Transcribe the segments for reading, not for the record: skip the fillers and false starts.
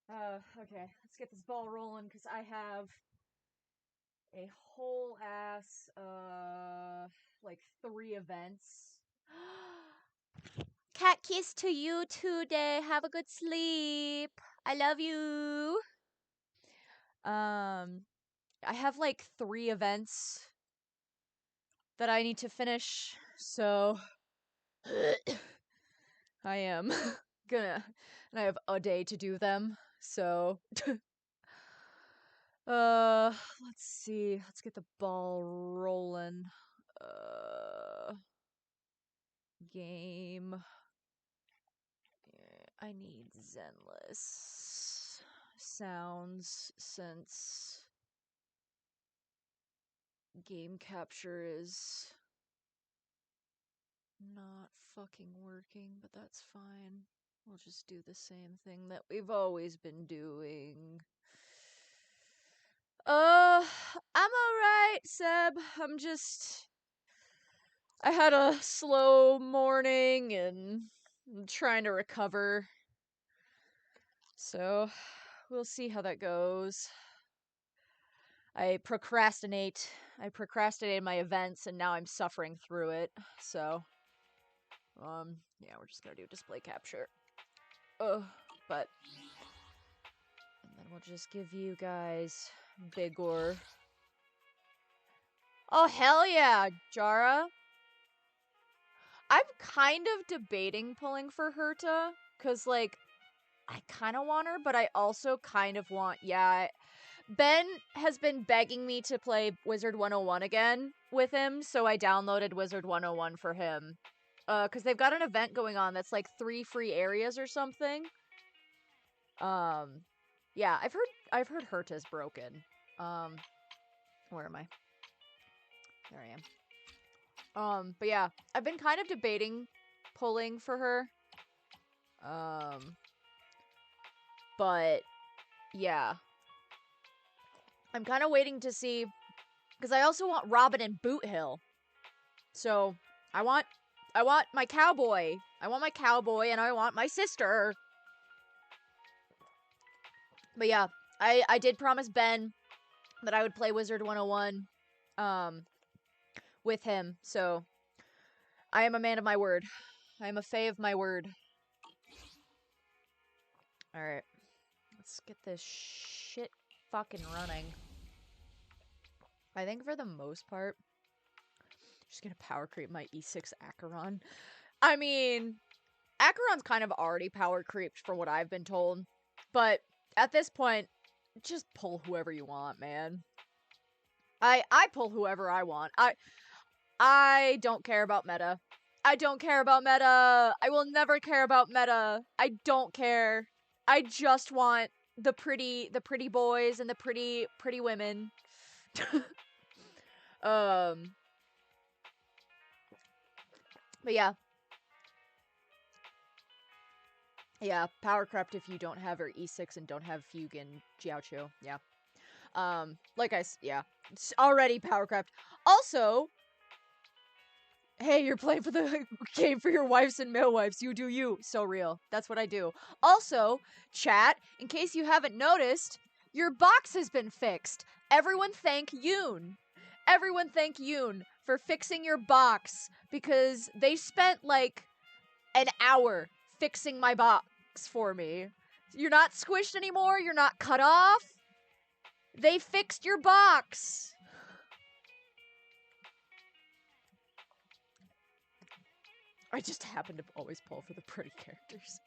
Okay, let's get this ball rolling because I have a whole ass, like 3 events. Cat kiss to you today. Have a good sleep. I love you. I have like 3 events that I need to finish, so I am gonna, and I have a day to do them, so let's see. Let's get the ball rolling. Uh, game. I need Zenless sounds since game capture is not fucking working, but that's fine. We'll just do the same thing that we've always been doing. I'm alright, Seb. I had a slow morning and I'm trying to recover. So, we'll see how that goes. I procrastinated my events and now I'm suffering through it. So, yeah, we're just gonna do display capture. But and then we'll just give you guys Bigor. Oh hell yeah, Jara. I'm kind of debating pulling for Herta, cause like I kind of want her, but I also kind of want Ben has been begging me to play Wizard 101 again with him, so I downloaded Wizard 101 for him. Cause they've got an event going on that's like 3 free areas or something. Yeah, I've heard Herta's broken. Where am I? There I am. But yeah, I've been kind of debating pulling for her. But yeah. I'm kind of waiting to see, because I also want Robin and Boot Hill. So, I want my cowboy. I want my cowboy and I want my sister. But yeah, I did promise Ben that I would play Wizard 101 with him. So, I am a man of my word. I am a fae of my word. Alright. Let's get this shit fucking running. I think for the most part, I'm just gonna power creep my E6 Acheron. I mean, Acheron's kind of already power creeped from what I've been told. But at this point, just pull whoever you want, man. I pull whoever I want. I don't care about meta. I don't care about meta. I will never care about meta. I don't care. I just want the pretty boys and the pretty women. But yeah. Yeah, power crept if you don't have her E6 and don't have Fugue and Jiaochu. Yeah. Yeah. It's already power crept. Also, hey, you're playing for the game for your wives and male wives. You do you. So real. That's what I do. Also, chat, in case you haven't noticed, your box has been fixed. Everyone thank Yoon. Everyone thank Yoon for fixing your box because they spent like an hour fixing my box for me. You're not squished anymore. You're not cut off. They fixed your box. I just happen to always pull for the pretty characters.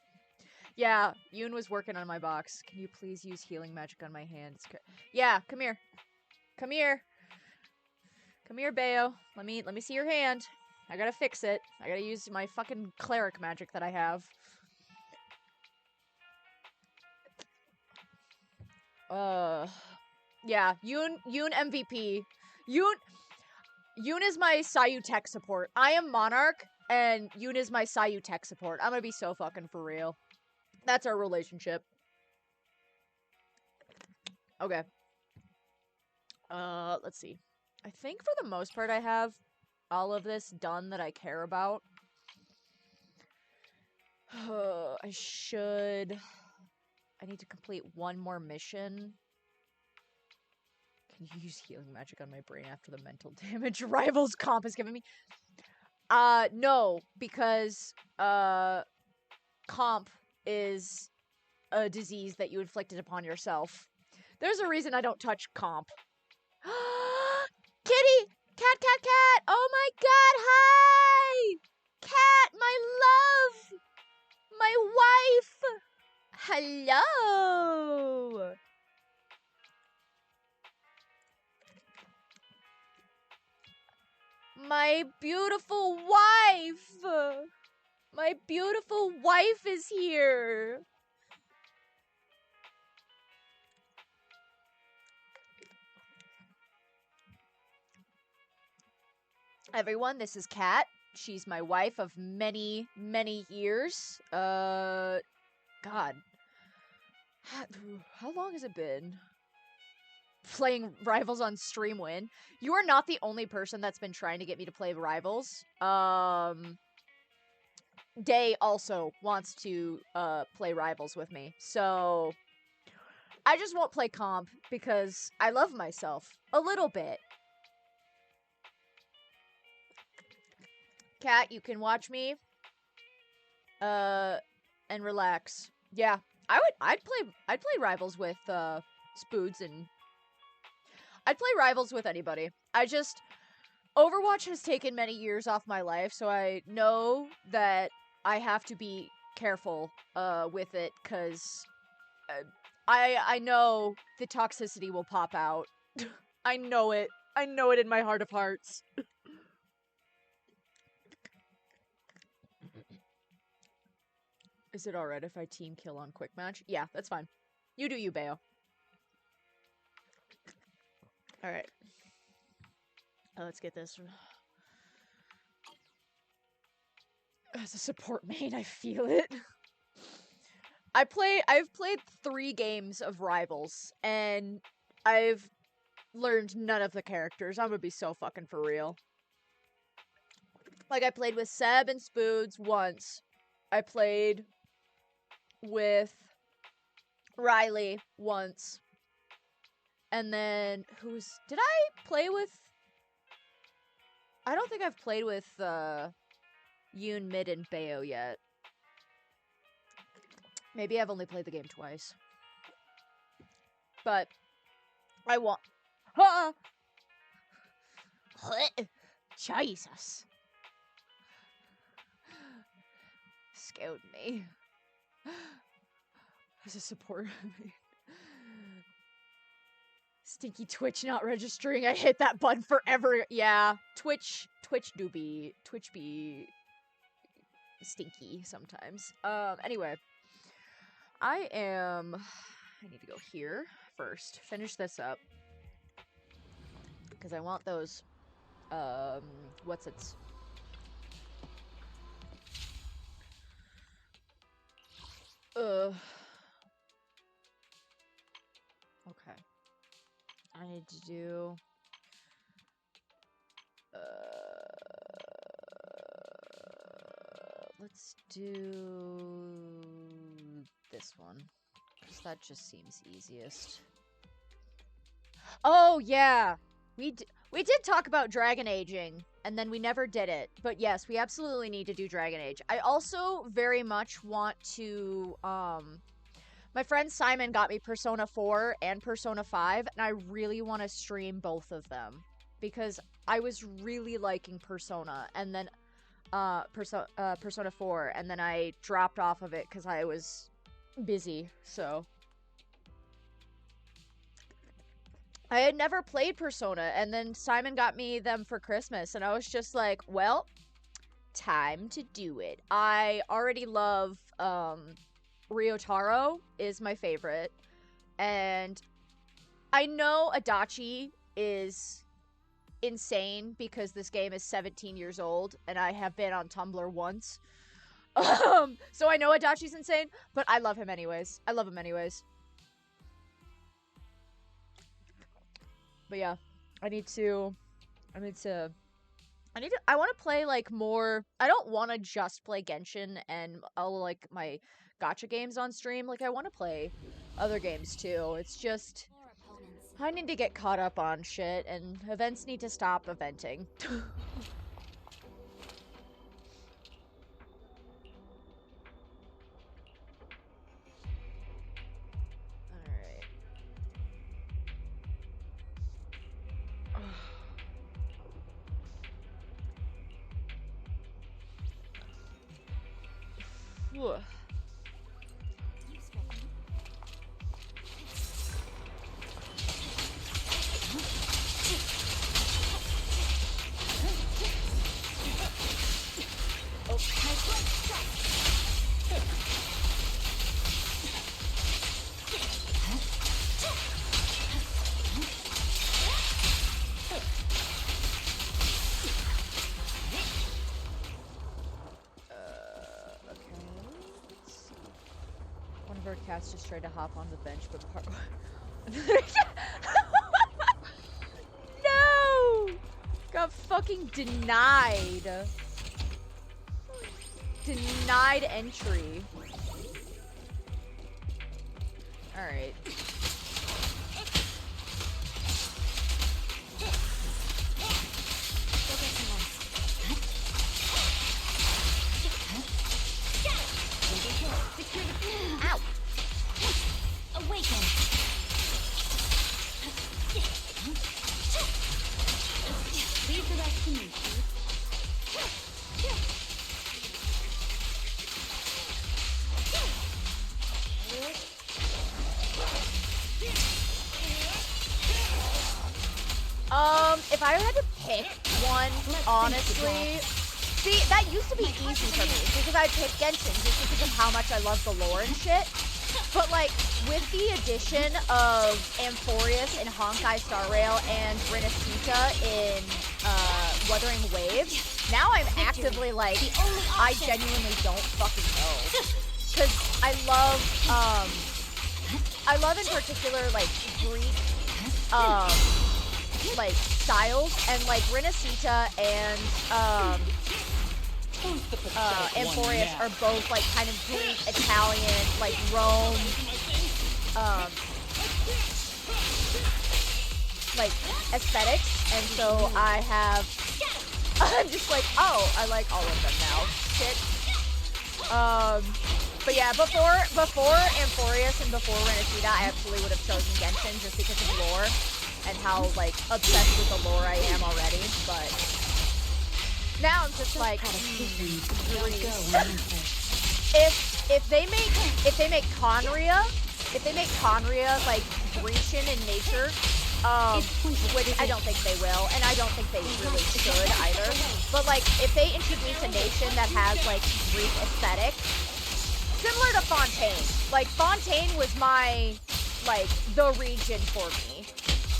Yeah, Yoon was working on my box. Can you please use healing magic on my hand? Yeah, come here. Come here. Come here, Bayo. Let me see your hand. I gotta fix it. I gotta use my fucking cleric magic that I have. Yeah, Yoon MVP. Yoon is my Sayu tech support. I am Monarch, and Yoon is my Sayu tech support. I'm gonna be so fucking for real. That's our relationship. Okay. Let's see. I think for the most part I have all of this done that I care about. I should I need to complete one more mission. Can you use healing magic on my brain after the mental damage Rivals comp has given me? No, because, comp is a disease that you inflicted upon yourself. There's a reason I don't touch comp. Kitty! Cat, cat, cat! Oh my god, hi! Cat, my love! My wife! Hello! My beautiful wife! My beautiful wife is here! Everyone, this is Kat. She's my wife of many, many years. God. How long has it been? Playing Rivals on Streamwin. You are not the only person that's been trying to get me to play Rivals. Day also wants to play Rivals with me. So I just won't play comp because I love myself a little bit. Kat, you can watch me and relax. Yeah. I'd play Rivals with Spoods, and I'd play Rivals with anybody. Overwatch has taken many years off my life, so I know that I have to be careful with it, cuz I know the toxicity will pop out. I know it. I know it in my heart of hearts. Is it alright if I team kill on quick match? Yeah, that's fine. You do you, Bayo. Alright. Let's get this. As a support main, I feel it. I've played 3 games of Rivals, and I've learned none of the characters. I'm gonna be so fucking for real. Like, I played with Seb and Spoods once. I played with Riley once. And then, did I play with? I don't think I've played with, Yoon, Mid, and Bayo yet. Maybe I've only played the game twice. But, I want... Ah! Jesus. Scared me. As a support. Stinky Twitch not registering. I hit that button forever. Yeah, Twitch be stinky sometimes. Anyway. I need to go here first. Finish this up. Because I want those, what's-its? Okay. I need to do... let's do... this one. Because that just seems easiest. Oh, yeah! We did talk about Dragon Aging, and then we never did it. But yes, we absolutely need to do Dragon Age. I also very much want to, my friend Simon got me Persona 4 and Persona 5, and I really want to stream both of them. Because I was really liking Persona, and then, Persona 4, and then I dropped off of it because I was busy, so... I had never played Persona, and then Simon got me them for Christmas, and I was just like, well, time to do it. I already love, Ryotaro is my favorite, and I know Adachi is insane because this game is 17 years old, and I have been on Tumblr once. So I know Adachi's insane, but I love him anyways. I love him anyways. But yeah, I want to play, like, more, I don't want to just play Genshin and all, like, my gacha games on stream. Like, I want to play other games too. It's just I need to get caught up on shit, and events need to stop eventing. Alright. One of our cats just tried to hop on the bench, but no! Got fucking denied. Denied entry. Alright. Ow! Awaken! Leave the rest to me, if I had to pick one, honestly, see, that used to be easy for me, because I'd pick Genshin, just because of how much I love the lore and shit. But, like, with the addition of Amphorius in Honkai Star Rail and Renacita in, Wuthering Waves, now I'm actively, like, I genuinely don't fucking know. Because I love in particular, like, Greek, like, styles, and, like, Renacita and, Amphorius are both, like, kind of Greek, Italian, like, Rome, like, aesthetics, and so I'm just like, oh, I like all of them now. Shit. But yeah, before Amphorius and before Renacita, I absolutely would have chosen Genshin just because of lore, and how, like, obsessed with the lore I am already, but now I'm just like, if they make Conria like Grecian in nature, which I don't think they will, and I don't think they really should either. But like, if they introduce a nation that has like Greek aesthetic, similar to Fontaine. Like Fontaine was my the region for me.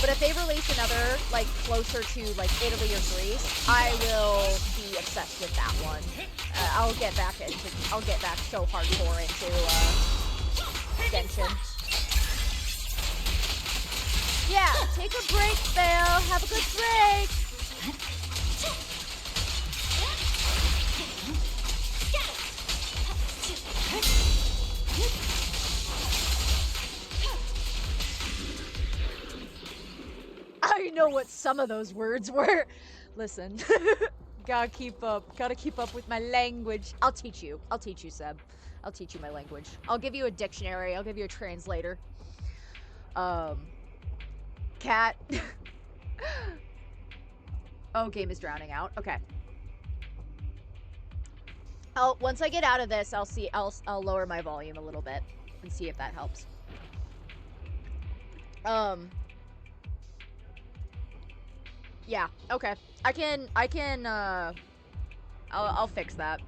But if they release another, like, closer to, like, Italy or Greece, I will be obsessed with that one. I'll get back so hardcore into, Genshin. Yeah, take a break, Phil. Have a good break. I know what some of those words were. Listen, gotta keep up with my language. I'll teach you, Seb. I'll teach you my language. I'll give you a dictionary. I'll give you a translator. Cat. Oh, game is drowning out. Okay. Once I get out of this, I'll lower my volume a little bit and see if that helps. Yeah, okay. I'll fix that.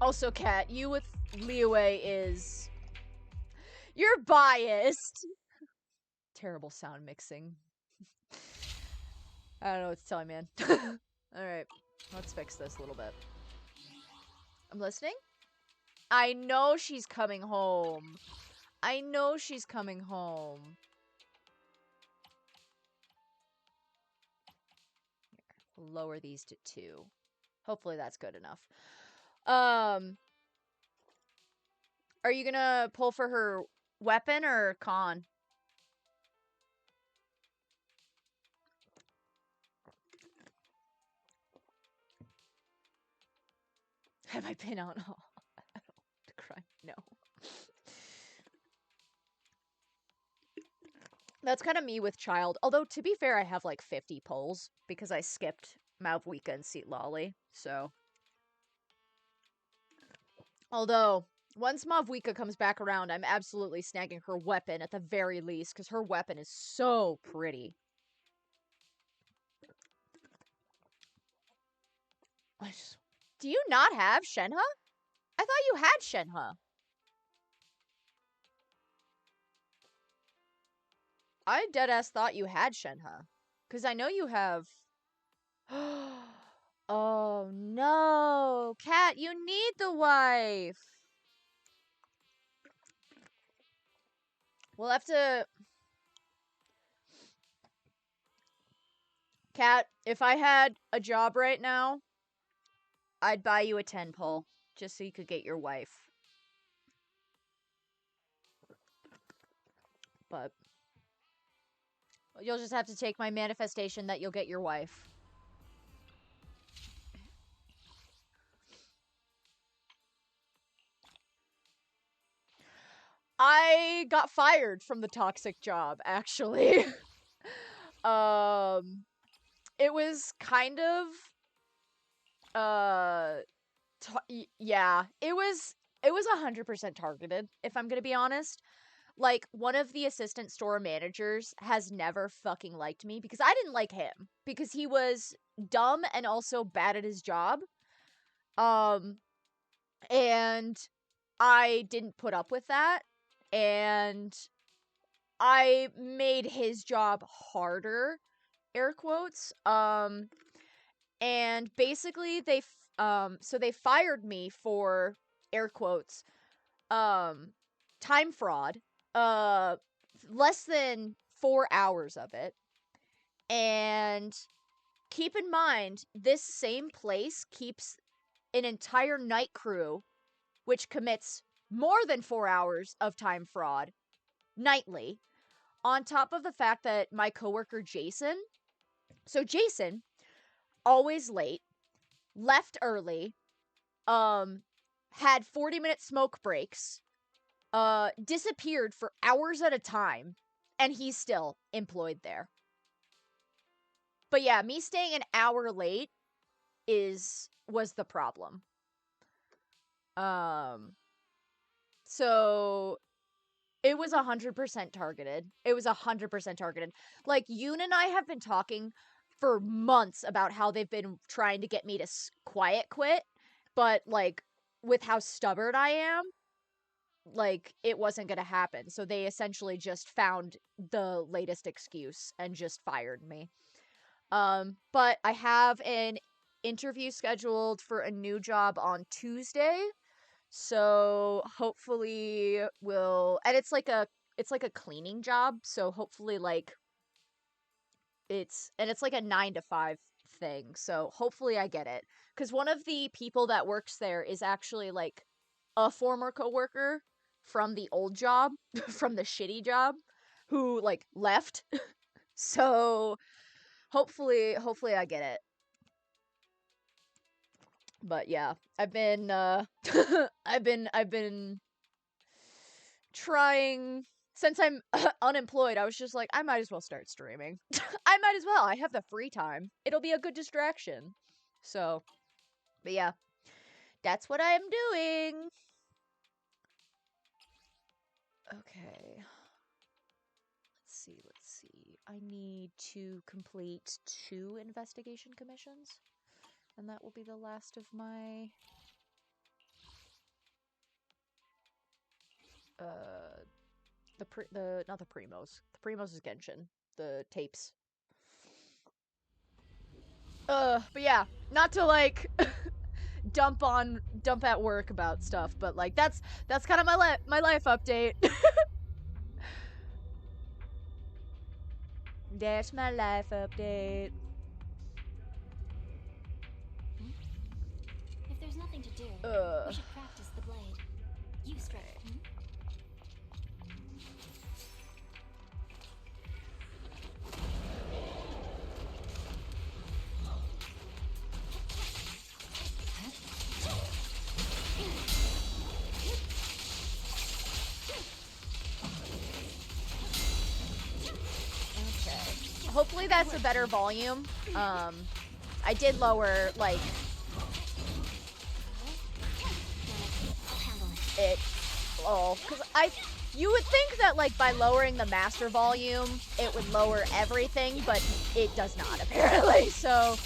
Also, Kat, you with Liyue is... You're biased! Terrible sound mixing. I don't know what to tell you, man. Alright, let's fix this a little bit. I'm listening? I know she's coming home. I know she's coming home. lower these to 2. Hopefully that's good enough. Are you gonna pull for her weapon or con? Have I been out? Oh, I don't cry. No. That's kind of me with child. Although, to be fair, I have like 50 pulls because I skipped Malvika and Seat Lolly, so. Although, once Malvika comes back around, I'm absolutely snagging her weapon at the very least, because her weapon is so pretty. Do you not have Shenhe? I thought you had Shenhe. I deadass thought you had Shenhe. Because I know you have... Oh no! Cat, you need the wife! We'll have to... Cat, if I had a job right now, I'd buy you a 10 pull. Just so you could get your wife. But... you'll just have to take my manifestation that you'll get your wife. I got fired from the toxic job, actually. It was kind of, yeah, it was 100% targeted, if I'm gonna be honest. Like, one of the assistant store managers has never fucking liked me because I didn't like him because he was dumb and also bad at his job. And I didn't put up with that, and I made his job harder, air quotes. And basically so they fired me for, air quotes, time fraud, less than 4 hours of it. And keep in mind, this same place keeps an entire night crew, which commits more than 4 hours of time fraud nightly, on top of the fact that my coworker Jason, so Jason, always late, left early, had 40-minute smoke breaks, disappeared for hours at a time, and he's still employed there. But yeah, me staying an hour late was the problem. So it was 100% targeted. It was 100% targeted. Like, Yoon and I have been talking for months about how they've been trying to get me to quiet quit, but, like, with how stubborn I am, like, it wasn't gonna happen. So they essentially just found the latest excuse and just fired me. But I have an interview scheduled for a new job on Tuesday. So hopefully and it's like a cleaning job, so hopefully, like, it's like a 9 to 5 thing. So hopefully I get it, cuz one of the people that works there is actually like a former coworker from the old job, from the shitty job, who like left. So hopefully I get it. But yeah, I've been I've been trying since I'm unemployed. I was just like, I might as well start streaming. I might as well. I have the free time. It'll be a good distraction. So, but yeah, that's what I am doing. Okay. Let's see. I need to complete 2 investigation commissions, and that will be the last of my not the Primos. The Primos is Genshin. The tapes. But yeah, not to like dump at work about stuff, but like that's kind of my life update. That's my life update. nothing to do. We should practice the blade. You strike. Hopefully that's a better volume. I did lower, like, it, because you would think that, like, by lowering the master volume, it would lower everything, but it does not, apparently, so.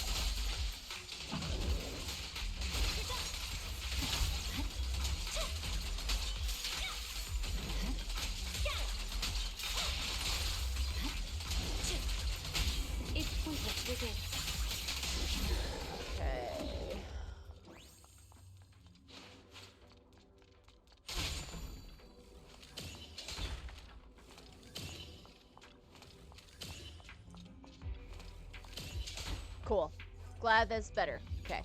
Cool. Glad that's better. Okay.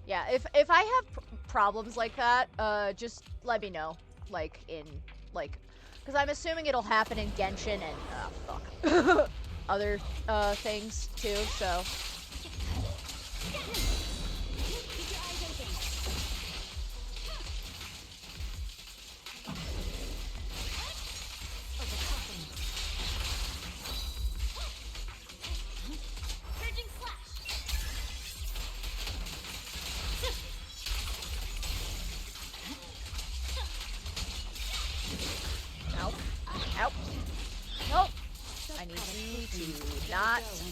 Yeah, if I have problems like that, just let me know. Like, because I'm assuming it'll happen in Genshin and, fuck. Other, things, too, so.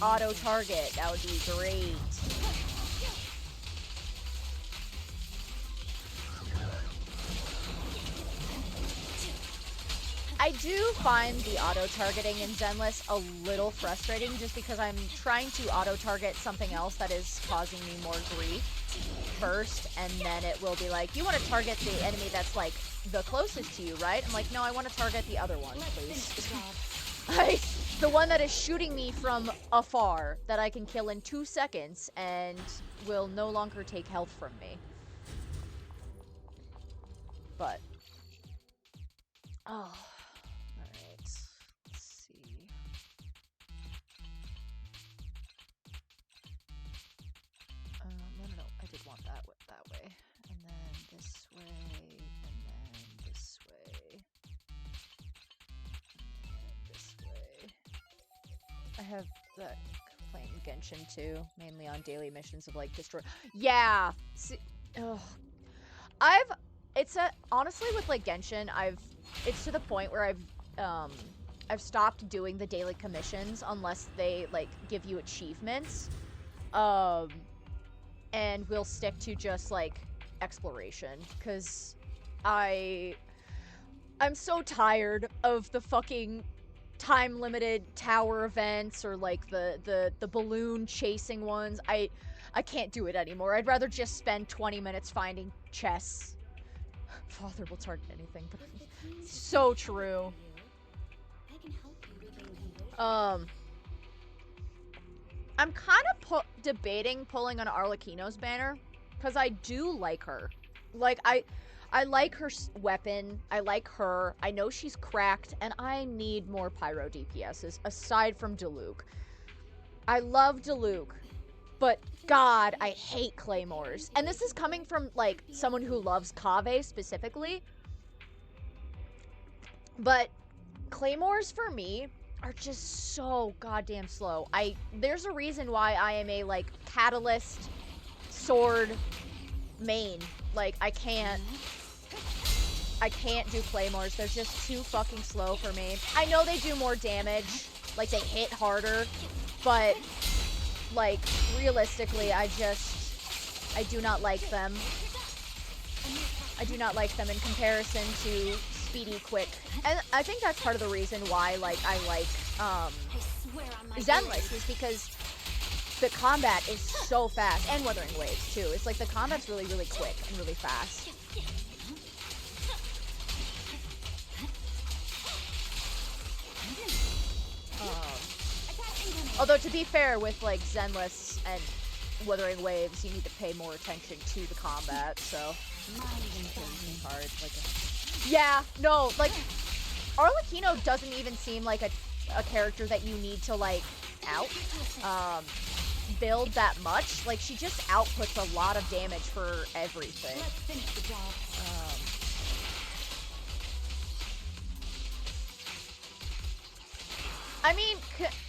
Auto-target. That would be great. I do find the auto-targeting in Zenless a little frustrating just because I'm trying to auto-target something else that is causing me more grief first, and then it will be like, you want to target the enemy that's, like, the closest to you, right? I'm like, no, I want to target the other one, please. Like, the one that is shooting me from afar that I can kill in 2 seconds and will no longer take health from me. But. Oh. Alright. Let's see. No. I did want that way. And then this way. And then this way. I have that playing Genshin too, mainly on daily missions of like destroy. Yeah, see, honestly with like Genshin, it's to the point where I've stopped doing the daily commissions unless they like give you achievements, and we'll stick to just like exploration because I'm so tired of the fucking time-limited tower events or like the balloon chasing ones. I can't do it anymore. I'd rather just spend 20 minutes finding chests. Father will target anything, but so true. I'm kind of debating pulling an Arlecchino's banner because I do like her. Like I like her weapon, I like her, I know she's cracked, and I need more Pyro DPSs, aside from Diluc. I love Diluc, but god, I hate Claymores. And this is coming from, like, someone who loves Kaveh specifically. But Claymores, for me, are just so goddamn slow. There's a reason why I am a, like, Catalyst sword main. Like, I can't do Claymores. They're just too fucking slow for me. I know they do more damage, like they hit harder, but like realistically, I do not like them. I do not like them in comparison to speedy, quick. And I think that's part of the reason why like I like Zenless, is because the combat is so fast, and Wuthering Waves too. It's like the combat's really, really quick and really fast. Although to be fair with like Zenless and Wuthering Waves, you need to pay more attention to the combat, so... Hard, like yeah, no, like, Arlecchino doesn't even seem like a character that you need to, like, build that much. Like, she just outputs a lot of damage for everything. Let's finish the job. I mean,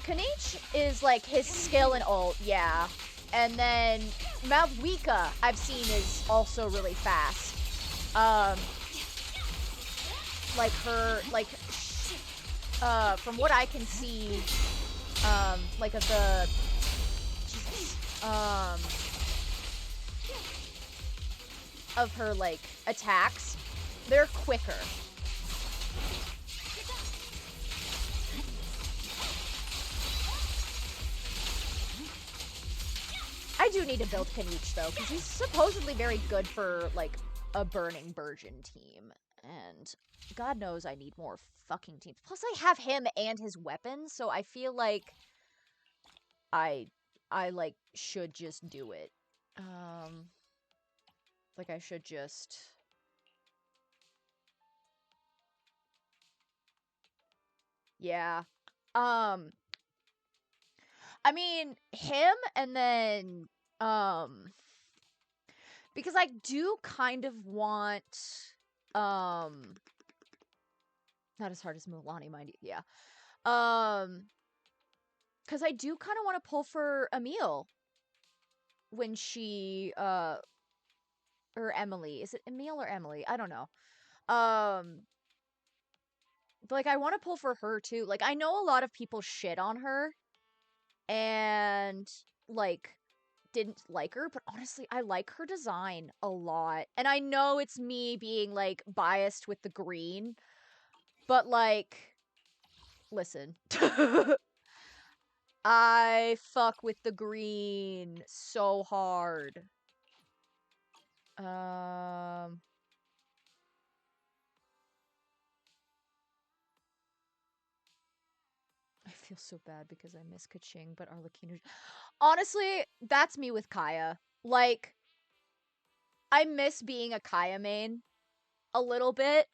Kanichi is, like, his skill and ult, yeah. And then Malvika, I've seen, is also really fast. Like, her, like, from what I can see, like, of the, Jesus, of her, like, attacks, they're quicker. I do need to build Kanichi, though, because he's supposedly very good for, like, a Burning Burgeon team. And God knows I need more fucking teams. Plus, I have him and his weapons, so I feel like I like, should just do it. Like, I should just... Yeah. I mean, him and then, because I do kind of want, not as hard as Mulaney, mind you, yeah. Because I do kind of want to pull for Emile when she, or Emily. Is it Emile or Emily? I don't know. Like, I want to pull for her, too. Like, I know a lot of people shit on her, and, like, didn't like her, but honestly, I like her design a lot. And I know it's me being, like, biased with the green, but, like, listen. I fuck with the green so hard. I feel so bad because I miss Kaching, but Arlecchino... Honestly, that's me with Kaya. Like, I miss being a Kaya main a little bit,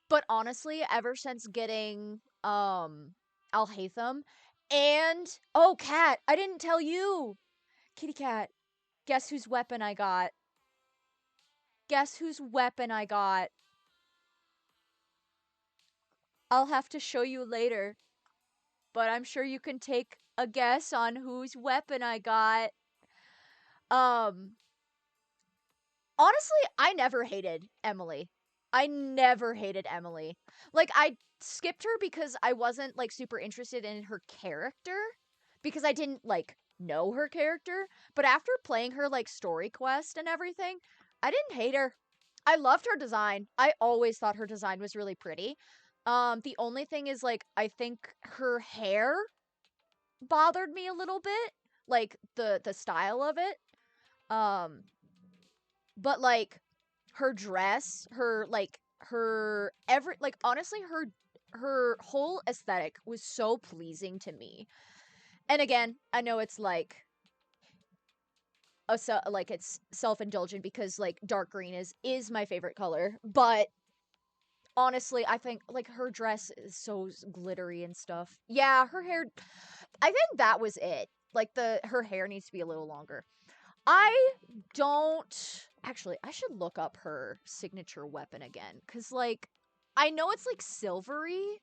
but honestly, ever since getting, Alhaitham, and, oh, Cat, I didn't tell you! Kitty Cat, guess whose weapon I got? Guess whose weapon I got? I'll have to show you later, but I'm sure you can take a guess on whose weapon I got. Honestly, I never hated Emily. I never hated Emily. Like, I skipped her because I wasn't, like, super interested in her character. Because I didn't, like, know her character. But after playing her, like, story quest and everything, I didn't hate her. I loved her design. I always thought her design was really pretty. The only thing is, like, I think her hair bothered me a little bit. Like, the style of it. But, like, her dress, her, like, her every, like, honestly, her whole aesthetic was so pleasing to me. And again, I know it's like like, it's self-indulgent because, like, dark green is my favorite color, but honestly, I think, like, her dress is so glittery and stuff. Yeah, her hair, I think that was it. Like, her hair needs to be a little longer. I don't... Actually, I should look up her signature weapon again. Because, like, I know it's, like, silvery.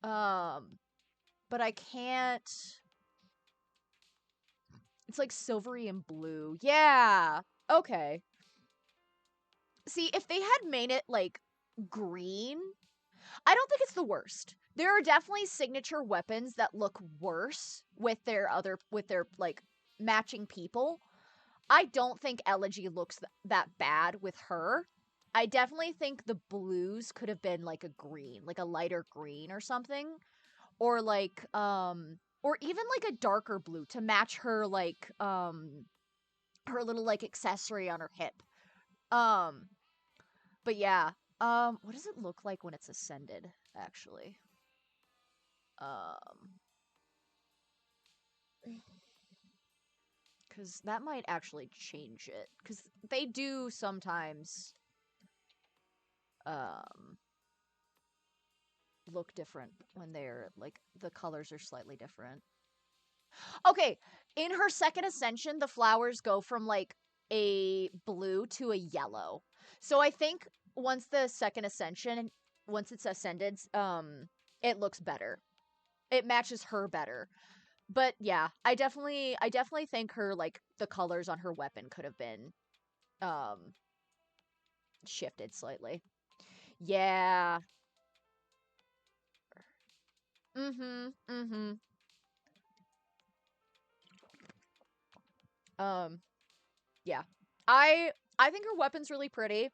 But I can't... It's, like, silvery and blue. Yeah! Okay. See, if they had made it, like, green, I don't think it's the worst. There are definitely signature weapons that look worse with their like, matching people. I don't think Elegy looks that bad with her. I definitely think the blues could have been, like, a green, like a lighter green or something. Or, like, or even, like, a darker blue to match her, like, her little, like, accessory on her hip. But yeah. What does it look like when it's ascended, actually? Um, Because that might actually change it. Because they do sometimes look different when they're, like, the colors are slightly different. Okay, in her second ascension, the flowers go from, like, a blue to a yellow. So I think once the second ascension, once it's ascended, it looks better. It matches her better. But yeah, I definitely think her, like, the colors on her weapon could have been shifted slightly. Yeah. Mm-hmm. Mm-hmm. Yeah. I think her weapon's really pretty.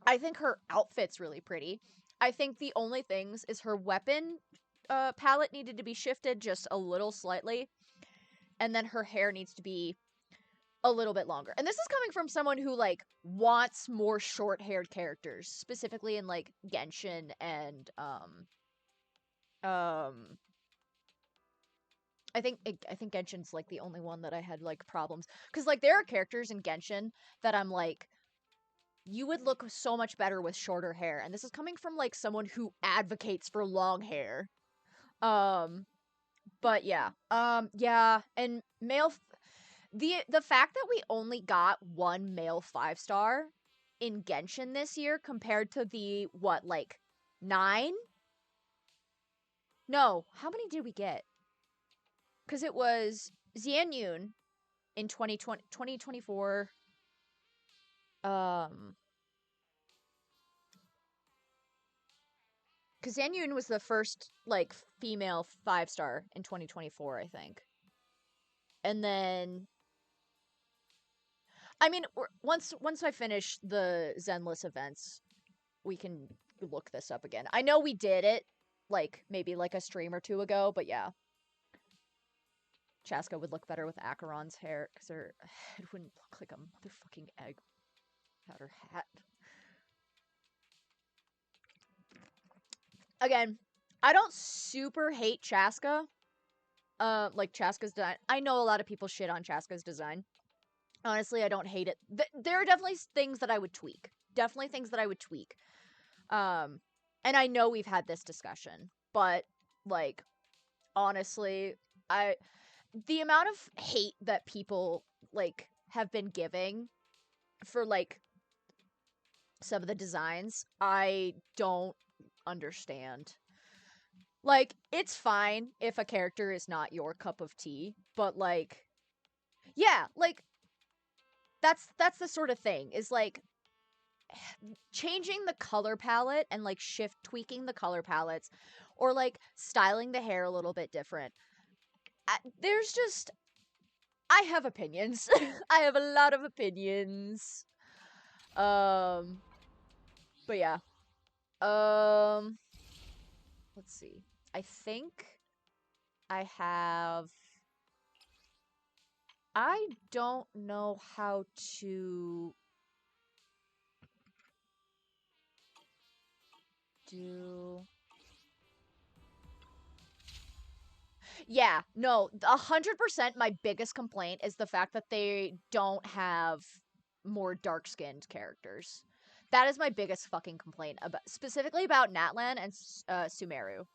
I think her outfit's really pretty. I think the only things is her weapon palette needed to be shifted just a little slightly, and then her hair needs to be a little bit longer. And this is coming from someone who, like, wants more short-haired characters, specifically in, like, Genshin and I think Genshin's, like, the only one that I had, like, problems, because, like, there are characters in Genshin that I'm like, you would look so much better with shorter hair, and this is coming from, like, someone who advocates for long hair. But yeah. Yeah, and the fact that we only got one male 5-star in Genshin this year compared to the what, like, 9? No, how many did we get? Cuz it was Xianyun in 2024. Cuz Xianyun was the first, like, female 5-star in 2024, I think. And then I mean, once I finish the Zenless events, we can look this up again. I know we did it, like, maybe, like, a stream or two ago, but yeah. Chaska would look better with Acheron's hair, because her head wouldn't look like a motherfucking egg without her hat. Again, I don't super hate Chaska. Like, Chaska's design. I know a lot of people shit on Chaska's design. Honestly, I don't hate it. There are definitely things that I would tweak. Definitely things that I would tweak. And I know we've had this discussion, but, like, honestly, the amount of hate that people, like, have been giving for, like, some of the designs, I don't understand. Like, it's fine if a character is not your cup of tea, but, like, yeah, like, that's the sort of thing, is, like, changing the color palette and, like, tweaking the color palettes, or, like, styling the hair a little bit different. There's just, I have opinions. I have a lot of opinions. But yeah. Let's see. I think I have. I don't know how to do. Yeah, no, 100% my biggest complaint is the fact that they don't have more dark-skinned characters. That is my biggest fucking complaint, specifically about Natlan and Sumeru.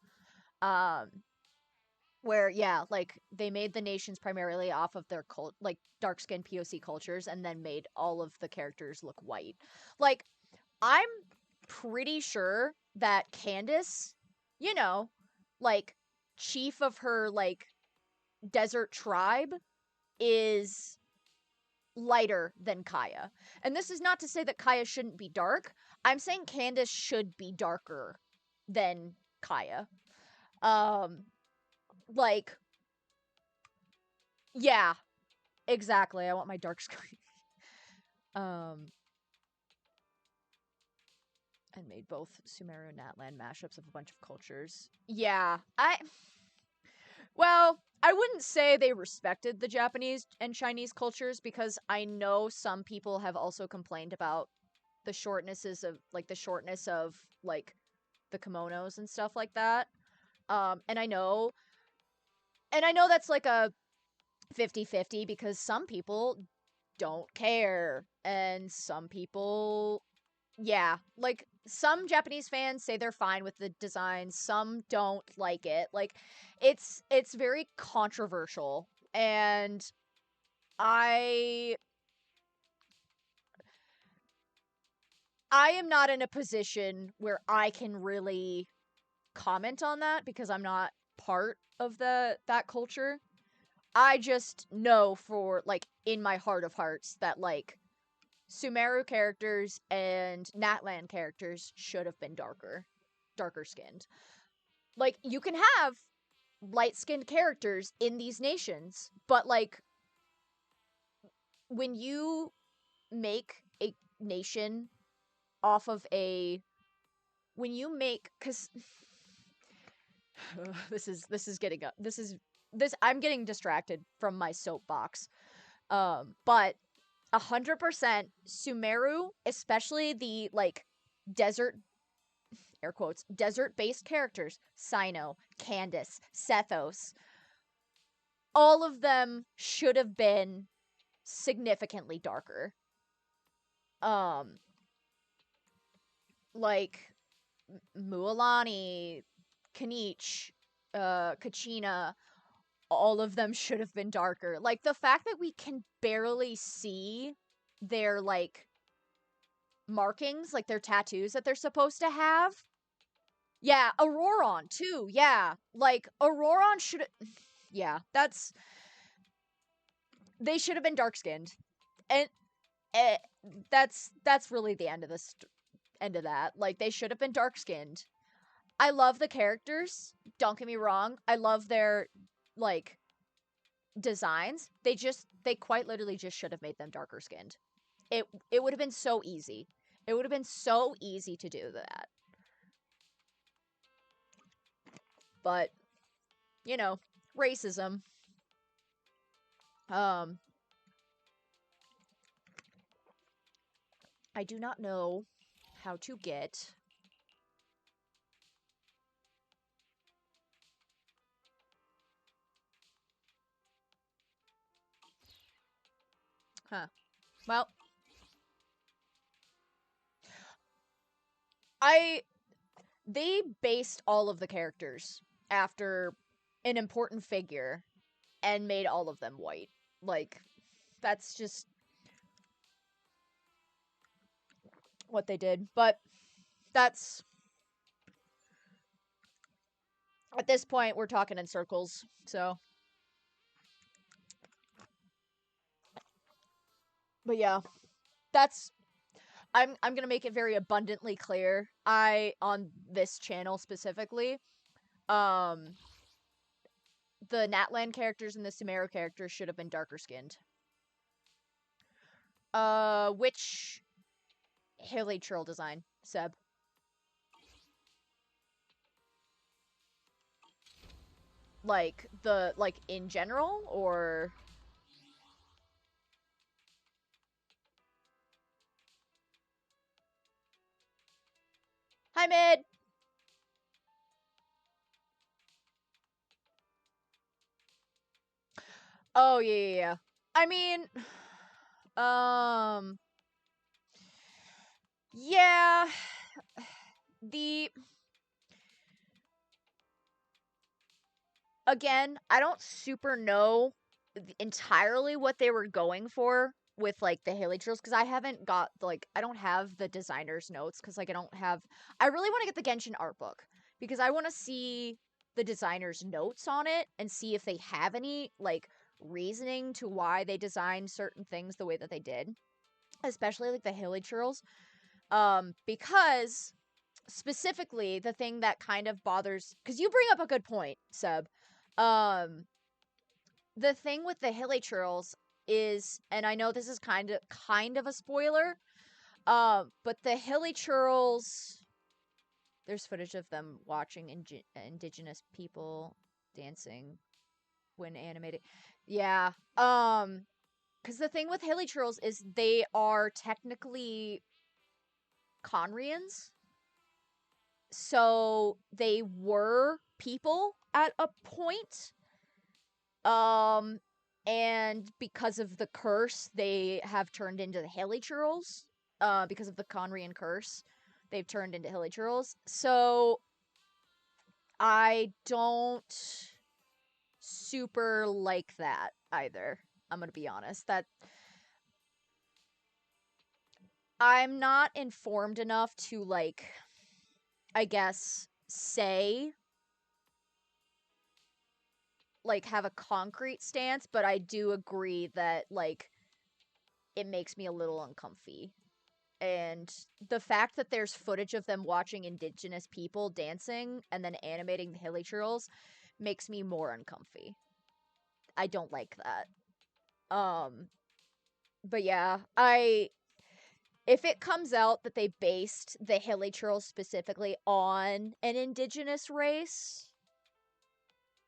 Where, yeah, like, they made the nations primarily off of their like, dark-skinned POC cultures, and then made all of the characters look white. Like, I'm pretty sure that Candace, you know, like, chief of her, like, desert tribe, is lighter than Kaya. And this is not to say that Kaya shouldn't be dark. I'm saying Candace should be darker than Kaya. Like, yeah, exactly. I want my dark skin. And made both Sumeru and Natlan mashups of a bunch of cultures. Yeah, well, I wouldn't say they respected the Japanese and Chinese cultures, because I know some people have also complained about the shortness of like the kimonos and stuff like that. And I know that's like a 50-50 because some people don't care and some people, yeah, like some Japanese fans say they're fine with the design, some don't like it. Like it's very controversial, and I I am not in a position where I can really comment on that because I'm not part of that culture. I just know for like in my heart of hearts that like Sumeru characters and Natlan characters should have been darker skinned. Like you can have light skinned characters in these nations, but like when you make a nation off of a when you make cuz this is getting up. This I'm getting distracted from my soapbox. But 100% Sumeru, especially the like desert air quotes desert based characters, Sino, Candace, Sethos, all of them should have been significantly darker. Um like Mualani, Kanich, Kachina, all of them should have been darker. Like the fact that we can barely see their like markings, like their tattoos that they're supposed to have. Yeah, Auroron too. Yeah. Like Auroron should yeah, they should have been dark skinned. And eh, that's really the end of this end of that. Like they should have been dark skinned. I love the characters. Don't get me wrong. I love their like designs. They quite literally just should have made them darker skinned. It would have been so easy. It would have been so easy to do that. But, you know, racism. Um I do not know how to get huh. Well, I they based all of the characters after an important figure and made all of them white. Like that's just what they did. But that's at this point we're talking in circles. So, but yeah, that's I'm going to make it very abundantly clear. I on this channel specifically, um the Natlan characters and the Sumeru characters should have been darker skinned. Which Haley Trill design, Seb? Like in general or hi mid. Oh yeah. I mean, um, yeah. The again, I don't super know entirely what they were going for with like the Haley Trills because I haven't got like I don't have the designer's notes because like I don't have I really want to get the Genshin art book because I want to see the designer's notes on it and see if they have any like reasoning to why they designed certain things the way that they did, especially like the Haley Trills. Because specifically the thing that kind of bothers because you bring up a good point, Seb. Um, the thing with the hilly churls is, and I know this is kind of a spoiler, but the hilly churls, there's footage of them watching indigenous people dancing when animated. Yeah. Because the thing with hilly churls is they are technically Conrians, so they were people at a point. Um, and because of the curse, they have turned into the Hilichurls. Because of the Conrian curse, they've turned into Hilichurls. So I don't super like that either. I'm gonna be honest. That I'm not informed enough to, like, I guess, say, like, have a concrete stance, but I do agree that, like, it makes me a little uncomfy. And the fact that there's footage of them watching indigenous people dancing and then animating the Hilichurls makes me more uncomfy. I don't like that. But yeah, if it comes out that they based the Hilichurls specifically on an indigenous race,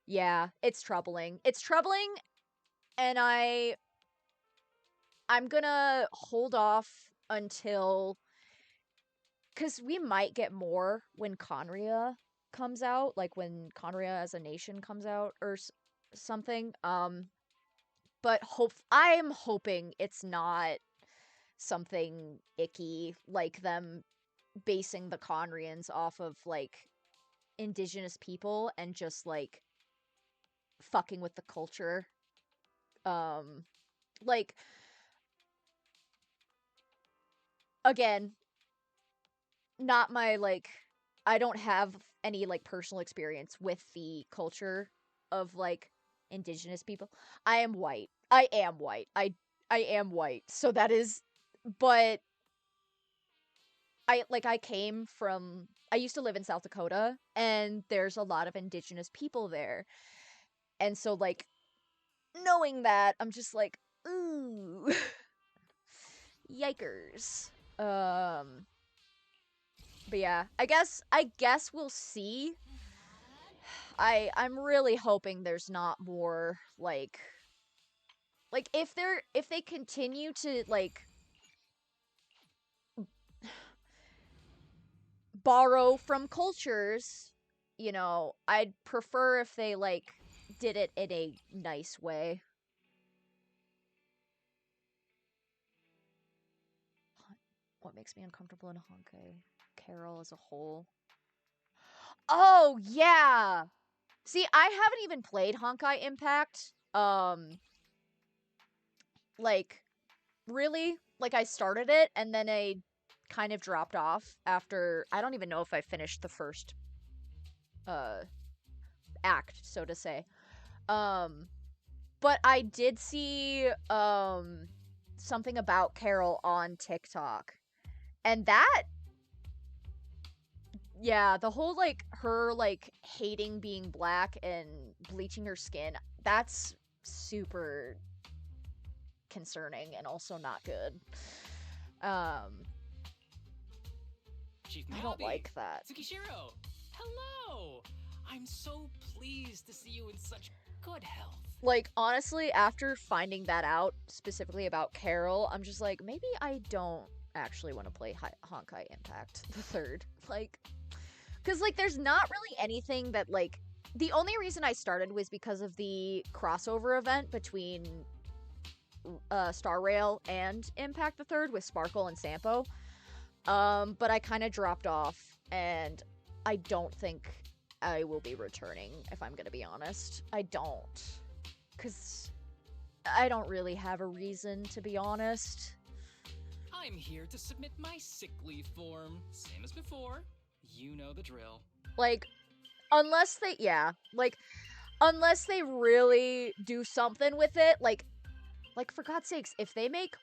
yeah, it's troubling. It's troubling, and I'm gonna hold off until, because we might get more when Conria comes out, like when Conria as a nation comes out or something. But I'm hoping it's not something icky like them basing the Conrians off of, like, indigenous people and just, like, fucking with the culture. Like, again, not my, like, I don't have any, like, personal experience with the culture of, like, indigenous people. I am white. I am white. I am white. So that is, but I used to live in South Dakota, and there's a lot of indigenous people there. And so, like, knowing that, I'm just like, ooh, yikers. But yeah, I guess we'll see. I'm really hoping there's not more, like if they continue to, like, borrow from cultures, I'd prefer if they, like, did it in a nice way. What makes me uncomfortable in Honkai Carol as a whole? Oh, yeah! See, I haven't even played Honkai Impact. Like, really? Like, I started it, and then I kind of dropped off after, I don't even know if I finished the first, act, so to say. But I did see, something about Carol on TikTok. And that, yeah, the whole, like, her, like, hating being black and bleaching her skin, that's super concerning and also not good. Chief I don't Miyabi, like that. Tsukishiro, hello! I'm so pleased to see you in such good health. Like, honestly, after finding that out, specifically about Carol, I'm just like, maybe I don't actually want to play Honkai Impact the third. Like, because, like, there's not really anything that, like, the only reason I started was because of the crossover event between Star Rail and Impact the Third with Sparkle and Sampo. But I kind of dropped off, and I don't think I will be returning, if I'm gonna be honest. I don't. Because I don't really have a reason, to be honest. I'm here to submit my sick leave form. Same as before. You know the drill. Like, unless they really do something with it, like, for God's sakes, if they make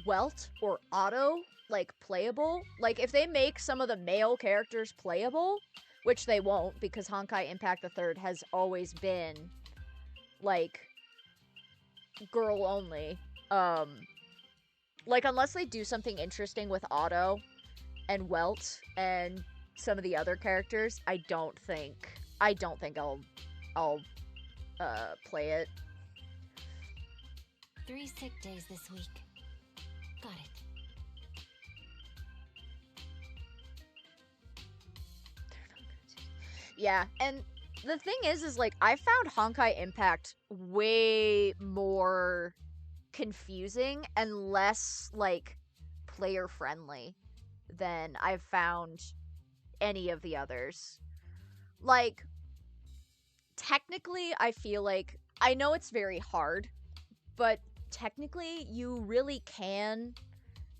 Welt or Otto, like, playable, like, if they make some of the male characters playable, which they won't, because Honkai Impact the Third has always been, like, girl only, like, unless they do something interesting with Otto and Welt and some of the other characters, I don't think I'll play it. 3 sick days this week. Got it. Yeah, and the thing is like, I found Honkai Impact way more confusing and less, like, player-friendly than I've found any of the others. Like, technically, I feel like, I know it's very hard, but technically, you really can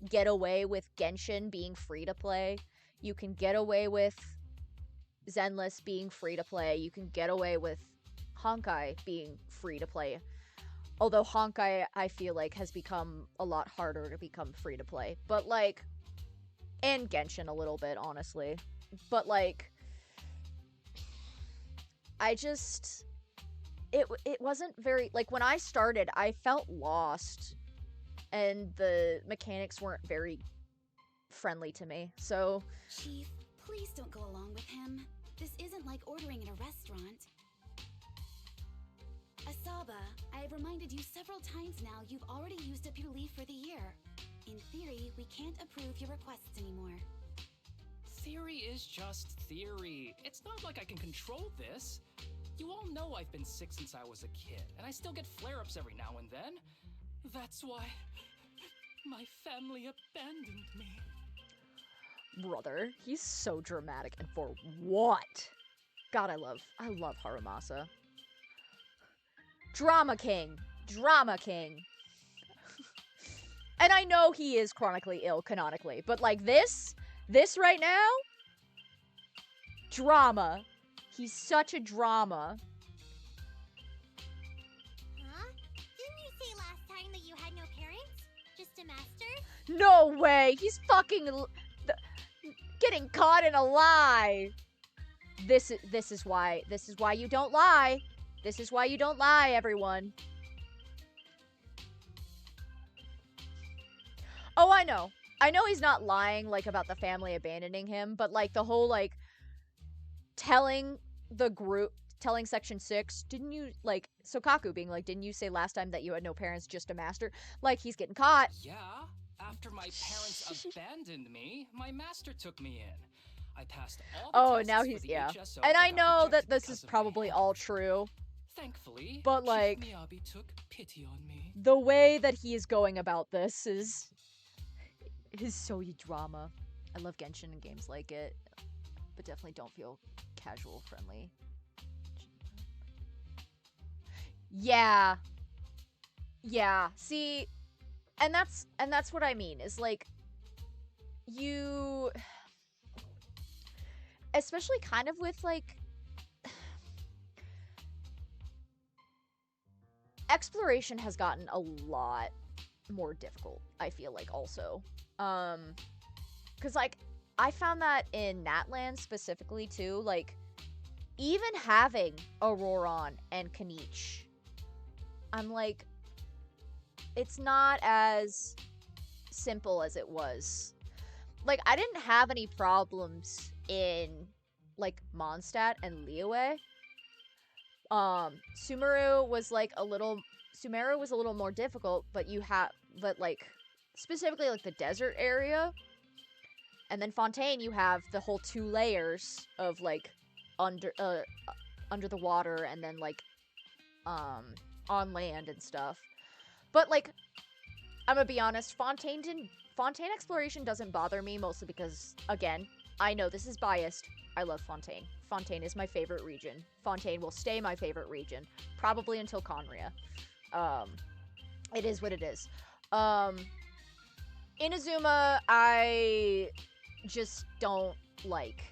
get away with Genshin being free to play. You can get away with Zenless being free to play. You can get away with Honkai being free to play. Although Honkai, I feel like, has become a lot harder to become free to play. But, like, and Genshin a little bit, honestly. But, like, I just, it wasn't very, like, when I started, I felt lost, and the mechanics weren't very friendly to me, so... Chief, please don't go along with him. This isn't like ordering at a restaurant. Asaba, I have reminded you several times now you've already used up your leave for the year. In theory, we can't approve your requests anymore. Theory is just theory. It's not like I can control this. You all know I've been sick since I was a kid, and I still get flare-ups every now and then. That's why my family abandoned me. Brother, he's so dramatic, and for what? God, I love Harumasa. Drama King! Drama King! And I know he is chronically ill, canonically, but like this right now? Drama. He's such a drama. Huh? Didn't you say last time that you had no parents? Just a master? No way! He's fucking getting caught in a lie! This is why you don't lie. This is why you don't lie, everyone. Oh, I know. I know he's not lying, like, about the family abandoning him, but, like, the whole, like, telling Section 6, didn't you, like, Sokaku being like, didn't you say last time that you had no parents, just a master? Like, he's getting caught. Yeah, after my parents abandoned me, my master took me in. I passed all the tests now for he's, the yeah. HSO, And I but got know that rejected this because is of my probably health. all true. Thankfully, But, Chief like, Miyabi took pity on me. the way that he is going about this is so drama. I love Genshin and games like it, but definitely don't feel casual friendly. Yeah. Yeah. See, and that's what I mean, is like, you, especially kind of with like exploration has gotten a lot more difficult, I feel like, also. Because, like, I found that in Natlan specifically, too, like, even having Auroron and Kanich, I'm like, it's not as simple as it was. Like, I didn't have any problems in, like, Mondstadt and Liyue. Sumeru was a little more difficult, but like, specifically, like, the desert area. And then Fontaine, you have the whole 2 layers of, like, under the water, and then, like, on land and stuff. But, like, I'm gonna be honest, Fontaine exploration doesn't bother me, mostly because, again, I know this is biased. I love Fontaine. Fontaine is my favorite region. Fontaine will stay my favorite region, probably until Conria. It is what it is. Inazuma, I just don't like.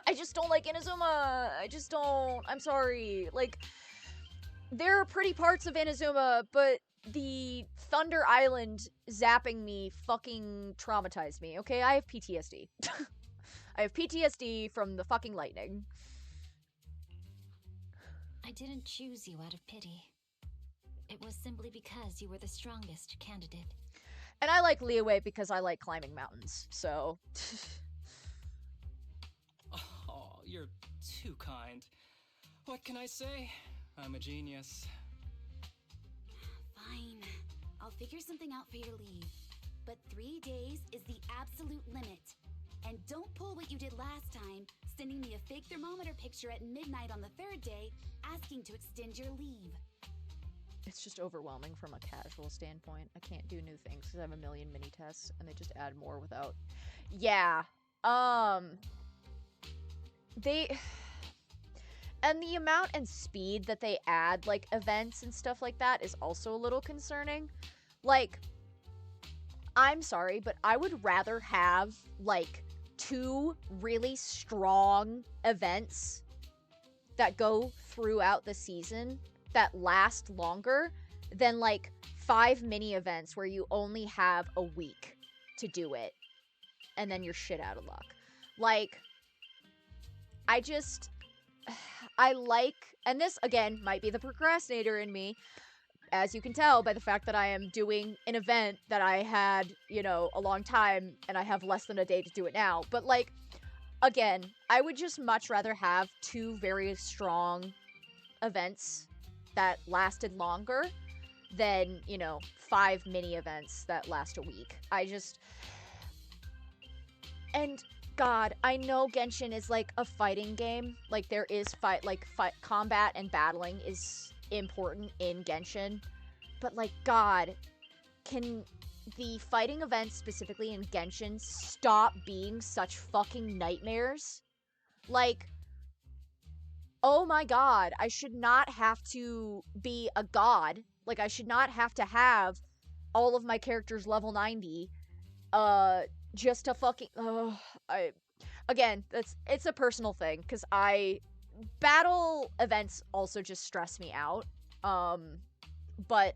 I just don't like Inazuma. I just don't. I'm sorry. Like, there are pretty parts of Inazuma, but the Thunder Island zapping me fucking traumatized me, okay? I have PTSD. I have PTSD from the fucking lightning. I didn't choose you out of pity. It was simply because you were the strongest candidate. And I like Liyue because I like climbing mountains, so... Oh, you're too kind. What can I say? I'm a genius. Fine. I'll figure something out for your leave. But 3 days is the absolute limit. And don't pull what you did last time, sending me a fake thermometer picture at midnight on the third day, asking to extend your leave. It's just overwhelming from a casual standpoint. I can't do new things because I have a million mini tests and they just add more without. Yeah. They. And the amount and speed that they add, like, events and stuff like that is also a little concerning. Like, I'm sorry, but I would rather have, like, 2 really strong events that go throughout the season that last longer than, like, 5 mini events where you only have a week to do it and then you're shit out of luck. Like, I like, and this again might be the procrastinator in me, as you can tell by the fact that I am doing an event that I had, you know, a long time and I have less than a day to do it now. But, like, again, I would just much rather have 2 very strong events that lasted longer than, you know, 5 mini events that last a week. And God, I know Genshin is like a fighting game. Like, there is combat and battling is important in Genshin. But, like, God, can the fighting events specifically in Genshin stop being such fucking nightmares? Like, oh my God, I should not have to be a god. Like, I should not have to have all of my characters level 90, just to fucking, again, it's a personal thing, because battle events also just stress me out, but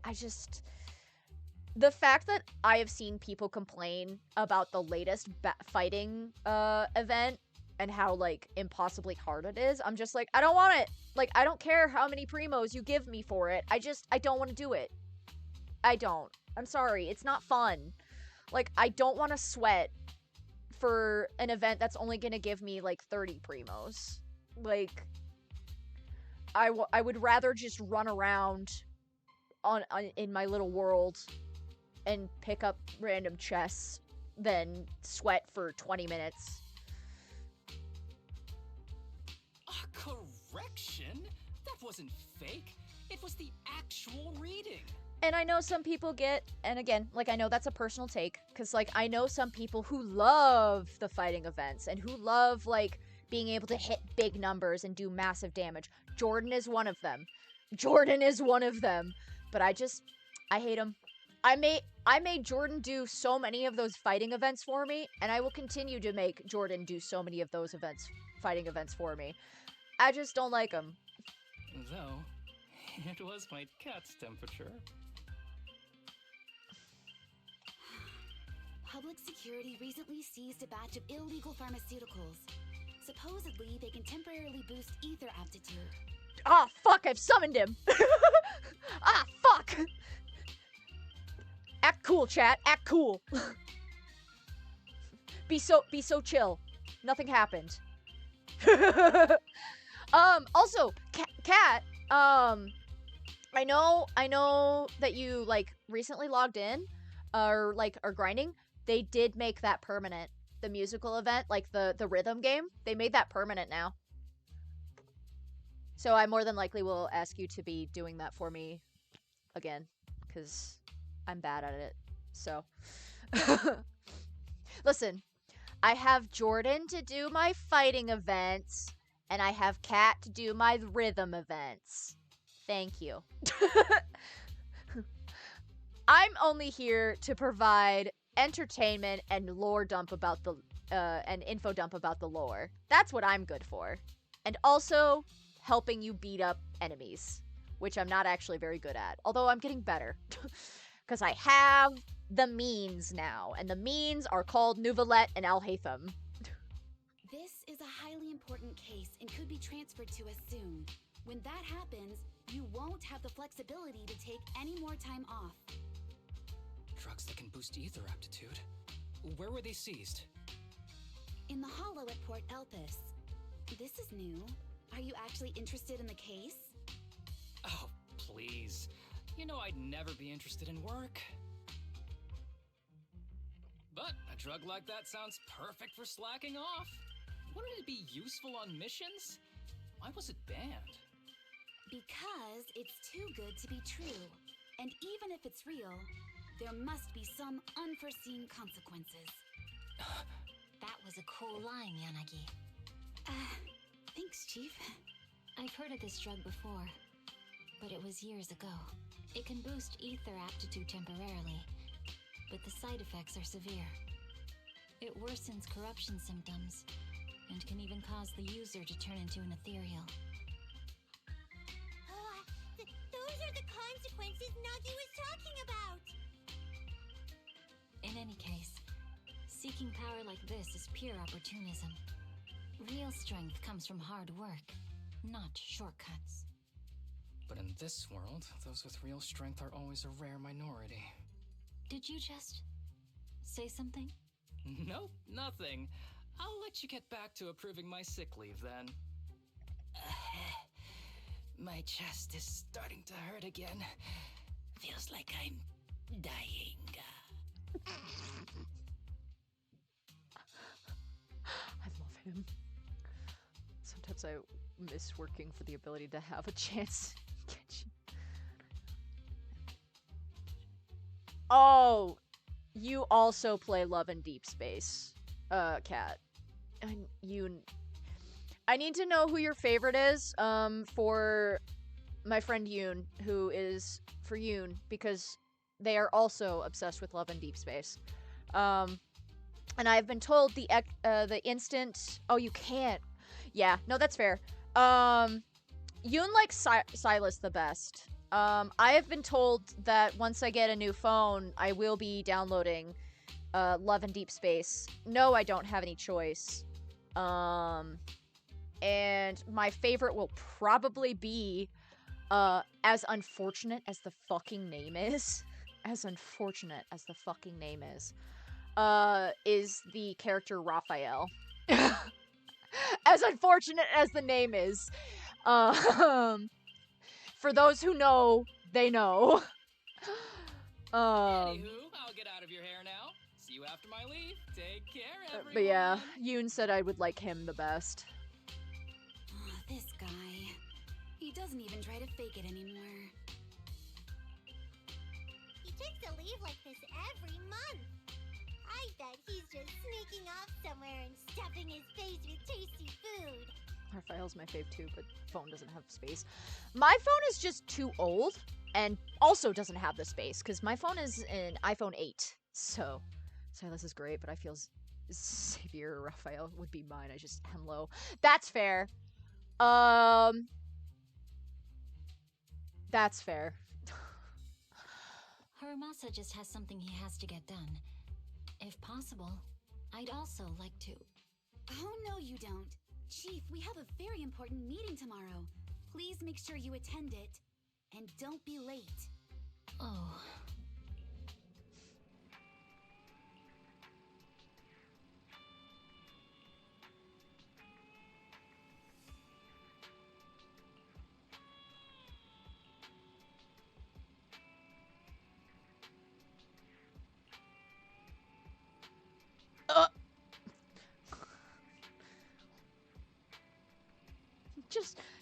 the fact that I have seen people complain about the latest fighting, event, and how, like, impossibly hard it is, I'm just like, I don't want it, like, I don't care how many primos you give me for it, I don't want to do it. I don't. I'm sorry, it's not fun. Like, I don't want to sweat for an event that's only gonna give me, like, 30 primos. Like, I would rather just run around in my little world and pick up random chests than sweat for 20 minutes. Correction? That wasn't fake. It was the actual reading. And I know some people and again, like, I know that's a personal take, because, like, I know some people who love the fighting events, and who love, like, being able to hit big numbers and do massive damage. Jordan is one of them. But I hate him. I made Jordan do so many of those fighting events for me, and I will continue to make Jordan do so many of those fighting events for me. I just don't like him. Though, it was my cat's temperature. Public security recently seized a batch of illegal pharmaceuticals. Supposedly, they can temporarily boost ether aptitude. Ah, fuck, I've summoned him. Ah, fuck. Act cool, chat. Act cool. Be so chill. Nothing happened. Also, Cat, I know that you, like, recently logged in, or, like, are grinding. They did make that permanent. The musical event, like, the rhythm game, they made that permanent now. So I more than likely will ask you to be doing that for me again, because I'm bad at it. So, listen, I have Jordan to do my fighting events, and I have Kat to do my rhythm events. Thank you. I'm only here to provide entertainment and lore dump about and info dump about the lore. That's what I'm good for. And also helping you beat up enemies, which I'm not actually very good at. Although I'm getting better. Because I have the means now, and the means are called Nuvalet and Alhaitham. This is a highly important case and could be transferred to us soon. When that happens, you won't have the flexibility to take any more time off. Drugs that can boost ether aptitude. Where were they seized? In the hollow at Port Elpis. This is new. Are you actually interested in the case? Oh, please. You know I'd never be interested in work. But a drug like that sounds perfect for slacking off. Wouldn't it be useful on missions? Why was it banned? Because it's too good to be true. And even if it's real, there must be some unforeseen consequences. That was a cool line, Yanagi. Thanks, Chief. I've heard of this drug before, but it was years ago. It can boost ether aptitude temporarily, but the side effects are severe. It worsens corruption symptoms, and can even cause the user to turn into an ethereal. Those are the consequences Nagi was talking about! In any case, seeking power like this is pure opportunism. Real strength comes from hard work, not shortcuts. But in this world, those with real strength are always a rare minority. Did you just say something? Nope, nothing. I'll let you get back to approving my sick leave then. My chest is starting to hurt again. Feels like I'm dying. I love him. Sometimes I miss working for the ability to have a chance to get you. Oh, you also play Love in Deep Space, Kat. And I need to know who your favorite is, for my friend Yoon, who is for Yoon, because they are also obsessed with Love in Deep Space. And I've been told the instant... Oh, you can't. Yeah, no, that's fair. Yoon likes Silas the best. I have been told that once I get a new phone, I will be downloading Love in Deep Space. No, I don't have any choice. And my favorite will probably be, as unfortunate as the fucking name is, as unfortunate as the fucking name is the character Raphael. As unfortunate as the name is. For those who know, they know. Anywho, I'll get out of your hair now. See you after my leave. Take care, everyone. But yeah, Yoon said I would like him the best. Oh, this guy. He doesn't even try to fake it anymore. He takes a leave like this every month. I bet he's just sneaking off somewhere and stuffing his face with tasty food. Raphael's my fave too, but phone doesn't have space. My phone is just too old, and also doesn't have the space, because my phone is an iPhone 8. So, Silas is great, but I feel Xavier Raphael would be mine. I just am low. That's fair. That's fair. Harumasa just has something he has to get done. If possible, I'd also like to... Oh, no, you don't. Chief, we have a very important meeting tomorrow. Please make sure you attend it. And don't be late. Oh...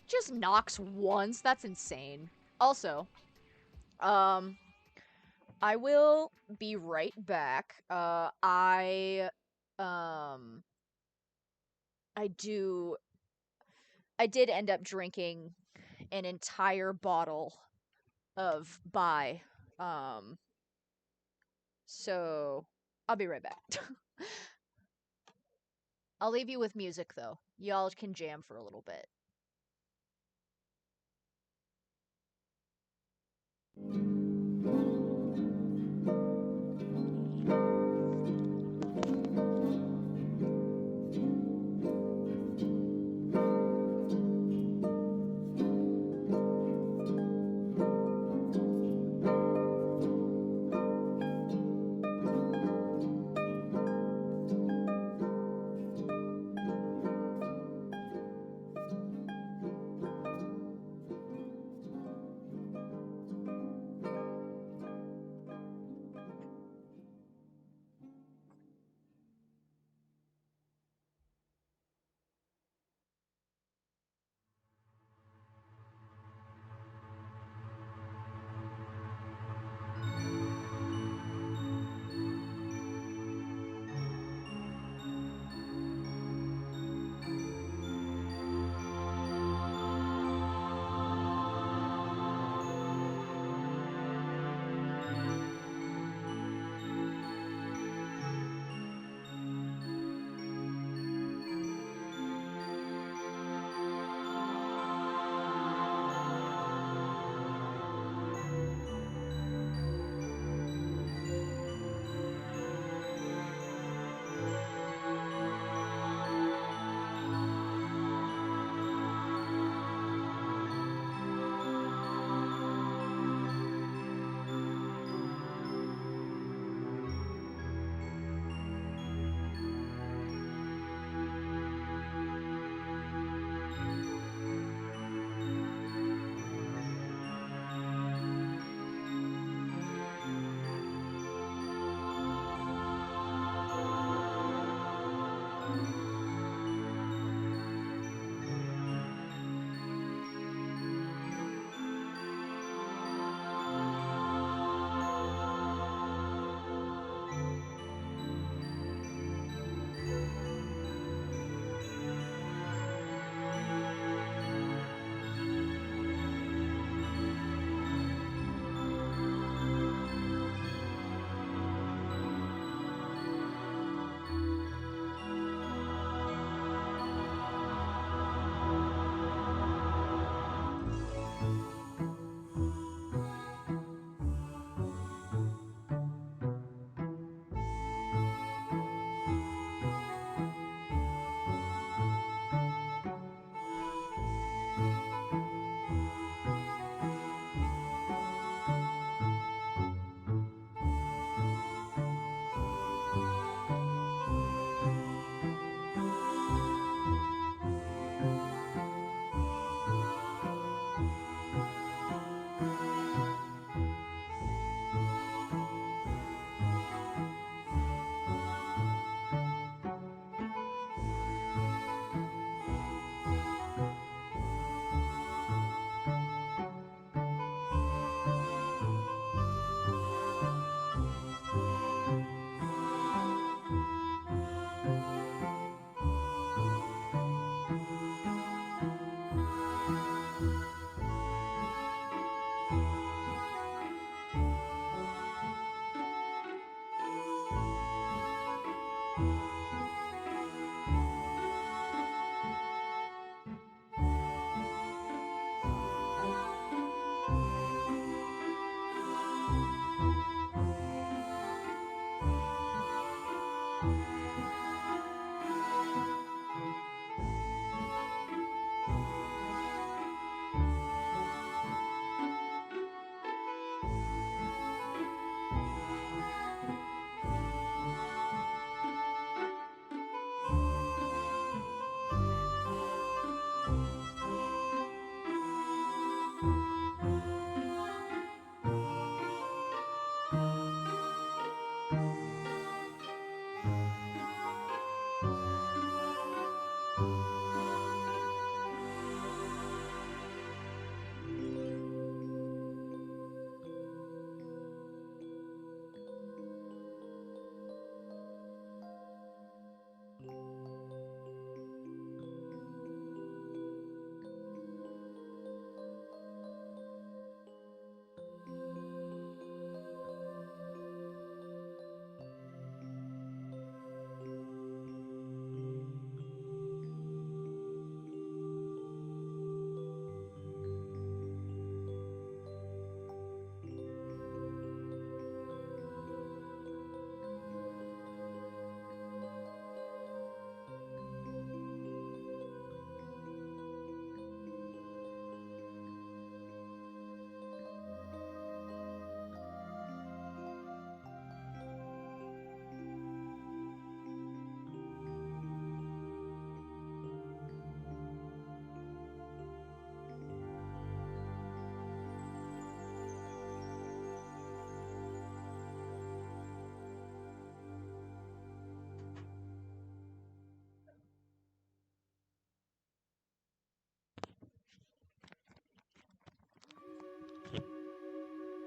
Just knocks once. That's insane. Also, I will be right back. I did end up drinking an entire bottle of Bai. So I'll be right back. I'll leave you with music though. Y'all can jam for a little bit.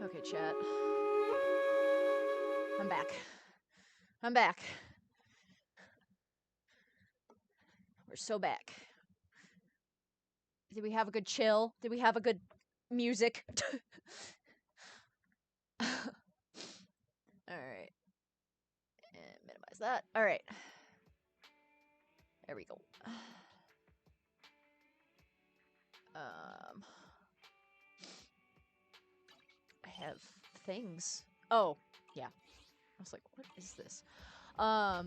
Okay, chat. I'm back. I'm back. We're so back. Did we have a good chill? Did we have a good music? Alright. And minimize that. Alright. There we go. I have things. Oh, yeah. I was like, what is this? I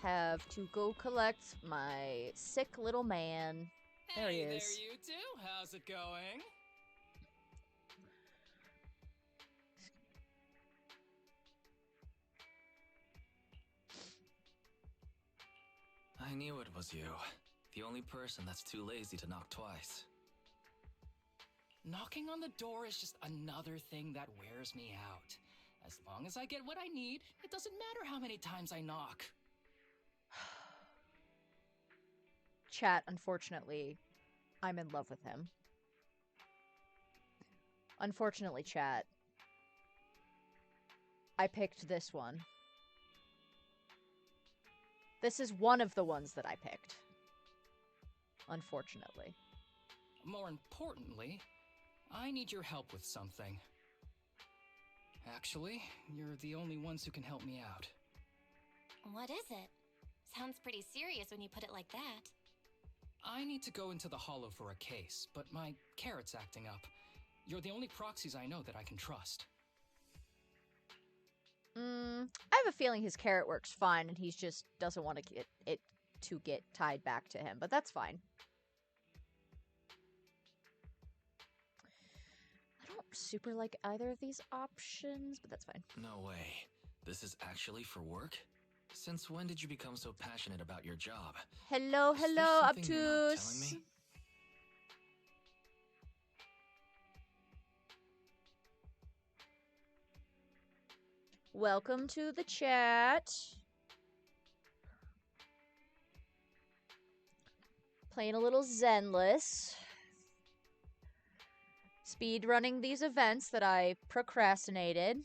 have to go collect my sick little man. There he is. Hey there, you two. How's it going? I knew it was you. The only person that's too lazy to knock twice. Knocking on the door is just another thing that wears me out. As long as I get what I need, it doesn't matter how many times I knock. Chat, unfortunately, I'm in love with him. Unfortunately, chat, I picked this one. This is one of the ones that I picked. Unfortunately. More importantly, I need your help with something. Actually, you're the only ones who can help me out. What is it? Sounds pretty serious when you put it like that. I need to go into the Hollow for a case, but my carrot's acting up. You're the only proxies I know that I can trust. I have a feeling his carrot works fine, and he just doesn't want to get it to get tied back to him, but that's fine. I don't super like either of these options, but that's fine. No way. This is actually for work? Since when did you become so passionate about your job? Hello, Is there hello, something you're not telling obtuse. me? Welcome to the chat. Playing a little Zenless. Speed running these events that I procrastinated.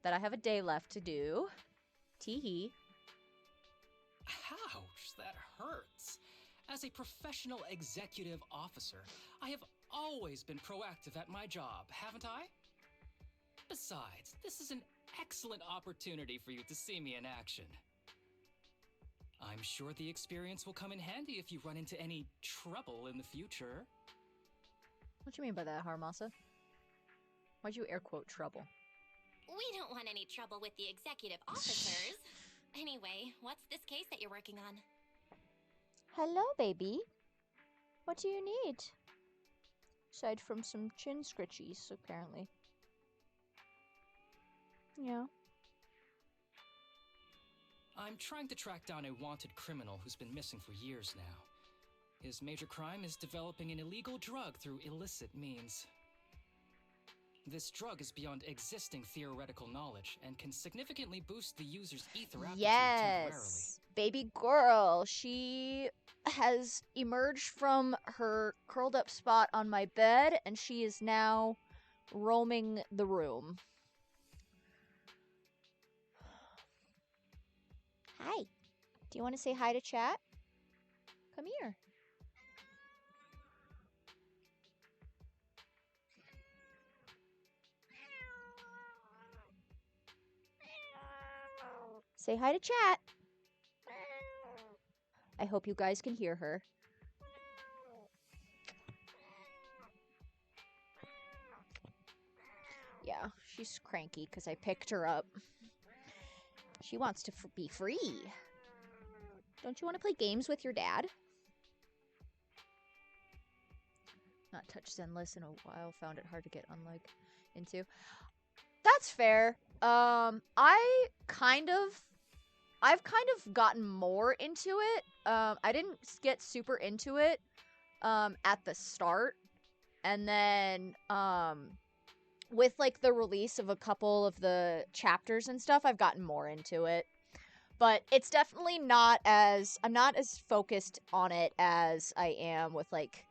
That I have a day left to do. Teehee. Ouch, that hurts. As a professional executive officer, I have always been proactive at my job, haven't I? Besides, this is an excellent opportunity for you to see me in action. I'm sure the experience will come in handy if you run into any trouble in the future. What do you mean by that, Harmasa? Why'd you air quote trouble? We don't want any trouble with the executive officers. Anyway, what's this case that you're working on? Hello, baby. What do you need? Aside from some chin scritchies, apparently. Yeah. I'm trying to track down a wanted criminal who's been missing for years now. His major crime is developing an illegal drug through illicit means. This drug is beyond existing theoretical knowledge and can significantly boost the user's ether aptitude temporarily. Yes! Baby girl. She has emerged from her curled up spot on my bed, and she is now roaming the room. Hi. Do you want to say hi to chat? Come here. Say hi to chat. I hope you guys can hear her. Yeah, she's cranky because I picked her up. She wants to be free. Don't you want to play games with your dad? Not touched Zenless in a while. Found it hard to get into. That's fair. I've kind of gotten more into it. I didn't get super into it at the start. And then with like the release of a couple of the chapters and stuff, I've gotten more into it. But it's definitely I'm not as focused on it as I am with like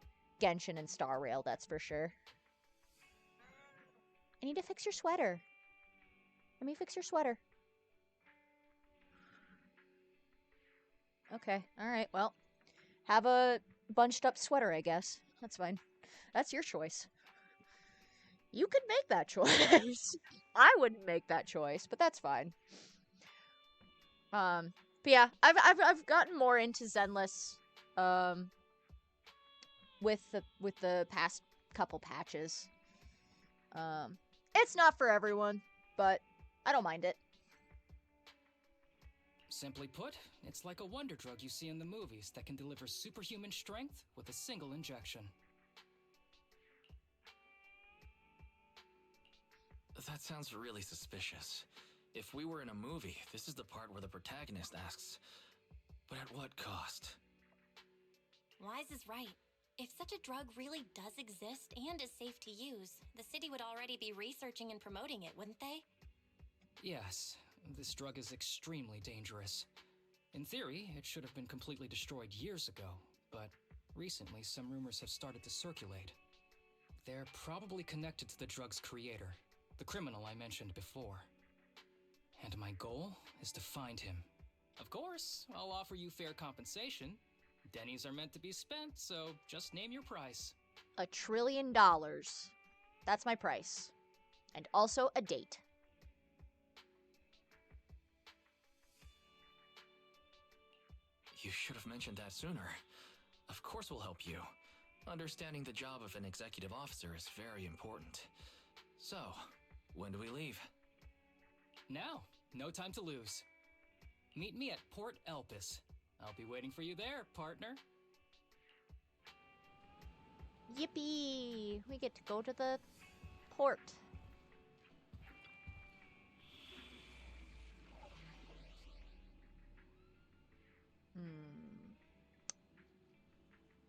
Genshin and Star Rail, that's for sure. I need to fix your sweater. Let me fix your sweater. Okay, alright, well. Have a bunched up sweater, I guess. That's fine. That's your choice. You could make that choice. I wouldn't make that choice, but that's fine. But yeah, I've gotten more into Zenless, with the past couple patches. It's not for everyone, but I don't mind it. Simply put, it's like a wonder drug you see in the movies that can deliver superhuman strength with a single injection. That sounds really suspicious. If we were in a movie, this is the part where the protagonist asks, but at what cost? Wise is right. If such a drug really does exist and is safe to use, the city would already be researching and promoting it, wouldn't they? Yes, this drug is extremely dangerous. In theory, it should have been completely destroyed years ago, but recently some rumors have started to circulate. They're probably connected to the drug's creator, the criminal I mentioned before. And my goal is to find him. Of course, I'll offer you fair compensation. Dennies are meant to be spent, so just name your price. $1 trillion. That's my price. And also a date. You should have mentioned that sooner. Of course we'll help you. Understanding the job of an executive officer is very important. So, when do we leave? Now, no time to lose. Meet me at Port Elpis. I'll be waiting for you there, partner. Yippee! We get to go to the port.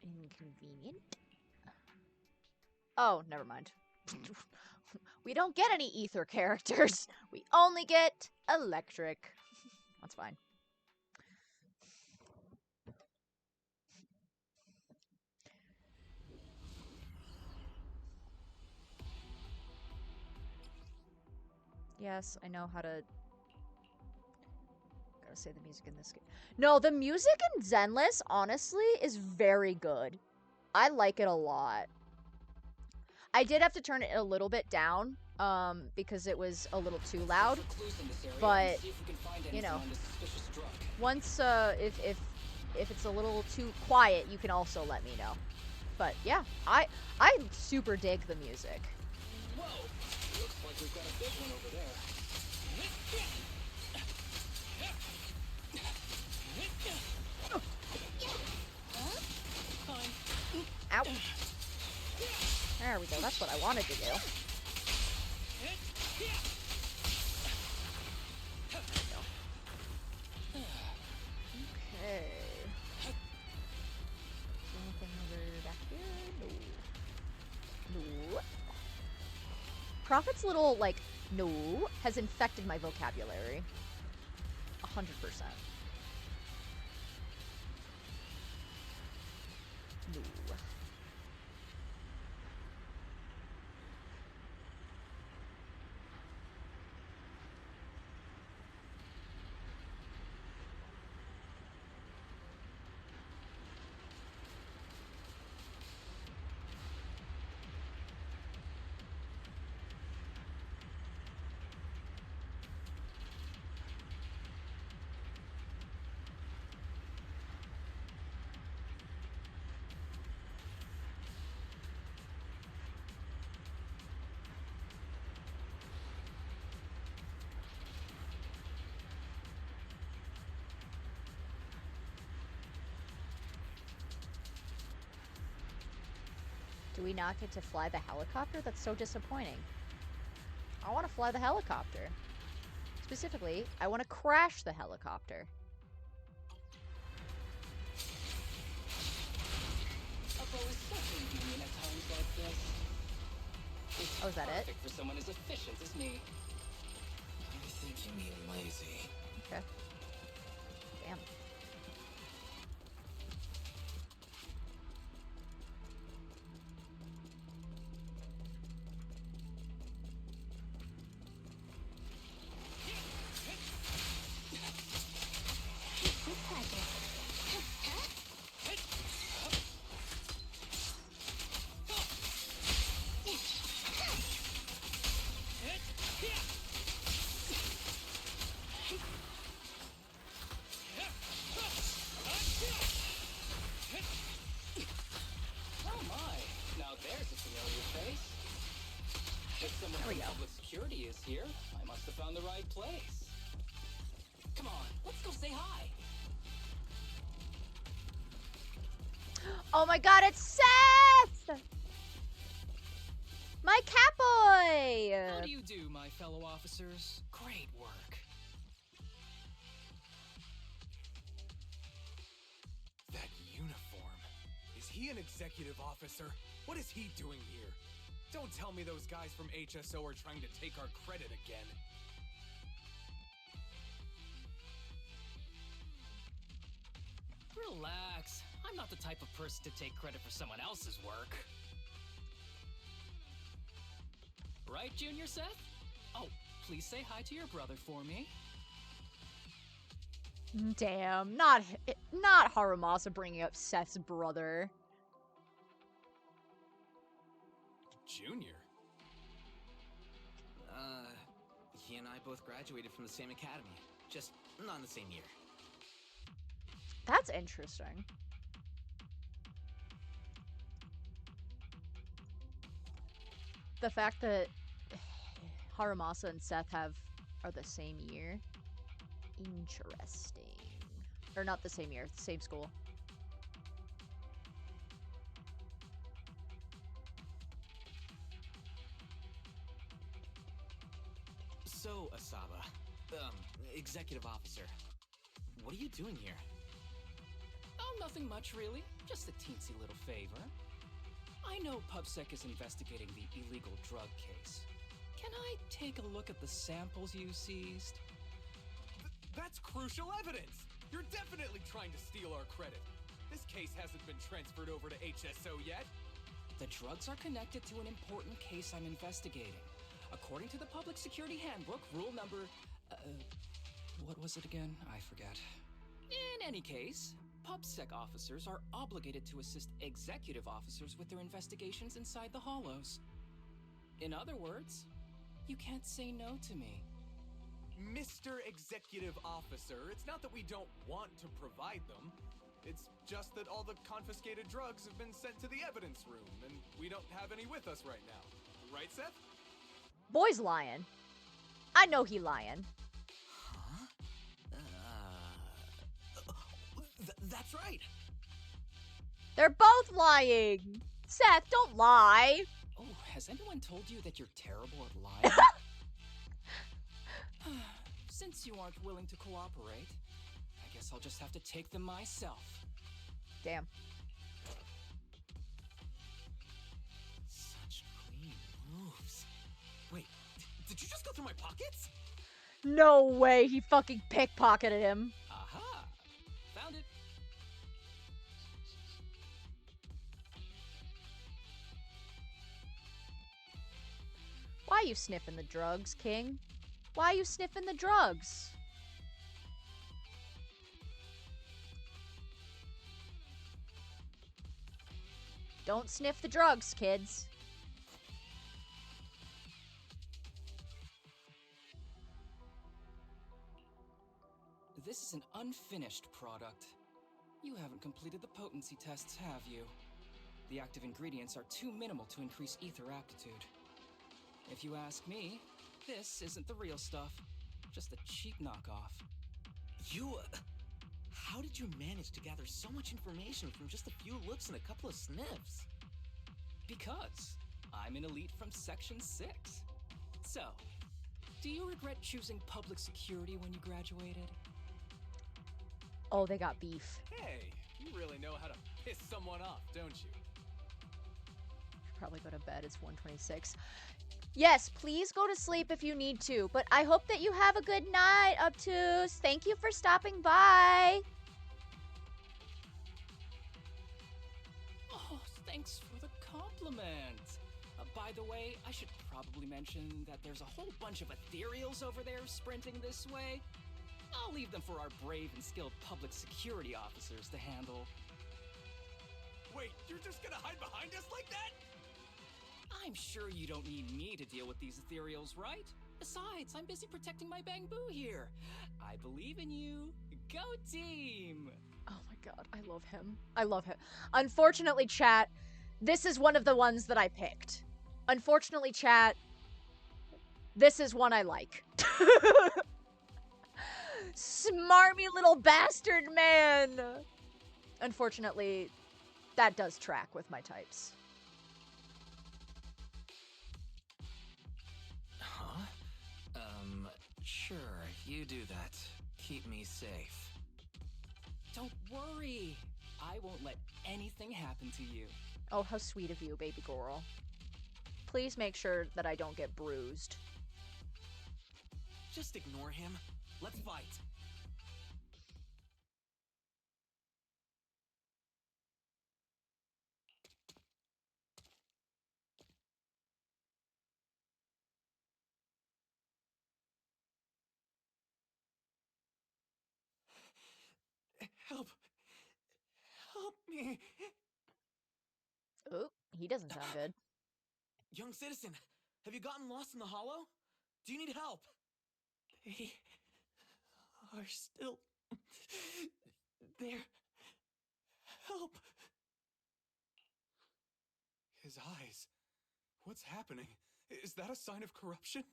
Inconvenient. Oh, never mind. We don't get any ether characters. We only get electric. That's fine. Yes, I know how to... Gotta say the music in this game. No, the music in Zenless, honestly, is very good. I like it a lot. I did have to turn it a little bit down, because it was a little too loud. But, you know, once, if it's a little too quiet, you can also let me know. But yeah, I super dig the music. Whoa! Looks like we've got a big one over there. Ow. There we go, that's what I wanted to do. Okay. Anything over back here? No. No. Prophet's little, like, no, has infected my vocabulary. 100%. No. Do we not get to fly the helicopter? That's so disappointing. I want to fly the helicopter. Specifically, I want to crash the helicopter. A bow is so convenient at times like this. It's Oh, is that it? perfect for someone as efficient as me. I think you mean lazy. Okay. Damn. this here. I must have found the right place. Come on, let's go say hi. Oh my god, it's Seth! My catboy! How do you do, my fellow officers? Great work. That uniform. Is he an executive officer? What is he doing here? Don't tell me those guys from HSO are trying to take our credit again. Relax. I'm not the type of person to take credit for someone else's work. Right, Junior Seth? Oh, please say hi to your brother for me. Damn, not Harumasa bringing up Seth's brother. Junior? He and I both graduated from the same academy. Just not in the same year. That's interesting. The fact that Harumasa and Seth are the same year. Interesting. Or not the same year, same school. So, Asaba, executive officer, what are you doing here? Oh, nothing much, really. Just a teensy little favor. I know PubSec is investigating the illegal drug case. Can I take a look at the samples you seized? That's crucial evidence! You're definitely trying to steal our credit. This case hasn't been transferred over to HSO yet. The drugs are connected to an important case I'm investigating. According to the Public Security Handbook, rule number... what was it again? I forget. In any case, PubSec officers are obligated to assist executive officers with their investigations inside the Hollows. In other words, you can't say no to me. Mr. Executive Officer, it's not that we don't want to provide them. It's just that all the confiscated drugs have been sent to the evidence room, and we don't have any with us right now. Right, Seth? Boy's lying. I know he lying. Huh? That's right. They're both lying. Seth, don't lie. Oh, has anyone told you that you're terrible at lying? Since you aren't willing to cooperate, I guess I'll just have to take them myself. Damn. Such clean moves. Wait, did you just go through my pockets? No way he fucking pickpocketed him. Aha! Found it. Why you sniffing the drugs, King? Why you sniffing the drugs? Don't sniff the drugs, kids. This is an unfinished product. You haven't completed the potency tests, have you? The active ingredients are too minimal to increase ether aptitude. If you ask me, this isn't the real stuff. Just a cheap knockoff. You, how did you manage to gather so much information from just a few looks and a couple of sniffs? Because I'm an elite from Section 6. So, do you regret choosing public security when you graduated? Oh, they got beef. Hey, you really know how to piss someone off, don't you? Should probably go to bed. It's 1:26. Yes, please go to sleep if you need to, but I hope that you have a good night, Obtuse. Thank you for stopping by. Oh, thanks for the compliment. By the way, I should probably mention that there's a whole bunch of ethereals over there sprinting this way. I'll leave them for our brave and skilled public security officers to handle. Wait, you're just gonna hide behind us like that? I'm sure you don't need me to deal with these ethereals, right? Besides, I'm busy protecting my bamboo here. I believe in you. Go team! Oh my god, I love him. I love him. Unfortunately, chat, this is one of the ones that I picked. Unfortunately, chat, This is one I like. Smarmy little bastard man! Unfortunately, that does track with my types. Huh? Sure, you do that. Keep me safe. Don't worry. I won't let anything happen to you. Oh, how sweet of you, baby girl. Please make sure that I don't get bruised. Just ignore him. Let's fight. Help. Help me. Oh, he doesn't sound good. Young citizen, have you gotten lost in the hollow? Do you need help? They are still there. Help. His eyes. What's happening? Is that a sign of corruption?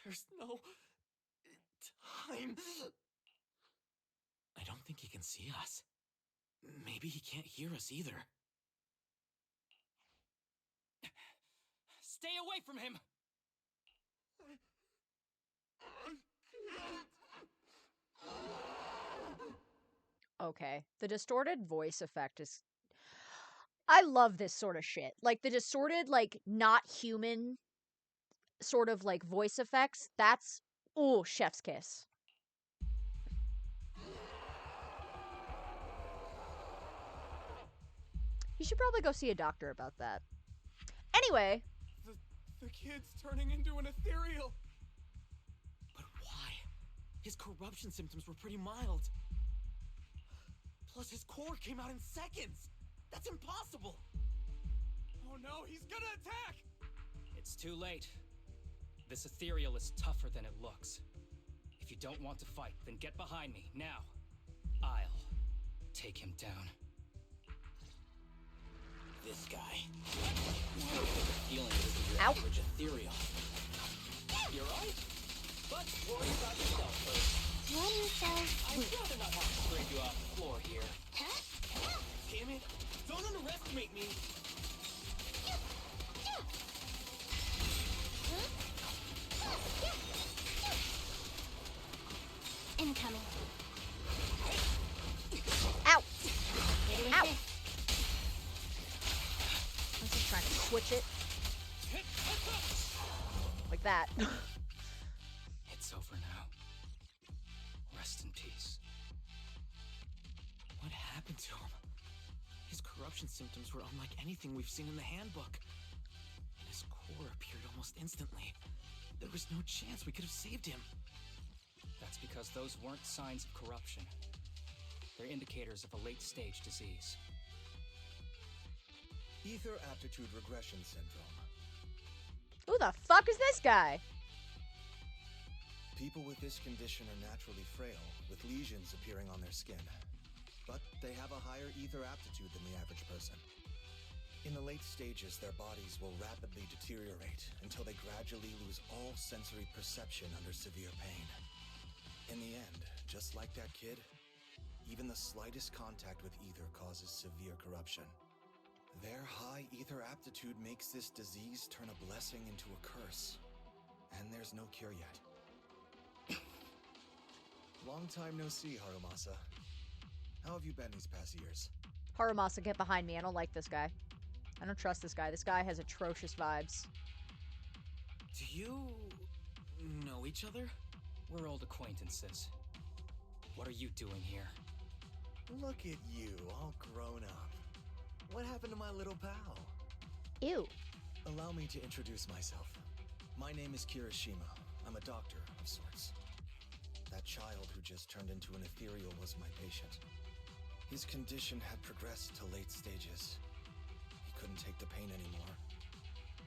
There's no time. I don't think he can see us. Maybe he can't hear us either. Stay away from him! Okay, the distorted voice effect is... I love this sort of shit. Like, the distorted, like, not human sort of, like, voice effects, that's... Ooh, chef's kiss. You should probably go see a doctor about that. Anyway... The kid's turning into an ethereal. But why? His corruption symptoms were pretty mild. Plus, his core came out in seconds. That's impossible. Oh no, he's gonna attack! It's too late. This ethereal is tougher than it looks. If you don't want to fight, then get behind me, now. I'll take him down. This guy. I have a feeling this is your average ethereal. You're right. But worry about yourself first. I'd rather not have to bring you off the floor here. Damn it! Don't underestimate me! Incoming. Ow! Hitting Ow! fist. I'm just trying to switch it. Like that. It's over now. Rest in peace. What happened to him? His corruption symptoms were unlike anything we've seen in the handbook. And his core appeared almost instantly. There was no chance we could have saved him. That's because those weren't signs of corruption. They're indicators of a late-stage disease. Ether aptitude regression syndrome. Who the fuck is this guy? People with this condition are naturally frail, with lesions appearing on their skin. But they have a higher ether aptitude than the average person. In the late stages, their bodies will rapidly deteriorate until they gradually lose all sensory perception under severe pain. In the end, just like that kid, even the slightest contact with ether causes severe corruption. Their high ether aptitude makes this disease turn a blessing into a curse. And there's no cure yet. Long time no see, Harumasa. How have you been these past years? Harumasa, get behind me. I don't like this guy. I don't trust this guy. This guy has atrocious vibes. Do you know each other? We're old acquaintances. What are you doing here? Look at you, all grown up. What happened to my little pal? Ew. Allow me to introduce myself. My name is Kirishima. I'm a doctor of sorts. That child who just turned into an ethereal was my patient. His condition had progressed to late stages. He couldn't take the pain anymore.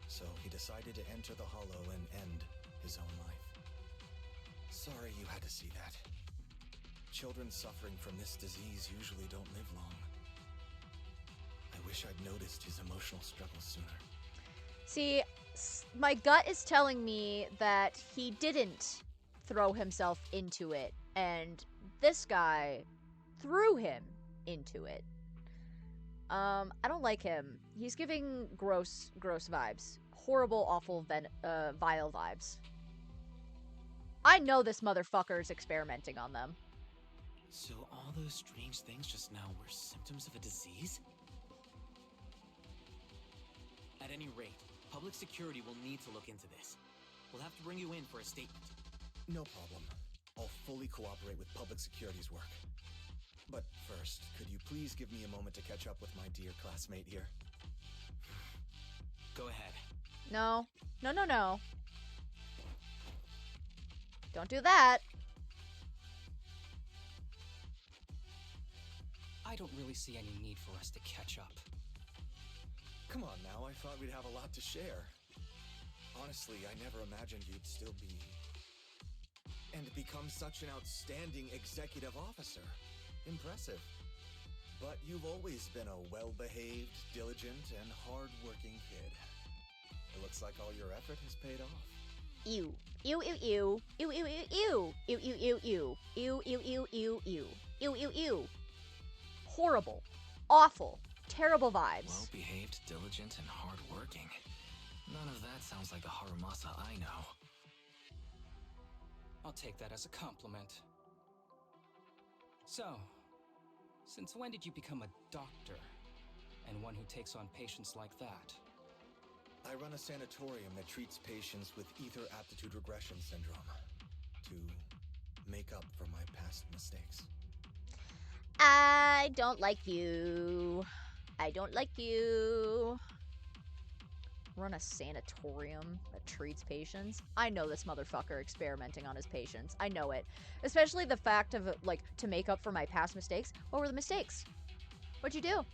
So he decided to enter the hollow and end his own life. Sorry you had to see that. Children suffering from this disease usually don't live long. I wish I'd noticed his emotional struggles sooner. See, my gut is telling me that he didn't throw himself into it, and this guy threw him into it. I don't like him. He's giving gross vibes. Horrible, awful, vile vibes. I know this motherfucker is experimenting on them. So all those strange things just now were symptoms of a disease? At any rate, public security will need to look into this. We'll have to bring you in for a statement. No problem. I'll fully cooperate with public security's work. But first, could you please give me a moment to catch up with my dear classmate here? Go ahead. No. No, no, no. Don't do that. I don't really see any need for us to catch up. Come on now, I thought we'd have a lot to share. Honestly, I never imagined you'd still be... and become such an outstanding executive officer. Impressive. But you've always been a well-behaved, diligent, and hard-working kid. It looks like all your effort has paid off. Ew. Ew, ew, ew. Ew, ew, ew, ew. Ew, ew, ew, ew. Ew, ew, ew, ew, ew. Ew, ew, ew. Horrible. Awful. Terrible vibes. Well-behaved, diligent, and hard-working. None of that sounds like the Harumasa I know. I'll take that as a compliment. So, since when did you become a doctor? And one who takes on patients like that? I run a sanatorium that treats patients with ether aptitude regression syndrome to make up for my past mistakes. I don't like you. I don't like you. Run a sanatorium that treats patients. I know this motherfucker experimenting on his patients. I know it. Especially the fact of, like, to make up for my past mistakes. What were the mistakes? What'd you do?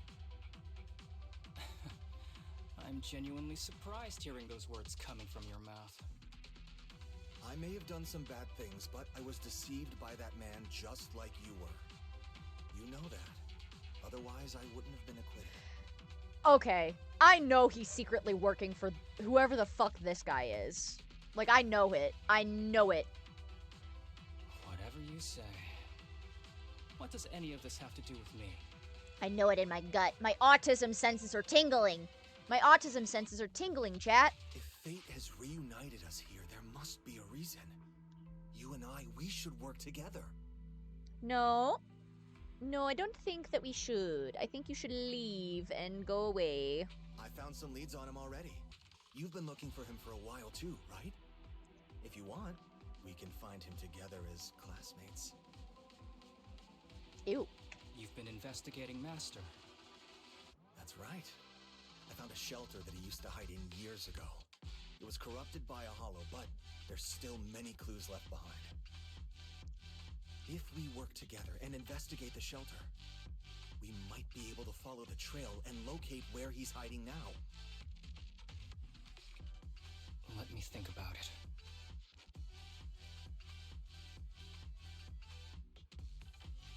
I'm genuinely surprised hearing those words coming from your mouth. I may have done some bad things, but I was deceived by that man just like you were. You know that. Otherwise, I wouldn't have been acquitted. Okay, I know he's secretly working for whoever the fuck this guy is. Like, I know it. I know it. Whatever you say. What does any of this have to do with me? I know it in my gut. My autism senses are tingling. My autism senses are tingling, chat. If fate has reunited us here, there must be a reason. You and I, we should work together. No. No, I don't think that we should. I think you should leave and go away. I found some leads on him already. You've been looking for him for a while too, right? If you want, we can find him together as classmates. Ew. You've been investigating Master. That's right. I found a shelter that he used to hide in years ago. It was corrupted by a hollow, but there's still many clues left behind. If we work together and investigate the shelter, we might be able to follow the trail and locate where he's hiding now. Let me think about it.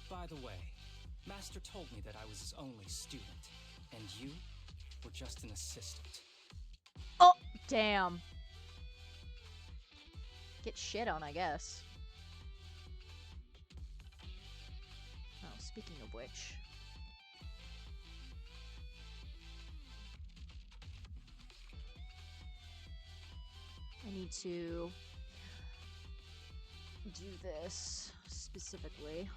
By the way, Master told me that I was his only student, and you were just an assistant. Oh, damn. Get shit on, I guess. Oh, speaking of which... I need to do this specifically.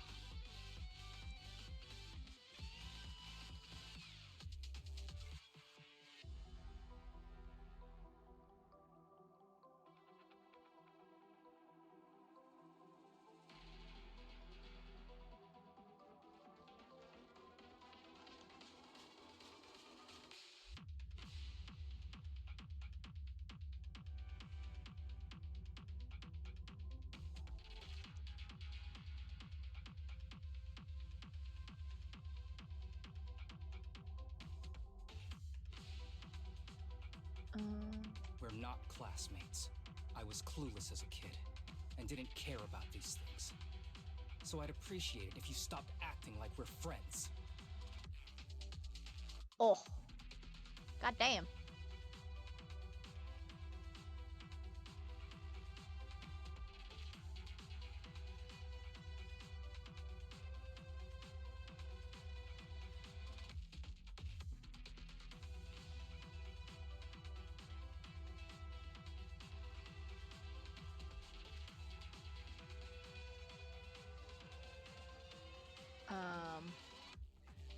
We're not classmates. I was clueless as a kid, and didn't care about these things. So I'd appreciate it if you stopped acting like we're friends. Oh. God damn.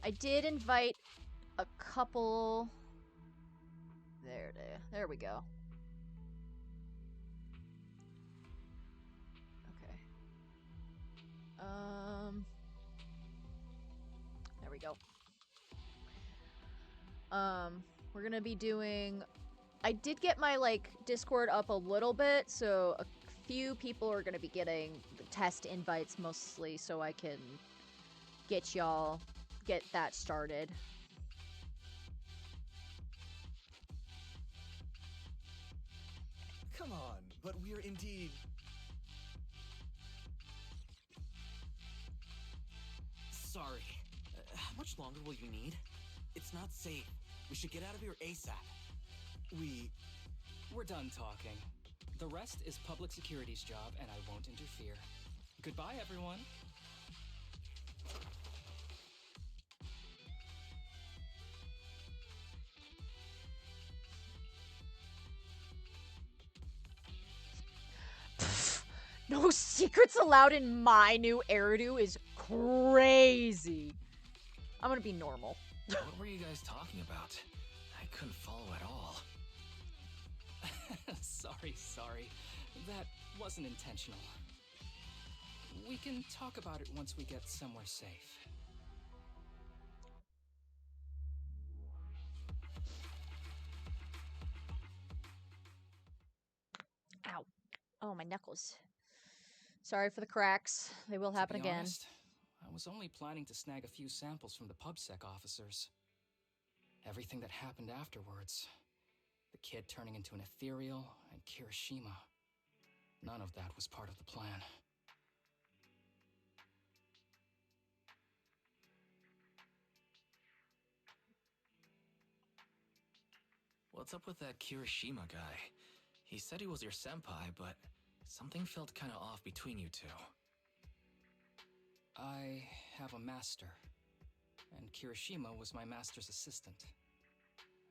I did invite a couple. There we go. Okay. There we go. We're gonna be doing. I did get my like Discord up a little bit, so a few people are gonna be getting the test invites mostly, so I can get that started. Come on, but we're indeed... Sorry. How much longer will you need? It's not safe. We should get out of here ASAP. We're done talking. The rest is public security's job, and I won't interfere. Goodbye, everyone. No secrets allowed in my new Eridu is crazy. I'm gonna be normal. What were you guys talking about? I couldn't follow at all. Sorry. That wasn't intentional. We can talk about it once we get somewhere safe. Ow. Oh, my knuckles. Sorry for the cracks. They will happen again. Honest, I was only planning to snag a few samples from the PubSec officers. Everything that happened afterwards. The kid turning into an ethereal and Kirishima. None of that was part of the plan. What's up with that Kirishima guy? He said he was your senpai, but something felt kinda off between you two. I have a master, and Kirishima was my master's assistant.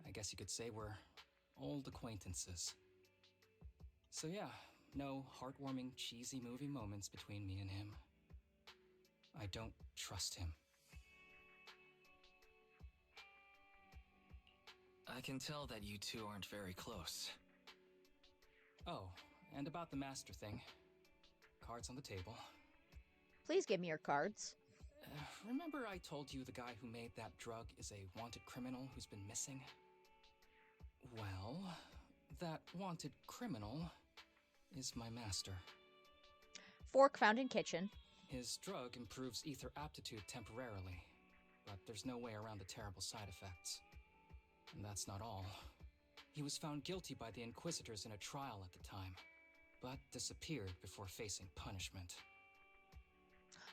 I guess you could say we're old acquaintances. So yeah, no heartwarming, cheesy movie moments between me and him. I don't trust him. I can tell that you two aren't very close. Oh, and about the master thing. Cards on the table. Please give me your cards. Remember I told you the guy who made that drug is a wanted criminal who's been missing? Well, that wanted criminal is my master. Fork found in kitchen. His drug improves ether aptitude temporarily, but there's no way around the terrible side effects. And that's not all. He was found guilty by the Inquisitors in a trial at the time, but disappeared before facing punishment.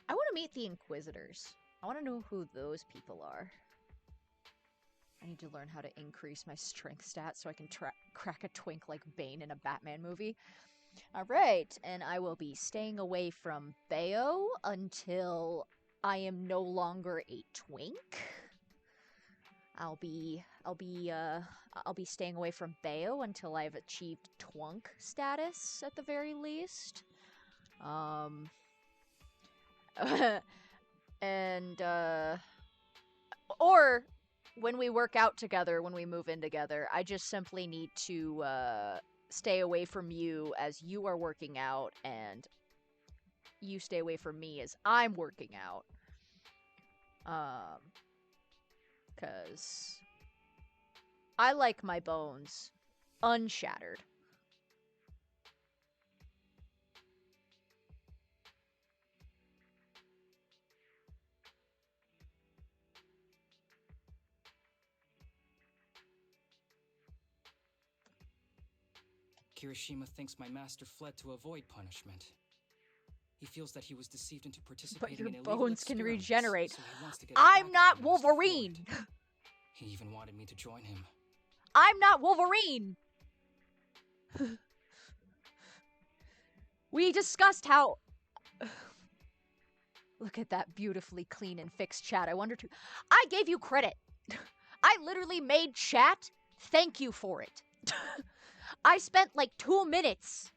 I want to meet the Inquisitors. I want to know who those people are. I need to learn how to increase my strength stats so I can crack a twink like Bane in a Batman movie. Alright, and I will be staying away from Bayo until I am no longer a twink. I'll be staying away from Bayo until I've achieved twunk status at the very least. Or when we work out together, when we move in together, I just simply need to stay away from you as you are working out, and you stay away from me as I'm working out. Because I like my bones unshattered. Kirishima thinks my master fled to avoid punishment. He feels that he was deceived into participating in illegal But your bones can experiments, regenerate. so he wants to get I'm back not at the master Wolverine! for it. He even wanted me to join him. I'm not Wolverine! We discussed how... Look at that beautifully clean and fixed chat. I wonder too... I gave you credit. I literally made chat thank you for it. I spent like 2 minutes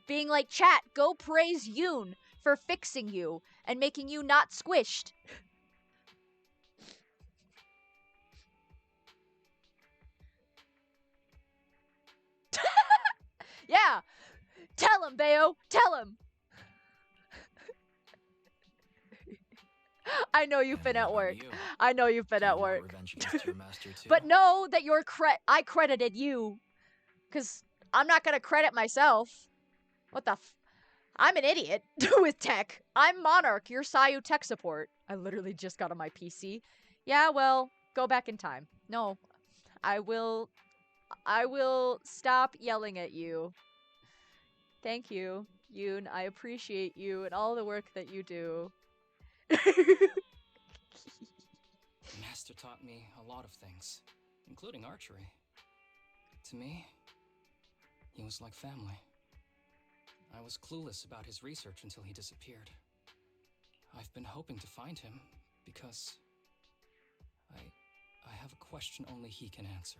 being like, chat, go praise Yoon for fixing you and making you not squished. Yeah! Tell him, Bayo! Tell him! I know you've been at work. I know you've been at work. Revenge against your master too. But know that I credited you. Because I'm not going to credit myself. What the I'm an idiot with tech. I'm Monarch, your Sayu tech support. I literally just got on my PC. Yeah, well, go back in time. No, I will stop yelling at you. Thank you, Yoon. I appreciate you and all the work that you do. Master taught me a lot of things, including archery. To me, he was like family. I was clueless about his research until he disappeared. I've been hoping to find him because I have a question only he can answer.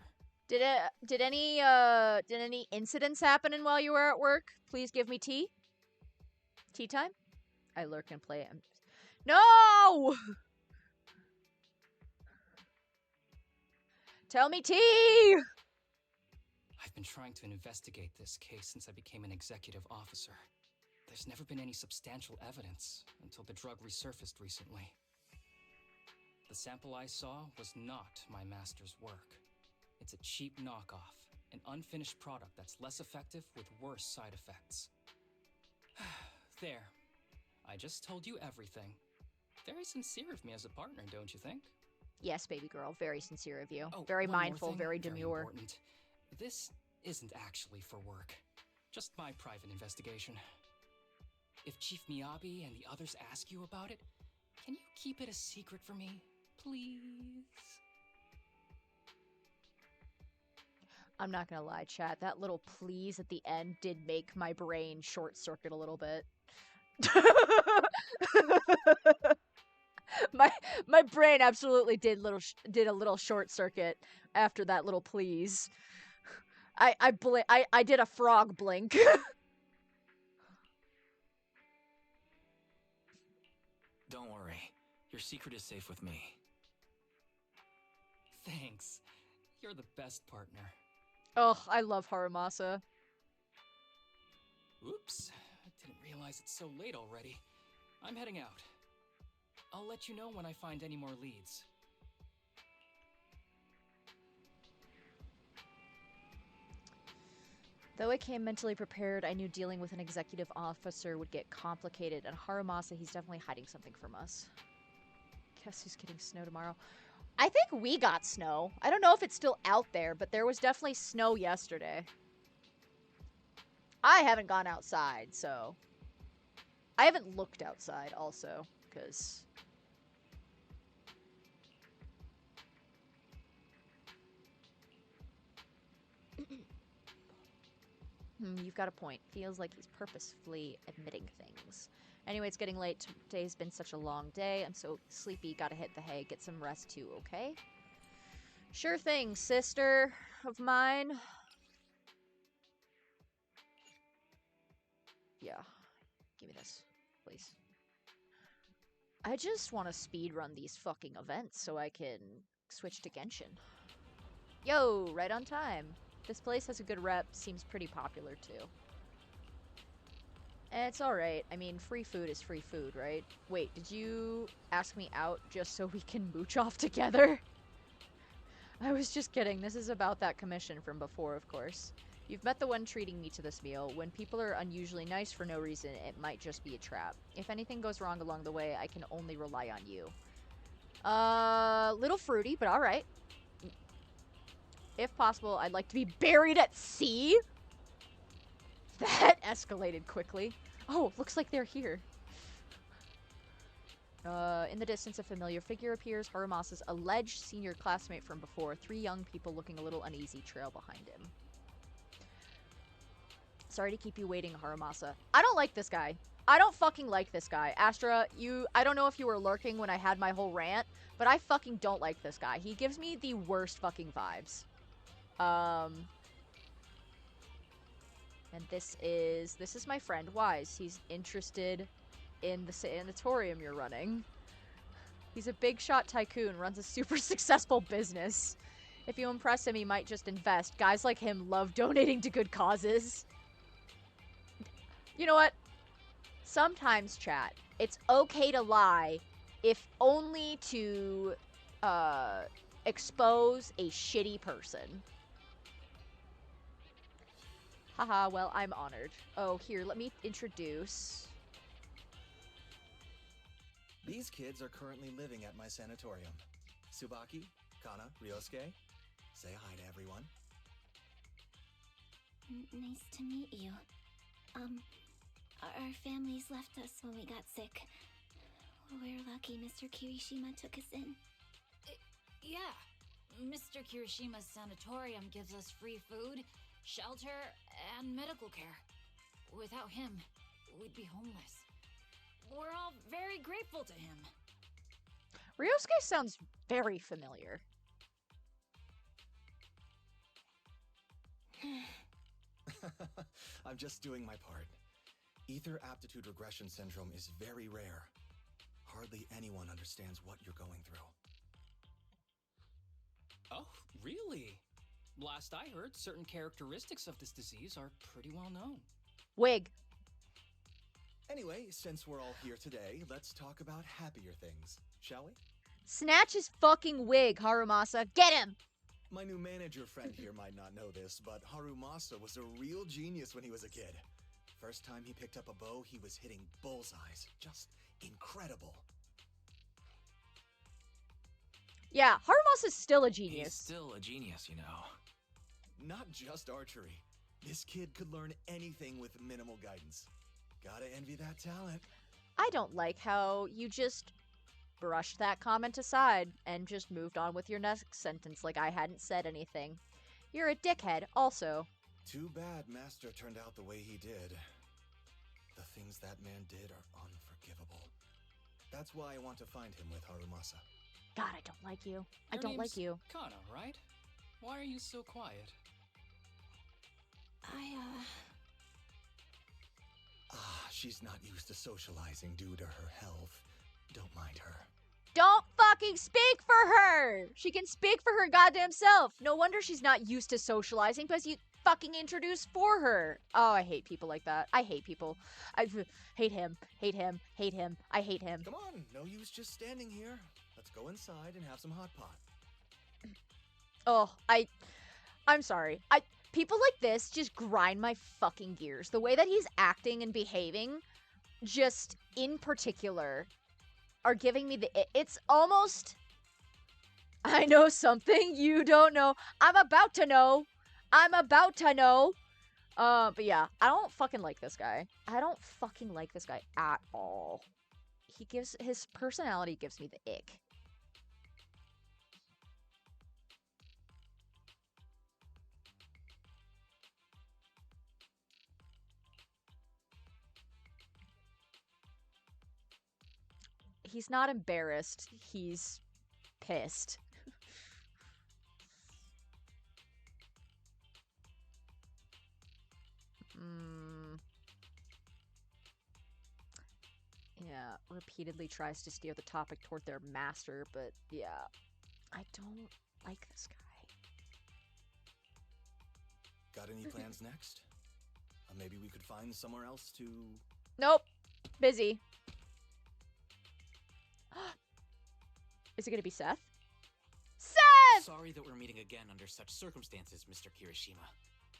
Did any incidents happen while you were at work? Please give me tea. Tea time? I lurk and play. No! Tell me tea! I've been trying to investigate this case since I became an executive officer. There's never been any substantial evidence until the drug resurfaced recently. The sample I saw was not my master's work. It's a cheap knockoff, an unfinished product that's less effective with worse side effects. There. I just told you everything. Very sincere of me as a partner, don't you think? Yes, baby girl. Very sincere of you. Oh, very one more mindful, thing, very demure. Important. This isn't actually for work. Just my private investigation. If Chief Miyabi and the others ask you about it, can you keep it a secret for me, please? I'm not gonna lie, chat. That little please at the end did make my brain short circuit a little bit. my brain absolutely did a little short circuit after that little please. I did a frog blink. Don't worry. Your secret is safe with me. Thanks. You're the best partner. Oh, I love Harumasa. Oops. I didn't realize it's so late already. I'm heading out. I'll let you know when I find any more leads. Though I came mentally prepared, I knew dealing with an executive officer would get complicated, and Harumasa, he's definitely hiding something from us. Guess who's getting snow tomorrow? I think we got snow. I don't know if it's still out there, but there was definitely snow yesterday. I haven't gone outside, so... I haven't looked outside, also, because... You've got a point. Feels like he's purposefully admitting things. Anyway, it's getting late. Today's been such a long day. I'm so sleepy. Gotta hit the hay. Get some rest too, okay? Sure thing, sister of mine. Yeah. Give me this, please. I just want to speedrun these fucking events so I can switch to Genshin. Yo, right on time. This place has a good rep. Seems pretty popular, too. It's alright. I mean, free food is free food, right? Wait, did you ask me out just so we can mooch off together? I was just kidding. This is about that commission from before, of course. You've met the one treating me to this meal. When people are unusually nice for no reason, it might just be a trap. If anything goes wrong along the way, I can only rely on you. Little fruity, but alright. If possible, I'd like to be buried at sea. That escalated quickly. Oh, looks like they're here. In the distance, a familiar figure appears. Harumasa's alleged senior classmate from before. 3 young people looking a little uneasy trail behind him. Sorry to keep you waiting, Harumasa. I don't like this guy. I don't fucking like this guy. Astra, I don't know if you were lurking when I had my whole rant, but I fucking don't like this guy. He gives me the worst fucking vibes. And this is my friend Wise. He's interested in the sanatorium you're running. He's a big shot tycoon, runs a super successful business. If you impress him, he might just invest. Guys like him love donating to good causes. You know what? Sometimes, chat, it's okay to lie, if only to expose a shitty person. Haha, well, I'm honored. Oh, here, let me introduce. These kids are currently living at my sanatorium. Tsubaki, Kana, Ryosuke, say hi to everyone. Nice to meet you. Our families left us when we got sick. We're lucky Mr. Kirishima took us in. Yeah. Mr. Kirishima's sanatorium gives us free food, shelter, and medical care. Without him, we'd be homeless. We're all very grateful to him. Ryosuke sounds very familiar. I'm just doing my part. Ether aptitude regression syndrome is very rare. Hardly anyone understands what you're going through. Oh, really? Last I heard, certain characteristics of this disease are pretty well known. Wig. Anyway, since we're all here today, let's talk about happier things, shall we? Snatch his fucking wig, Harumasa. Get him! My new manager friend here might not know this, but Harumasa was a real genius when he was a kid. First time he picked up a bow, he was hitting bullseyes. Just incredible. Yeah, Harumasa's still a He's genius. still a genius, you know. Not just archery. This kid could learn anything with minimal guidance. Gotta envy that talent. I don't like how you just brushed that comment aside and just moved on with your next sentence like I hadn't said anything. You're a dickhead, also. Too bad Master turned out the way he did. The things that man did are unforgivable. That's why I want to find him with Harumasa. God, I don't like you. I Your don't like name's you. Kana, right? Why are you so quiet? She's not used to socializing due to her health. Don't mind her. Don't fucking speak for her! She can speak for her goddamn self. No wonder she's not used to socializing because you fucking introduced for her. Oh, I hate people like that. I hate people. I hate him. Hate him. Hate him. I hate him. Come on, no use just standing here. Let's go inside and have some hot pot. Oh, I'm sorry. People like this just grind my fucking gears. The way that he's acting and behaving, just in particular, are giving me it's almost, I know something you don't know. I'm about to know. I'm about to know. But yeah, I don't fucking like this guy. I don't fucking like this guy at all. His personality gives me the ick. He's not embarrassed. He's pissed. Yeah, repeatedly tries to steer the topic toward their master, but yeah, I don't like this guy. Got any plans next? Maybe we could find somewhere else to... Nope. Busy. Is it gonna be Seth? Seth! Sorry that we're meeting again under such circumstances, Mr. Kirishima.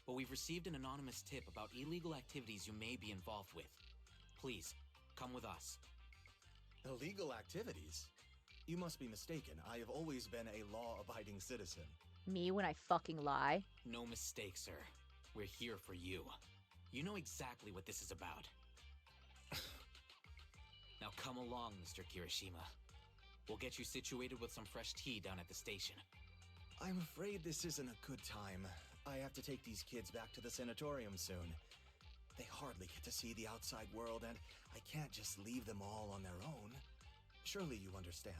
But we've received an anonymous tip about illegal activities you may be involved with. Please, come with us. Illegal activities? You must be mistaken. I have always been a law-abiding citizen. Me when I fucking lie? No mistake, sir. We're here for you. You know exactly what this is about. Now come along, Mr. Kirishima. We'll get you situated with some fresh tea down at the station. I'm afraid this isn't a good time. I have to take these kids back to the sanatorium soon. They hardly get to see the outside world, and I can't just leave them all on their own. Surely you understand.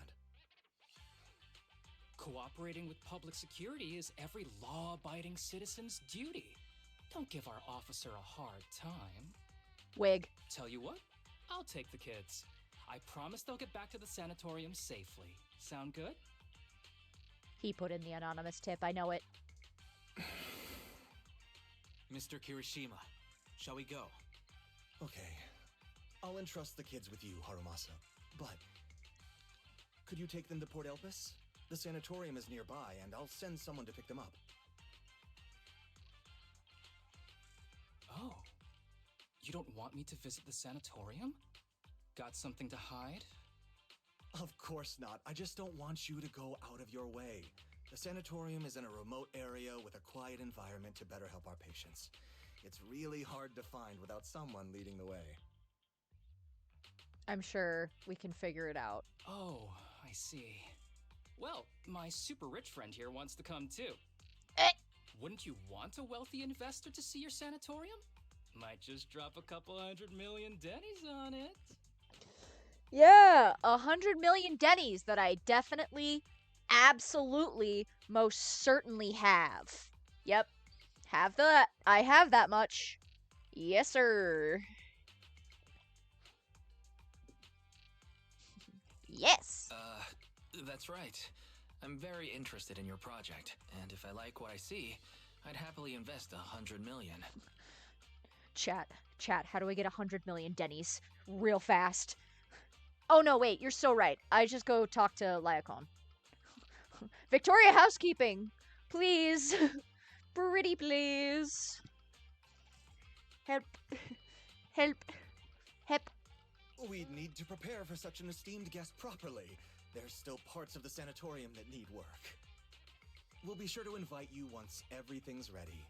Cooperating with public security is every law-abiding citizen's duty. Don't give our officer a hard time. Wig. Tell you what, I'll take the kids. I promise they'll get back to the sanatorium safely. Sound good? He put in the anonymous tip, I know it. Mr. Kirishima, shall we go? Okay. I'll entrust the kids with you, Harumasa. But could you take them to Port Elpis? The sanatorium is nearby, and I'll send someone to pick them up. Oh. You don't want me to visit the sanatorium? Got something to hide? Of course not. I just don't want you to go out of your way. The sanatorium is in a remote area with a quiet environment to better help our patients. It's really hard to find without someone leading the way. I'm sure we can figure it out. Oh, I see. Well, my super rich friend here wants to come too. Wouldn't you want a wealthy investor to see your sanatorium? Might just drop a couple $100 million Denny's on it. Yeah, 100 million Denny's that I definitely, absolutely, most certainly have. Yep, have that. I have that much. Yes, sir. Yes. That's right. I'm very interested in your project, and if I like what I see, I'd happily invest 100 million. Chat, how do I get 100 million Denny's real fast? Oh no, wait, you're so right. I just go talk to Lyacon. Victoria Housekeeping! Please! Pretty please! Help. Help. Help. We'd need to prepare for such an esteemed guest properly. There's still parts of the sanatorium that need work. We'll be sure to invite you once everything's ready.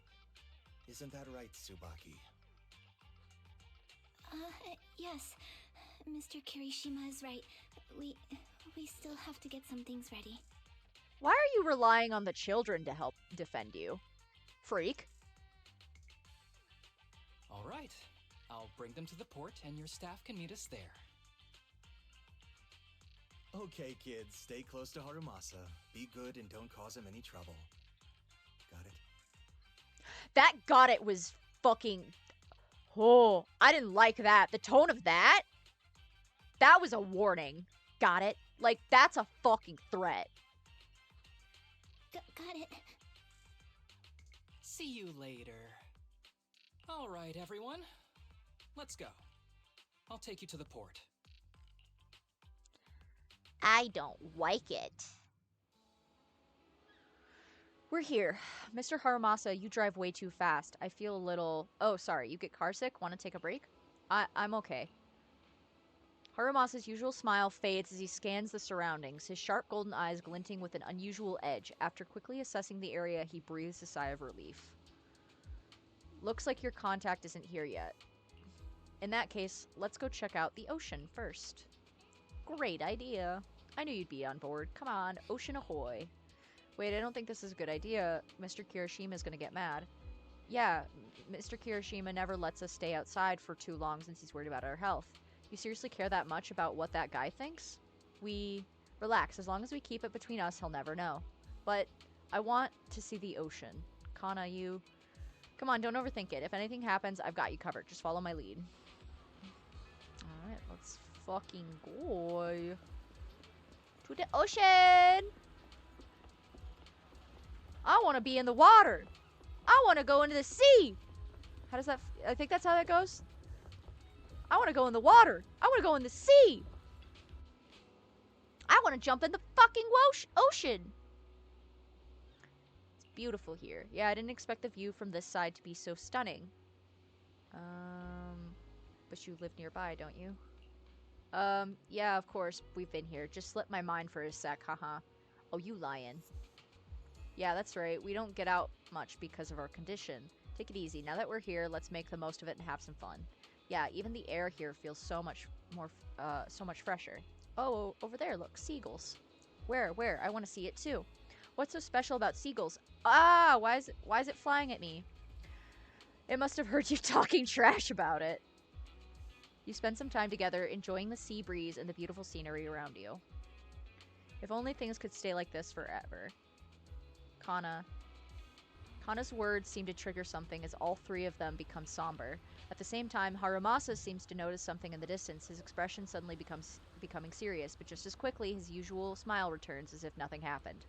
Isn't that right, Tsubaki? Yes. Mr. Kirishima is right. We still have to get some things ready. Why are you relying on the children to help defend you? Freak. All right. I'll bring them to the port and your staff can meet us there. Okay, kids, stay close to Harumasa. Be good and don't cause him any trouble. Got it? That got it was fucking... Oh, I didn't like that. The tone of that? That was a warning. Got it? Like, that's a fucking threat. Got it. See you later. All right, everyone. Let's go. I'll take you to the port. I don't like it. We're here. Mr. Harumasa, you drive way too fast. I feel a little... Oh, sorry. You get carsick? Want to take a break? I'm okay. Harumasa's usual smile fades as he scans the surroundings, his sharp golden eyes glinting with an unusual edge. After quickly assessing the area, he breathes a sigh of relief. Looks like your contact isn't here yet. In that case, let's go check out the ocean first. Great idea. I knew you'd be on board. Come on, ocean ahoy. Wait, I don't think this is a good idea. Mr. Kirishima is going to get mad. Yeah, Mr. Kirishima never lets us stay outside for too long since he's worried about our health. You seriously care that much about what that guy thinks? Relax. As long as we keep it between us, he'll never know. But I want to see the ocean. Kana, you... Come on, don't overthink it. If anything happens, I've got you covered. Just follow my lead. Alright, let's fucking go to the ocean! I want to be in the water! I want to go into the sea! How does that... I think that's how that goes. I want to go in the water! I want to go in the sea! I want to jump in the fucking ocean! It's beautiful here. Yeah, I didn't expect the view from this side to be so stunning. But you live nearby, don't you? Yeah, of course, we've been here. Just slipped my mind for a sec, haha. Oh, you lying. Yeah, that's right. We don't get out much because of our condition. Take it easy. Now that we're here, let's make the most of it and have some fun. Yeah, even the air here feels so much more, so much fresher. Oh, over there, look, seagulls. Where? I want to see it too. What's so special about seagulls? Ah, why is it flying at me? It must have heard you talking trash about it. You spend some time together, enjoying the sea breeze and the beautiful scenery around you. If only things could stay like this forever. Kana's words seem to trigger something as all three of them become somber. At the same time, Harumasa seems to notice something in the distance. His expression suddenly becoming serious, but just as quickly, his usual smile returns as if nothing happened.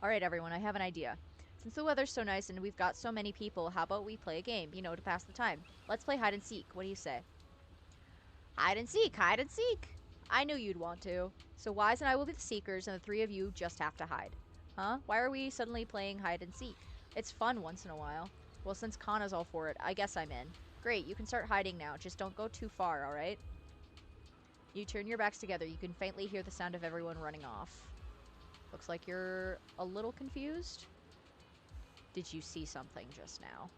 Alright everyone, I have an idea. Since the weather's so nice and we've got so many people, how about we play a game, you know, to pass the time? Let's play hide and seek. What do you say? Hide and seek, hide and seek. I knew you'd want to. So Wise and I will be the seekers, and the three of you just have to hide. Huh? Why are we suddenly playing hide and seek? It's fun once in a while. Well, since Kana's all for it, I guess I'm in. Great, you can start hiding now. Just don't go too far, alright? You turn your backs together. You can faintly hear the sound of everyone running off. Looks like you're a little confused. Did you see something just now?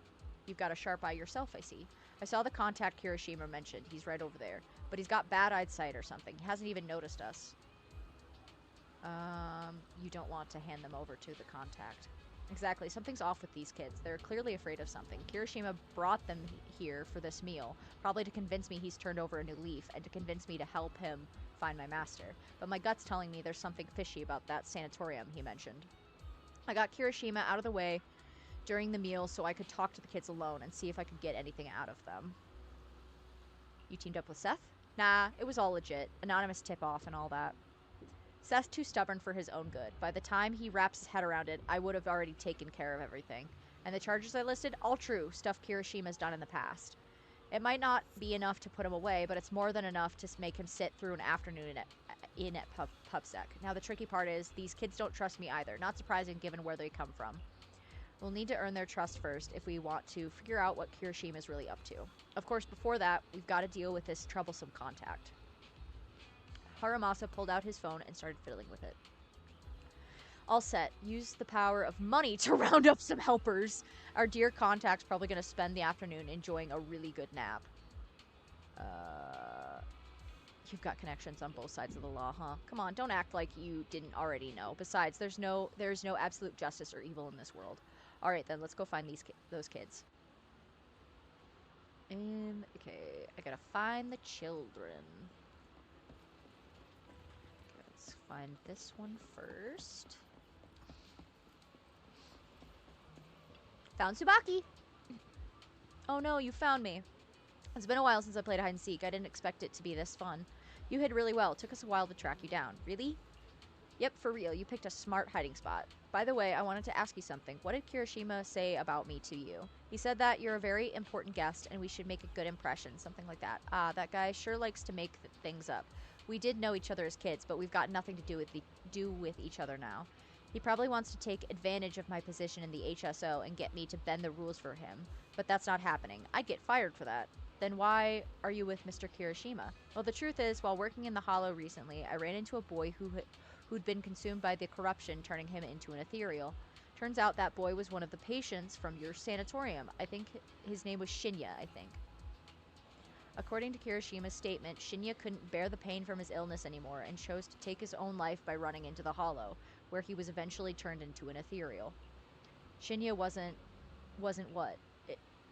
You've got a sharp eye yourself, I see. I saw the contact Kirishima mentioned. He's right over there. But he's got bad eyesight or something. He hasn't even noticed us. You don't want to hand them over to the contact. Exactly. Something's off with these kids. They're clearly afraid of something. Kirishima brought them here for this meal, probably to convince me he's turned over a new leaf and to convince me to help him find my master. But my gut's telling me there's something fishy about that sanatorium he mentioned. I got Kirishima out of the way during the meal so I could talk to the kids alone and see if I could get anything out of them. You teamed up with Seth? Nah, it was all legit. Anonymous tip-off and all that. Seth's too stubborn for his own good. By the time he wraps his head around it, I would have already taken care of everything. And the charges I listed, all true, stuff Kirishima's done in the past. It might not be enough to put him away, but it's more than enough to make him sit through an afternoon at PubSec. Now the tricky part is, these kids don't trust me either. Not surprising given where they come from. We'll need to earn their trust first if we want to figure out what Kirishima's really up to. Of course, before that, we've got to deal with this troublesome contact. Haramasa pulled out his phone and started fiddling with it. All set. Use the power of money to round up some helpers. Our dear contact's probably going to spend the afternoon enjoying a really good nap. You've got connections on both sides of the law, huh? Come on, don't act like you didn't already know. Besides, there's no absolute justice or evil in this world. All right, then, let's go find those kids. Okay, I gotta find the children. Let's find this one first. Found Tsubaki! Oh no, you found me. It's been a while since I played hide and seek. I didn't expect it to be this fun. You hid really well. It took us a while to track you down. Really? Yep, for real. You picked a smart hiding spot. By the way, I wanted to ask you something. What did Kirishima say about me to you? He said that you're a very important guest and we should make a good impression. Something like that. Ah, that guy sure likes to make things up. We did know each other as kids, but we've got nothing to do with each other now. He probably wants to take advantage of my position in the HSO and get me to bend the rules for him. But that's not happening. I'd get fired for that. Then why are you with Mr. Kirishima? Well, the truth is, while working in the Hollow recently, I ran into a boy who'd been consumed by the corruption, turning him into an ethereal. Turns out that boy was one of the patients from your sanatorium. I think his name was Shinya, I think. According to Kirishima's statement, Shinya couldn't bear the pain from his illness anymore and chose to take his own life by running into the Hollow, where he was eventually turned into an ethereal. Shinya wasn't what?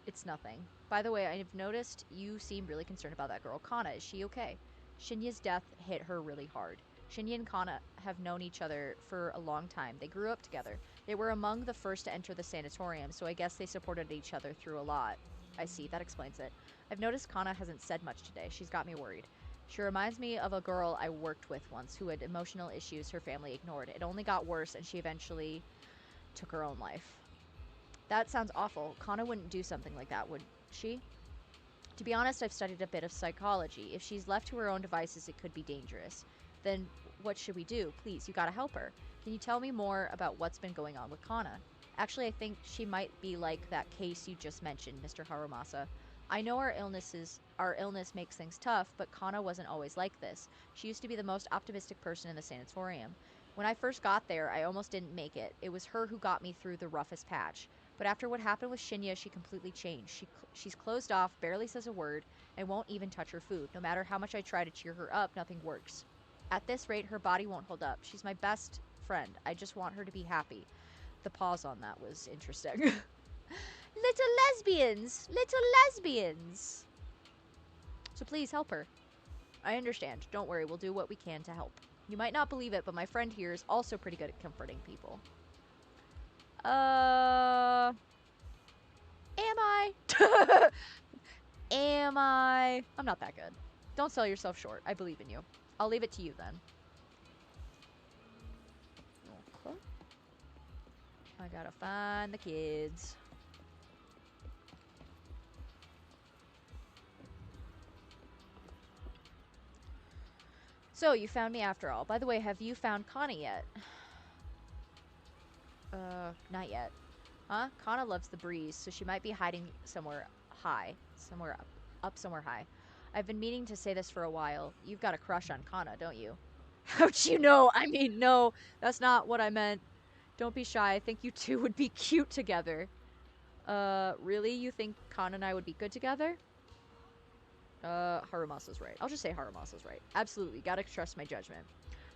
It's nothing. By the way, I've noticed you seem really concerned about that girl, Kana. Is she okay? Shinya's death hit her really hard. Shinya and Kana have known each other for a long time. They grew up together. They were among the first to enter the sanatorium, so I guess they supported each other through a lot. I see, that explains it. I've noticed Kana hasn't said much today. She's got me worried. She reminds me of a girl I worked with once who had emotional issues her family ignored. It only got worse and she eventually took her own life. That sounds awful. Kana wouldn't do something like that, would she? To be honest, I've studied a bit of psychology. If she's left to her own devices, it could be dangerous. Then what should we do? Please, you gotta help her. Can you tell me more about what's been going on with Kana? Actually, I think she might be like that case you just mentioned, Mr. Harumasa. I know our illness makes things tough, but Kana wasn't always like this. She used to be the most optimistic person in the sanatorium. When I first got there, I almost didn't make it. It was her who got me through the roughest patch. But after what happened with Shinya, she completely changed. She's closed off, barely says a word, and won't even touch her food. No matter how much I try to cheer her up, nothing works. At this rate, her body won't hold up. She's my best friend. I just want her to be happy. The pause on that was interesting. Little lesbians! Little lesbians! So please help her. I understand. Don't worry, we'll do what we can to help. You might not believe it, but my friend here is also pretty good at comforting people. Am I? Am I? I'm not that good. Don't sell yourself short. I believe in you. I'll leave it to you then. Okay. I gotta find the kids. So, you found me after all. By the way, have you found Kana yet? Not yet. Huh? Kana loves the breeze, so she might be hiding somewhere high. Somewhere up somewhere high. I've been meaning to say this for a while. You've got a crush on Kana, don't you? How'd you know? I mean, no, that's not what I meant. Don't be shy. I think you two would be cute together. Really? You think Kana and I would be good together? Harumasa's right. I'll just say Harumasa's right. Absolutely, gotta trust my judgment.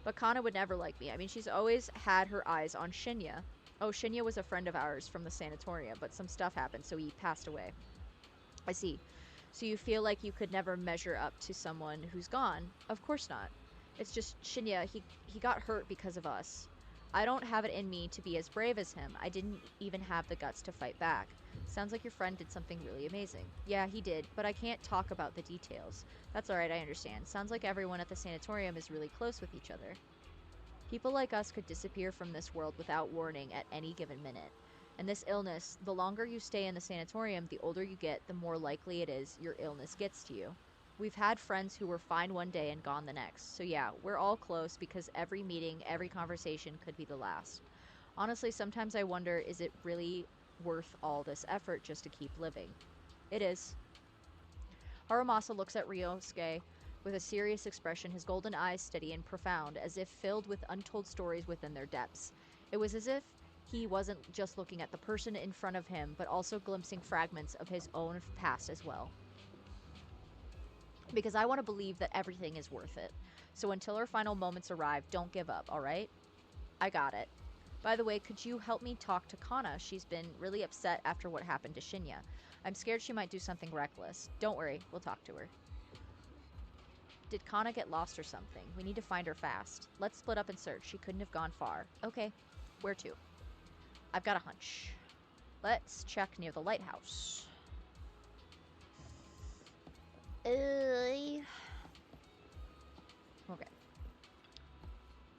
But Kana would never like me. I mean, she's always had her eyes on Shinya. Oh, Shinya was a friend of ours from the sanatorium, but some stuff happened, so he passed away. I see. So you feel like you could never measure up to someone who's gone? Of course not. It's just Shinya, he got hurt because of us. I don't have it in me to be as brave as him. I didn't even have the guts to fight back. Sounds like your friend did something really amazing. Yeah, he did, but I can't talk about the details. That's alright, I understand. Sounds like everyone at the sanatorium is really close with each other. People like us could disappear from this world without warning at any given minute. And this illness, the longer you stay in the sanatorium, the older you get, the more likely it is your illness gets to you. We've had friends who were fine one day and gone the next. So yeah, we're all close because every meeting, every conversation could be the last. Honestly, sometimes I wonder, is it really worth all this effort just to keep living? It is. Harumasa looks at Ryosuke with a serious expression, his golden eyes steady and profound, as if filled with untold stories within their depths. It was as if he wasn't just looking at the person in front of him, but also glimpsing fragments of his own past as well. Because I want to believe that everything is worth it. So until our final moments arrive, don't give up, alright? I got it. By the way, could you help me talk to Kana? She's been really upset after what happened to Shinya. I'm scared she might do something reckless. Don't worry, we'll talk to her. Did Kana get lost or something? We need to find her fast. Let's split up and search. She couldn't have gone far. Okay, where to? I've got a hunch. Let's check near the lighthouse. Okay.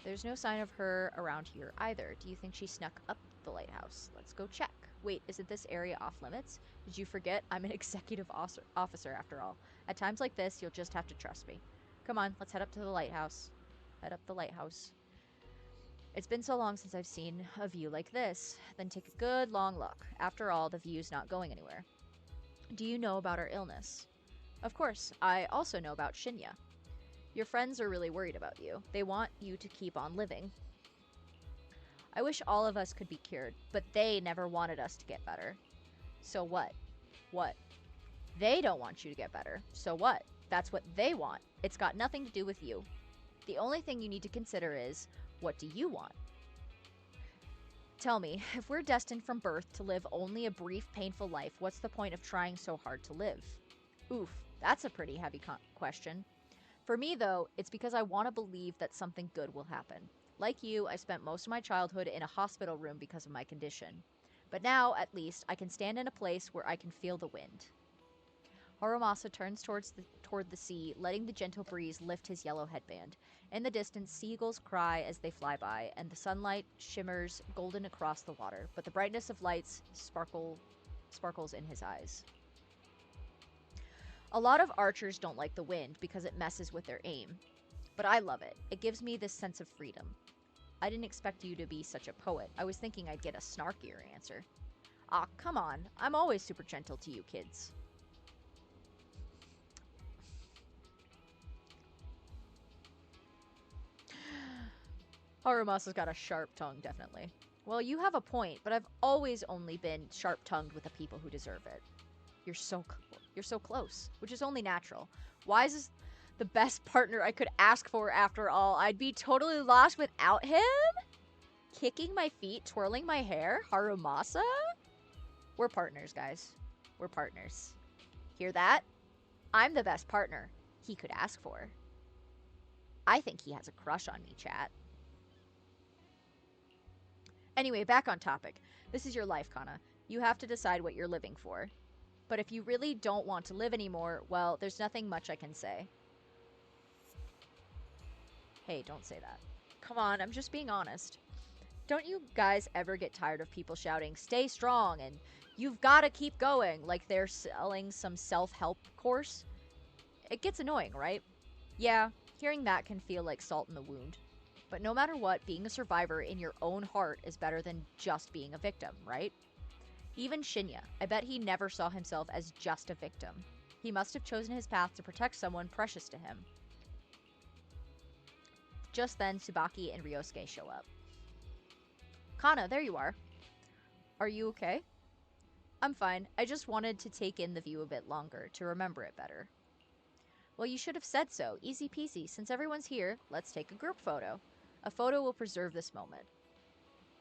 There's no sign of her around here either. Do you think she snuck up the lighthouse? Let's go check. Wait, isn't this area off limits? Did you forget? I'm an executive officer after all. At times like this, you'll just have to trust me. Come on, let's head up to the lighthouse. Head up the lighthouse. It's been so long since I've seen a view like this. Then take a good long look. After all, the view's not going anywhere. Do you know about her illness? Of course, I also know about Shinya. Your friends are really worried about you. They want you to keep on living. I wish all of us could be cured, but they never wanted us to get better. So what? What? They don't want you to get better. So what? That's what they want. It's got nothing to do with you. The only thing you need to consider is, what do you want? Tell me, if we're destined from birth to live only a brief, painful life, what's the point of trying so hard to live? Oof, that's a pretty heavy question. For me, though, it's because I want to believe that something good will happen. Like you, I spent most of my childhood in a hospital room because of my condition. But now, at least, I can stand in a place where I can feel the wind. Horomasa turns toward the sea, letting the gentle breeze lift his yellow headband. In the distance, seagulls cry as they fly by, and the sunlight shimmers golden across the water, but the brightness of lights sparkles in his eyes. A lot of archers don't like the wind because it messes with their aim. But I love it. It gives me this sense of freedom. I didn't expect you to be such a poet. I was thinking I'd get a snarkier answer. Ah, come on. I'm always super gentle to you kids. Harumasa's got a sharp tongue, definitely. Well, you have a point, but I've always only been sharp-tongued with the people who deserve it. You're so close, which is only natural. Why is this the best partner I could ask for after all? I'd be totally lost without him? Kicking my feet, twirling my hair? Harumasa? We're partners, guys. We're partners. Hear that? I'm the best partner he could ask for. I think he has a crush on me, chat. Anyway, back on topic. This is your life, Kana. You have to decide what you're living for. But if you really don't want to live anymore, well, there's nothing much I can say. Hey, don't say that. Come on, I'm just being honest. Don't you guys ever get tired of people shouting, stay strong, and you've got to keep going, like they're selling some self-help course? It gets annoying, right? Yeah, hearing that can feel like salt in the wound. But no matter what, being a survivor in your own heart is better than just being a victim, right? Even Shinya, I bet he never saw himself as just a victim. He must have chosen his path to protect someone precious to him. Just then, Tsubaki and Ryosuke show up. Kana, there you are. Are you okay? I'm fine. I just wanted to take in the view a bit longer, to remember it better. Well, you should have said so. Easy peasy. Since everyone's here, let's take a group photo. A photo will preserve this moment.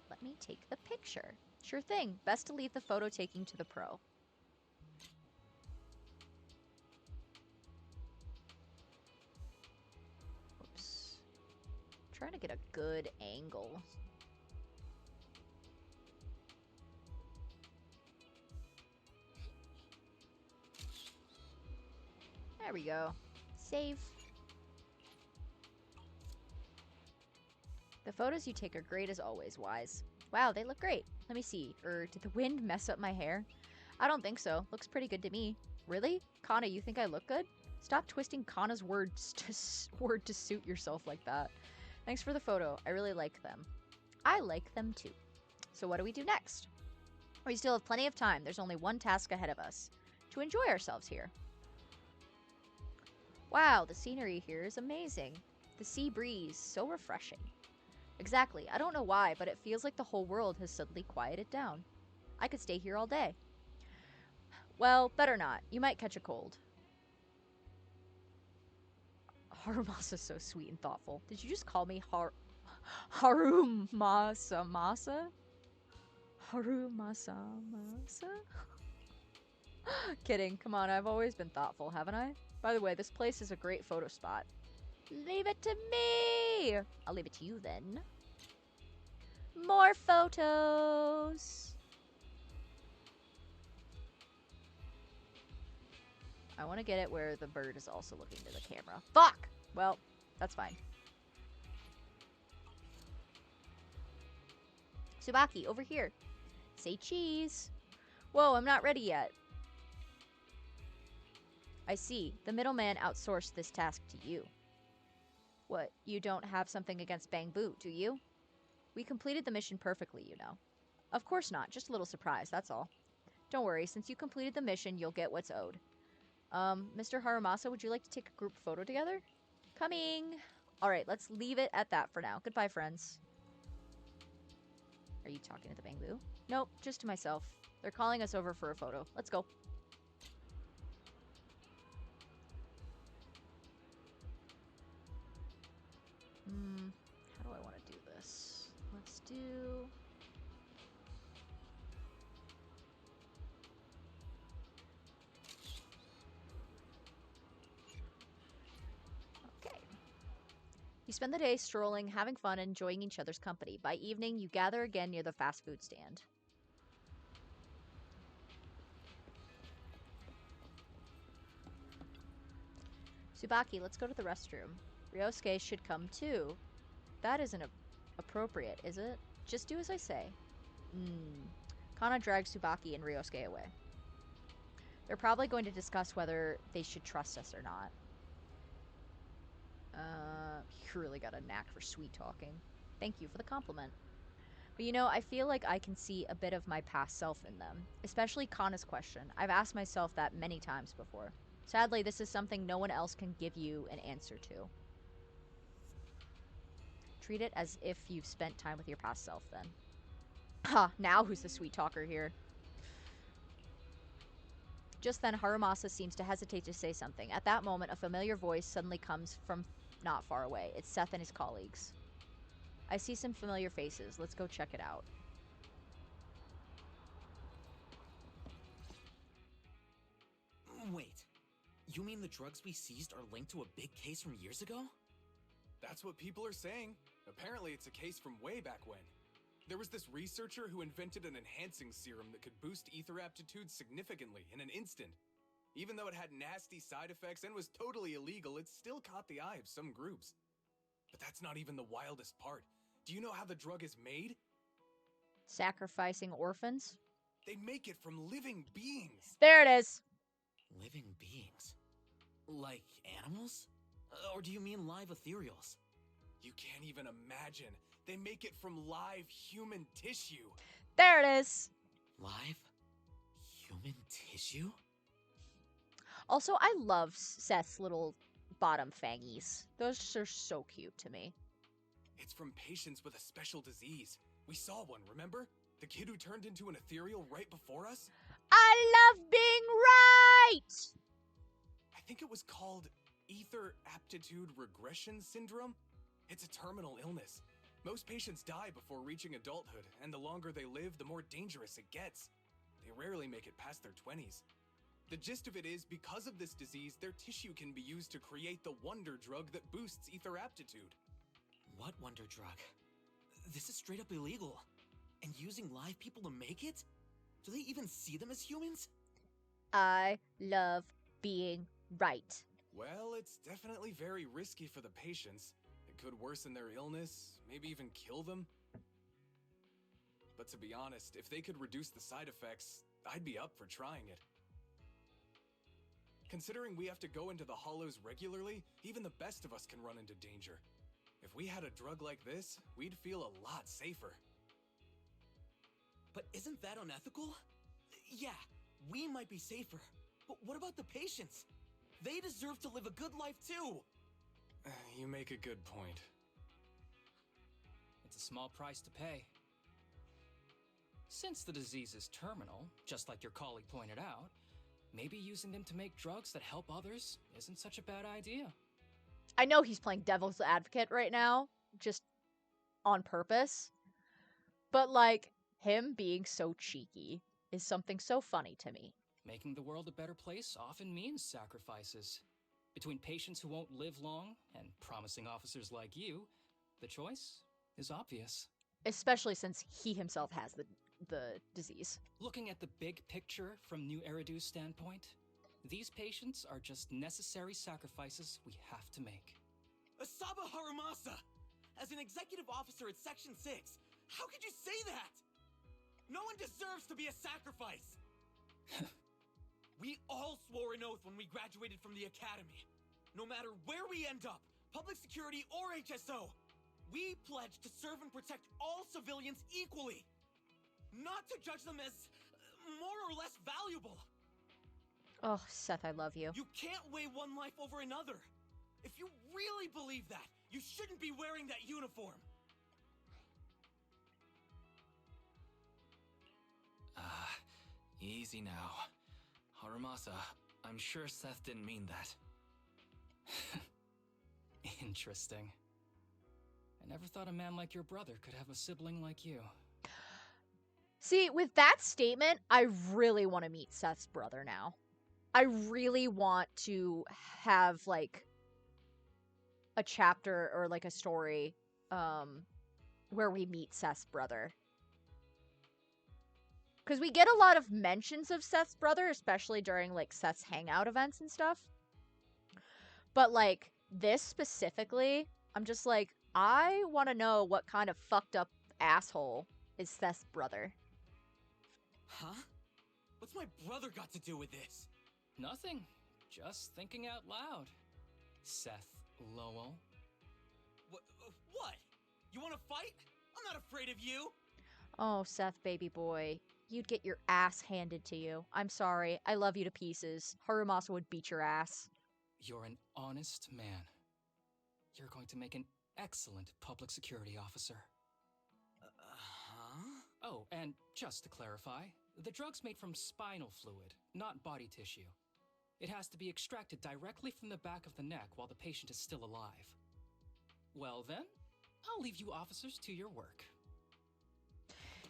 Let me take the picture. Sure thing. Best to leave the photo taking to the pro. Whoops. Trying to get a good angle. There we go. Save. The photos you take are great as always, Wise. Wow, they look great. Let me see. Did the wind mess up my hair? I don't think so. Looks pretty good to me. Really? Kana, you think I look good? Stop twisting Kana's words to suit yourself like that. Thanks for the photo. I really like them. I like them too. So what do we do next? We still have plenty of time. There's only one task ahead of us. To enjoy ourselves here. Wow, the scenery here is amazing. The sea breeze, so refreshing. Exactly. I don't know why, but it feels like the whole world has suddenly quieted down. I could stay here all day. Well, better not. You might catch a cold. Harumasa's so sweet and thoughtful. Did you just call me Harumasa? Harumasa? Kidding. Come on, I've always been thoughtful, haven't I? By the way, this place is a great photo spot. Leave it to me! I'll leave it to you then. More photos! I want to get it where the bird is also looking to the camera. Fuck! Well, that's fine. Tsubaki, over here. Say cheese. Whoa, I'm not ready yet. I see. The middleman outsourced this task to you. What, you don't have something against Bang Boot, do you? We completed the mission perfectly, you know. Of course not. Just a little surprise, that's all. Don't worry. Since you completed the mission, you'll get what's owed. Mr. Harumasa, would you like to take a group photo together? Coming! Alright, let's leave it at that for now. Goodbye, friends. Are you talking to the Bangbu? Nope, just to myself. They're calling us over for a photo. Let's go. How do I want to do this? Let's do... You spend the day strolling, having fun, and enjoying each other's company. By evening, you gather again near the fast food stand. Tsubaki, let's go to the restroom. Ryosuke should come too. That isn't appropriate, is it? Just do as I say. Kana drags Tsubaki and Ryosuke away. They're probably going to discuss whether they should trust us or not. You really got a knack for sweet talking. Thank you for the compliment. But you know, I feel like I can see a bit of my past self in them. Especially Kana's question. I've asked myself that many times before. Sadly, this is something no one else can give you an answer to. Treat it as if you've spent time with your past self then. Ha! Now who's the sweet talker here? Just then, Harumasa seems to hesitate to say something. At that moment, a familiar voice suddenly comes from not far away. It's Seth and his colleagues. I see some familiar faces. Let's go check it out. Wait. You mean the drugs we seized are linked to a big case from years ago? That's what people are saying. Apparently it's a case from way back when. There was this researcher who invented an enhancing serum that could boost ether aptitude significantly in an instant. Even though it had nasty side effects and was totally illegal, it still caught the eye of some groups. But that's not even the wildest part. Do you know how the drug is made? Sacrificing orphans? They make it from living beings. There it is. Living beings? Like animals? Or do you mean live ethereals? You can't even imagine. They make it from live human tissue. There it is. Live human tissue? Also, I love Seth's little bottom fangies. Those are so cute to me. It's from patients with a special disease. We saw one, remember? The kid who turned into an ethereal right before us? I love being right! I think it was called Ether Aptitude Regression Syndrome. It's a terminal illness. Most patients die before reaching adulthood, and the longer they live, the more dangerous it gets. They rarely make it past their 20s. The gist of it is, because of this disease, their tissue can be used to create the wonder drug that boosts ether aptitude. What wonder drug? This is straight up illegal. And using live people to make it? Do they even see them as humans? I love being right. Well, it's definitely very risky for the patients. It could worsen their illness, maybe even kill them. But to be honest, if they could reduce the side effects, I'd be up for trying it. Considering we have to go into the hollows regularly, even the best of us can run into danger. If we had a drug like this, we'd feel a lot safer. But isn't that unethical? Yeah, we might be safer, but what about the patients? They deserve to live a good life too! You make a good point. It's a small price to pay. Since the disease is terminal, just like your colleague pointed out, maybe using them to make drugs that help others isn't such a bad idea. I know he's playing devil's advocate right now, just on purpose. But, like, him being so cheeky is something so funny to me. Making the world a better place often means sacrifices. Between patients who won't live long and promising officers like you, the choice is obvious. Especially since he himself has the disease. Looking at the big picture from New Eridu's standpoint, these patients are just necessary sacrifices we have to make. Asaba Harumasa! As an executive officer at Section 6, how could you say that? No one deserves to be a sacrifice! We all swore an oath when we graduated from the academy. No matter where we end up, public security or HSO, we pledge to serve and protect all civilians equally. Not to judge them as more or less valuable. Oh, Seth, I love you. You can't weigh one life over another. If you really believe that, you shouldn't be wearing that uniform. Easy now. Harumasa, I'm sure Seth didn't mean that. Interesting. I never thought a man like your brother could have a sibling like you. See, with that statement, I really want to meet Seth's brother now. I really want to have, like, a chapter or, like, a story where we meet Seth's brother. Because we get a lot of mentions of Seth's brother, especially during, like, Seth's hangout events and stuff. But, like, this specifically, I'm just like, I want to know what kind of fucked up asshole is Seth's brother. Huh? What's my brother got to do with this? Nothing. Just thinking out loud. Seth Lowell. What? You want to fight? I'm not afraid of you. Oh, Seth, baby boy. You'd get your ass handed to you. I'm sorry. I love you to pieces. Harumasa would beat your ass. You're an honest man. You're going to make an excellent public security officer. Huh? Oh, and just to clarify, the drug's made from spinal fluid, not body tissue. It has to be extracted directly from the back of the neck while the patient is still alive. Well then, I'll leave you officers to your work.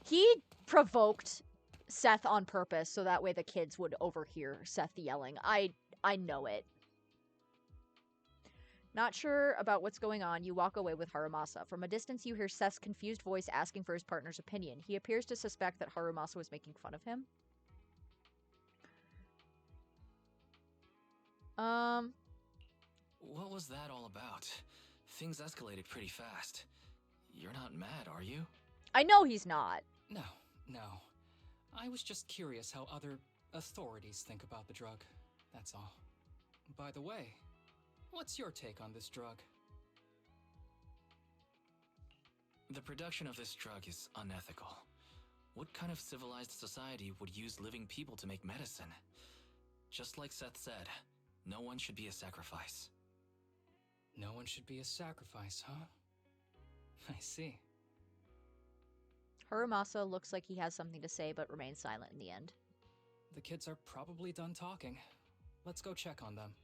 He provoked Seth on purpose so that way the kids would overhear Seth yelling. I know it. Not sure about what's going on, you walk away with Harumasa. From a distance, you hear Seth's confused voice asking for his partner's opinion. He appears to suspect that Harumasa was making fun of him. What was that all about? Things escalated pretty fast. You're not mad, are you? I know he's not. No, no. I was just curious how other authorities think about the drug. That's all. By the way, what's your take on this drug? The production of this drug is unethical. What kind of civilized society would use living people to make medicine? Just like Seth said, no one should be a sacrifice. No one should be a sacrifice, huh? I see. Harumasa looks like he has something to say but remains silent in the end. The kids are probably done talking. Let's go check on them.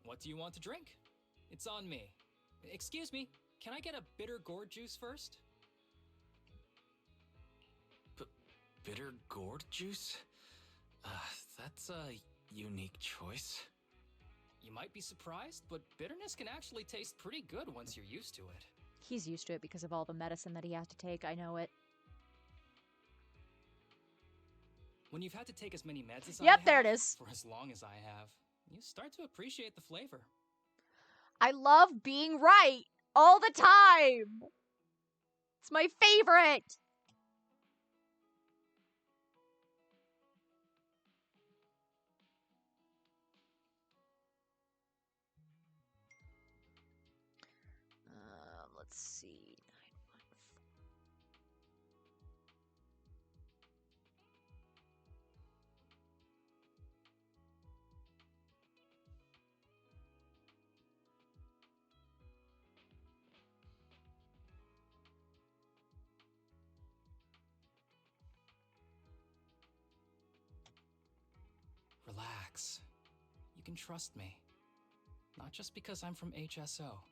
What do you want to drink? It's on me. Excuse me, can I get a bitter gourd juice first? Bitter gourd juice? That's a unique choice. You might be surprised, but bitterness can actually taste pretty good once you're used to it. He's used to it because of all the medicine that he has to take, I know it. When you've had to take as many meds as Yep, I there have, it is. for as long as I have, you start to appreciate the flavor. I love being right all the time. It's my favorite. Let's see. 914. Relax. You can trust me. Not just because I'm from HSO.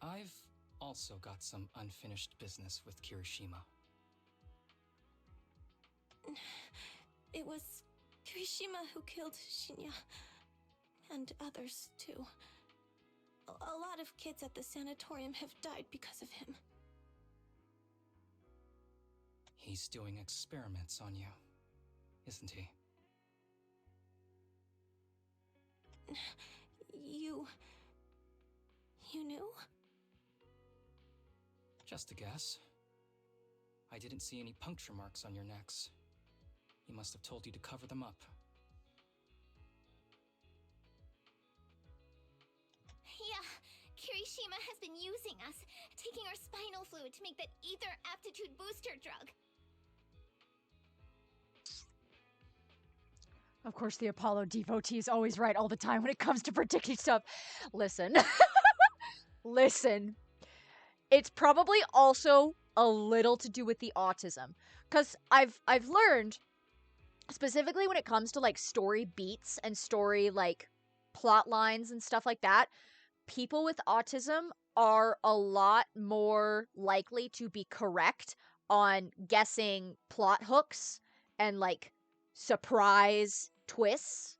I've also got some unfinished business with Kirishima. It was Kirishima who killed Shinya. And others, too. A lot of kids at the sanatorium have died because of him. He's doing experiments on you, isn't he? You knew? Just a guess. I didn't see any puncture marks on your necks. He must have told you to cover them up. Yeah, Kirishima has been using us, taking our spinal fluid to make that ether aptitude booster drug. Of course, the Apollo devotee is always right all the time when it comes to predicting stuff. Listen. Listen. It's probably also a little to do with the autism. Because I've learned, specifically when it comes to, like, story beats and story, like, plot lines and stuff like that, people with autism are a lot more likely to be correct on guessing plot hooks and, like, surprise twists.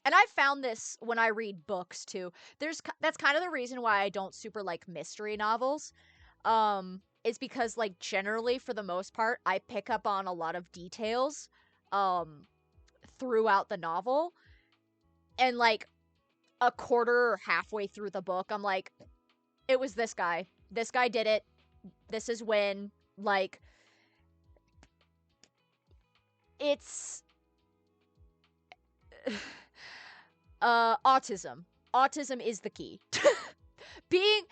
And I found this when I read books too. That's kind of the reason why I don't super like mystery novels. Is because, like, generally for the most part I pick up on a lot of details throughout the novel, and like a quarter or halfway through the book I'm like, it was this guy. This guy did it. This is when, like, it's autism. Autism is the key. Being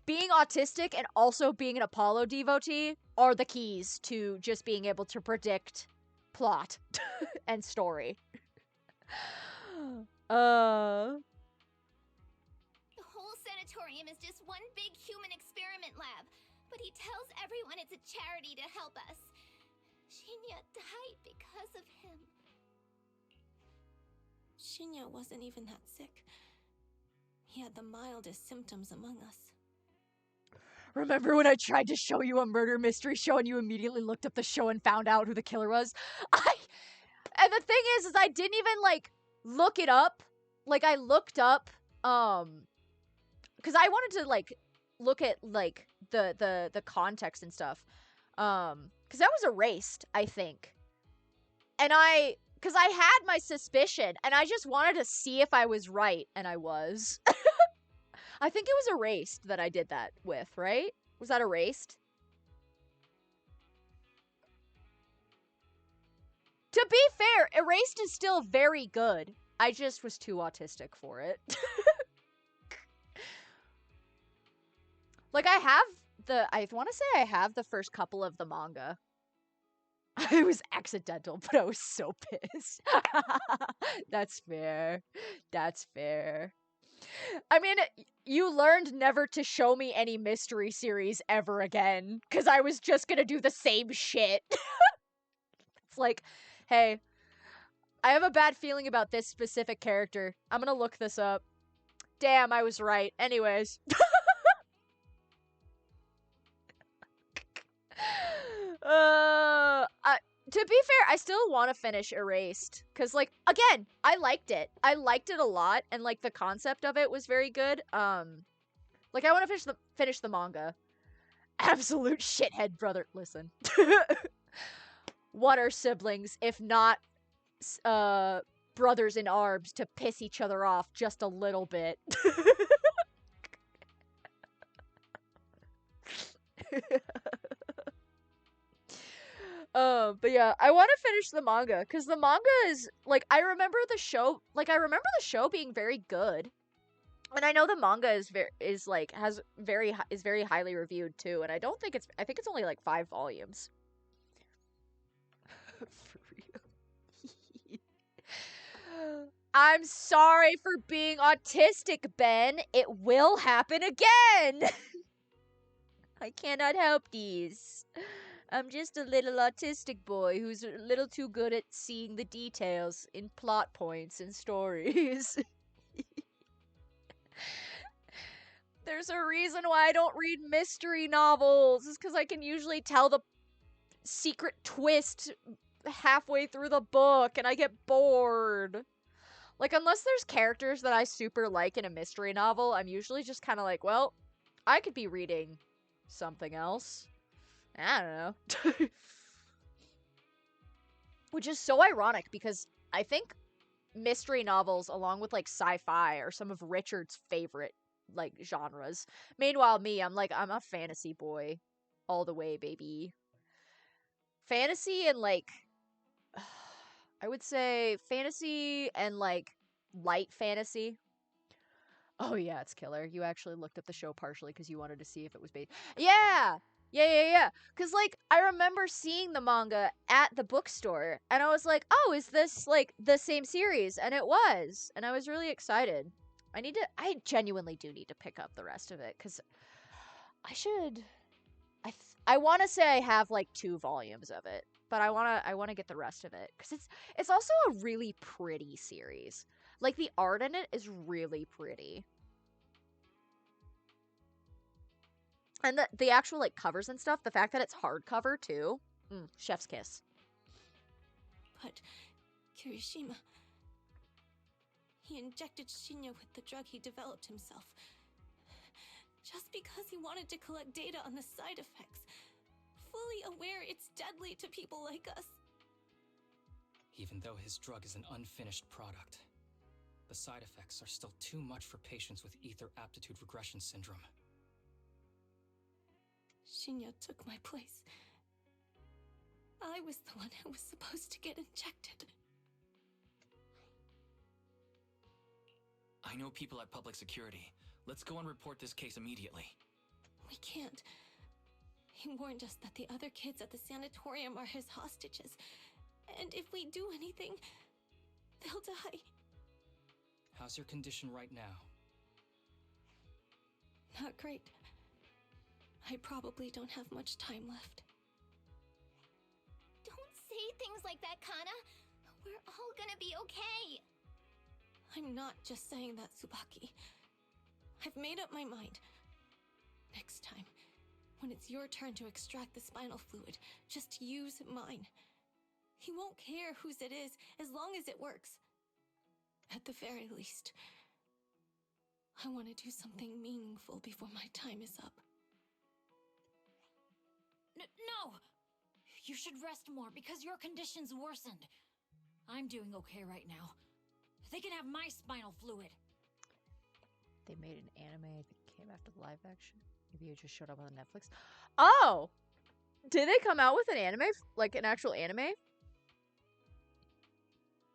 autistic and also being an Apollo devotee are the keys to just being able to predict plot and story. The whole sanatorium is just one big human experiment lab, but he tells everyone it's a charity to help us. Shinya died because of him. Shinya wasn't even that sick. He had the mildest symptoms among us. Remember when I tried to show you a murder mystery show and you immediately looked up the show and found out who the killer was? And the thing is I didn't even, like, look it up. Like, I looked up, because I wanted to, like, look at, like, the context and stuff. Because that was erased, I think. And because I had my suspicion, and I just wanted to see if I was right, and I was. I think it was erased that I did that with, right? Was that erased? To be fair, erased is still very good. I just was too autistic for it. Like, I want to say I have the first couple of the manga. It was accidental, but I was so pissed. That's fair. That's fair. I mean, you learned never to show me any mystery series ever again, because I was just gonna do the same shit. It's like, hey, I have a bad feeling about this specific character. I'm gonna look this up. Damn, I was right. Anyways. To be fair, I still want to finish Erased. Because, like, again, I liked it. I liked it a lot, and, like, the concept of it was very good. Like, I want to finish the manga. Absolute shithead brother. Listen. What are siblings, if not, brothers in arms to piss each other off just a little bit? But yeah, I want to finish the manga because the manga is like I remember the show being very good, and I know the manga is very highly reviewed too. And I think it's only like 5 volumes. For real. I'm sorry for being autistic, Ben. It will happen again. I cannot help these. I'm just a little autistic boy who's a little too good at seeing the details in plot points and stories. There's a reason why I don't read mystery novels. It's because I can usually tell the secret twist halfway through the book and I get bored. Like, unless there's characters that I super like in a mystery novel, I'm usually just kind of like, well, I could be reading something else. I don't know. Which is so ironic because I think mystery novels, along with like sci-fi, are some of Richard's favorite like genres. Meanwhile, me, I'm a fantasy boy all the way, baby. Fantasy and like I would say fantasy and like light fantasy. Oh yeah, it's killer. You actually looked up the show partially because you wanted to see if it was based. Yeah! Yeah. Because, like, I remember seeing the manga at the bookstore, and I was like, oh, is this, like, the same series? And it was. And I was really excited. I genuinely do need to pick up the rest of it, because I want to say I have, like, 2 volumes of it, but I want to get the rest of it, because it's also a really pretty series. Like, the art in it is really pretty. And the actual, like, covers and stuff, the fact that it's hardcover, too. Chef's kiss. But Kirishima... he injected Shinya with the drug he developed himself. Just because he wanted to collect data on the side effects. Fully aware it's deadly to people like us. Even though his drug is an unfinished product, the side effects are still too much for patients with ether aptitude regression syndrome. Shinya took my place. I was the one who was supposed to get injected. I know people at public security. Let's go and report this case immediately. We can't. He warned us that the other kids at the sanatorium are his hostages. And if we do anything, they'll die. How's your condition right now? Not great. I probably don't have much time left. Don't say things like that, Kana. We're all gonna be okay. I'm not just saying that, Tsubaki. I've made up my mind. Next time, when it's your turn to extract the spinal fluid, just use mine. He won't care whose it is, as long as it works. At the very least, I want to do something meaningful before my time is up. No! You should rest more because your condition's worsened. I'm doing okay right now. They can have my spinal fluid. They made an anime that came after the live action. Maybe it just showed up on Netflix. Oh! Did they come out with an anime? Like an actual anime?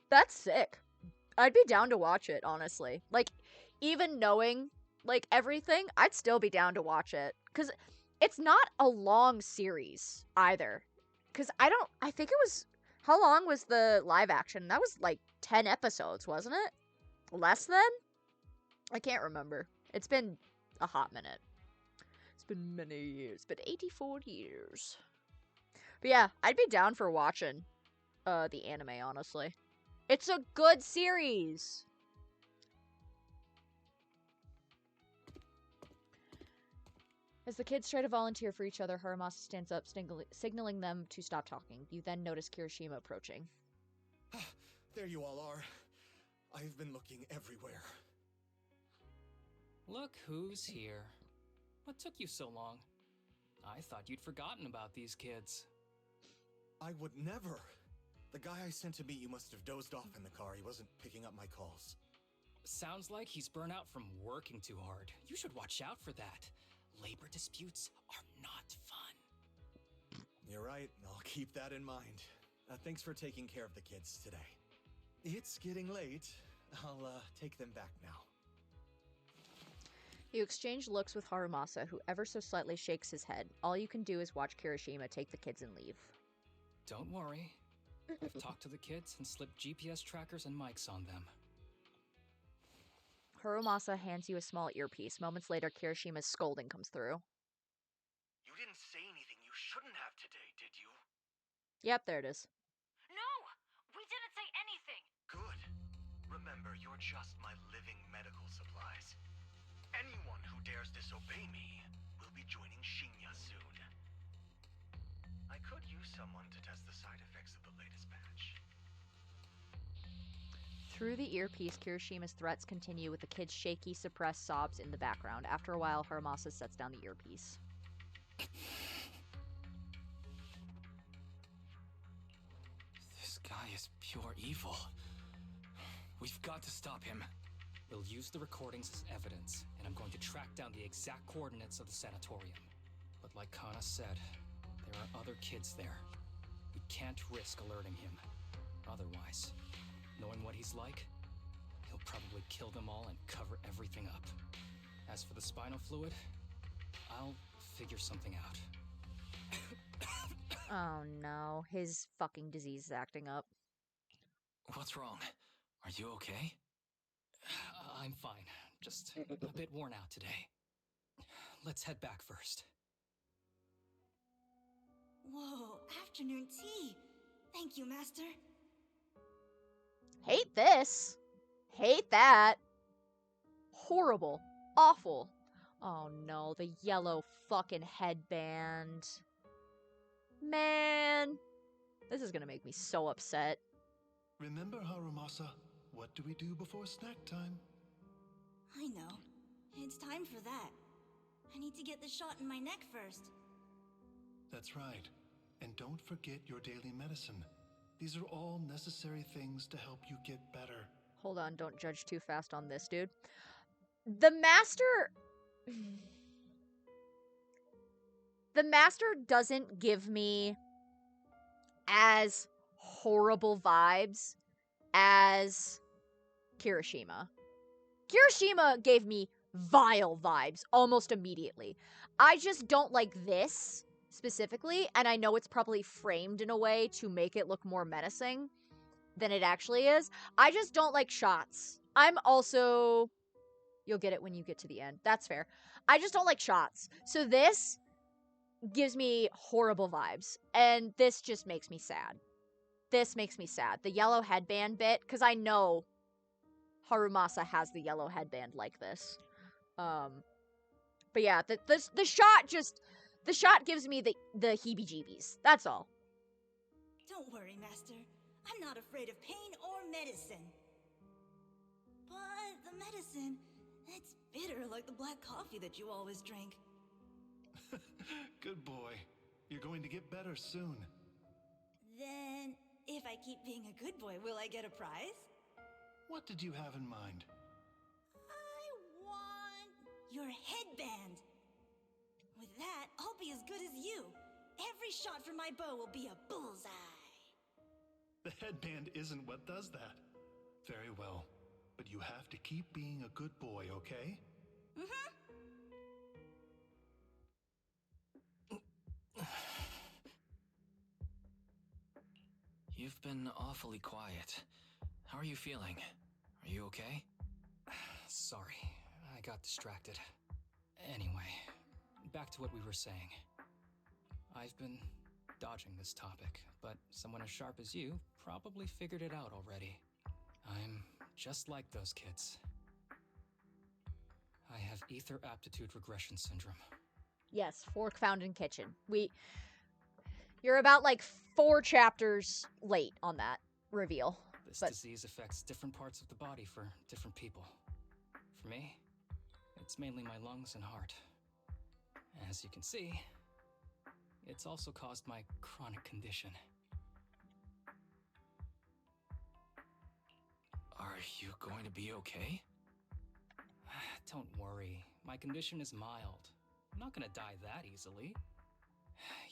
That's sick. I'd be down to watch it, honestly. Like, even knowing, like, everything, I'd still be down to watch it. Because it's not a long series, either. Because I think it was... How long was the live action? That was, like, 10 episodes, wasn't it? Less than? I can't remember. It's been a hot minute. It's been many years. It's been 84 years. But yeah, I'd be down for watching the anime, honestly. It's a good series! As the kids try to volunteer for each other, Haramasa stands up, signaling them to stop talking. You then notice Kirishima approaching. There you all are. I've been looking everywhere. Look who's here. What took you so long? I thought you'd forgotten about these kids. I would never. The guy I sent to meet you must have dozed off in the car. He wasn't picking up my calls. Sounds like he's burnt out from working too hard. You should watch out for that. Labor disputes are not fun. You're right. I'll keep that in mind. Thanks for taking care of the kids today. It's getting late. I'll take them back now. You exchange looks with Harumasa, who ever so slightly shakes his head. All you can do is watch Kirishima take the kids and leave. Don't worry. I've talked to the kids and slipped GPS trackers and mics on them. Harumasa hands you a small earpiece. Moments later, Kirishima's scolding comes through. You didn't say anything you shouldn't have today, did you? Yep, there it is. No! We didn't say anything! Good. Remember, you're just my living medical supplies. Anyone who dares disobey me will be joining Shinya soon. I could use someone to test the side effects of the latest patch. Through the earpiece, Kirishima's threats continue with the kids' shaky, suppressed sobs in the background. After a while, Harumasa sets down the earpiece. This guy is pure evil. We've got to stop him. We'll use the recordings as evidence, and I'm going to track down the exact coordinates of the sanatorium. But like Kana said, there are other kids there. We can't risk alerting him. Otherwise, knowing what he's like, he'll probably kill them all and cover everything up. As for the spinal fluid, I'll figure something out. Oh no, his fucking disease is acting up. What's wrong? Are you okay? I'm fine. Just a bit worn out today. Let's head back first. Whoa, afternoon tea. Thank you, Master. Hate this. Hate that. Horrible. Awful. Oh no, the yellow fucking headband. Man. This is gonna make me so upset. Remember, Harumasa, what do we do before snack time? I know. It's time for that. I need to get the shot in my neck first. That's right. And don't forget your daily medicine. These are all necessary things to help you get better. Hold on, don't judge too fast on this, dude. The master... The master doesn't give me as horrible vibes as Kirishima. Kirishima gave me vile vibes almost immediately. I just don't like this specifically, and I know it's probably framed in a way to make it look more menacing than it actually is. I just don't like shots. I'm also... You'll get it when you get to the end. That's fair. I just don't like shots. So this gives me horrible vibes, and this just makes me sad. This makes me sad. The yellow headband bit, because I know Harumasa has the yellow headband like this. But yeah, the shot just... The shot gives me the heebie-jeebies. That's all. Don't worry, Master. I'm not afraid of pain or medicine. But the medicine, it's bitter like the black coffee that you always drink. Good boy. You're going to get better soon. Then, if I keep being a good boy, will I get a prize? What did you have in mind? I want your headband. With that, I'll be as good as you. Every shot from my bow will be a bullseye. The headband isn't what does that. Very well. But you have to keep being a good boy, okay? Mm-hmm. You've been awfully quiet. How are you feeling? Are you okay? Sorry, I got distracted. Anyway, back to what we were saying. I've been dodging this topic, but someone as sharp as you probably figured it out already. I'm just like those kids. I have ether aptitude regression syndrome. Yes, fork found in kitchen. You're about like 4 chapters late on that reveal. This disease affects different parts of the body for different people. For me, it's mainly my lungs and heart. As you can see, it's also caused my chronic condition. Are you going to be okay? Don't worry, my condition is mild. I'm not gonna die that easily.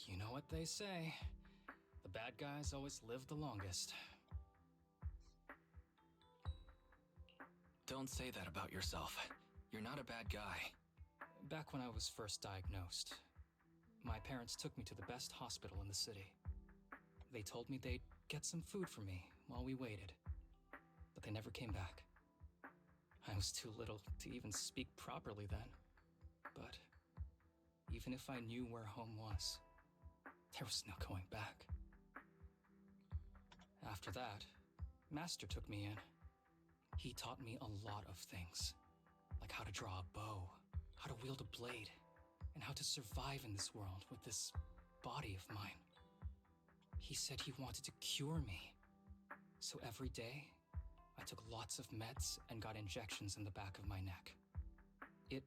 You know what they say. The bad guys always live the longest. Don't say that about yourself. You're not a bad guy. Back when I was first diagnosed, my parents took me to the best hospital in the city. They told me they'd get some food for me while we waited, but they never came back. I was too little to even speak properly then, but even if I knew where home was, there was no going back. After that, Master took me in. He taught me a lot of things, like how to draw a bow, how to wield a blade, and how to survive in this world with this body of mine. He said he wanted to cure me, so every day, I took lots of meds and got injections in the back of my neck. It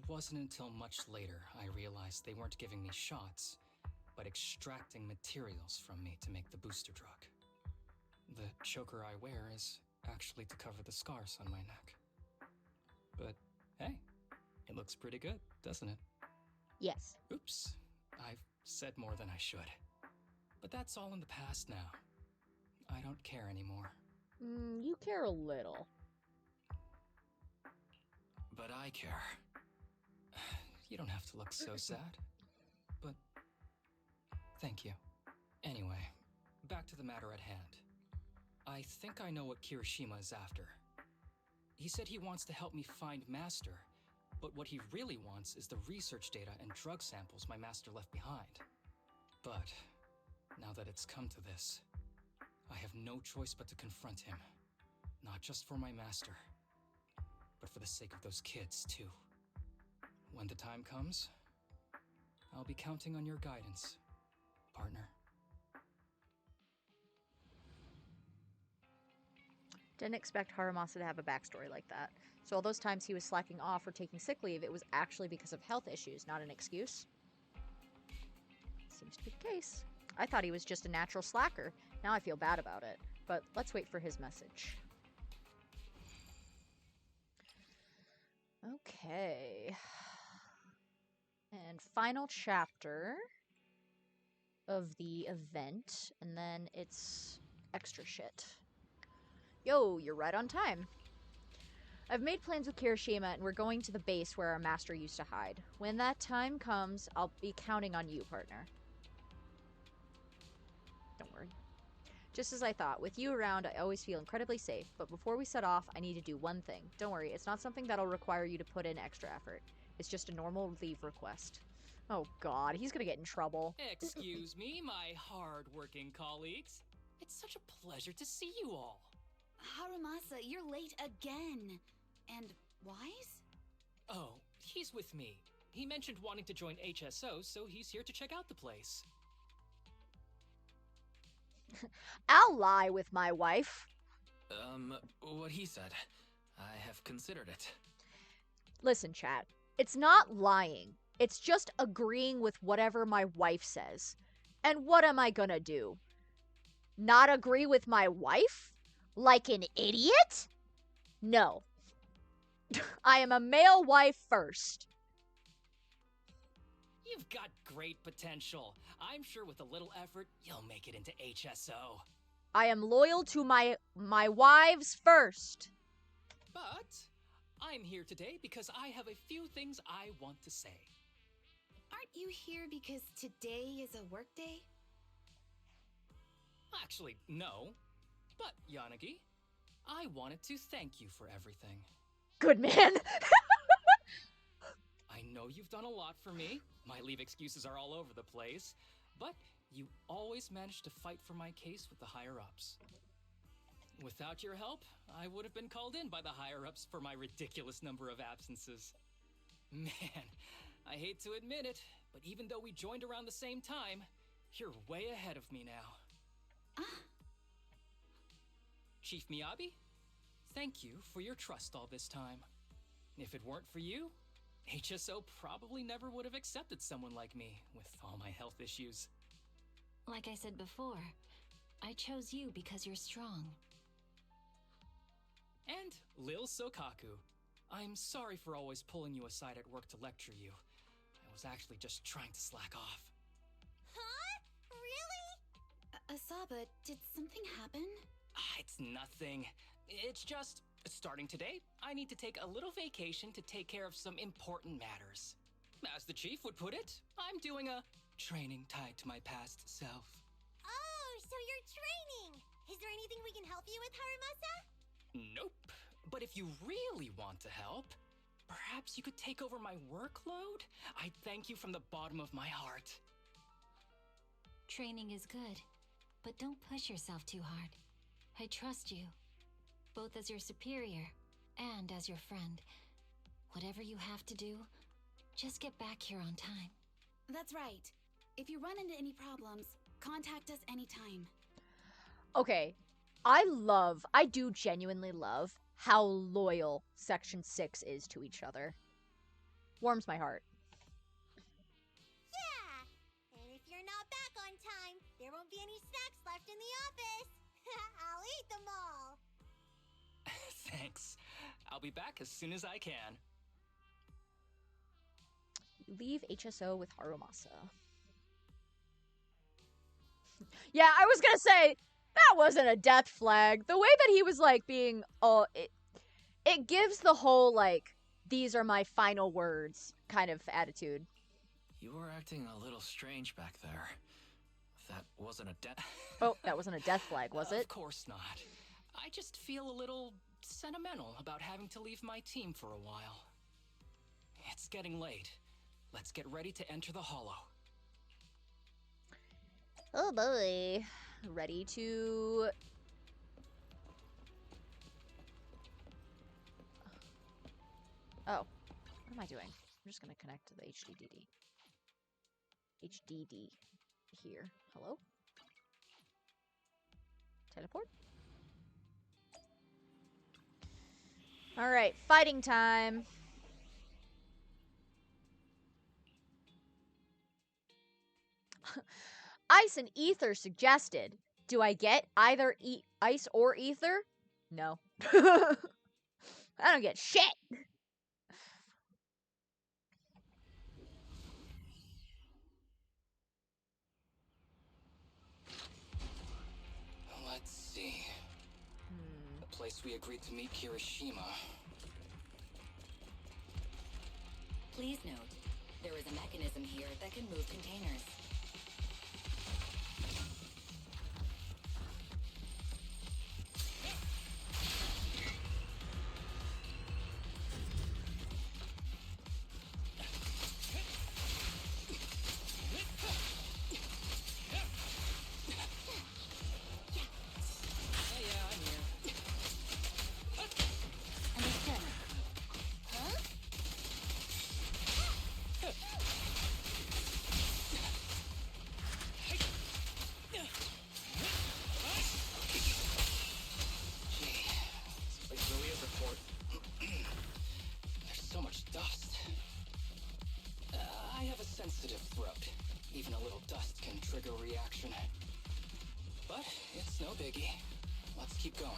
wasn't until much later I realized they weren't giving me shots, but extracting materials from me to make the booster drug. The choker I wear is actually to cover the scars on my neck. But hey, it looks pretty good, doesn't it? Yes. Oops, I've said more than I should. But that's all in the past now. I don't care anymore. You care a little. But I care. You don't have to look so sad. But thank you. Anyway, back to the matter at hand. I think I know what Kirishima is after. He said he wants to help me find Master, but what he really wants is the research data and drug samples my master left behind. But now that it's come to this, I have no choice but to confront him. Not just for my master, but for the sake of those kids, too. When the time comes, I'll be counting on your guidance, partner. Didn't expect Haramasa to have a backstory like that. So all those times he was slacking off or taking sick leave, it was actually because of health issues, not an excuse. Seems to be the case. I thought he was just a natural slacker. Now I feel bad about it. But let's wait for his message. Okay. And final chapter of the event, and then it's extra shit. Yo, you're right on time. I've made plans with Kirishima, and we're going to the base where our master used to hide. When that time comes, I'll be counting on you, partner. Don't worry. Just as I thought, with you around, I always feel incredibly safe, but before we set off, I need to do one thing. Don't worry, it's not something that'll require you to put in extra effort. It's just a normal leave request. Oh god, he's gonna get in trouble. Excuse me, my hard-working colleagues. It's such a pleasure to see you all. Haramasa, you're late again. And Wise? Oh, he's with me. He mentioned wanting to join HSO, so he's here to check out the place. I'll lie with my wife. What he said. I have considered it. Listen, chat. It's not lying. It's just agreeing with whatever my wife says. And what am I gonna do? Not agree with my wife? Like an idiot? No. I am a male wife first. You've got great potential. I'm sure with a little effort, you'll make it into HSO. I am loyal to my wives first. But I'm here today because I have a few things I want to say. Aren't you here because today is a work day? Actually, no. But, Yanagi, I wanted to thank you for everything. Good man. I know you've done a lot for me. My leave excuses are all over the place. But you always managed to fight for my case with the higher-ups. Without your help, I would have been called in by the higher-ups for my ridiculous number of absences. Man, I hate to admit it, but even though we joined around the same time, you're way ahead of me now. Chief Miyabi, thank you for your trust all this time. If it weren't for you, HSO probably never would have accepted someone like me with all my health issues. Like I said before, I chose you because you're strong. And Lil Sokaku, I'm sorry for always pulling you aside at work to lecture you. I was actually just trying to slack off. Huh? Really? Asaba, did something happen? It's nothing. It's just, starting today, I need to take a little vacation to take care of some important matters. As the chief would put it, I'm doing a training tied to my past self. Oh, so you're training! Is there anything we can help you with, Harumasa? Nope. But if you really want to help, perhaps you could take over my workload? I'd thank you from the bottom of my heart. Training is good, but don't push yourself too hard. I trust you, both as your superior and as your friend. Whatever you have to do, just get back here on time. That's right. If you run into any problems, contact us anytime. Okay, I do genuinely love how loyal Section 6 is to each other. Warms my heart. Yeah, and if you're not back on time, there won't be any snacks left in the office. I'll eat them all. Thanks. I'll be back as soon as I can. You leave HSO with Harumasa. Yeah, I was gonna say, that wasn't a death flag. The way that he was, like, being, it gives the whole, like, these are my final words kind of attitude. You were acting a little strange back there. That wasn't a death... Oh, that wasn't a death flag, was it? Of course not. I just feel a little sentimental about having to leave my team for a while. It's getting late. Let's get ready to enter the Hollow. Oh boy. Ready to... Oh. What am I doing? I'm just gonna connect to the HDD. HDD. Here. Hello? Teleport? Alright, fighting time. Ice and ether suggested. Do I get either ice or ether? No. I don't get shit. Let's see. The place we agreed to meet Kirishima. Please note, there is a mechanism here that can move containers. sensitive throat. Even a little dust can trigger a reaction. But it's no biggie. Let's keep going.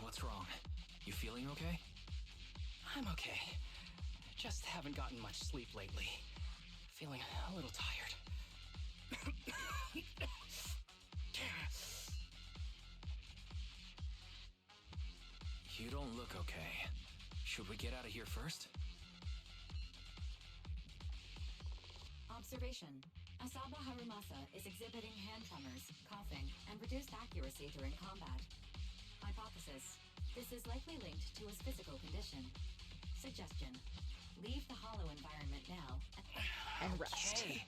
What's wrong? You feeling okay? I'm okay. Just haven't gotten much sleep lately. Feeling a little tired. You don't look okay. Should we get out of here first? Observation. Asaba Harumasa is exhibiting hand tremors, coughing, and reduced accuracy during combat. Hypothesis. This is likely linked to his physical condition. Suggestion. Leave the hollow environment now and rest. Okay.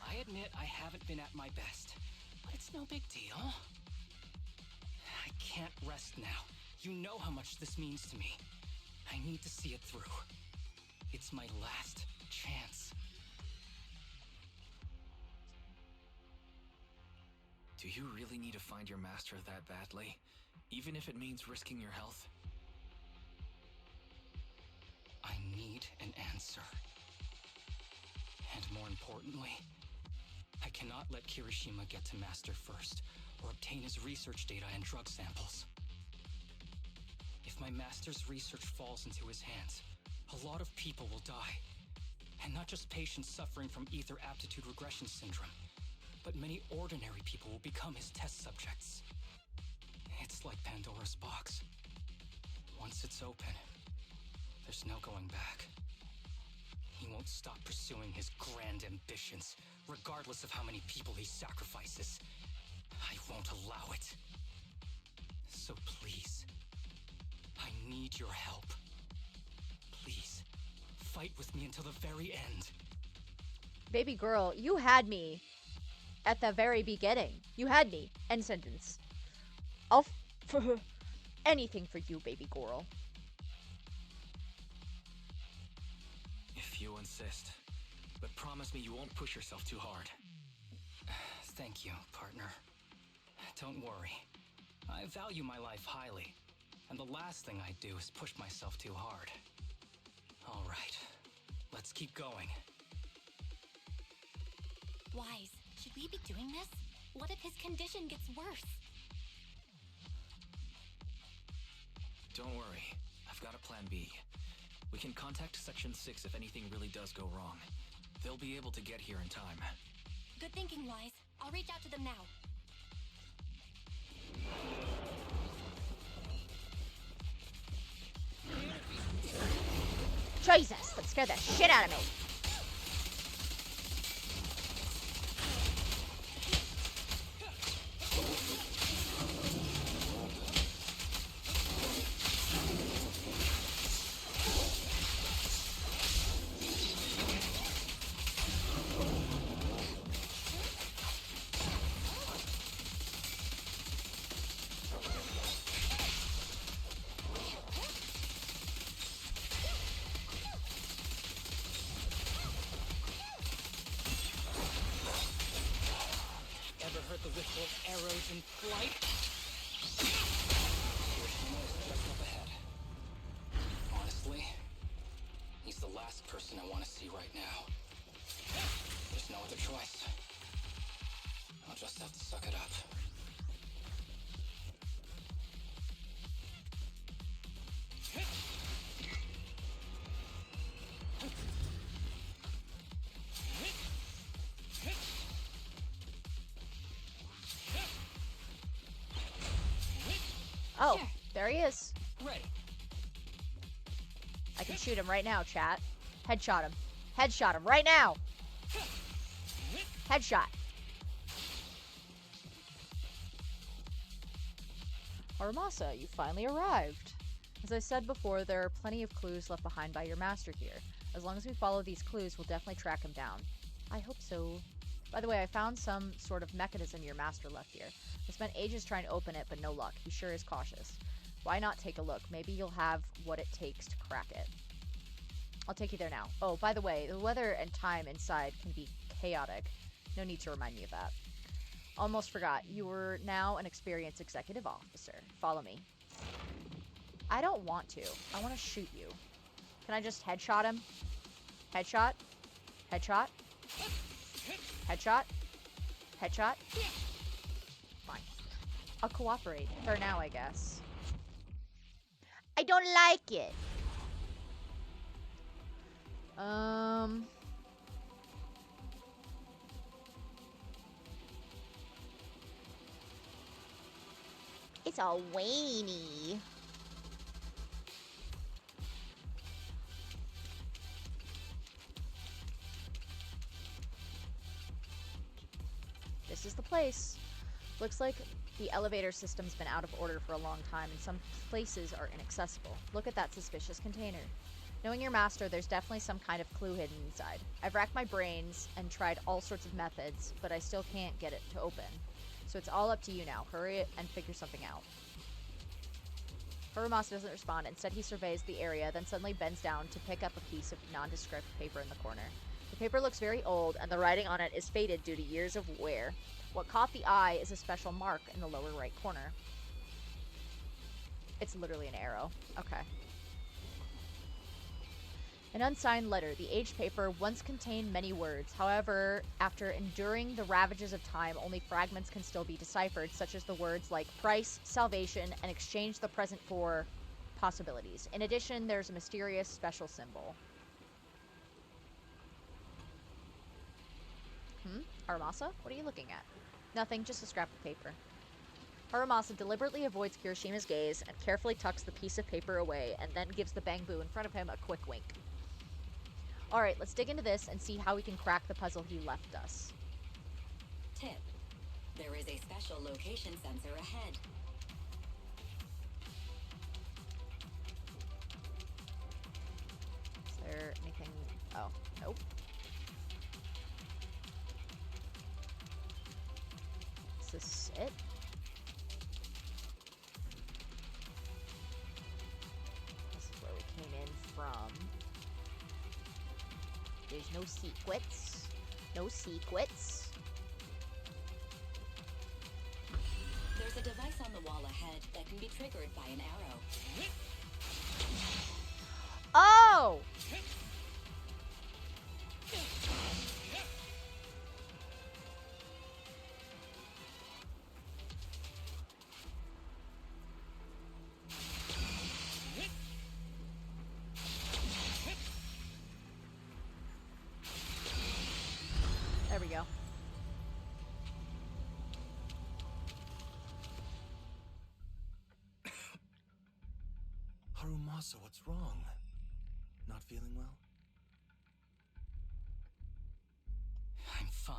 I admit I haven't been at my best, but it's no big deal. I can't rest now. You know how much this means to me. I need to see it through. It's my last chance. Do you really need to find your master that badly? Even if it means risking your health? I need an answer. And more importantly, I cannot let Kirishima get to Master first, or obtain his research data and drug samples. If my Master's research falls into his hands, a lot of people will die. And not just patients suffering from ether aptitude regression syndrome, but many ordinary people will become his test subjects. It's like Pandora's box. Once it's open, there's no going back. He won't stop pursuing his grand ambitions, regardless of how many people he sacrifices. I won't allow it. So please, I need your help. Please, fight with me until the very end. Baby girl, you had me at the very beginning. You had me. End sentence. I'll anything for you, baby girl. If you insist. But promise me you won't push yourself too hard. Thank you, partner. Don't worry. I value my life highly, and the last thing I do is push myself too hard. All right, let's keep going. Wise, should we be doing this? What if his condition gets worse? Don't worry, I've got a plan B. We can contact Section 6 if anything really does go wrong. They'll be able to get here in time. Good thinking, Wise. I'll reach out to them now. Jesus, that scared the shit out of me. The whistle of arrows in flight. Kirishima is just up ahead. Honestly, he's the last person I want to see right now. There's no other choice. I'll just have to suck it up. Oh, there he is. Ready. I can shoot him right now, chat. Headshot him. Headshot him right now. Headshot. Harumasa, you finally arrived. As I said before, there are plenty of clues left behind by your master here. As long as we follow these clues, we'll definitely track him down. I hope so. By the way, I found some sort of mechanism your master left here. I spent ages trying to open it, but no luck. He sure is cautious. Why not take a look? Maybe you'll have what it takes to crack it. I'll take you there now. Oh, by the way, the weather and time inside can be chaotic. No need to remind me of that. Almost forgot. You are now an experienced executive officer. Follow me. I don't want to. I want to shoot you. Can I just headshot him? Headshot? Headshot? Headshot? Headshot? Fine. I'll cooperate. For now, I guess. I don't like it. It's all Wayne-y. This is the place. Looks like the elevator system's been out of order for a long time and some places are inaccessible. Look at that suspicious container. Knowing your master, there's definitely some kind of clue hidden inside. I've racked my brains and tried all sorts of methods, but I still can't get it to open. So it's all up to you now. Hurry and figure something out. Harumasa doesn't respond. Instead, he surveys the area, then suddenly bends down to pick up a piece of nondescript paper in the corner. The paper looks very old, and the writing on it is faded due to years of wear. What caught the eye is a special mark in the lower right corner. It's literally an arrow. Okay. An unsigned letter. The aged paper once contained many words. However, after enduring the ravages of time, only fragments can still be deciphered, such as the words like price, salvation, and exchange the present for possibilities. In addition, there's a mysterious special symbol. Harumasa? What are you looking at? Nothing, just a scrap of paper. Harumasa deliberately avoids Kirishima's gaze and carefully tucks the piece of paper away and then gives the Bangbu in front of him a quick wink. Alright, let's dig into this and see how we can crack the puzzle he left us. Tip. There is a special location sensor ahead. Is there anything... Oh, nope. Is this it? This is where we came in from. There's no secrets. No secrets. There's a device on the wall ahead that can be triggered by an arrow. Oh! There we go. Harumasa, what's wrong? Not feeling well? I'm fine.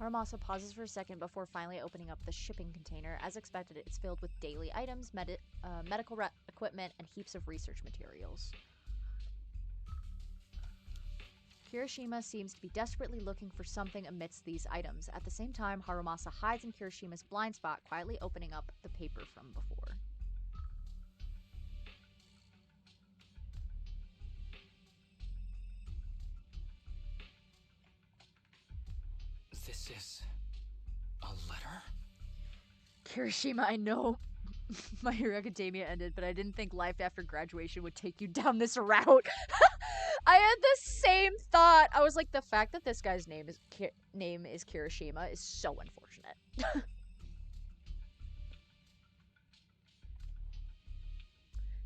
Harumasa pauses for a second before finally opening up the shipping container. As expected, it's filled with daily items, medical equipment, and heaps of research materials. Kirishima seems to be desperately looking for something amidst these items. At the same time, Harumasa hides in Kirishima's blind spot, quietly opening up the paper from before. This is a letter? Kirishima, I know My Hero Academia ended, but I didn't think life after graduation would take you down this route. I had the same thought. I was like, the fact that this guy's name is Kirishima is so unfortunate.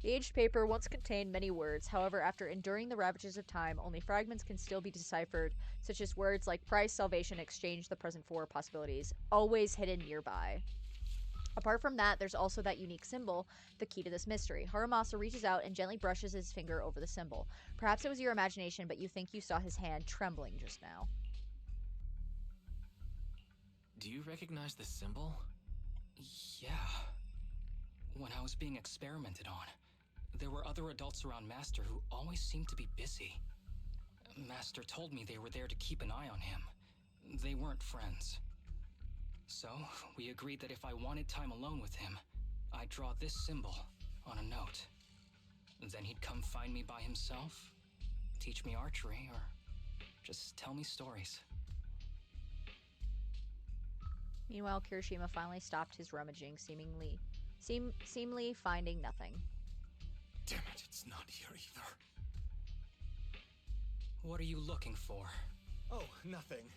The aged paper once contained many words. However, after enduring the ravages of time, only fragments can still be deciphered, such as words like price, salvation, exchange, the present for possibilities, always hidden nearby. Apart from that, there's also that unique symbol, the key to this mystery. Harumasa reaches out and gently brushes his finger over the symbol. Perhaps it was your imagination, but you think you saw his hand trembling just now. Do you recognize this symbol? Yeah. When I was being experimented on, there were other adults around Master who always seemed to be busy. Master told me they were there to keep an eye on him. They weren't friends. So, we agreed that if I wanted time alone with him, I'd draw this symbol on a note. Then he'd come find me by himself, teach me archery, or just tell me stories. Meanwhile, Kirishima finally stopped his rummaging, seemingly finding nothing. Damn it, it's not here either. What are you looking for? Oh, nothing.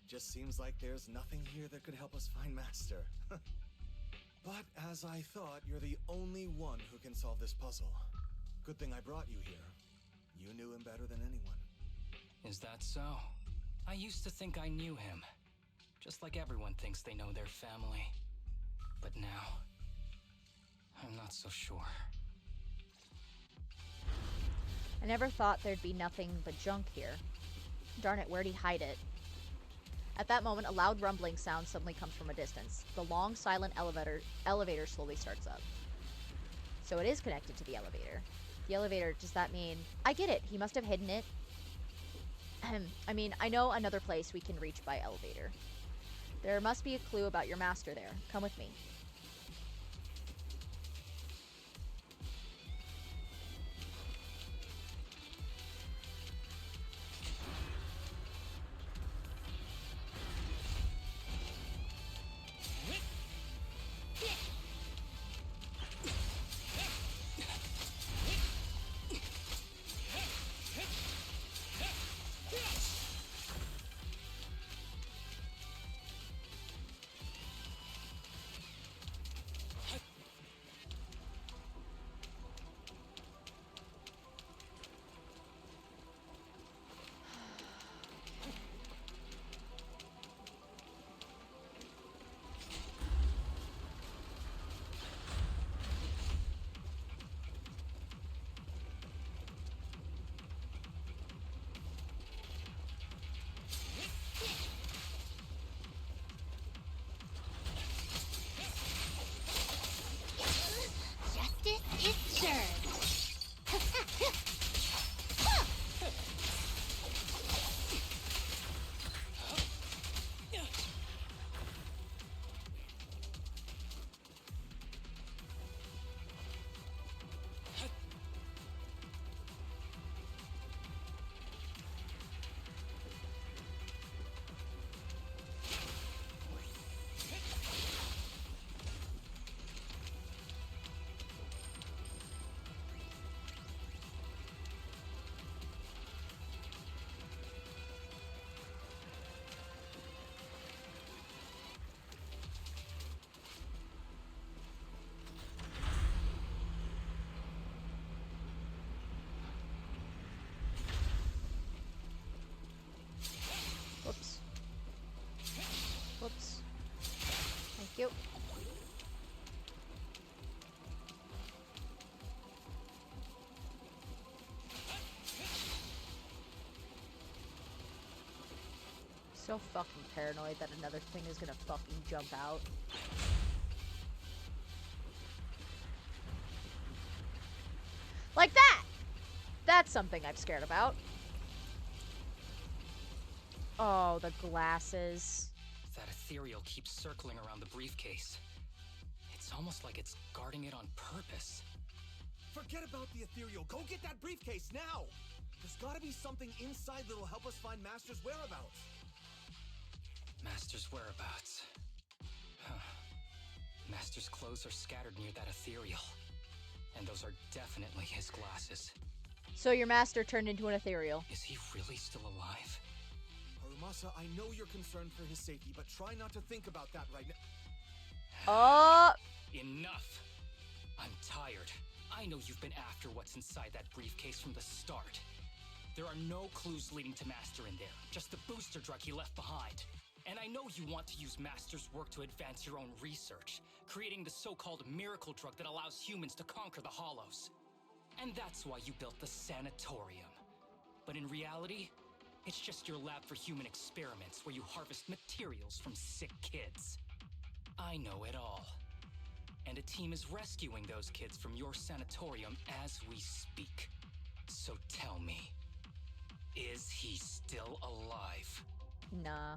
Just seems like there's nothing here that could help us find Master. But as I thought, you're the only one who can solve this puzzle. Good thing I brought you here. You knew him better than anyone. Is that so? I used to think I knew him. Just like everyone thinks they know their family. But now, I'm not so sure. I never thought there'd be nothing but junk here. Darn it, where'd he hide it? At that moment, a loud rumbling sound suddenly comes from a distance. The long, silent elevator slowly starts up. So it is connected to the elevator. The elevator, does that mean... I get it, he must have hidden it. I mean, I know another place we can reach by elevator. There must be a clue about your master there. Come with me. It's sure. Whoops. Whoops. Thank you. So fucking paranoid that another thing is gonna fucking jump out. Like that! That's something I'm scared about. Oh, the glasses. That ethereal keeps circling around the briefcase. It's almost like it's guarding it on purpose. Forget about the ethereal. Go get that briefcase now! There's gotta be something inside that'll help us find Master's whereabouts. Master's whereabouts. Huh. Master's clothes are scattered near that ethereal. And those are definitely his glasses. So your master turned into an ethereal. Is he really still alive? Harumasa, I know you're concerned for his safety, but try not to think about that right now. Oh! Enough! I'm tired. I know you've been after what's inside that briefcase from the start. There are no clues leading to Master in there, just the booster drug he left behind. And I know you want to use Master's work to advance your own research, creating the so-called miracle drug that allows humans to conquer the Hollows. And that's why you built the sanatorium. But in reality, it's just your lab for human experiments where you harvest materials from sick kids. I know it all. And a team is rescuing those kids from your sanatorium as we speak. So tell me, is he still alive? Nah.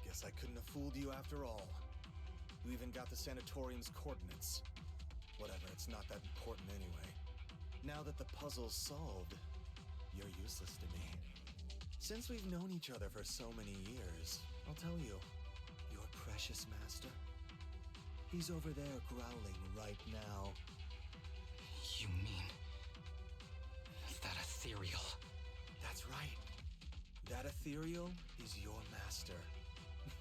Guess I couldn't have fooled you after all. You even got the sanatorium's coordinates. Whatever, it's not that important anyway. Now that the puzzle's solved, you're useless to me. Since we've known each other for so many years, I'll tell you, your precious master, he's over there growling right now. You mean that ethereal? That's right. That ethereal is your master.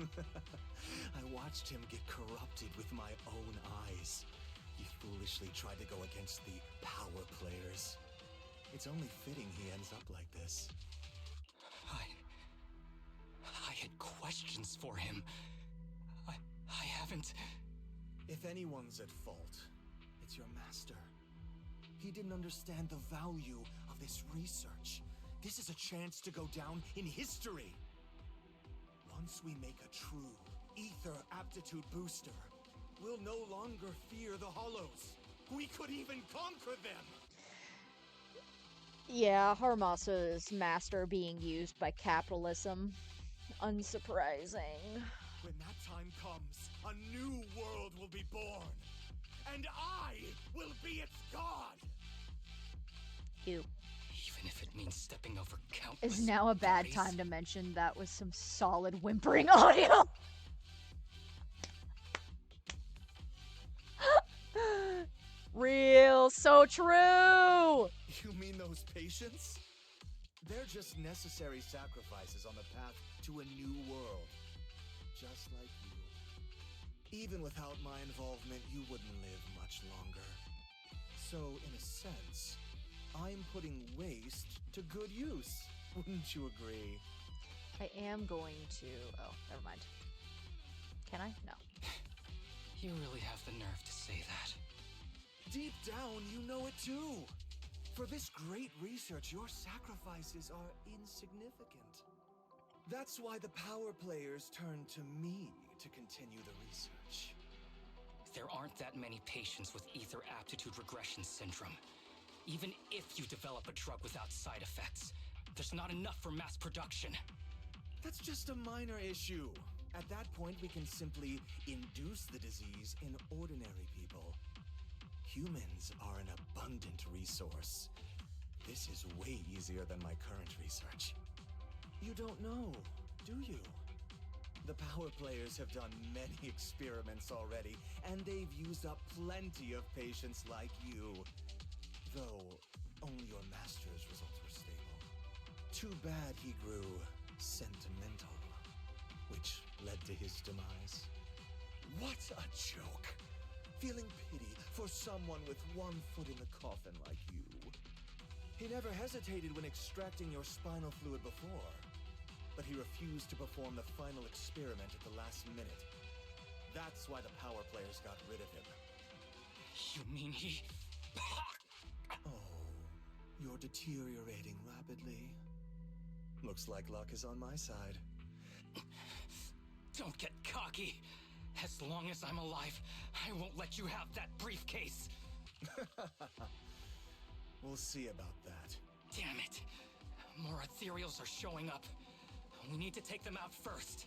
I watched him get corrupted with my own eyes. He foolishly tried to go against the power players. It's only fitting he ends up like this. I had questions for him. I haven't... If anyone's at fault, it's your master. He didn't understand the value of this research. This is a chance to go down in history. Once we make a true ether aptitude booster, we'll no longer fear the Hollows. We could even conquer them. Yeah, Harmasa's master being used by capitalism. Unsurprising. When that time comes, a new world will be born. And I will be its god. Ew. Even if it means stepping over countless Is now a bad bodies. time to mention that was some solid whimpering audio. Real, so true. You mean those patients? They're just necessary sacrifices on the path to a new world. Just like you. Even without my involvement, you wouldn't live much longer. So, in a sense, I'm putting waste to good use. Wouldn't you agree? I am going to... Oh, never mind. Can I? No. You really have the nerve to say that. Deep down, you know it too. For this great research, your sacrifices are insignificant. That's why the power players turn to me to continue the research. There aren't that many patients with ether aptitude regression syndrome. Even if you develop a drug without side effects, there's not enough for mass production. That's just a minor issue. At that point, we can simply induce the disease in ordinary people. Humans are an abundant resource. This is way easier than my current research. You don't know, do you? The power players have done many experiments already, and they've used up plenty of patients like you. Though, only your master's results were stable. Too bad he grew sentimental, which led to his demise. What a joke! Feeling pity for someone with one foot in the coffin like you. He never hesitated when extracting your spinal fluid before, but he refused to perform the final experiment at the last minute. That's why the power players got rid of him. You mean he... Oh, you're deteriorating rapidly. Looks like luck is on my side. Don't get cocky. As long as I'm alive, I won't let you have that briefcase. We'll see about that. Damn it. More ethereals are showing up. We need to take them out first.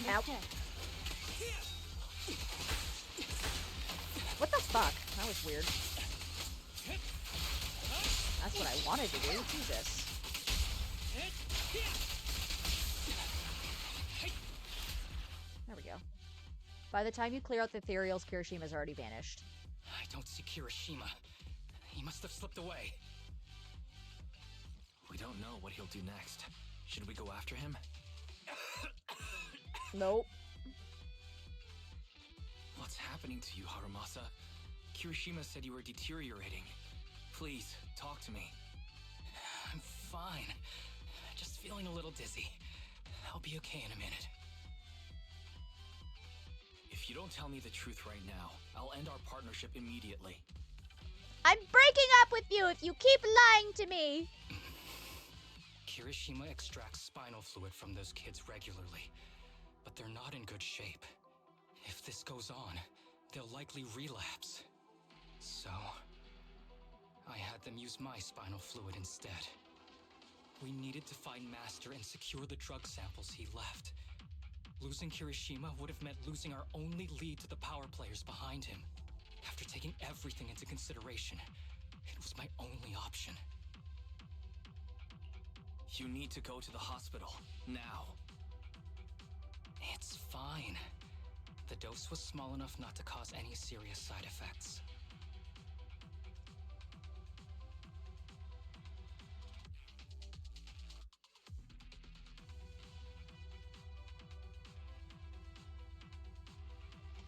Ow. What the fuck? That was weird. That's what I wanted to do. Jesus. There we go. By the time you clear out the ethereals, Kirishima's already vanished. I don't see Kirishima. He must have slipped away. We don't know what he'll do next. Should we go after him? Nope. What's happening to you, Harumasa? Kirishima said you were deteriorating. Please, talk to me. I'm fine. Just feeling a little dizzy. I'll be okay in a minute. If you don't tell me the truth right now, I'll end our partnership immediately. I'm breaking up with you if you keep lying to me! Kirishima extracts spinal fluid from those kids regularly, but they're not in good shape. If this goes on, they'll likely relapse. So, I had them use my spinal fluid instead. We needed to find Master and secure the drug samples he left. Losing Kirishima would have meant losing our only lead to the power players behind him. After taking everything into consideration, it was my only option. You need to go to the hospital, now. It's fine. The dose was small enough not to cause any serious side effects.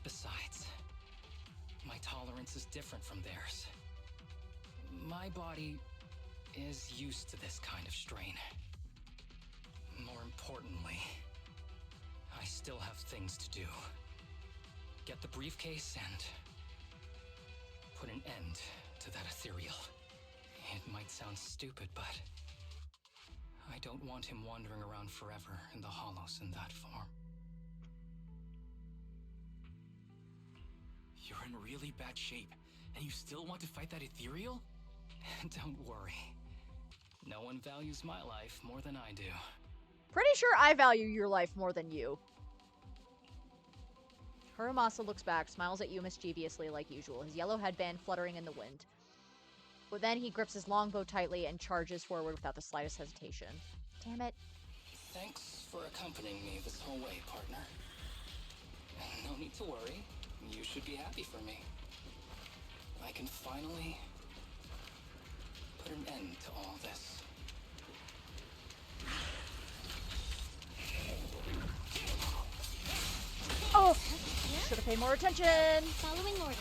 Besides, my tolerance is different from theirs. My body is used to this kind of strain. More importantly, I still have things to do. Get the briefcase and put an end to that ethereal. It might sound stupid, but I don't want him wandering around forever in the hollows in that form. You're in really bad shape, and you still want to fight that ethereal? Don't worry. No one values my life more than I do. Pretty sure I value your life more than you. Harumasa looks back, smiles at you mischievously like usual, his yellow headband fluttering in the wind. But then he grips his longbow tightly and charges forward without the slightest hesitation. Damn it. Thanks for accompanying me this whole way, partner. No need to worry. You should be happy for me. I can finally put an end to all this. Oh! Should have paid more attention! Following order.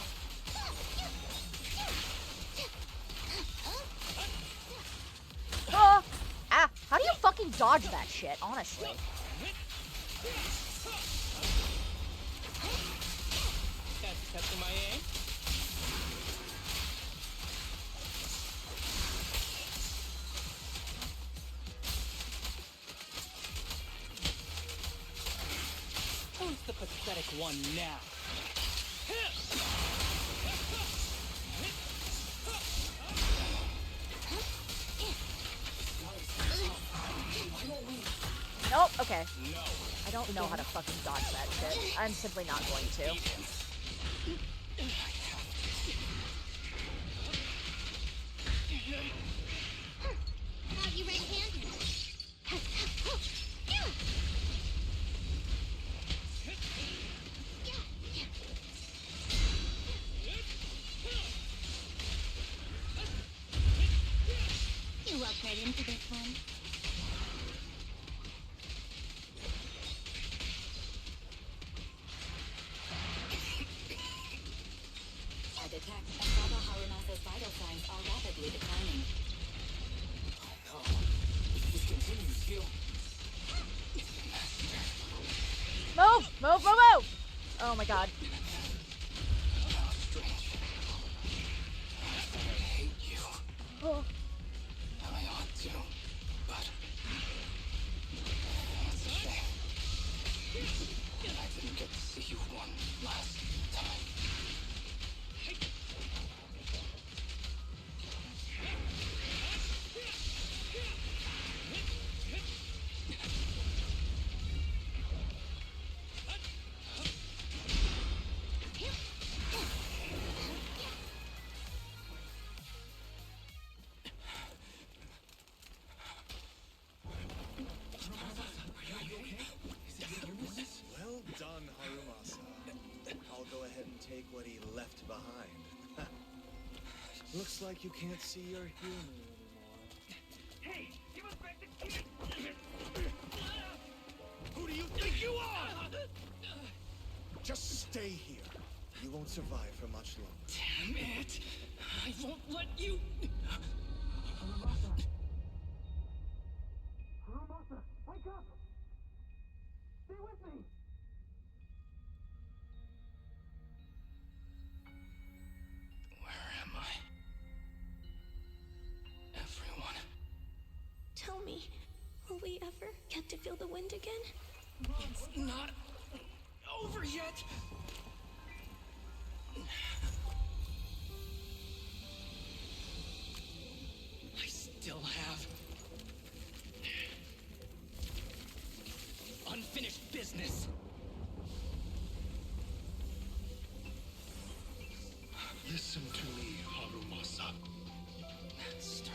Oh! Ah! How do you fucking dodge that shit, honestly? Testing my aim. Who's the pathetic one now? Nope, okay. I don't know how to fucking dodge that shit. I'm simply not going to. Thought you red-handed. You walked right into this one. I detect Asaba Harumasa's vital signs are rapidly declining. Oh no. If this continues, he'll... Move! Move, move, move! Oh my god. How strange. I thought I hate you. Oh. I ought to, but it's a shame. I didn't get to see you one last time. Well done, Harumasa. I'll go ahead and take what he left behind. Looks like you can't see your human anymore. Hey, give us back the kid! Who do do you think you are? Just stay here. You won't survive for much longer. Damn it! I won't let you... Harumasa, wake up! Stay with me! Where am I? Everyone. Tell me, will we ever get to feel the wind again? It's not over yet! I still have unfinished business. Listen to me, Harumasa. Master.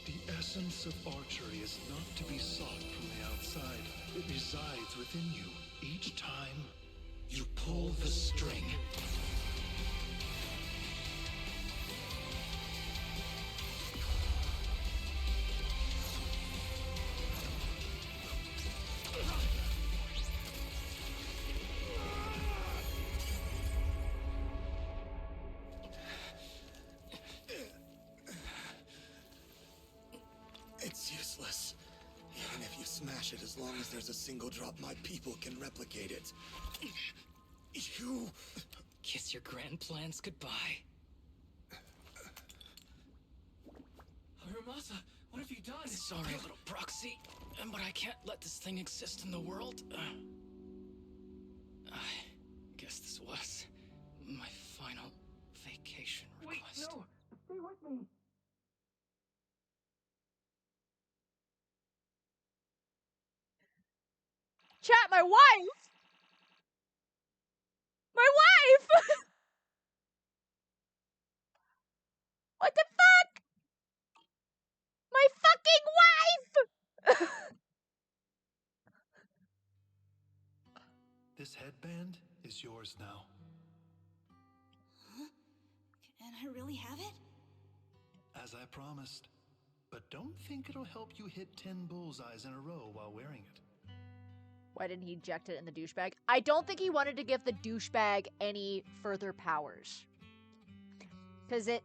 The essence of archery is not to be sought from the outside. It resides within you. Each time you pull the string. It's useless. Even if you smash it, as long as there's a single drop, my people can replicate it. You... Kiss your grand plans goodbye. Harumasa, what have you done? Sorry, little proxy, but I can't let this thing exist in the world. I guess this was my final vacation request. Wait, no! Stay with me! Chat, my wife! My wife! What the fuck? My fucking wife! This headband is yours now. Huh? Can I really have it? As I promised. But don't think it'll help you hit 10 bullseyes in a row while wearing it. Why didn't he inject it in the douchebag? I don't think he wanted to give the douchebag any further powers. Because it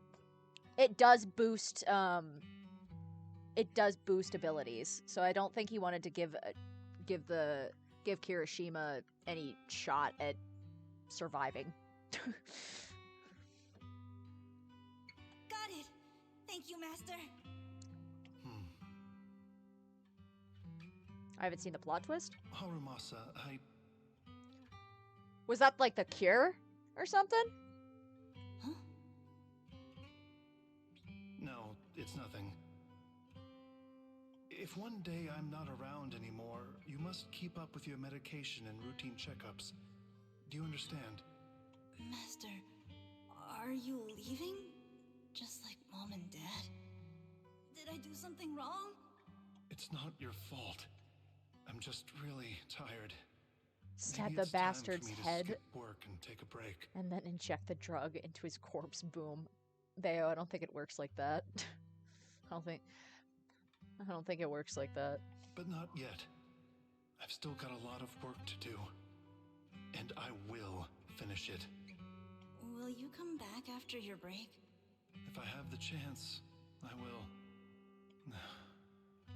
does boost abilities. So I don't think he wanted to give Kirishima any shot at surviving. Got it! Thank you, Master! I haven't seen the plot twist. Harumasa, Was that like the cure or something? Huh? No, it's nothing. If one day I'm not around anymore, you must keep up with your medication and routine checkups. Do you understand? Master, are you leaving? Just like Mom and Dad? Did I do something wrong? It's not your fault. I'm just really tired. Stab Maybe the it's time bastard's for me to head skip work and take a break. and then inject the drug into his corpse. Boom. Bayo, I don't think it works like that. I don't think it works like that. But not yet. I've still got a lot of work to do. And I will finish it. Will you come back after your break? If I have the chance, I will.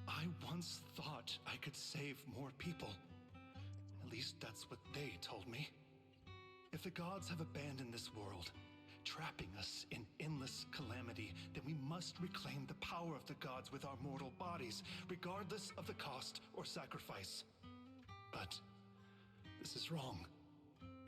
I once thought I could save more people. At least that's what they told me. If the gods have abandoned this world, trapping us in endless calamity, then we must reclaim the power of the gods with our mortal bodies, regardless of the cost or sacrifice. But this is wrong.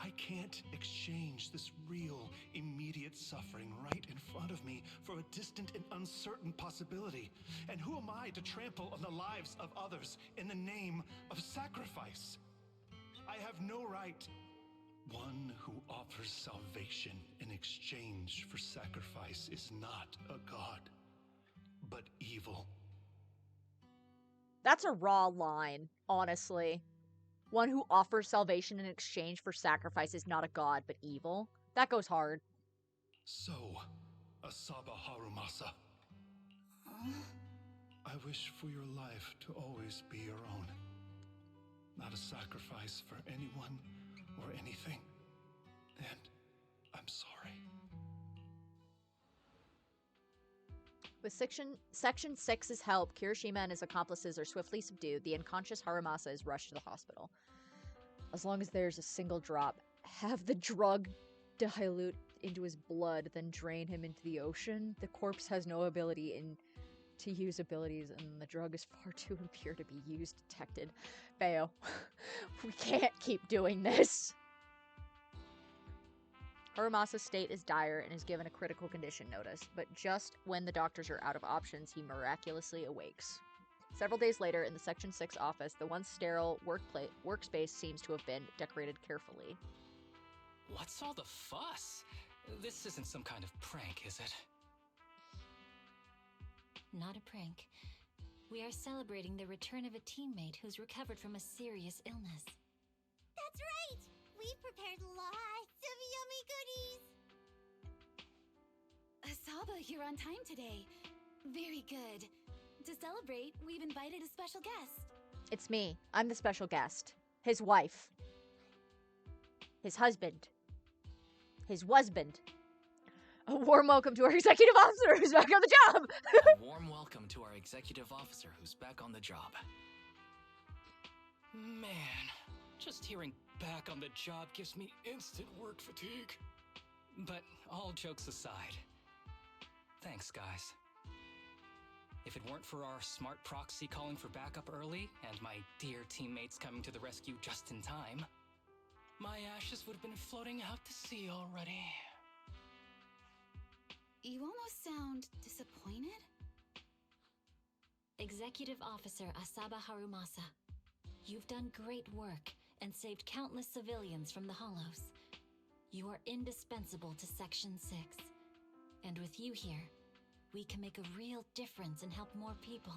I can't exchange this real, immediate suffering right in front of me for a distant and uncertain possibility. And who am I to trample on the lives of others in the name of sacrifice? I have no right. One who offers salvation in exchange for sacrifice is not a god, but evil. That's a raw line, honestly. One who offers salvation in exchange for sacrifice is not a god, but evil. That goes hard. So, Asaba Harumasa. I wish for your life to always be your own. not a sacrifice for anyone or anything. And I'm sorry. With Section 6's help, Kirishima and his accomplices are swiftly subdued. The unconscious Harumasa is rushed to the hospital. As long as there's a single drop, have the drug dilute into his blood, then drain him into the ocean. The corpse has no ability to use abilities, and the drug is far too impure to be used detected. Bayo, we can't keep doing this. Harumasa's state is dire and is given a critical condition notice, but just when the doctors are out of options, he miraculously awakes. Several days later, in the Section 6 office, the once sterile workspace seems to have been decorated carefully. What's all the fuss? This isn't some kind of prank, is it? Not a prank. We are celebrating the return of a teammate who's recovered from a serious illness. That's right! We've prepared lots of yummy goodies! Asaba, you're on time today. Very good. To celebrate, we've invited a special guest. It's me. I'm the special guest. His wife. His husband. His husband. A warm welcome to our executive officer who's back on the job! A warm welcome to our executive officer who's back on the job. Man, just hearing back on the job gives me instant work fatigue. But all jokes aside, thanks, guys. If it weren't for our smart proxy calling for backup early and my dear teammates coming to the rescue just in time, my ashes would have been floating out to sea already. You almost sound disappointed? Executive Officer Asaba Harumasa, you've done great work and saved countless civilians from the Hollows. You are indispensable to Section 6. And with you here, we can make a real difference and help more people.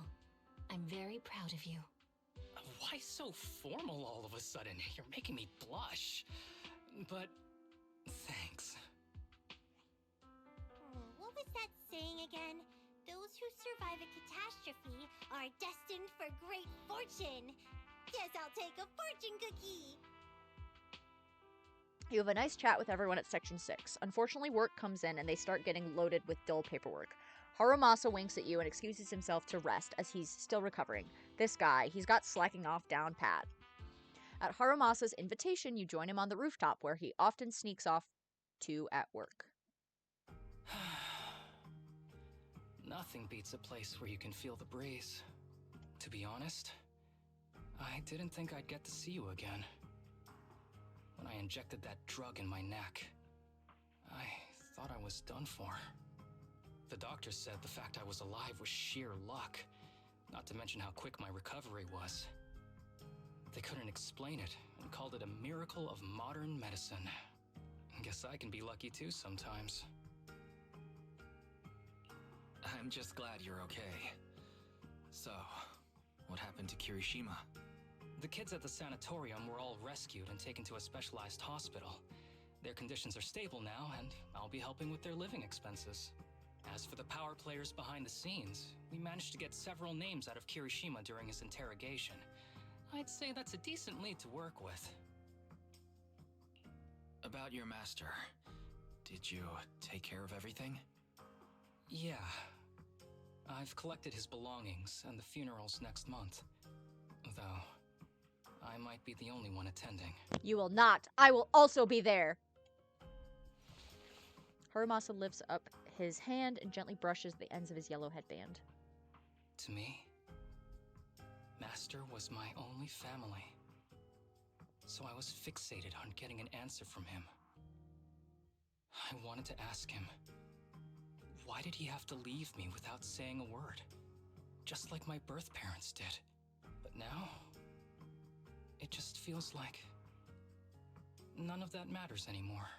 I'm very proud of you. Why so formal all of a sudden? You're making me blush. But thanks. What was that saying again? Those who survive a catastrophe are destined for great fortune. Guess I'll take a fortune cookie. You have a nice chat with everyone at Section 6. Unfortunately, work comes in and they start getting loaded with dull paperwork. Harumasa winks at you and excuses himself to rest as he's still recovering. This guy, he's got slacking off down pat. At Harumasa's invitation, you join him on the rooftop where he often sneaks off to at work. Nothing beats a place where you can feel the breeze. To be honest, I didn't think I'd get to see you again. When I injected that drug in my neck, I thought I was done for. The doctor said the fact I was alive was sheer luck, not to mention how quick my recovery was. They couldn't explain it and called it a miracle of modern medicine. Guess I can be lucky too sometimes. I'm just glad you're okay. So, what happened to Kirishima? The kids at the sanatorium were all rescued and taken to a specialized hospital. Their conditions are stable now, and I'll be helping with their living expenses. As for the power players behind the scenes, we managed to get several names out of Kirishima during his interrogation. I'd say that's a decent lead to work with. About your master, did you take care of everything? Yeah. I've collected his belongings, and the funeral's next month. Though, I might be the only one attending. You will not. I will also be there. Harumasa lifts up his hand and gently brushes the ends of his yellow headband. To me, Master was my only family. So I was fixated on getting an answer from him. I wanted to ask him, why did he have to leave me without saying a word? Just like my birth parents did. But now, it just feels like none of that matters anymore.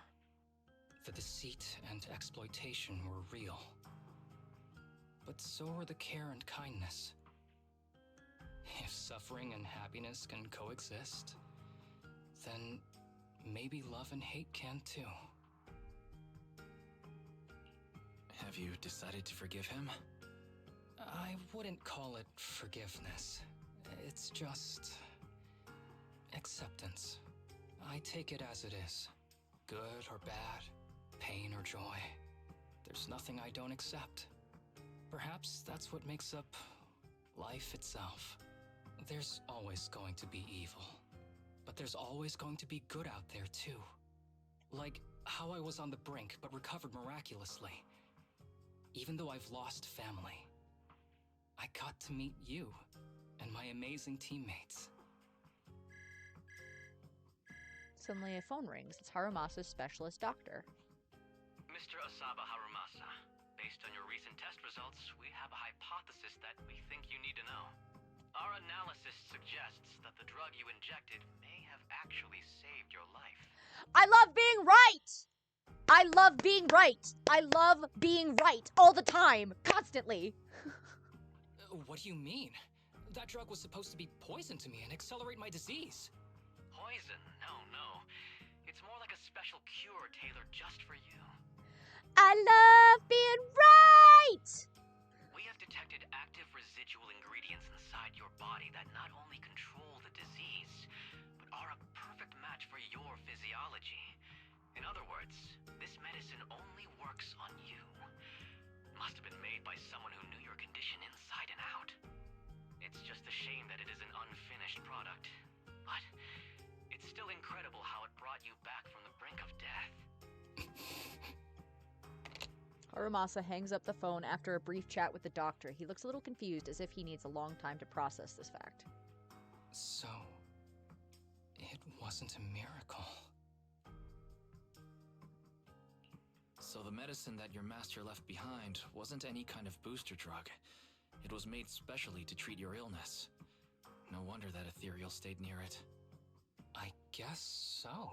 The deceit and exploitation were real. But so were the care and kindness. If suffering and happiness can coexist, then maybe love and hate can too. Have you decided to forgive him? I wouldn't call it forgiveness. It's just... Acceptance. I take it as it is. Good or bad, pain or joy. There's nothing I don't accept. Perhaps that's what makes up life itself. There's always going to be evil. But there's always going to be good out there too. Like how I was on the brink but recovered miraculously. Even though I've lost family, I got to meet you and my amazing teammates. Suddenly a phone rings. It's Harumasa's specialist doctor. Mr. Asaba Harumasa, based on your recent test results, we have a hypothesis that we think you need to know. Our analysis suggests that the drug you injected may have actually saved your life. I love being right! I love being right! I love being right all the time, constantly. What do you mean? That drug was supposed to be poison to me and accelerate my disease. Poison? No. It's more like a special cure tailored just for you. I love being right! We have detected active residual ingredients inside your body that not only control the disease, but are a perfect match for your physiology. In other words, this medicine only works on you. Must have been made by someone who knew your condition inside and out. It's just a shame that it is an unfinished product. But it's still incredible how it brought you back from the brink of death. Harumasa hangs up the phone after a brief chat with the doctor. He looks a little confused, as if he needs a long time to process this fact. So, it wasn't a miracle. So the medicine that your master left behind wasn't any kind of booster drug. It was made specially to treat your illness. No wonder that Ethereal stayed near it. I guess so.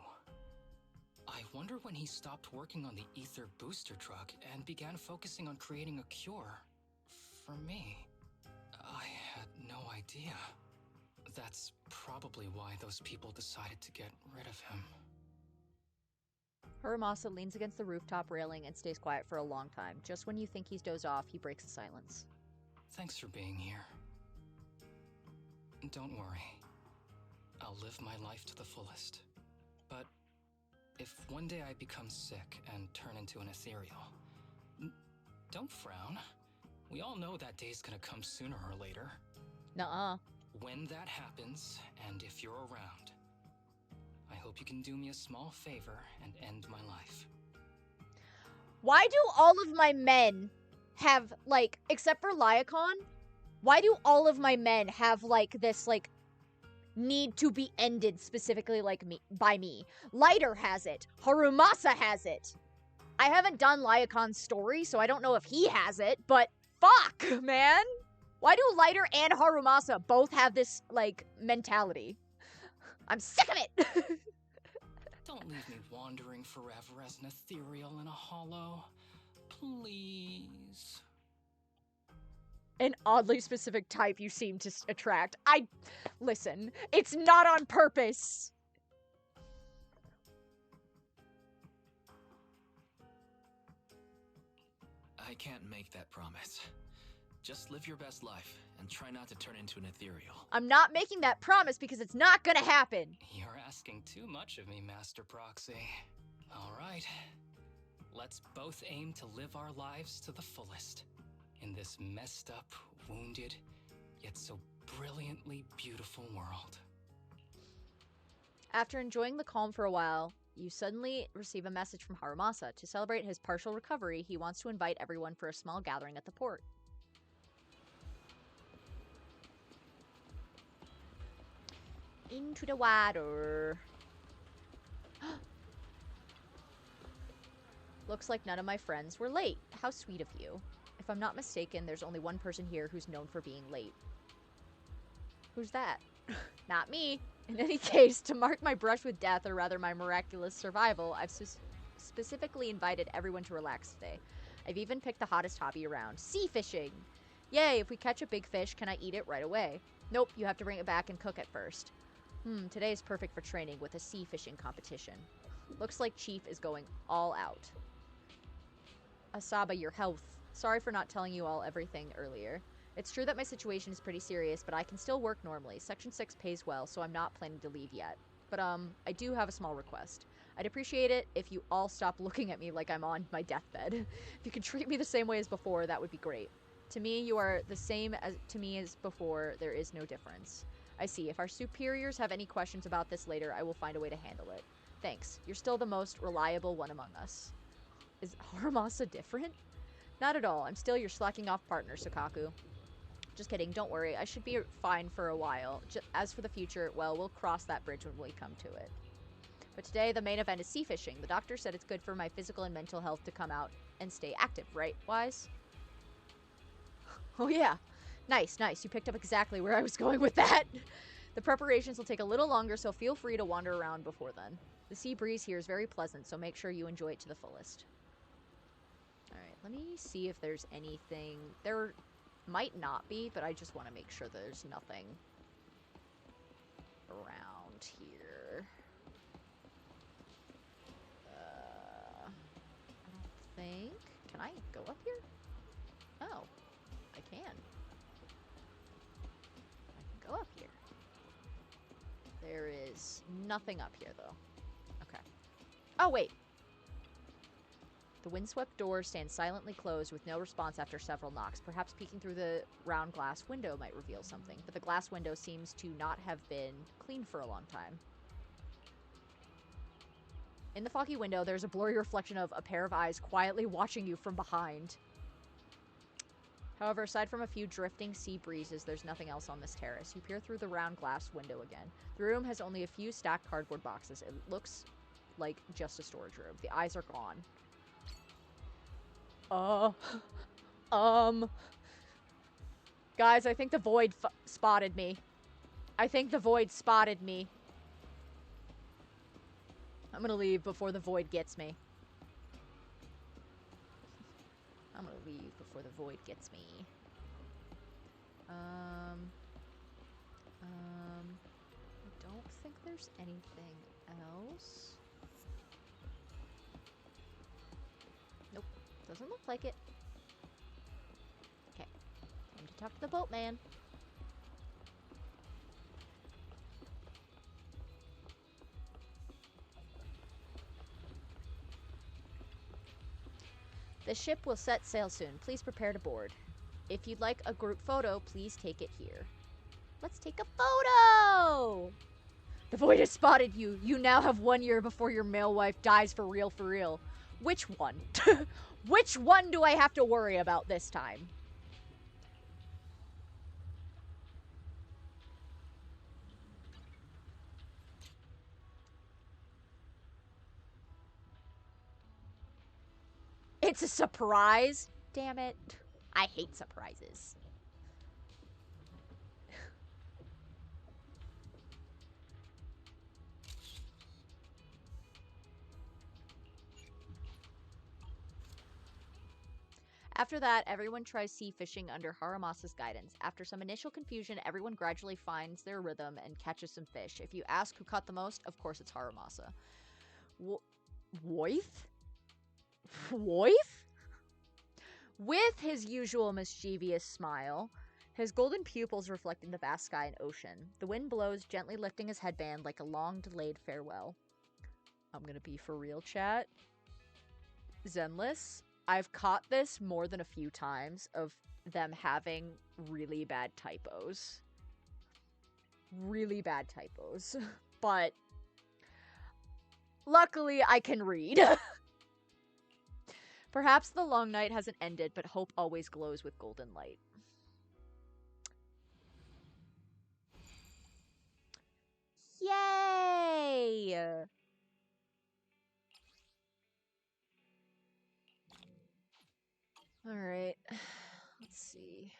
I wonder when he stopped working on the ether booster drug and began focusing on creating a cure for me. I had no idea. That's probably why those people decided to get rid of him. Harumasa leans against the rooftop railing and stays quiet for a long time. Just when you think he's dozed off, he breaks the silence. Thanks for being here. Don't worry. I'll live my life to the fullest. But if one day I become sick and turn into an ethereal, don't frown. We all know that day's gonna come sooner or later. Nuh-uh. When that happens, and if you're around, I hope you can do me a small favor and end my life. Why do all of my men have, like, except for Lyacon, why do all of my men have, like, this, like, need to be ended specifically, like, by me? Lighter has it. Harumasa has it. I haven't done Lyakon's story, so I don't know if he has it, but fuck, man! Why do Lighter and Harumasa both have this, like, mentality? I'm sick of it! Don't leave me wandering forever as an ethereal in a hollow. Please. An oddly specific type you seem to attract. Listen, it's not on purpose! I can't make that promise. Just live your best life and try not to turn into an ethereal. I'm not making that promise because it's not gonna happen. You're asking too much of me, Master Proxy. All right. Let's both aim to live our lives to the fullest. In this messed up, wounded, yet so brilliantly beautiful world. After enjoying the calm for a while, you suddenly receive a message from Harumasa. To celebrate his partial recovery, he wants to invite everyone for a small gathering at the port. Into the water. Looks like none of my friends were late. How sweet of you. If I'm not mistaken, there's only one person here who's known for being late. Who's that? Not me. In any case, to mark my brush with death, or rather my miraculous survival, I've specifically invited everyone to relax today. I've even picked the hottest hobby around, sea fishing. Yay, if we catch a big fish, can I eat it right away? Nope, you have to bring it back and cook it first. Today is perfect for training with a sea fishing competition. Looks like Chief is going all out. Asaba, your health. Sorry for not telling you all everything earlier. It's true that my situation is pretty serious, but I can still work normally. Section 6 pays well, so I'm not planning to leave yet. But, I do have a small request. I'd appreciate it if you all stop looking at me like I'm on my deathbed. If you could treat me the same way as before, that would be great. To me, you are the same to me as before. There is no difference. I see. If our superiors have any questions about this later, I will find a way to handle it. Thanks. You're still the most reliable one among us. Is Haramasa different? Not at all. I'm still your slacking off partner, Sukaku. Just kidding. Don't worry. I should be fine for a while. As for the future, well, we'll cross that bridge when we come to it. But today, the main event is sea fishing. The doctor said it's good for my physical and mental health to come out and stay active, right, Wise? Oh, yeah. Nice, nice. You picked up exactly where I was going with that. The preparations will take a little longer, so feel free to wander around before then. The sea breeze here is very pleasant, so make sure you enjoy it to the fullest. Alright, let me see if there's anything. There might not be, but I just want to make sure there's nothing around here. I don't think. Can I go up here? Oh, I can. I can go up here. There is nothing up here, though. Okay. Oh, wait. The windswept door stands silently closed with no response after several knocks. Perhaps peeking through the round glass window might reveal something, but the glass window seems to not have been cleaned for a long time. In the foggy window, there's a blurry reflection of a pair of eyes quietly watching you from behind. However, aside from a few drifting sea breezes, there's nothing else on this terrace. You peer through the round glass window again. The room has only a few stacked cardboard boxes. It looks like just a storage room. The eyes are gone. Guys, I think the void spotted me. I think the void spotted me. I'm gonna leave before the void gets me. I'm gonna leave before the void gets me. I don't think there's anything else. Nope. Doesn't look like it. Okay. Time to talk to the boatman. The ship will set sail soon. Please prepare to board. If you'd like a group photo, please take it here. Let's take a photo! The void has spotted you. You now have 1 year before your male wife dies for real, for real. Which one? Which one do I have to worry about this time? It's a surprise? Damn it. I hate surprises. After that, everyone tries sea fishing under Haramasa's guidance. After some initial confusion, everyone gradually finds their rhythm and catches some fish. If you ask who caught the most, of course it's Haramasa. Woif? Woif? With his usual mischievous smile, his golden pupils reflecting the vast sky and ocean. The wind blows, gently lifting his headband like a long-delayed farewell. I'm gonna be for real, chat. Zenless, I've caught this more than a few times of them having really bad typos. Really bad typos. But luckily I can read. Perhaps the long night hasn't ended, but hope always glows with golden light. Yay! Alright. Let's see.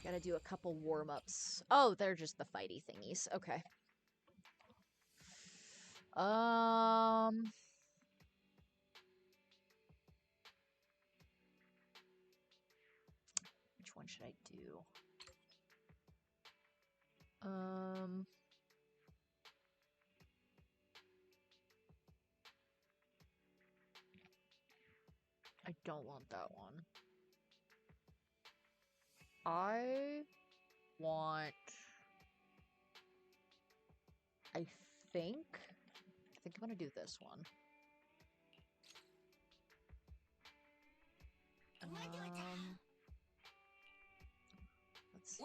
Gotta do a couple warm-ups. Oh, they're just the fighty thingies. Okay. Which one should I do? I don't want that one. I want... I think I'm gonna do this one. Let's see.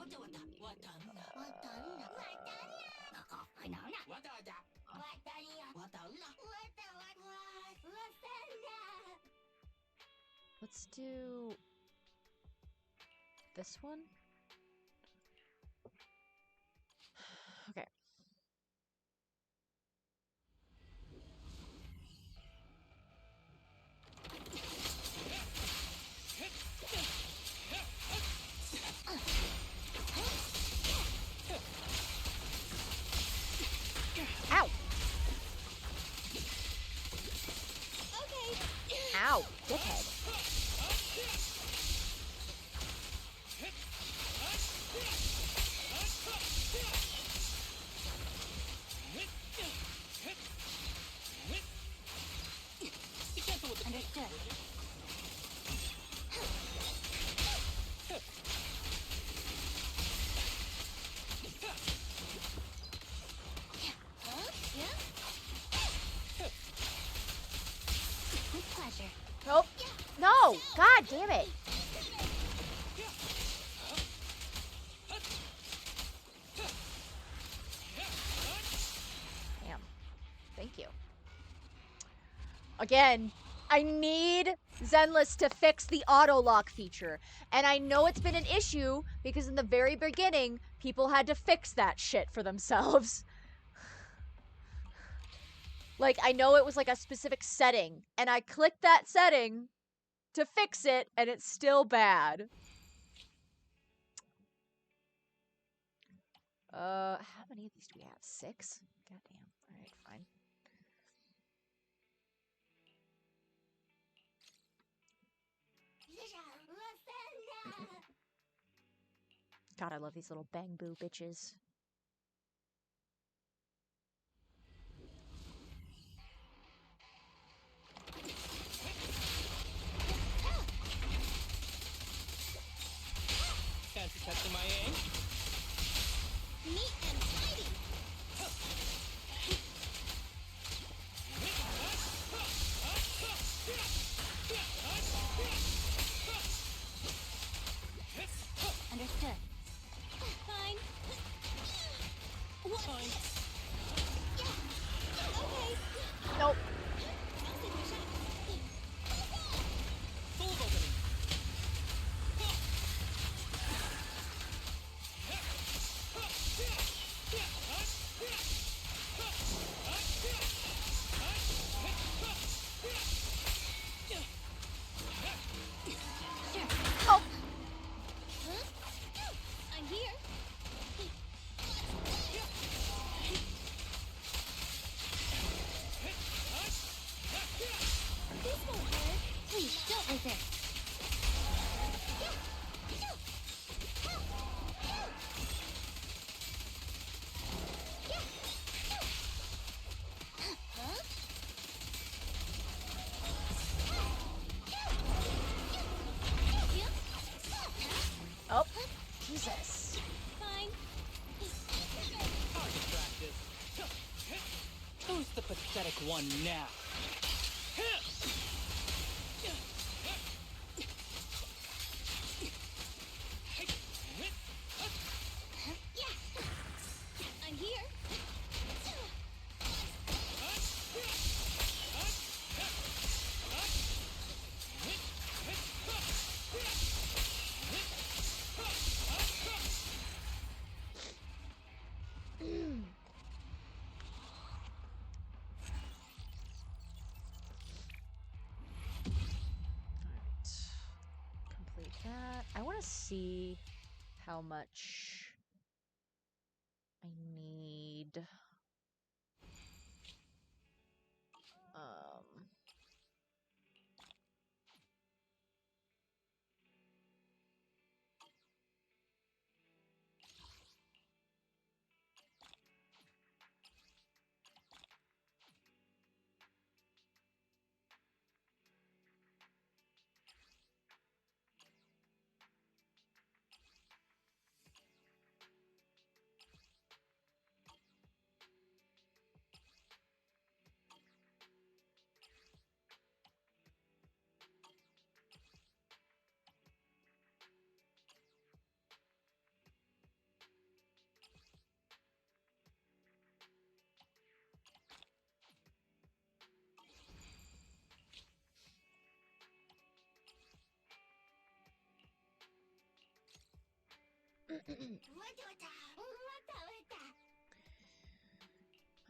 Let's do this one. Okay. Ow! Ow, dickhead. Understood. With pleasure. Nope. No! God damn it! Damn. Thank you. Again, I need Zenless to fix the auto lock feature. And I know it's been an issue because in the very beginning, people had to fix that shit for themselves. Like, I know it was like a specific setting, and I clicked that setting to fix it, and it's still bad. How many of these do we have? 6? Goddamn. Alright, fine. God, I love these little bang boo bitches. Fancy catching my aim? Neat and tidy. Understood. Fine. Fine. Okay. Nope. Full opening. Oh! I'm here. This won't hurt. Please, don't resist. Oh, Jesus. Fine. Target practice. Who's the pathetic one now? I'm here. Complete that. I want to see how much I need.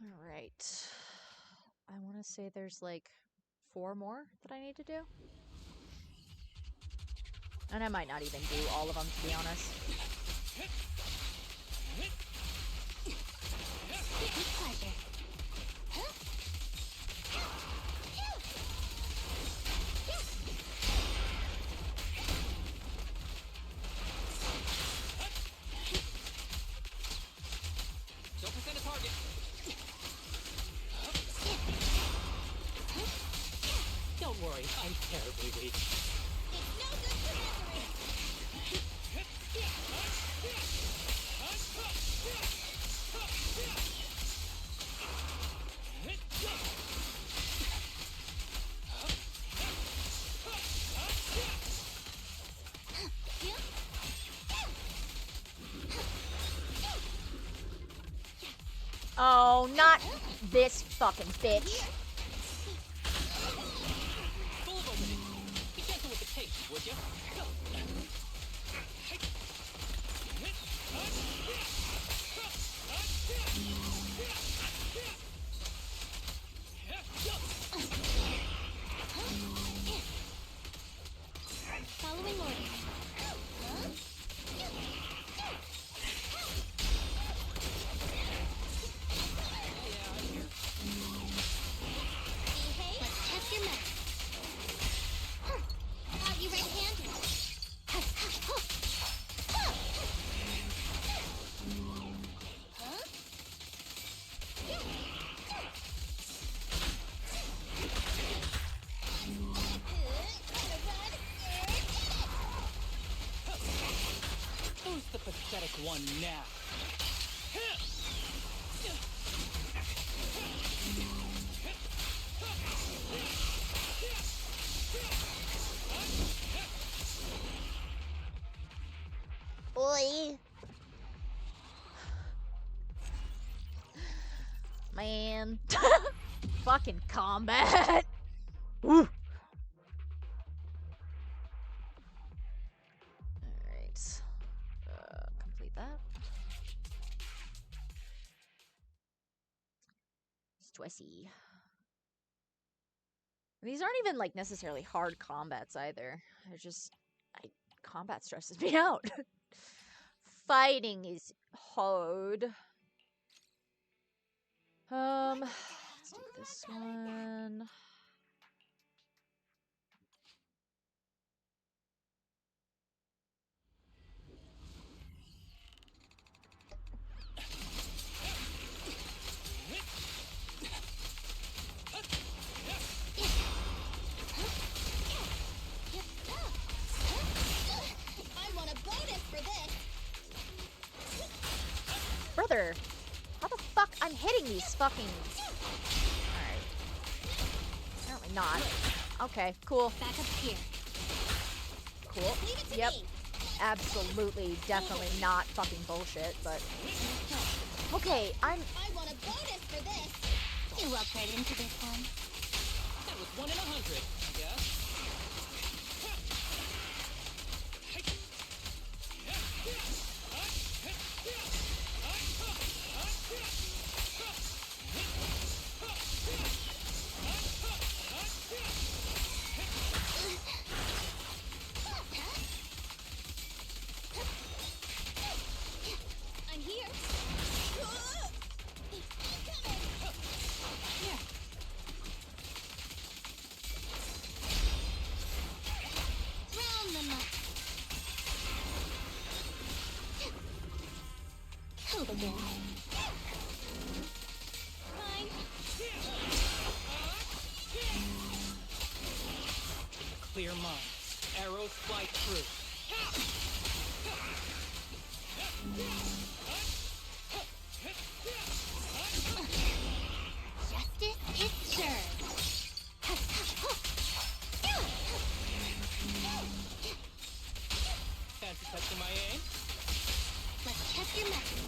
Alright. I want to say there's like 4 more that I need to do. And I might not even do all of them, to be honest. Don't present a target. Don't worry, I'm terribly weak. It's no good for misery. Oh, not this fucking bitch. Full of opening. Be gentle with the tape, would you? Following orders. Let's test your mess. Are you ready-handed? Who's the pathetic one now? Oi. Man. Fucking combat. Woo. Alright. Complete that. Stressy. These aren't even, like, necessarily hard combats either. They're just... combat stresses me out. Fighting is hard. Let's do this one. I want a bonus for this. Brother, how the fuck I'm hitting these fucking... Alright. Apparently not. Okay, cool. Back up here. Cool. Yep. Absolutely, definitely not fucking bullshit, but... Okay, I want a bonus for this. You walked right into this one. That was 1 in 100, I guess. I'm here. Round them up. Hold again. Fine. Clear mind. Arrows fly through. Justice is served. Fancy touching my aim? Let's test your method.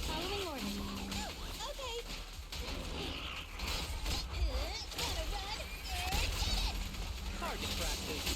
Following orders. Okay. Gotta run. Target practice.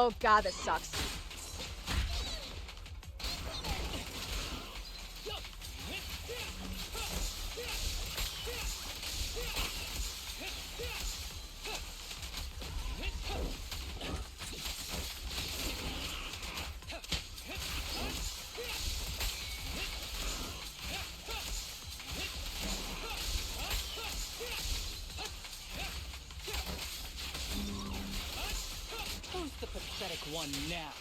Oh god, that sucks. Who's the pathetic one now?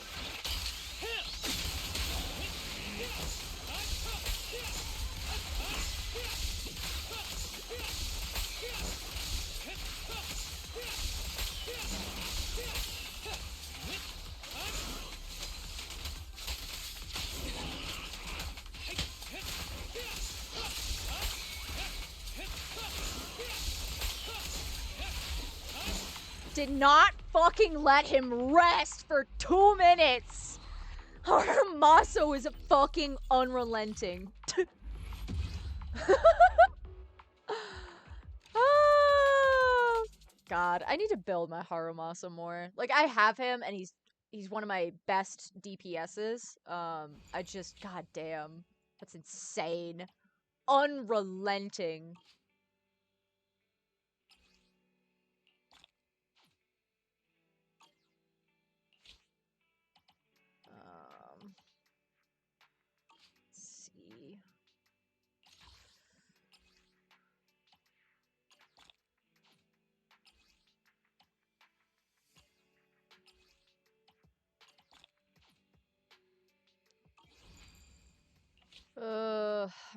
Did not fucking let him rest for 2 minutes. Haramaso is fucking unrelenting. Oh, God, I need to build my Harumasa more. Like, I have him, and he's one of my best DPSs. I just, god damn, that's insane. Unrelenting. Let's see.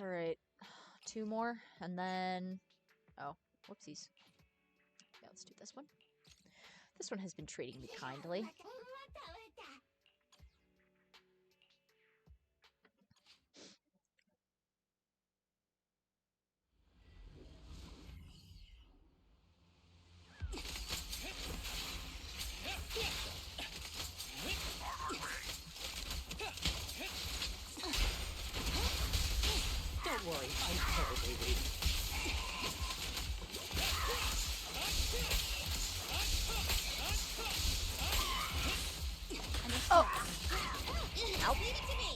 Alright. 2 more, and then... Oh, whoopsies. Yeah, let's do this one. This one has been treating me kindly. Don't worry, I'm terribly weak. Oh! Ow. Leave it to me.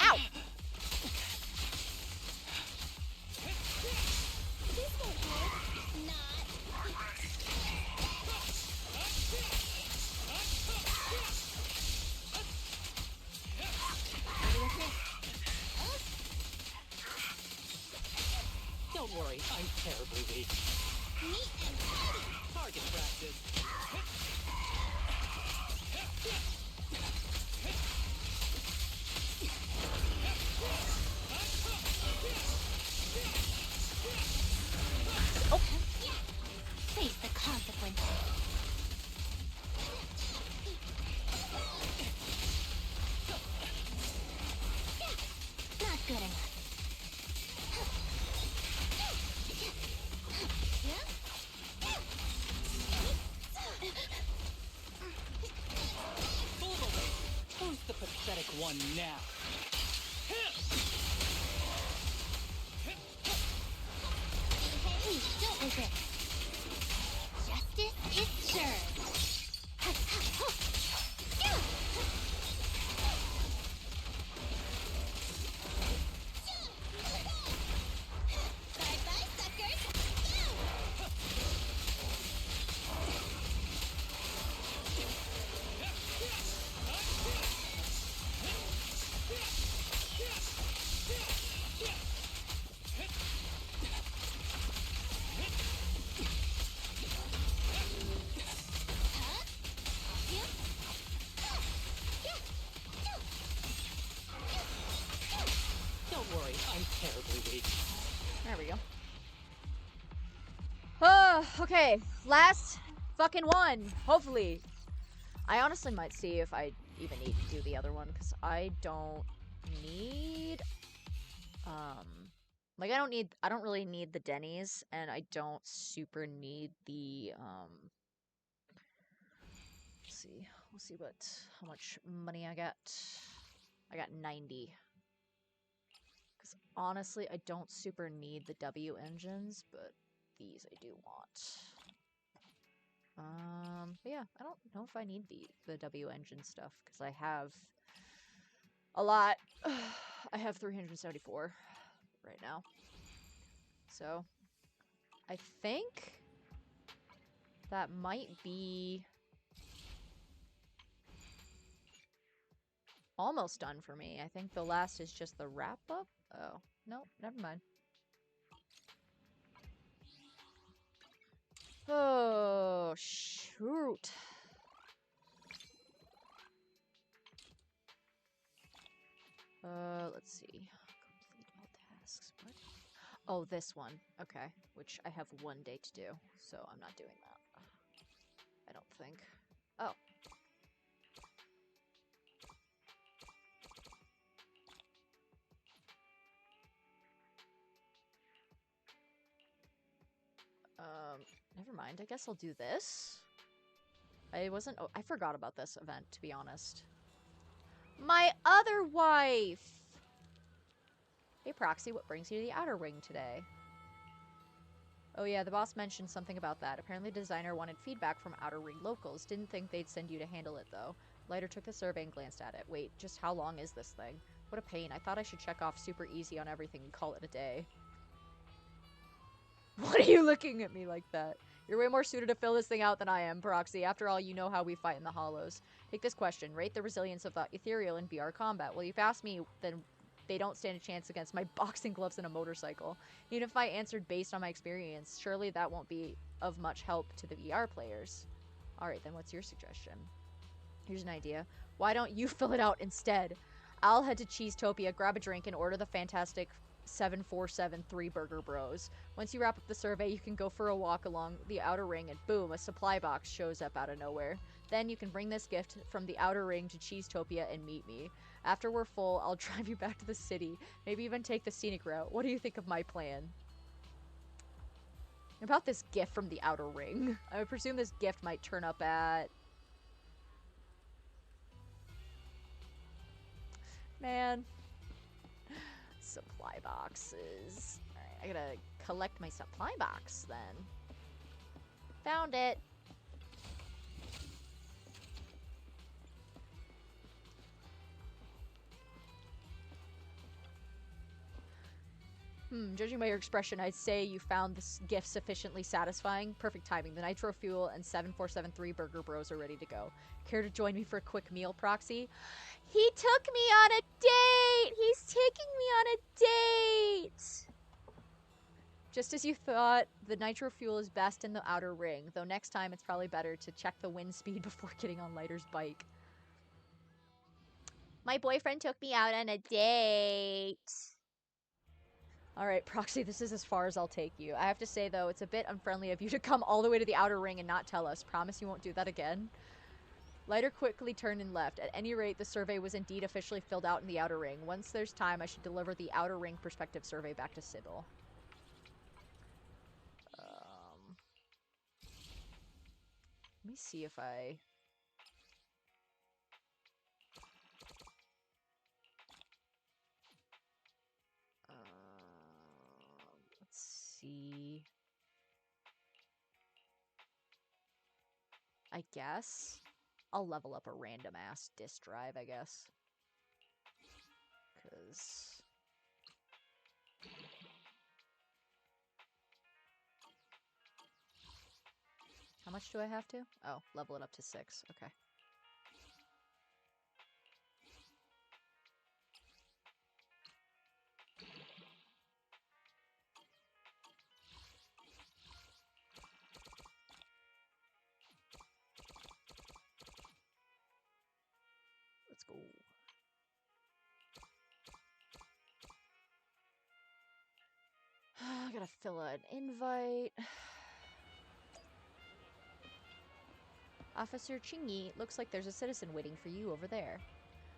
Ow! This won't hurt. Not. Don't worry, I'm terribly weak. Neat and tidy. Target practice. Oh. Face the consequences. Not good enough. Who's the pathetic one now? Please don't resist. Justice is served. Bye-bye, suckers. Don't worry, I'm terribly weak. There we go. Okay. Last fucking one. Hopefully. I honestly might see if I even need to do the other one, because I don't need... Like, I don't really need the Denny's, and I don't super need the, let's see. We'll see how much money I got. I got 90. Because honestly, I don't super need the W engines, but these I do want. But yeah, I don't know if I need the W engine stuff, because I have a lot. I have 374 right now. So, I think that might be almost done for me. I think the last is just the wrap-up. Oh, no, never mind. Oh, shoot. Let's see. Complete all tasks. What? Oh, this one. Okay. Which I have 1 day to do, so I'm not doing that. I don't think. Oh. Never mind. I guess I'll do this. Oh, I forgot about this event, to be honest. My other wife! Hey, Proxy, what brings you to the Outer Ring today? Oh yeah, the boss mentioned something about that. Apparently the designer wanted feedback from Outer Ring locals. Didn't think they'd send you to handle it, though. Lighter took the survey and glanced at it. Wait, just how long is this thing? What a pain. I thought I should check off super easy on everything and call it a day. What are you looking at me like that? You're way more suited to fill this thing out than I am, Proxy. After all, you know how we fight in the Hollows. Take this question. Rate the resilience of the Ethereal in BR combat. Well, you've asked me, then they don't stand a chance against my boxing gloves and a motorcycle. Even if I answered based on my experience, surely that won't be of much help to the VR players. Alright, then what's your suggestion? Here's an idea. Why don't you fill it out instead? I'll head to Cheesetopia, grab a drink, and order the fantastic 7473 Burger Bros. Once you wrap up the survey, you can go for a walk along the Outer Ring, and boom, a supply box shows up out of nowhere. Then you can bring this gift from the Outer Ring to Cheesetopia and meet me. After we're full, I'll drive you back to the city. Maybe even take the scenic route. What do you think of my plan? About this gift from the Outer Ring. I would presume this gift might turn up at... Man. Supply boxes. Alright, I gotta collect my supply box then. Found it. Judging by your expression, I'd say you found this gift sufficiently satisfying. Perfect timing. The Nitro Fuel and 7473 Burger Bros are ready to go. Care to join me for a quick meal, Proxy? He took me on a date! He's taking me on a date! Just as you thought, the Nitro Fuel is best in the Outer Ring, though next time it's probably better to check the wind speed before getting on Lighter's bike. My boyfriend took me out on a date. Alright, Proxy, this is as far as I'll take you. I have to say, though, it's a bit unfriendly of you to come all the way to the Outer Ring and not tell us. Promise you won't do that again? Lighter quickly turned and left. At any rate, the survey was indeed officially filled out in the Outer Ring. Once there's time, I should deliver the Outer Ring perspective survey back to Sybil. Let me see if I... let's see... I guess I'll level up a random-ass disk drive, I guess. Because... How much do I have to? Oh, level it up to 6. Okay. Let's go. I gotta fill out an invite. Officer Chingy, looks like there's a citizen waiting for you over there.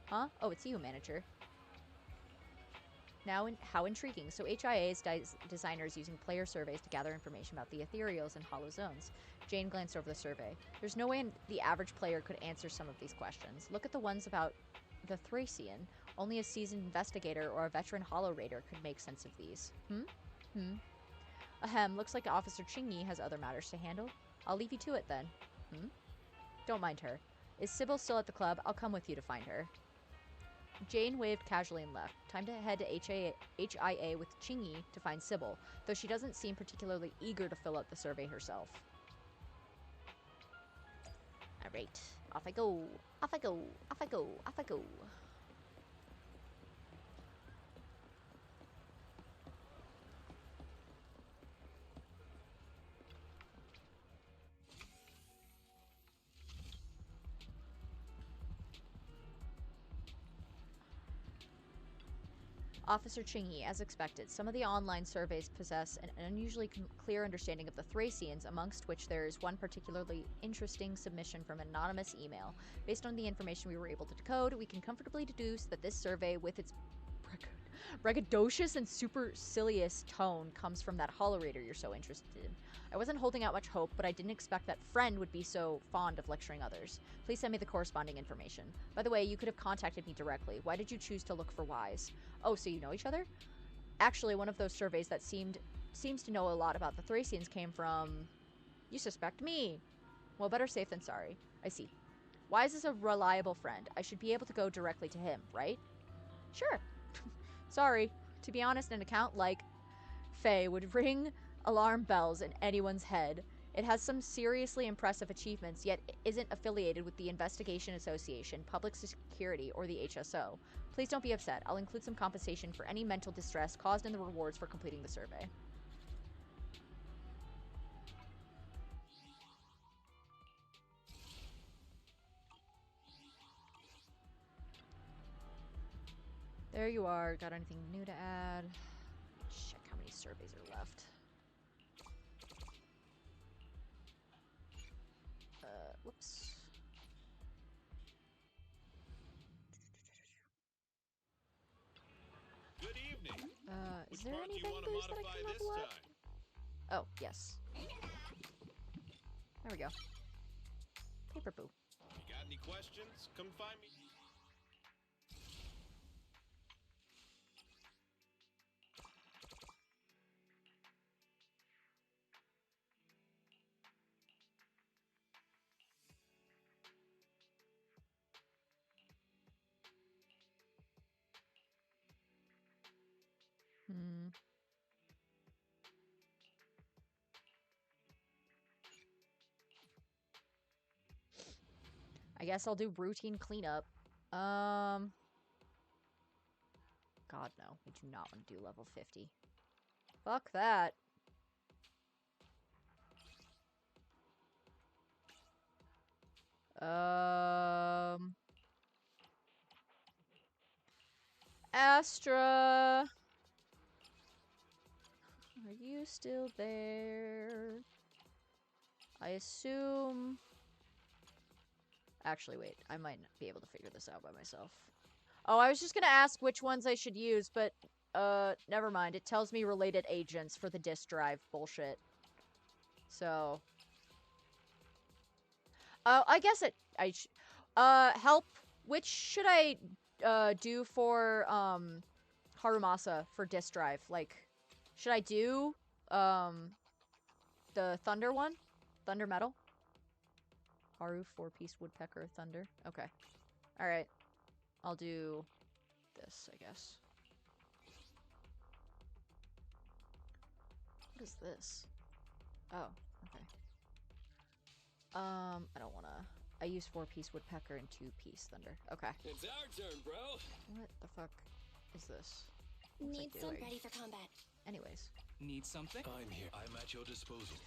Huh? Oh, it's you, manager. Now, how intriguing. So HIA's designers using player surveys to gather information about the ethereals and hollow zones. Jane glanced over the survey. There's no way the average player could answer some of these questions. Look at the ones about the Thracian. Only a seasoned investigator or a veteran hollow raider could make sense of these. Ahem, looks like Officer Chingy has other matters to handle. I'll leave you to it then. Hmm? Don't mind her. Is Sybil still at the club? I'll come with you to find her. Jane waved casually and left. Time to head to HIA with Chingy to find Sybil, though she doesn't seem particularly eager to fill out the survey herself. Alright, off I go. Off I go. Off I go. Off I go. Officer Chingy, as expected, some of the online surveys possess an unusually clear understanding of the Thracians, amongst which there is one particularly interesting submission from an anonymous email. Based on the information we were able to decode, we can comfortably deduce that this survey, with its braggadocious and supercilious tone, comes from that hollorator you're so interested in. I wasn't holding out much hope, but I didn't expect that friend would be so fond of lecturing others. Please send me the corresponding information. By the way, you could have contacted me directly. Why did you choose to look for Wise? Oh, so you know each other? Actually, one of those surveys that seems to know a lot about the Thracians came from... You suspect me. Well, better safe than sorry. I see. Wise is a reliable friend. I should be able to go directly to him, right? Sure. Sorry. To be honest, an account like Faye would ring alarm bells in anyone's head. It has some seriously impressive achievements, yet isn't affiliated with the Investigation Association, Public Security, or the HSO. Please don't be upset. I'll include some compensation for any mental distress caused in the rewards for completing the survey. There you are. Got anything new to add? Check how many surveys are left. Whoops. Good evening. Is there any booze that I can level up? Oh, yes. There we go. Paper boo. You got any questions? Come find me. I guess I'll do routine cleanup. God, no. I do not want to do level 50. Fuck that. Astra. Are you still there? I assume... Actually, wait. I might not be able to figure this out by myself. Oh, I was just gonna ask which ones I should use, but, never mind. It tells me related agents for the disk drive bullshit. So... I guess help. Which should I, do for, Harumasa for disk drive? Like, should I do, the Thunder one? Thunder Metal? Haru, 4-piece woodpecker, thunder. Okay. Alright. I'll do this, I guess. What is this? Oh, okay. I don't wanna... I use 4-piece woodpecker and 2-piece thunder. Okay. It's our turn, bro. What the fuck is this? What's Need it some doing? ready for combat. Anyways. Need something? I'm here. I'm at your disposal.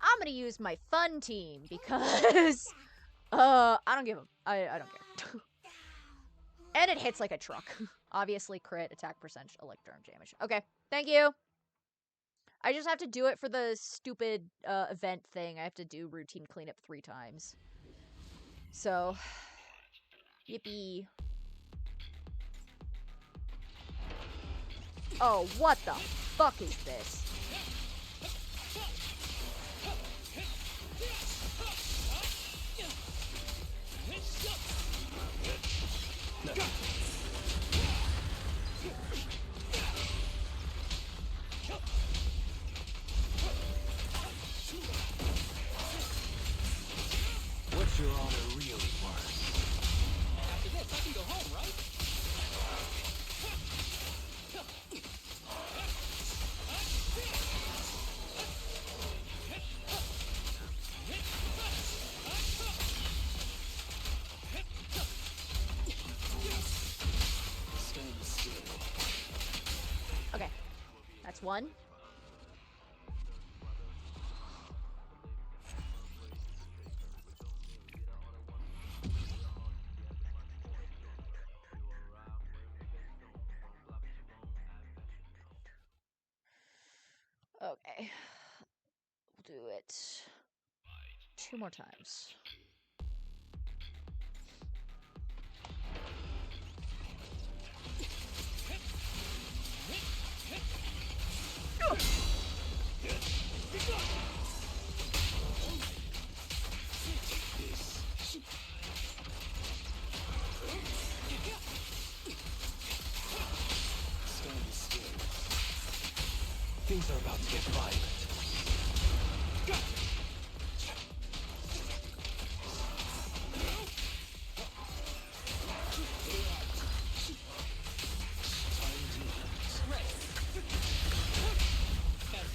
I'm gonna use my fun team because I don't give a I don't care. And it hits like a truck. Obviously crit, attack percentage, electron damage. Okay, thank you. I just have to do it for the stupid event thing. I have to do routine cleanup 3 times. So yippee. Oh, what the fuck is this? That's one. Okay. We'll do it 2 more times. Stand still. Things are about to get violent.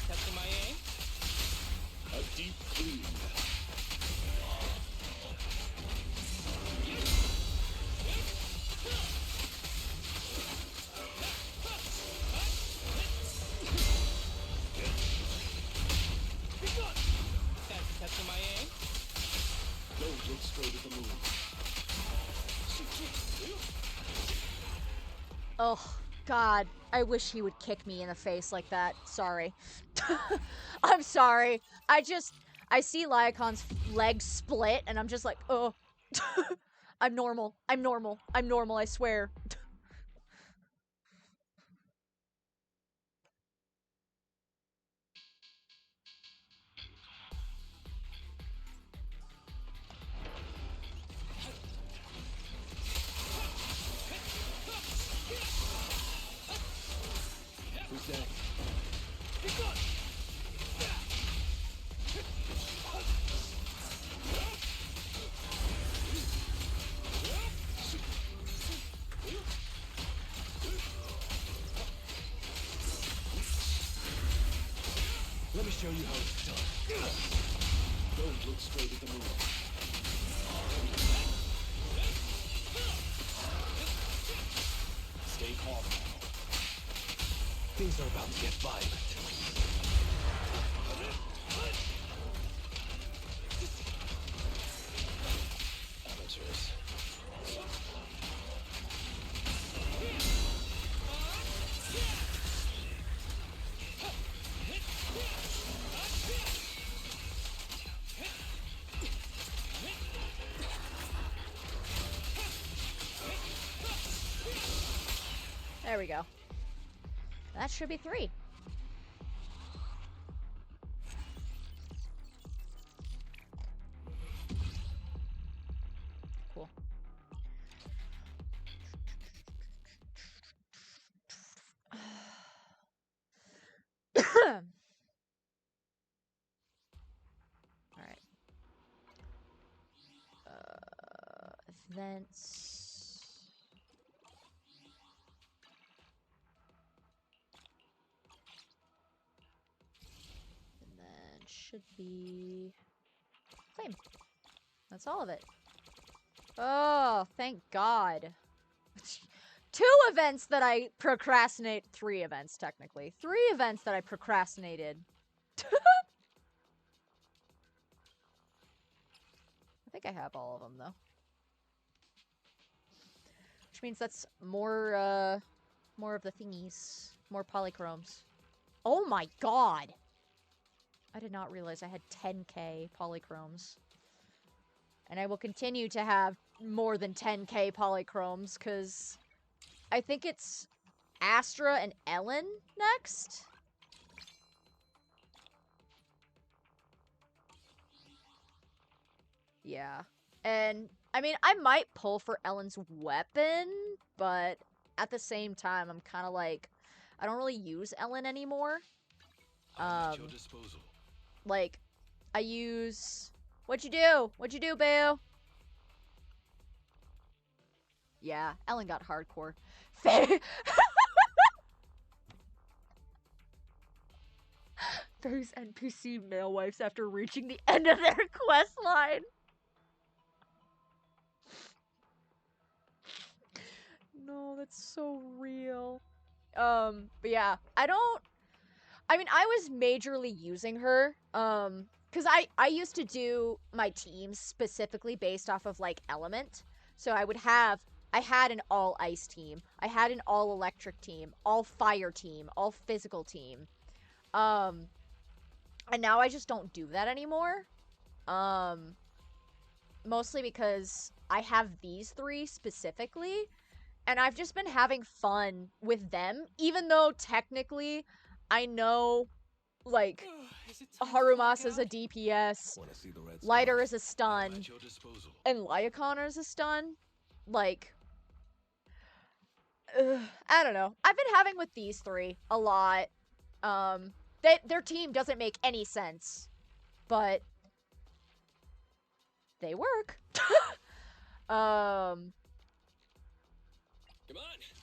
Testing my aim. A deep clean. Testing my aim. Don't look straight at the moon. Oh, God. I wish he would kick me in the face like that. Sorry. I'm sorry. I see Lyakon's legs split, and I'm just like, oh. I'm normal. I'm normal. I'm normal, I swear. Who's next? Let me show you how it's done. Don't look straight at the moon. Stay calm now. Things are about to get violent. Amateurs. There we go. That should be 3. Cool. Alright. Events. And then should be flame. That's all of it. Oh, thank God. 2 events that I procrastinate. 3 events, technically. 3 events that I procrastinated. I think I have all of them, though. Which means that's more of the thingies. More polychromes. Oh my God! I did not realize I had 10k polychromes. And I will continue to have more than 10k polychromes, because I think it's Astra and Ellen next? Yeah. And, I mean, I might pull for Ellen's weapon, but at the same time, I'm kind of like, I don't really use Ellen anymore. At your disposal. Like, I use... What'd you do? What'd you do, Boo? Yeah, Ellen got hardcore. Those NPC male wives after reaching the end of their quest line. No, that's so real. But yeah, I don't I mean, I was majorly using her, because I used to do my teams specifically based off of, like, element. So I had an all ice team, I had an all electric team, all fire team, all physical team. And now I just don't do that anymore. Mostly because I have these three specifically, and I've just been having fun with them, even though technically I know, like, Harumasa's a DPS, Lighter is a stun, and Lyacon is a stun. Like, I don't know. I've been having with these three a lot. Their team doesn't make any sense, but they work. But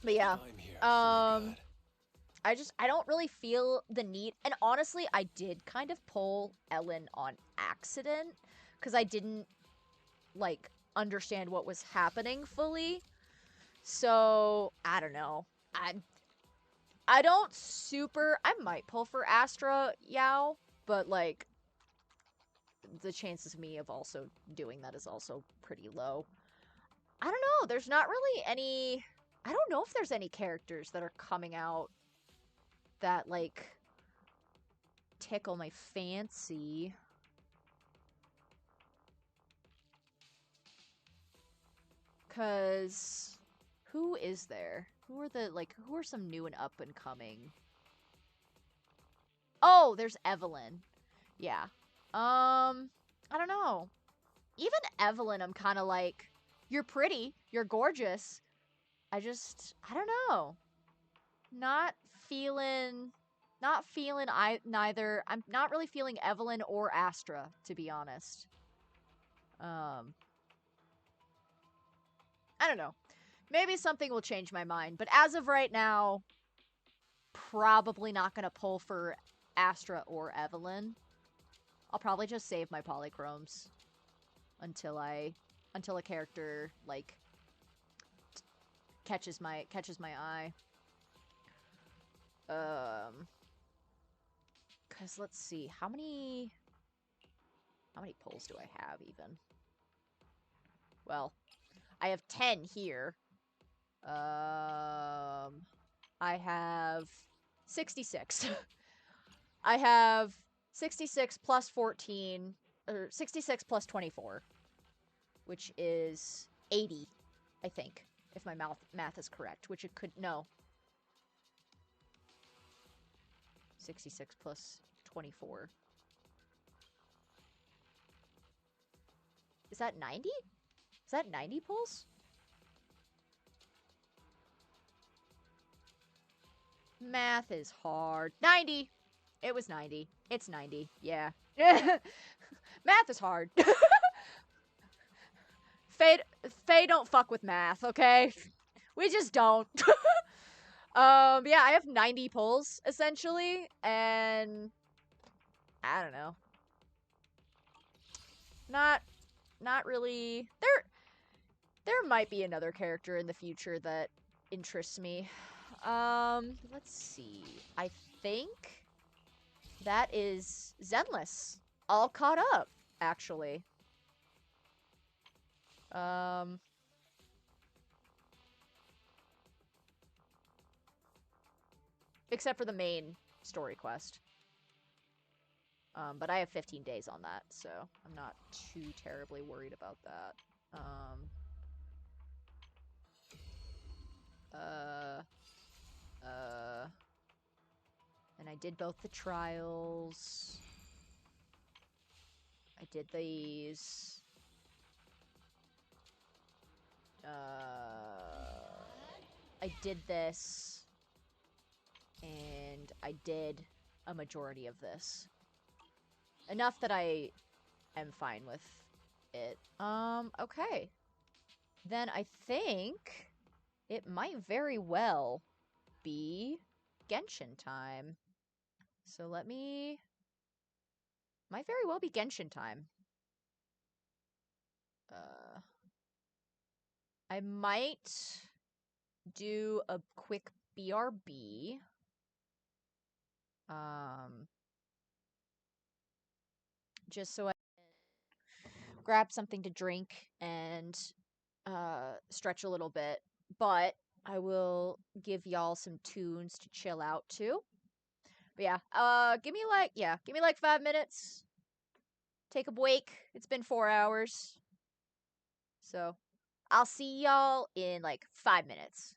yeah, I don't really feel the need, and honestly, I did kind of pull Ellen on accident, because I didn't, like, understand what was happening fully, so, I don't know. I don't super, I might pull for Astra Yao, but, like, the chances of me of also doing that is also pretty low. I don't know, there's not really any, I don't know if there's any characters that are coming out that, like, tickle my fancy. Cause who is there? Who are some new and up and coming? Oh, there's Evelyn. Yeah. I don't know. Even Evelyn, I'm kind of like, you're pretty, you're gorgeous. I don't know. Not feeling neither. I'm not really feeling Evelyn or Astra, to be honest. I don't know. Maybe something will change my mind, but as of right now, probably not gonna pull for Astra or Evelyn. I'll probably just save my polychromes until a character, like, catches my eye. Cause let's see, how many pulls do I have even? Well, I have 10 here. I have 66. I have 66 plus 14, or 66 plus 24, which is 80, I think, if my math is correct, which it could, no. 66 plus 24. Is that 90? Is that 90 pulls? Math is hard. 90! It was 90. It's 90. Yeah. Math is hard. Faye don't fuck with math, okay? We just don't. Yeah, I have 90 pulls, essentially, and I don't know. Not really. There might be another character in the future that interests me. Let's see. I think that is Zenless. All caught up, actually. Except for the main story quest. But I have 15 days on that, so I'm not too terribly worried about that. And I did both the trials. I did these. I did this. And I did a majority of this. Enough that I am fine with it. Okay. Then I think it might very well be Genshin time. So let me... Might very well be Genshin time. I might do a quick BRB. Just so I can grab something to drink and stretch a little bit. But I will give y'all some tunes to chill out to. But yeah, give me like 5 minutes. Take a break. It's been 4 hours. So, I'll see y'all in like 5 minutes.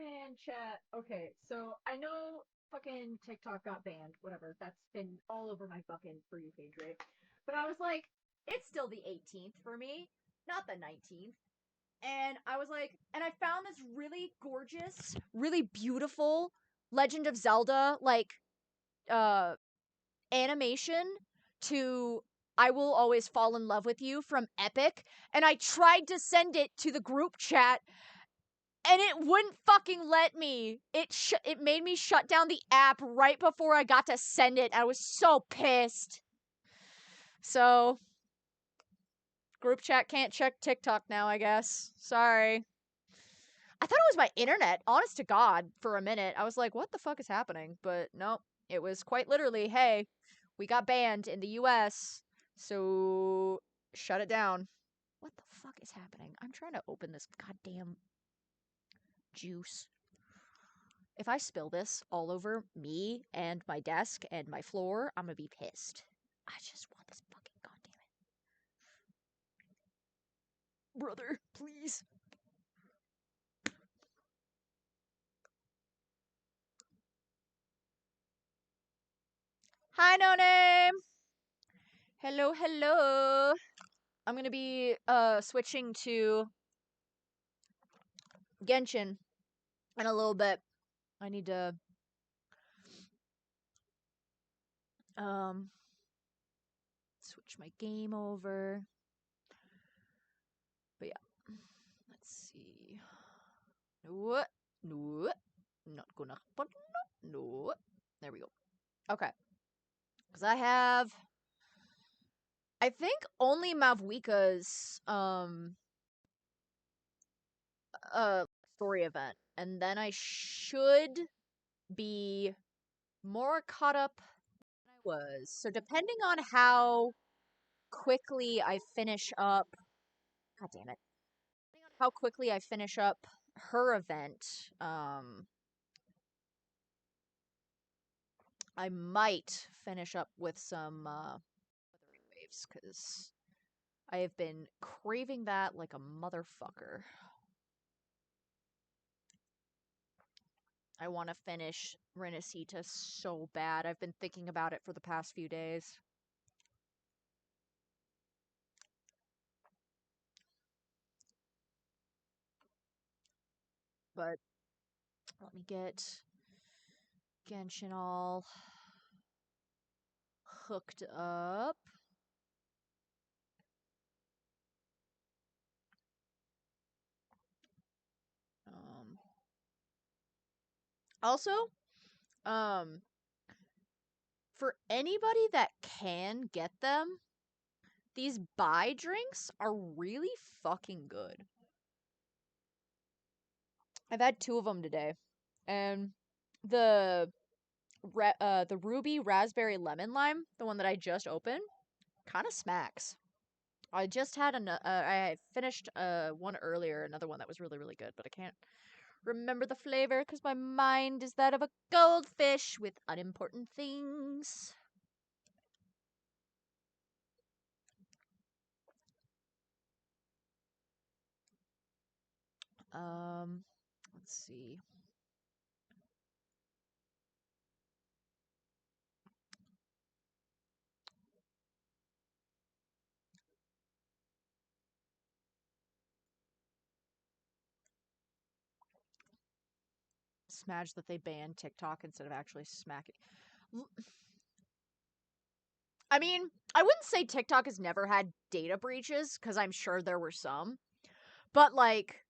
Man, chat. Okay, so I know fucking TikTok got banned, whatever. That's been all over my fucking For You page, right? But I was like, it's still the 18th for me, not the 19th. And I was like, and I found this really gorgeous, really beautiful Legend of Zelda, like, animation to I Will Always Fall in Love with You from Epic, and I tried to send it to the group chat and it wouldn't fucking let me. It made me shut down the app right before I got to send it. I was so pissed. So, group chat can't check TikTok now, I guess. Sorry. I thought it was my internet, honest to God, for a minute. I was like, what the fuck is happening? But nope. It was quite literally, hey, we got banned in the US, so shut it down. What the fuck is happening? I'm trying to open this goddamn juice. If I spill this all over me and my desk and my floor, I'm gonna be pissed. I just want this fucking goddamn it. Brother, please. Hi, No Name. Hello, hello. I'm gonna be switching to Genshin in a little bit. I need to switch my game over. But yeah. Let's see. No. No. Not gonna happen. No. There we go. Okay. Because I think only Mavwika's story event, and then I should be more caught up than I was. So depending on how quickly I finish up, god damn it, depending on how quickly I finish up her event, I might finish up with some Wuthering Waves, because I have been craving that like a motherfucker. I want to finish Renacita so bad. I've been thinking about it for the past few days. But let me get Genshin all hooked up. Also, for anybody that can get them, these buy drinks are really fucking good. I've had 2 of them today, and the ruby raspberry lemon lime, the one that I just opened, kind of smacks. I just had I finished one earlier, another one that was really, really good, but I can't remember the flavor because my mind is that of a goldfish with unimportant things. Let's see. Smash that they banned TikTok instead of actually smacking. I mean, I wouldn't say TikTok has never had data breaches, because I'm sure there were some. But, like,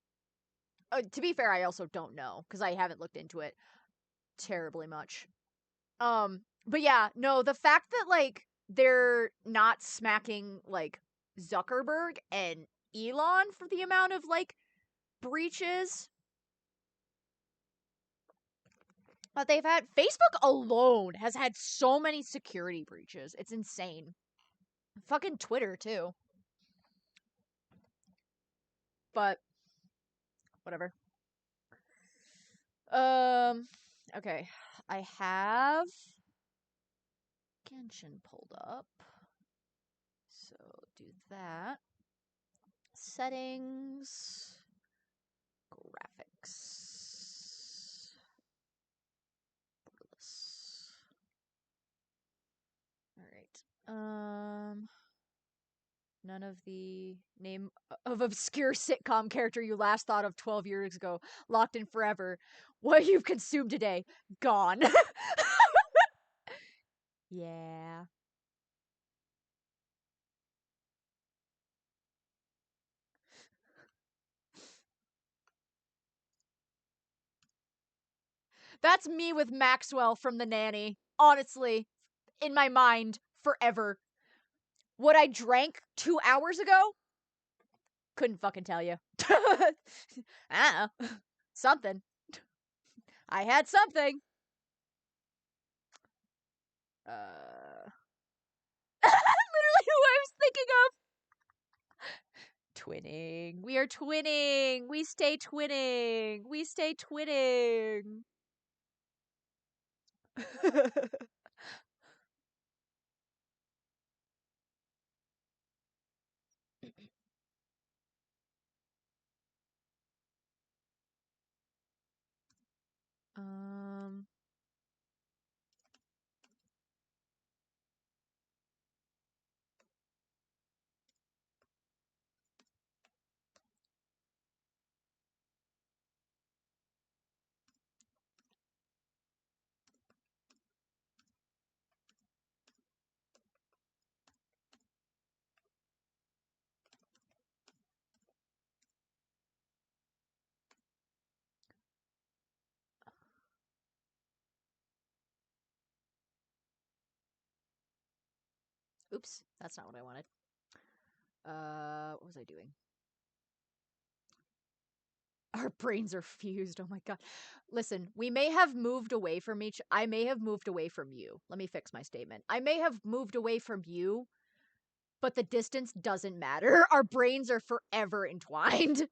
to be fair, I also don't know, because I haven't looked into it terribly much. But yeah, no, the fact that, like, they're not smacking, like, Zuckerberg and Elon for the amount of, like, breaches that they've had. Facebook alone has had so many security breaches. It's insane. Fucking Twitter, too. But, whatever. Okay. I have Genshin pulled up. So, do that. Settings. Graphics. none of the name of obscure sitcom character you last thought of 12 years ago. Locked in forever. What you've consumed today. Gone. Yeah. That's me with Maxwell from The Nanny. Honestly, in my mind, forever. What I drank 2 hours ago? Couldn't fucking tell you. I don't know. Something. I had something. Literally who I was thinking of. Twinning. We are twinning. We stay twinning. We stay twinning. um. Oops, that's not what I wanted. What was I doing? Our brains are fused. Oh my god. Listen, we may have moved away from each. I may have moved away from you. Let me fix my statement. I may have moved away from you, but the distance doesn't matter. Our brains are forever entwined.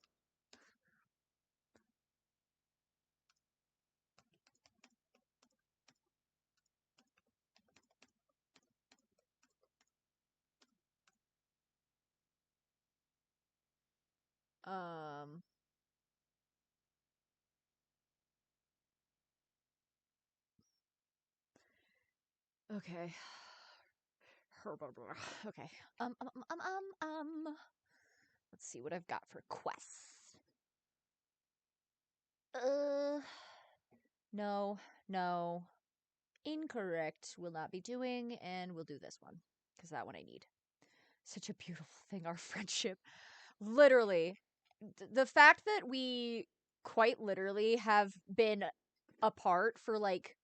Um. Okay. Okay. Let's see what I've got for quests. No, no. Incorrect. Will not be doing, and we'll do this one. Because that one I need. Such a beautiful thing, our friendship. Literally. The fact that we quite literally have been apart for like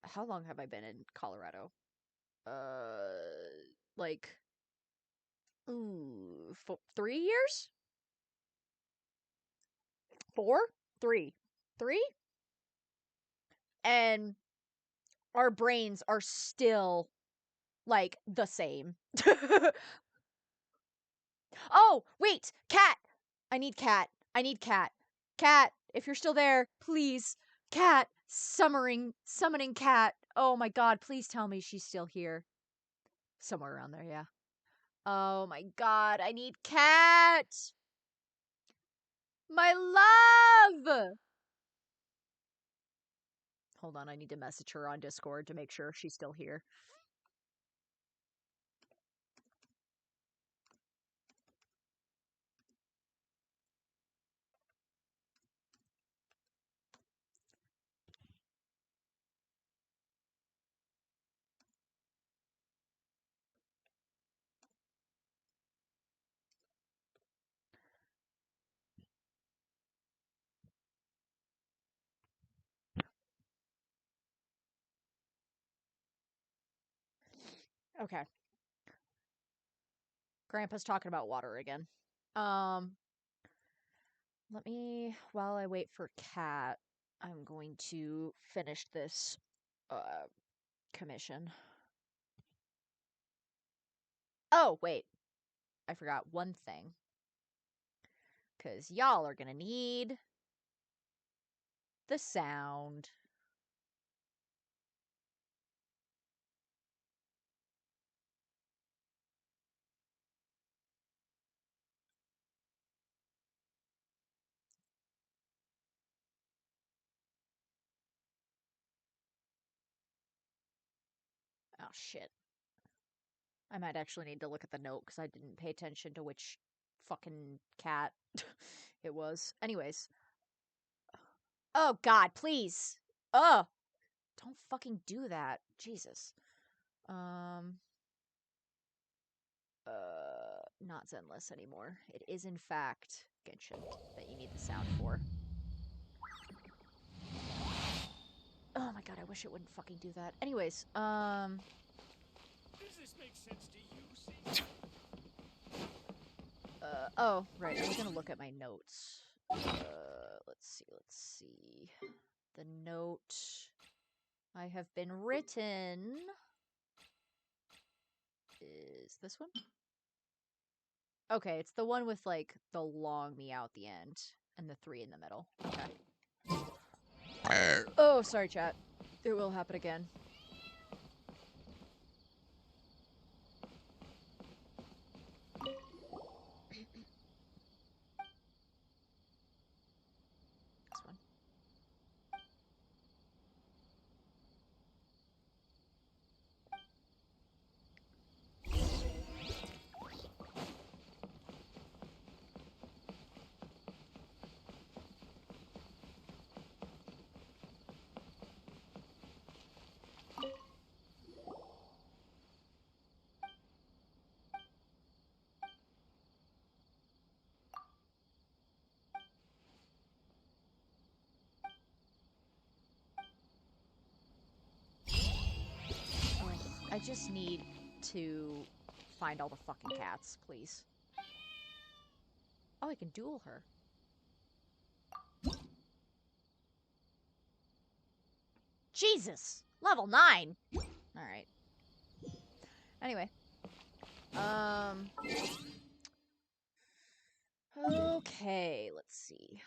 how long have I been in Colorado? Like 3 years? 4? 3. 3? And our brains are still like the same. Oh, wait, cat. I need cat. I need cat. Cat, if you're still there, please. Cat, summoning cat. Oh my god, please tell me she's still here. Somewhere around there, yeah. Oh my god, I need cat. My love. Hold on, I need to message her on Discord to make sure she's still here. Okay. Grandpa's talking about water again. Let me, while I wait for Cat, I'm going to finish this commission. Oh, wait. I forgot one thing. Because y'all are going to need the sound. Oh, shit. I might actually need to look at the note because I didn't pay attention to which fucking cat it was. Anyways. Oh god, please. Ugh. Don't fucking do that. Jesus. Not Zenless anymore. It is in fact Genshin that you need the sound for. Oh my god, I wish it wouldn't fucking do that. Anyways, Does this make sense to you, oh, right, I was gonna look at my notes. Let's see. The note I have been written is this one? Okay, it's the one with, like, the long meow at the end and the 3 in the middle. Okay. Oh, sorry, chat. It will happen again. This one. I just need to find all the fucking cats, please. Oh, I can duel her. Jesus! Level 9! Alright. Anyway. Okay, let's see.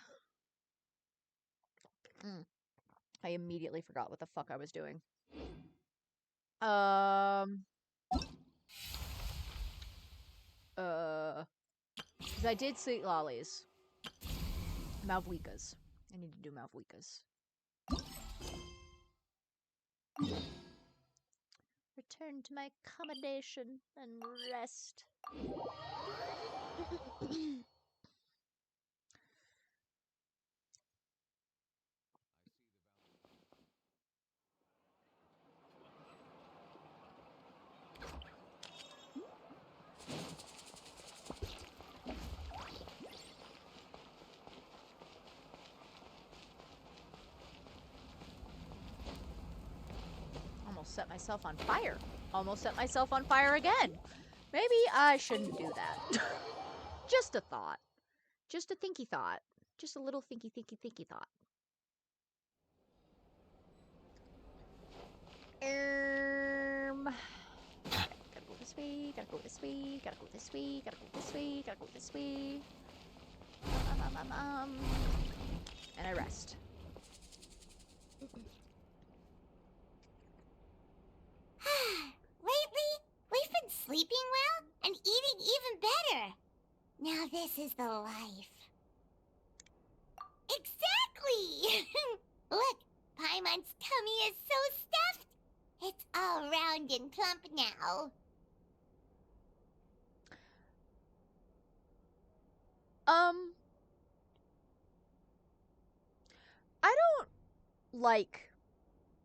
I immediately forgot what the fuck I was doing. Because I did Sweet Lollies. Malvwikas. I need to do Malvwikas. Return to my accommodation and rest. Almost set myself on fire. Almost set myself on fire again. Maybe I shouldn't do that. Just a thought. Just a thinky thought. Just a little thinky thought. Gotta go this way, gotta go this way, gotta go this way, gotta go this way, gotta go this way. And I rest. Lately, we've been sleeping well and eating even better. Now this is the life. Exactly! Look, Paimon's tummy is so stuffed. It's all round and plump now. I don't like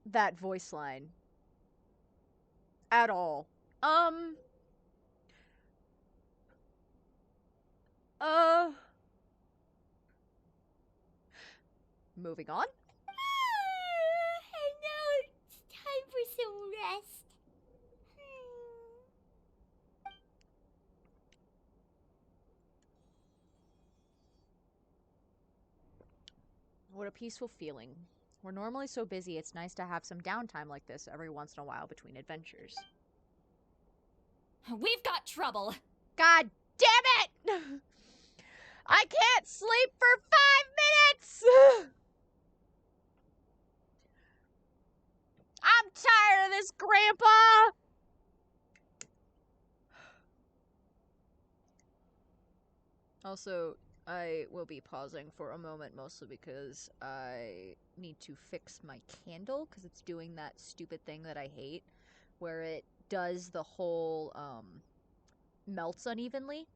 that voice line at all. Moving on. And now it's time for some rest. What a peaceful feeling. We're normally so busy, it's nice to have some downtime like this every once in a while between adventures. We've got trouble. God damn it! I can't sleep for 5 minutes! I'm tired of this, Grandpa! Also, I will be pausing for a moment, mostly because I need to fix my candle, because it's doing that stupid thing that I hate, where it does the whole melts unevenly.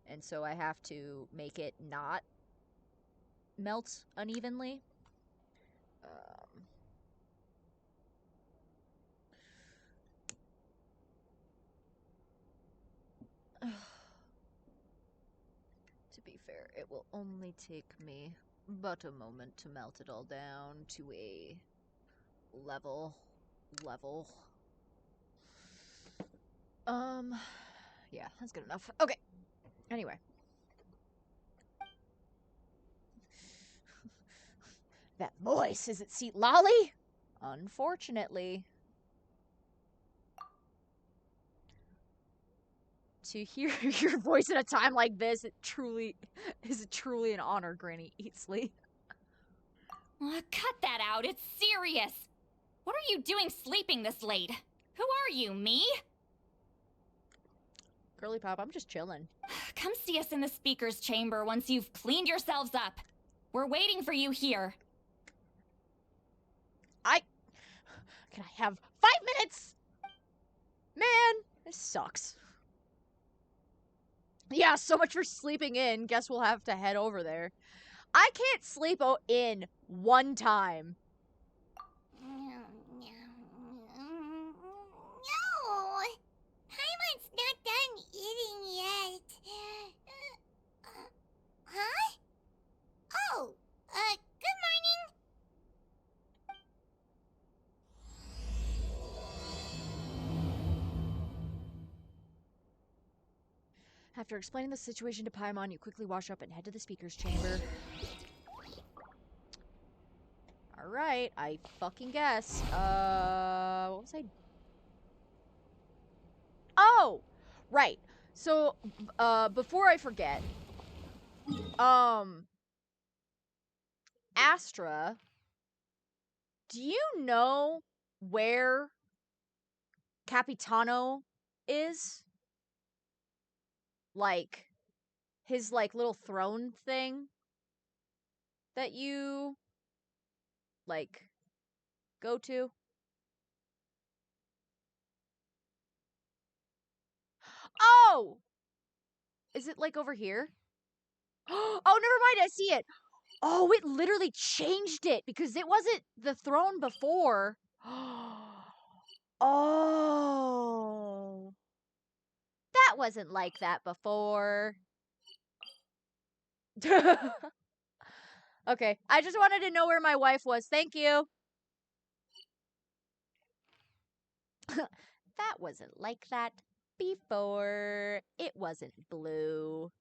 And so I have to make it not melt unevenly. To be fair, it will only take me but a moment to melt it all down to a level. Yeah, that's good enough. Okay. Anyway. That voice, is it Seat Lolly? Unfortunately. To hear your voice at a time like this, it truly is truly an honor, Granny Eatsley. Cut that out, it's serious! What are you doing sleeping this late? Who are you, me? Girly Pop, I'm just chilling. Come see us in the speaker's chamber once you've cleaned yourselves up. We're waiting for you here. Can I have 5 minutes? Man, this sucks. Yeah, so much for sleeping in. Guess we'll have to head over there. I can't sleep in one time. No! Paimon's not done eating yet. Huh? Oh, good morning. After explaining the situation to Paimon, you quickly wash up and head to the speaker's chamber. Alright, I fucking guess. What was I... Oh! Right. So, before I forget, Astra, do you know where Capitano is? Like, his, like, little throne thing that you, like, go to? Oh! Is it, like, over here? Oh, never mind, I see it! Oh, it literally changed it, because it wasn't the throne before. Oh. That wasn't like that before. Okay, I just wanted to know where my wife was. Thank you. That wasn't like that before. It wasn't blue.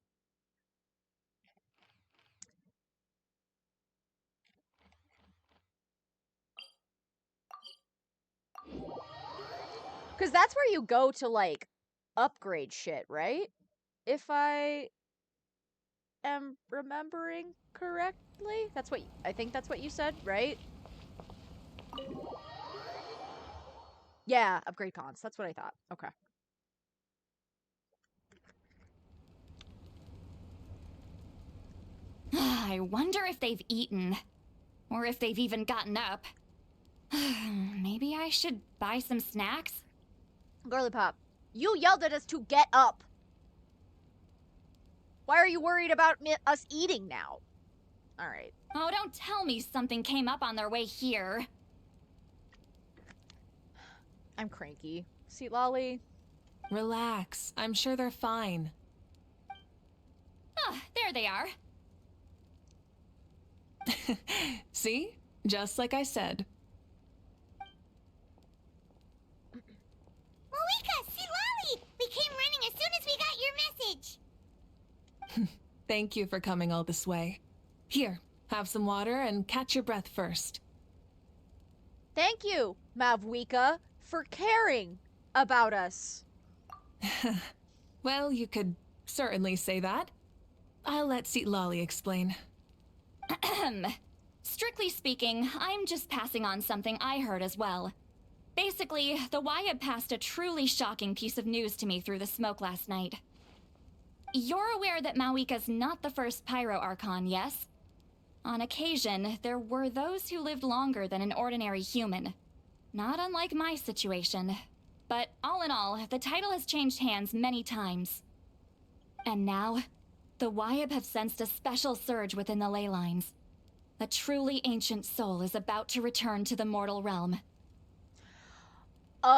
Because that's where you go to, like, upgrade shit, right? If I am remembering correctly? That's what, I think that's what you said, right? Yeah, upgrade cons. That's what I thought. Okay. I wonder if they've eaten. Or if they've even gotten up. Maybe I should buy some snacks? Girly Pop, you yelled at us to get up. Why are you worried about us eating now? Alright. Oh, don't tell me something came up on their way here. I'm cranky. Seat Lolly. Relax. I'm sure they're fine. Ah, there they are. See? Just like I said. Moika, see Lolly! We came running as soon as we got your message. Thank you for coming all this way. Here, have some water and catch your breath first. Thank you, Mavwika, for caring about us. Well, you could certainly say that. I'll let Seat Lolly explain. Strictly speaking, I'm just passing on something I heard as well. Basically, the Wyatt passed a truly shocking piece of news to me through the smoke last night. You're aware that Mawika's not the first Pyro Archon, yes? On occasion, there were those who lived longer than an ordinary human. Not unlike my situation. But all in all, the title has changed hands many times. And now, the Wyab have sensed a special surge within the ley lines. A truly ancient soul is about to return to the mortal realm. Oh.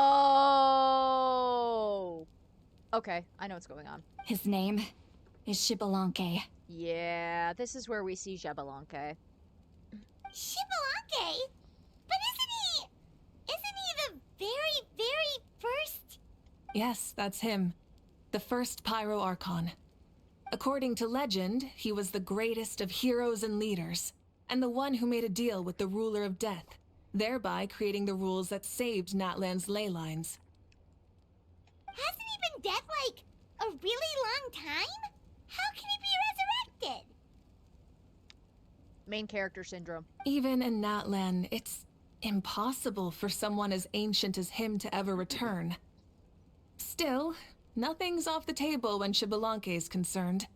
Okay, I know what's going on. His name is Xbalanque. Yeah, this is where we see Xbalanque. Xbalanque? But isn't he the very, very first? Yes, that's him. The first Pyro Archon. According to legend, he was the greatest of heroes and leaders, and the one who made a deal with the ruler of death, thereby creating the rules that saved Natlan's ley lines. Hasn't he been dead like a really long time? How can he be resurrected? Main character syndrome. Even in Natlan, it's impossible for someone as ancient as him to ever return. Still, nothing's off the table when Xbalanque is concerned.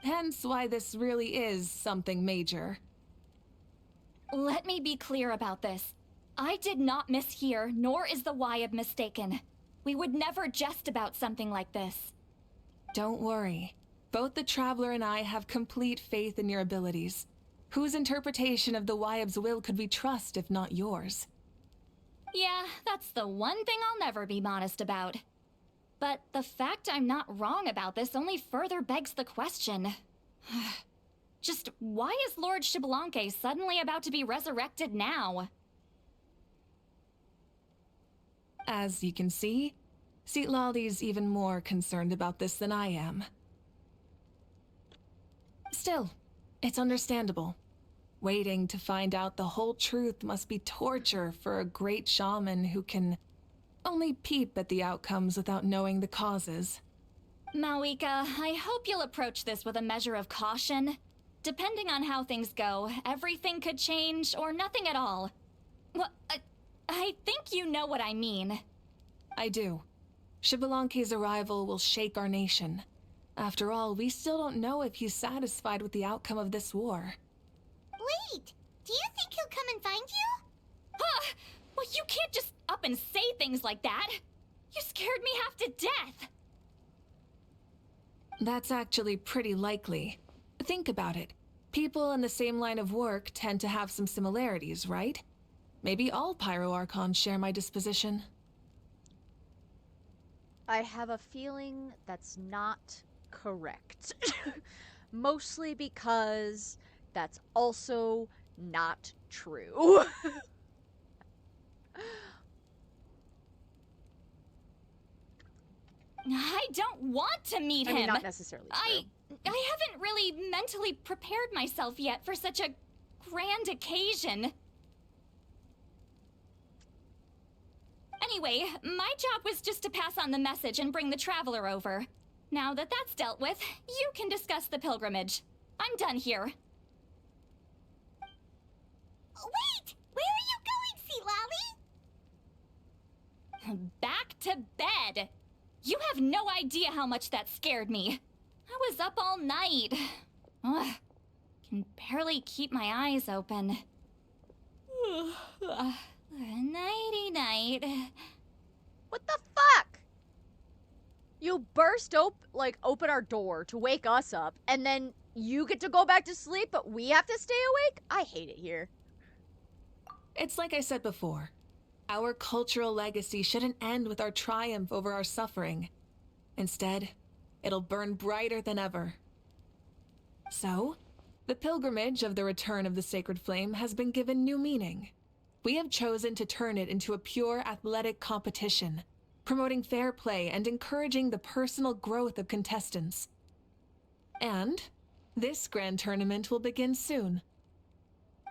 Hence why this really is something major. Let me be clear about this. I did not mishear, nor is the Wyab mistaken. We would never jest about something like this. Don't worry. Both the Traveler and I have complete faith in your abilities. Whose interpretation of the Wyab's will could we trust if not yours? Yeah, that's the one thing I'll never be modest about. But the fact I'm not wrong about this only further begs the question. Just why is Lord Xbalanque suddenly about to be resurrected now? As you can see, Citlali's even more concerned about this than I am. Still, it's understandable. Waiting to find out the whole truth must be torture for a great shaman who can only peep at the outcomes without knowing the causes. Mawika, I hope you'll approach this with a measure of caution. Depending on how things go, everything could change or nothing at all. Well, I think you know what I mean. I do. Xbalanque's arrival will shake our nation. After all, we still don't know if he's satisfied with the outcome of this war. Wait, do you think he'll come and find you? Huh? Well, you can't just up and say things like that. You scared me half to death. That's actually pretty likely. Think about it. People in the same line of work tend to have some similarities, right? Maybe all Pyro Archons share my disposition. I have a feeling that's not correct. Mostly because that's also not true. I don't want to meet him. I mean, not necessarily true. I haven't really mentally prepared myself yet for such a grand occasion. Anyway, my job was just to pass on the message and bring the Traveler over. Now that that's dealt with, you can discuss the pilgrimage. I'm done here. Wait! Where are you going, Citlali? Back to bed! You have no idea how much that scared me. I was up all night. Ugh, can barely keep my eyes open. Nighty-night. What the fuck? You burst open our door to wake us up, and then you get to go back to sleep, but we have to stay awake? I hate it here. It's like I said before. Our cultural legacy shouldn't end with our triumph over our suffering. Instead, it'll burn brighter than ever. So, the pilgrimage of the return of the sacred flame has been given new meaning. We have chosen to turn it into a pure athletic competition, promoting fair play and encouraging the personal growth of contestants. And this grand tournament will begin soon.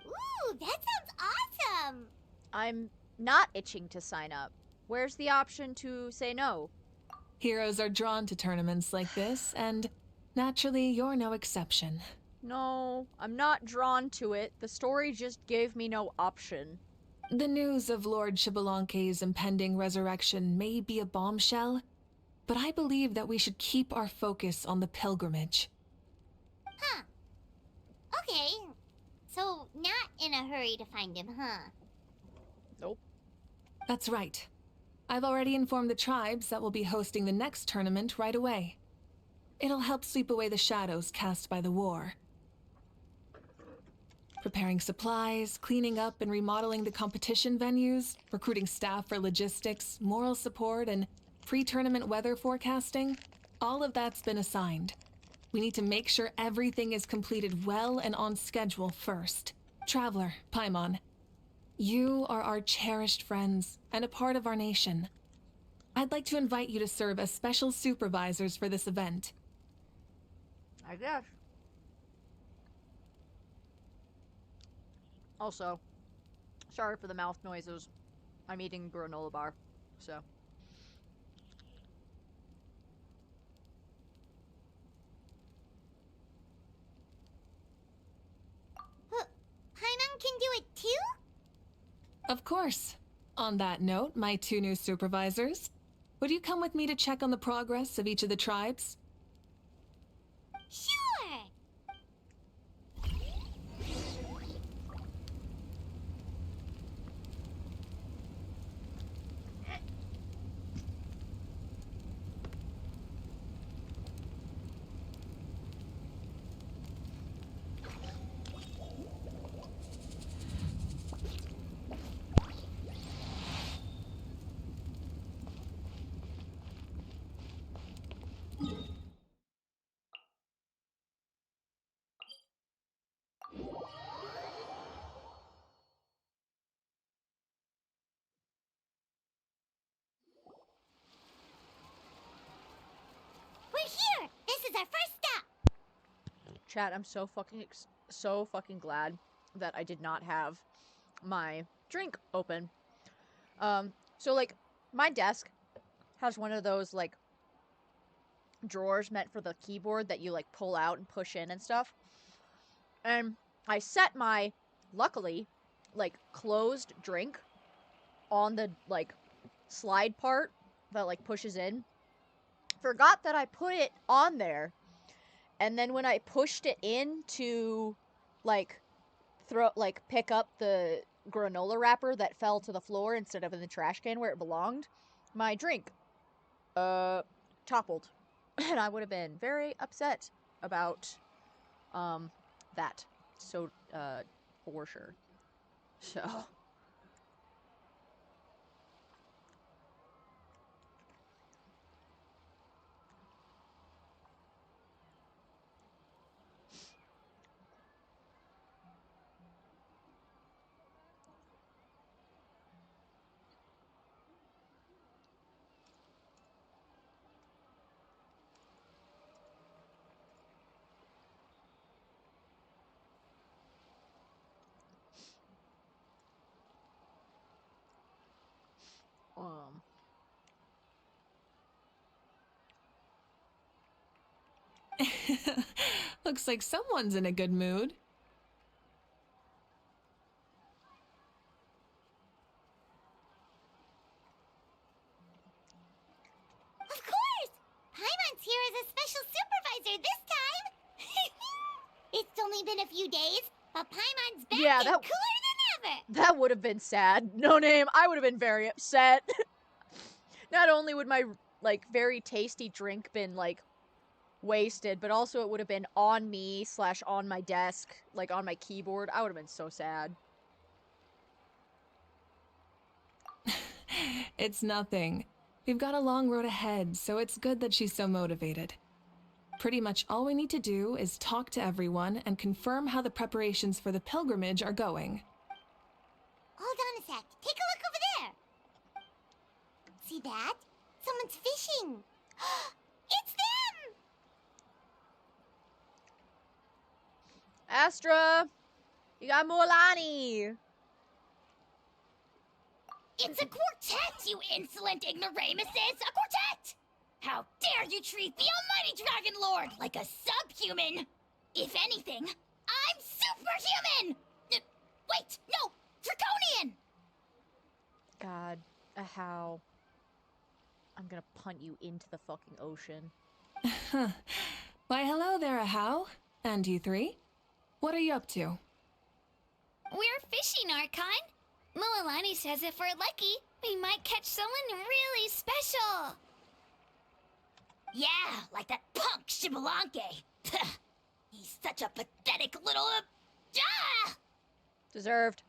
Ooh, that sounds awesome! I'm not itching to sign up. Where's the option to say no? Heroes are drawn to tournaments like this, and naturally, you're no exception. No, I'm not drawn to it. The story just gave me no option. The news of Lord Xbalanque's impending resurrection may be a bombshell, but I believe that we should keep our focus on the pilgrimage. Huh. Okay. So, not in a hurry to find him, huh? Nope. That's right. I've already informed the tribes that we'll be hosting the next tournament right away. It'll help sweep away the shadows cast by the war. Preparing supplies, cleaning up and remodeling the competition venues, recruiting staff for logistics, moral support, and pre-tournament weather forecasting, all of that's been assigned. We need to make sure everything is completed well and on schedule first. Traveler, Paimon, you are our cherished friends and a part of our nation. I'd like to invite you to serve as special supervisors for this event. I guess. Also, sorry for the mouth noises. I'm eating granola bar, so. Paimon can do it too? Of course. On that note, my 2 new supervisors, would you come with me to check on the progress of each of the tribes? Sure! We're here! This is our first stop! Chat, I'm so fucking glad that I did not have my drink open. So like, my desk has one of those, like, drawers meant for the keyboard that you, like, pull out and push in and stuff. And I set my, luckily, like, closed drink on the, like, slide part that, like, pushes in. Forgot that I put it on there. And then when I pushed it in to, like, pick up the granola wrapper that fell to the floor instead of in the trash can where it belonged, my drink, toppled. And I would have been very upset about, that. So, for sure. So... Looks like someone's in a good mood. Of course! Paimon's here as a special supervisor this time! It's only been a few days, but Paimon's back Yeah, and cooler than ever! That would have been sad. No name, I would have been very upset. Not only would my, like, very tasty drink been, like, wasted, but also it would have been on me / on my desk, like, on my keyboard. I would have been so sad. It's nothing. We've got a long road ahead, so it's good that she's so motivated. Pretty much all we need to do is talk to everyone and confirm how the preparations for the pilgrimage are going. Hold on a sec. Take a look over there! See that? Someone's fishing! It's them! Astra! You got Mualani! It's a quartet, you insolent ignoramuses! A quartet! How dare you treat the almighty Dragon Lord like a subhuman! If anything, I'm superhuman! Wait, no! Draconian! God, how? I'm gonna punt you into the fucking ocean. Why, hello there, Ahau. And you three? What are you up to? We're fishing, our kind. Mualani says if we're lucky, We might catch someone really special. Yeah, like that punk Shibalanke. He's such a pathetic little... Ah! Deserved.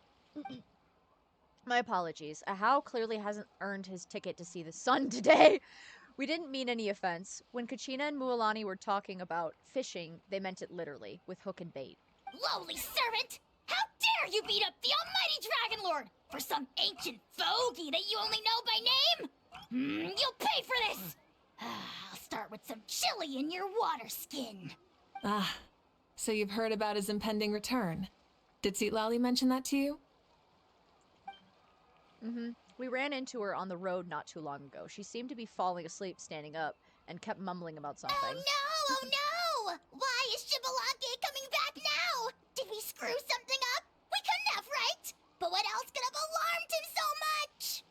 My apologies. Ahau clearly hasn't earned his ticket to see the sun today. We didn't mean any offense. When Kachina and Mualani were talking about fishing, they meant it literally, with hook and bait. Lowly servant! How dare you beat up the almighty Dragon Lord for some ancient fogey that you only know by name? You'll pay for this! I'll start with some chili in your water skin. Ah, so you've heard about his impending return. Did Lali mention that to you? We ran into her on the road not too long ago. She seemed to be falling asleep standing up and kept mumbling about something. Oh no! Oh no! Why is Shibalanke coming back now? Did we screw something up? We couldn't have, right? But what else could have alarmed him so much?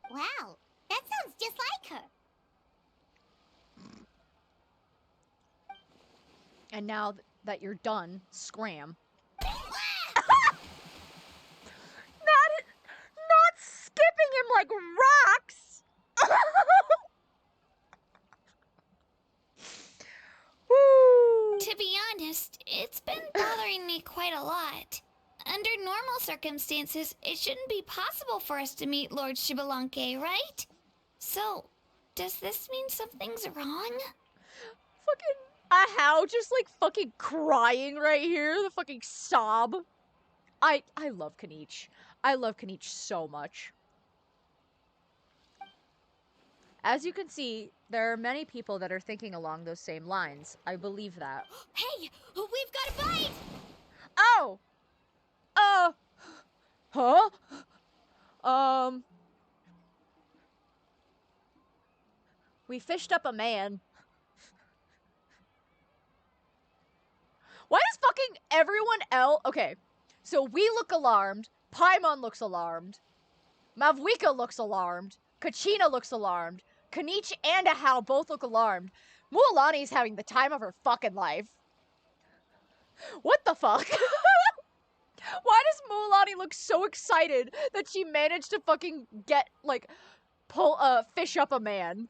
Wow, that sounds just like her. And now that you're done, scram. Not skipping him like rocks! Woo! To be honest, it's been bothering me quite a lot. Under normal circumstances, it shouldn't be possible for us to meet Lord Shibalanke, right? So, does this mean something's wrong? Fucking Ahau just like fucking crying right here. The fucking sob. I love Kanich. I love Kanich so much. As you can see, there are many people that are thinking along those same lines. I believe that. Hey, we've got a bite! Oh! Huh? We fished up a man. Why is fucking everyone else... Okay, so we look alarmed. Paimon looks alarmed. Mavwika looks alarmed. Kachina looks alarmed. Kanich and Ahau both look alarmed. Mualani's having the time of her fucking life. What the fuck? Why does Mualani look so excited that she managed to fucking get, like, fish up a man?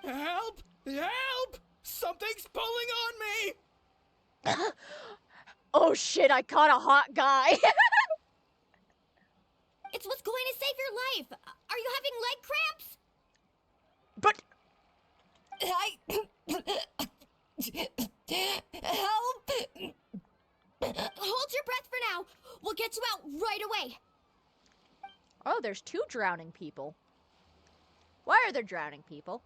Help! Help! Something's pulling on me! Oh shit, I caught a hot guy. It's what's going to save your life. Are you having leg cramps? But... Help! Hold your breath for now. We'll get you out right away. Oh, there's 2 drowning people. Why are there drowning people?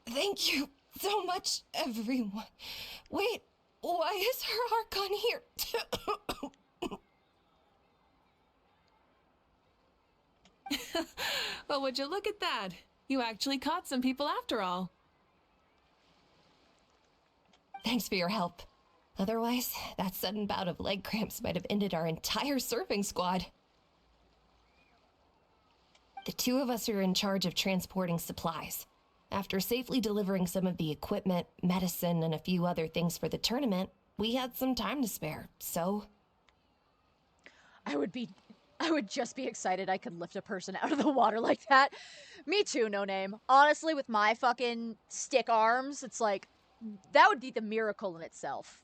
Thank you so much, everyone. Wait, why is her Archon here too? Well, would you look at that? You actually caught some people after all. Thanks for your help. Otherwise, that sudden bout of leg cramps might have ended our entire surfing squad. The 2 of us are in charge of transporting supplies. After safely delivering some of the equipment, medicine, and a few other things for the tournament, we had some time to spare, so... I would just be excited I could lift a person out of the water like that. Me too, No Name. Honestly, with my fucking stick arms, it's like, that would be the miracle in itself.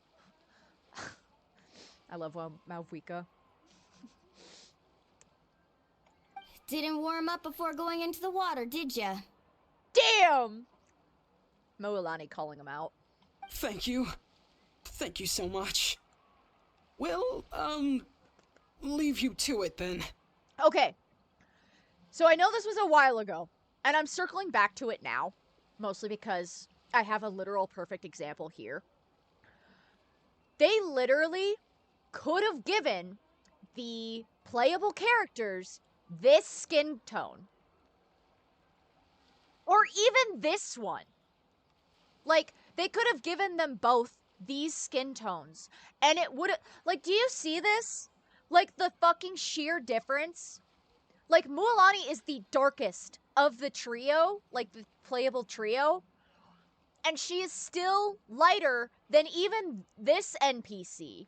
I love Malvika. Didn't warm up before going into the water, did ya? Damn! Moalani calling him out. Thank you. Thank you so much. Well, leave you to it then. Okay. So I know this was a while ago, and I'm circling back to it now, mostly because I have a literal perfect example here. They literally could have given the playable characters this skin tone. Or even this one. Like, they could have given them both these skin tones. And it would have... Like, do you see this? Like, the fucking sheer difference? Like, Mualani is the darkest of the trio. Like, the playable trio. And she is still lighter than even this NPC.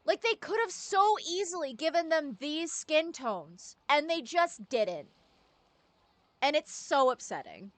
Like, they could have so easily given them these skin tones, and they just didn't. And it's so upsetting.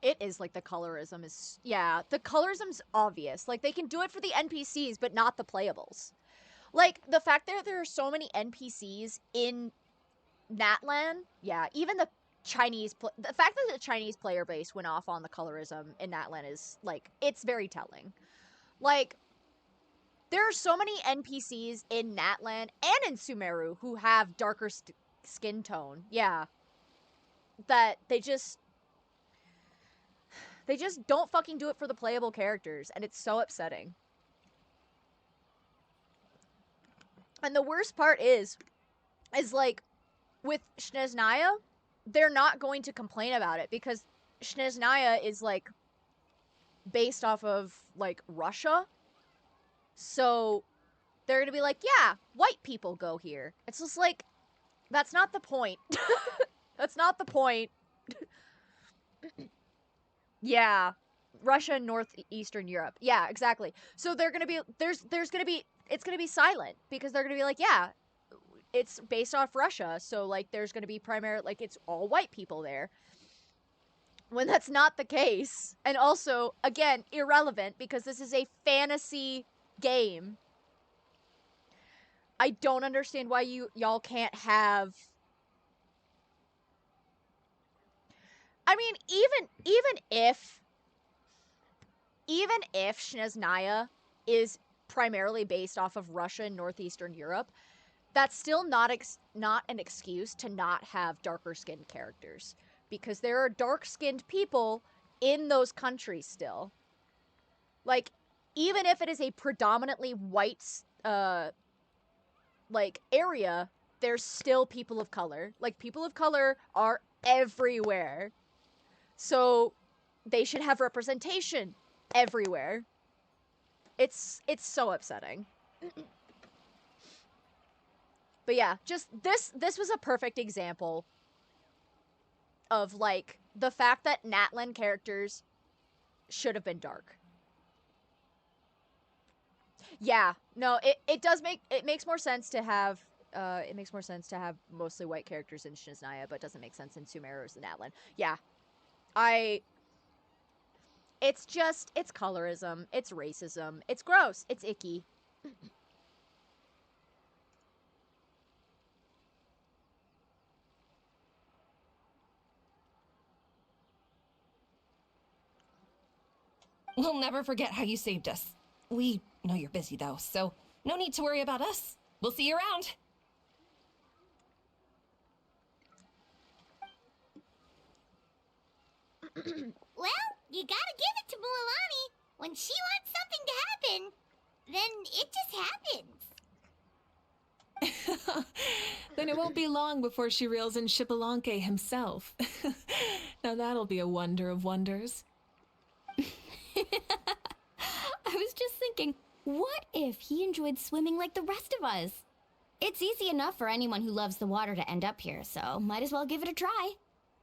It is like the colorism is, yeah, the colorism's obvious. Like, they can do it for the NPCs, but not the playables. Like, the fact that there are so many NPCs in Natlan, yeah, even the the fact that the Chinese player base went off on the colorism in Natlan is, like, it's very telling. Like, there are so many NPCs in Natlan and in Sumeru who have darker skin tone, yeah, that they just don't fucking do it for the playable characters, and it's so upsetting. And the worst part is like, with Snezhnaya, they're not going to complain about it, because Snezhnaya is, like, based off of, like, Russia. So, they're gonna be like, yeah, white people go here. It's just like, that's not the point. That's not the point. Yeah. Russia and Northeastern Europe. Yeah, exactly. So they're gonna be, there's gonna be, it's gonna be silent, because they're gonna be like, yeah, it's based off Russia, so, like, there's gonna be like, it's all white people there. When that's not the case. And also, again, irrelevant, because this is a fantasy game. I don't understand why y'all can't have... I mean, even if Snezhnaya is primarily based off of Russia and Northeastern Europe, that's still not an excuse to not have darker-skinned characters. Because there are dark-skinned people in those countries still. Like, even if it is a predominantly white, like, area, there's still people of color. Like, people of color are everywhere. So, they should have representation everywhere. It's so upsetting. But yeah, just this was a perfect example of, like, the fact that Natlan characters should have been dark. Yeah, no, it makes more sense to have mostly white characters in Snezhnaya, but it doesn't make sense in Sumeru and Natlan. Yeah. It's colorism, it's racism, it's gross, it's icky. We'll never forget how you saved us. We know you're busy, though, so no need to worry about us. We'll see you around. Well, you gotta give it to Mualani. When she wants something to happen, then it just happens. Then it won't be long before she reels in Xbalanque himself. Now that'll be a wonder of wonders. I was just thinking, what if he enjoyed swimming like the rest of us? It's easy enough for anyone who loves the water to end up here, so might as well give it a try.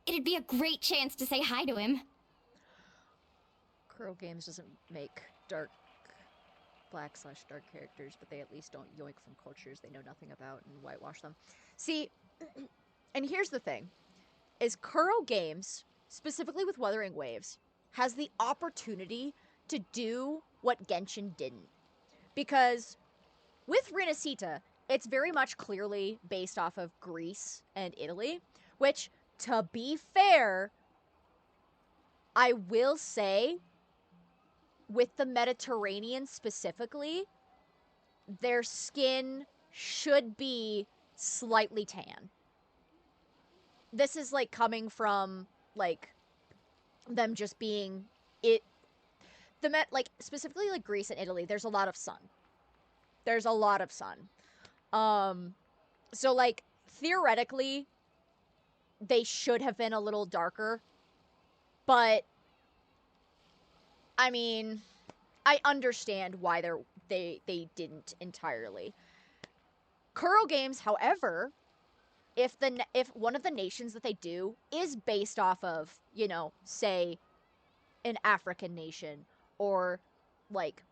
It'd be a great chance to say hi to him. Kuro Games doesn't make black/dark characters, but they at least don't yoink from cultures they know nothing about and whitewash them. See, and here's the thing, is Kuro Games, specifically with Wuthering Waves, has the opportunity to do what Genshin didn't. Because with Rinascita, it's very much clearly based off of Greece and Italy, which, to be fair, I will say, with the Mediterranean specifically, their skin should be slightly tan. This is, like, coming from, like, them just being like, specifically, like, Greece and Italy, there's a lot of sun. There's a lot of sun. So, like, theoretically, they should have been a little darker, but, I mean, I understand why they didn't entirely. Kuro Games, however, if one of the nations that they do is based off of, you know, say, an African nation, or, like,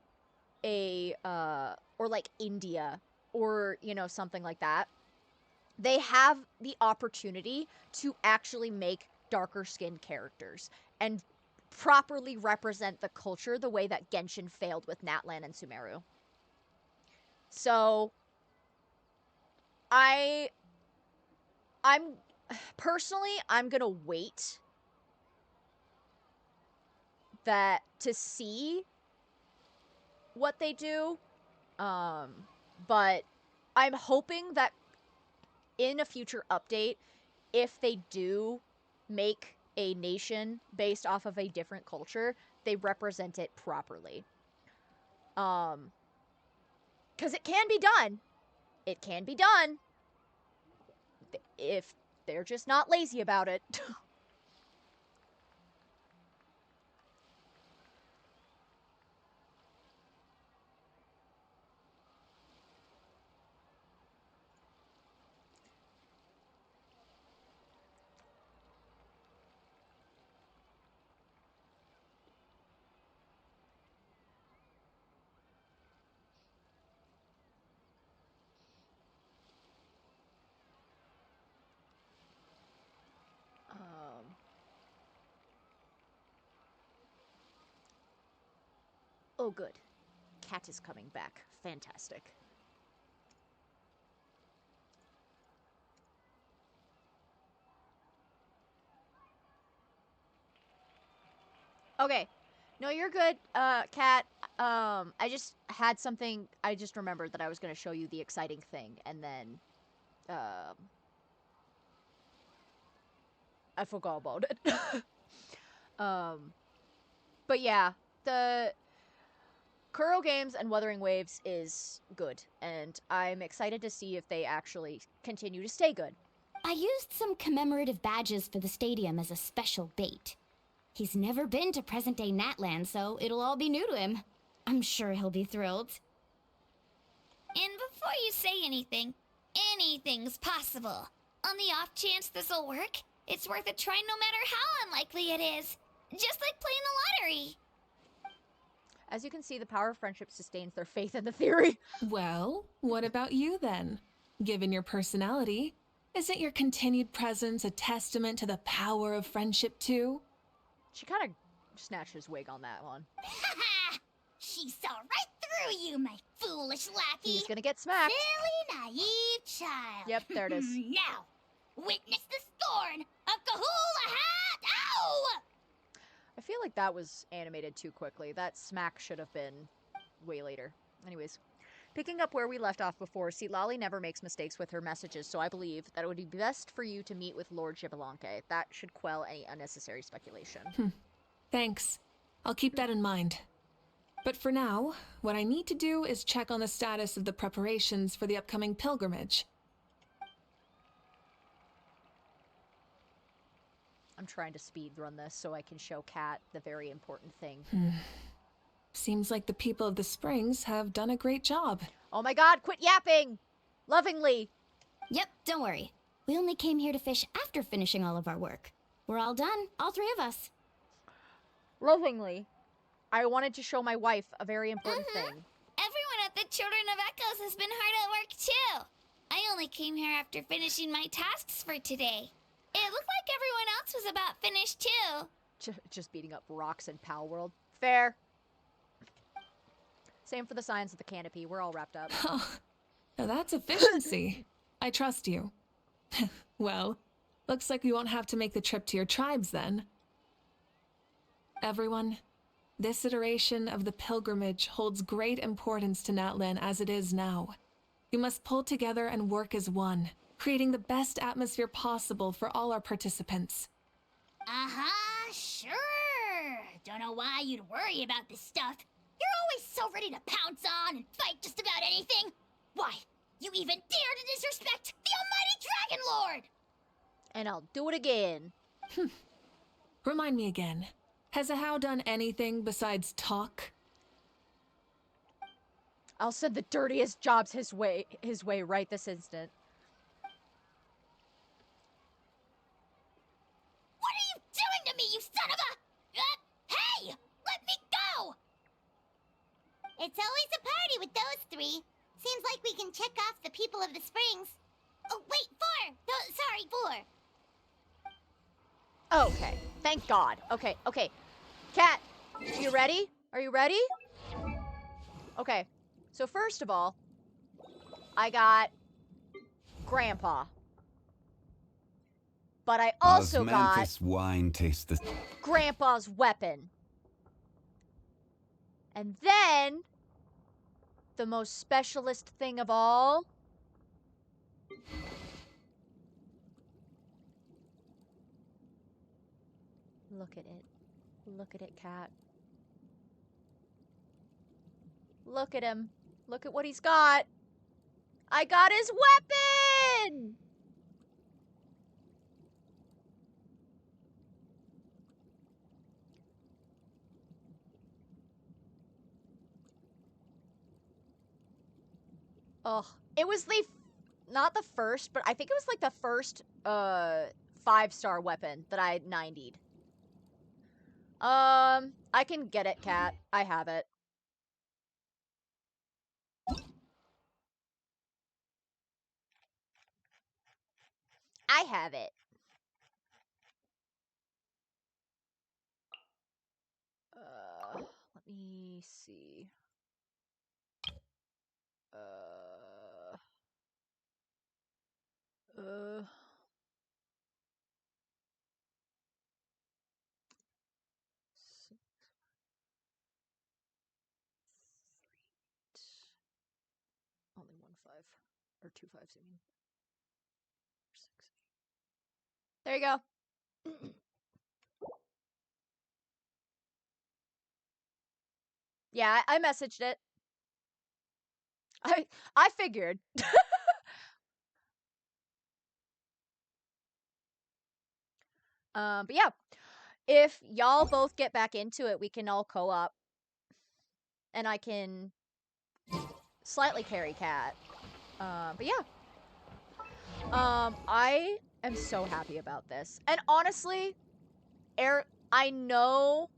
or like India, or, you know, something like that, they have the opportunity to actually make darker skinned characters and properly represent the culture the way that Genshin failed with Natlan and Sumeru. So I'm personally, I'm gonna wait to see what they do. But I'm hoping that in a future update, if they do make a nation based off of a different culture, they represent it properly. Because it can be done. It can be done. If they're just not lazy about it. Oh, good. Cat is coming back. Fantastic. Okay. No, you're good, Cat. I just had something. I just remembered that I was going to show you the exciting thing, and then, I forgot about it. But yeah, the Kuro Games and Wuthering Waves is good, and I'm excited to see if they actually continue to stay good. I used some commemorative badges for the stadium as a special bait. He's never been to present-day Natland, so it'll all be new to him. I'm sure he'll be thrilled. And before you say anything's possible. On the off chance this'll work, it's worth a try no matter how unlikely it is. Just like playing the lottery. As you can see, the power of friendship sustains their faith in the theory. Well, what about you then? Given your personality, isn't your continued presence a testament to the power of friendship too? She kind of snatched his wig on that one. Ha! She saw right through you, my foolish lackey. He's gonna get smacked. Silly, naive child. Yep, there it is. Now, witness the scorn of Kahula Hat! Ow! I feel like that was animated too quickly. That smack should have been way later. Anyways, picking up where we left off before, see, Lolly never makes mistakes with her messages, so I believe that it would be best for you to meet with Lord Xbalanque. That should quell any unnecessary speculation. Thanks. I'll keep that in mind. But for now, what I need to do is check on the status of the preparations for the upcoming pilgrimage. I'm trying to speed run this so I can show Kat the very important thing. Seems like the people of the Springs have done a great job. Oh my god, quit yapping! Lovingly! Yep, don't worry. We only came here to fish after finishing all of our work. We're all done, all three of us. Lovingly. I wanted to show my wife a very important thing. Everyone at the Children of Echoes has been hard at work too. I only came here after finishing my tasks for today. It looked like everyone else was about finished too. Just beating up rocks in Pal World. Fair. Same for the signs of the canopy. We're all wrapped up. Oh, now that's efficiency. I trust you. Well, looks like we won't have to make the trip to your tribes then. Everyone, this iteration of the pilgrimage holds great importance to Natlan as it is now. We must pull together and work as one, creating the best atmosphere possible for all our participants. Sure. Don't know why you'd worry about this stuff. You're always so ready to pounce on and fight just about anything. Why? You even dare to disrespect the almighty Dragon Lord! And I'll do it again. Remind me again. Has Ahau done anything besides talk? I'll send the dirtiest jobs his way right this instant. What are you doing to me, you son of a... hey! Let me go! It's always a party with those three. Seems like we can check off the people of the springs. Oh, wait, 4! No, sorry, 4. Okay, thank God. Okay. Cat, you ready? Are you ready? Okay, so first of all, I got Grandpa. But I also got Osmanthus wine tastes the... Grandpa's weapon. And then, the most specialist thing of all, look at it. Look at it, Cat. Look at him. Look at what he's got. I got his weapon! Oh, it was not the first, but I think it was like the first 5-star weapon that I 90'd. I can get it, Cat. I have it. I have it. Let me see. Only 1 5 or 2 5s, I mean. 6. There you go. Yeah, I messaged it. I figured. But yeah, if y'all both get back into it, we can all co-op, and I can slightly carry Cat. But yeah, I am so happy about this, and honestly, I know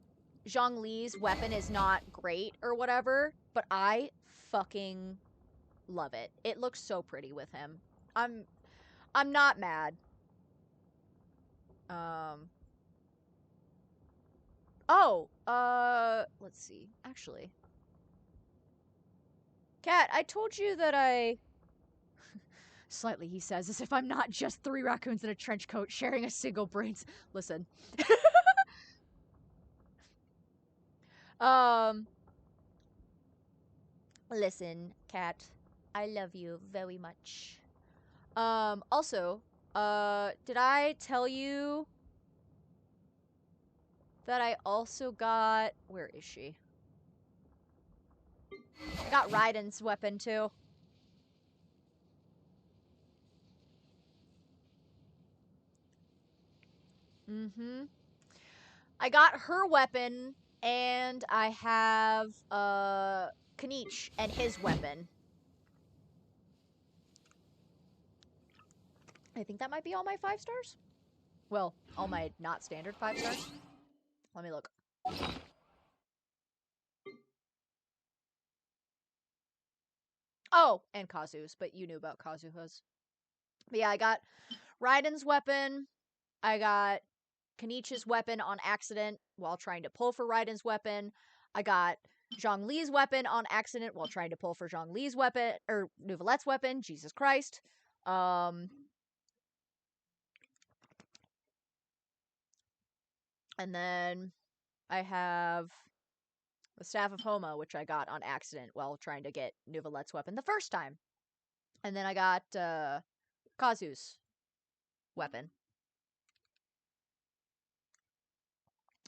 Zhongli's weapon is not great or whatever, but I fucking love it. It looks so pretty with him. I'm not mad. Let's see. Actually, Cat, I told you that I... Slightly, he says, as if I'm not just 3 raccoons in a trench coat sharing a single brains. Listen. Listen, Cat. I love you very much. Also, did I tell you that I also got... Where is she? I got Raiden's weapon, too. I got her weapon, and I have, Kanich and his weapon. I think that might be all my 5 stars? Well, all my not standard 5 stars. Let me look. Oh, and Kazu's, but you knew about Kazuha's. But yeah, I got Raiden's weapon. I got Kanich's weapon on accident while trying to pull for Raiden's weapon. I got Zhongli's weapon on accident while trying to pull for Zhongli's weapon, or Nouvelette's weapon. Jesus Christ. And then I have the Staff of Homa, which I got on accident while trying to get Nouvelette's weapon the first time. And then I got Kazu's weapon.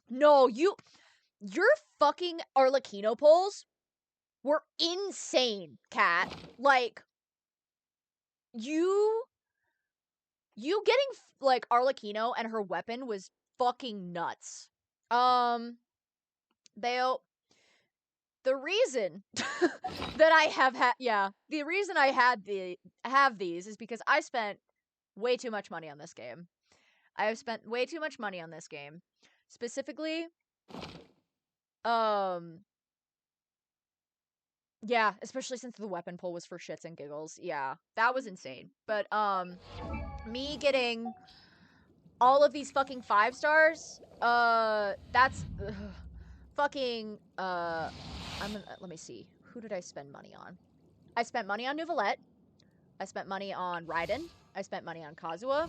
No, your fucking Arlecchino pulls were insane, Cat. Like, you getting like Arlecchino and her weapon was fucking nuts. The reason that I the reason I have these is because I spent way too much money on this game. I have spent way too much money on this game. Specifically, yeah, especially since the weapon pull was for shits and giggles. Yeah, that was insane. But me getting all of these fucking 5 stars, that's fucking let me see. Who did I spend money on? I spent money on Nouvellette. I spent money on Raiden. I spent money on Kazuha.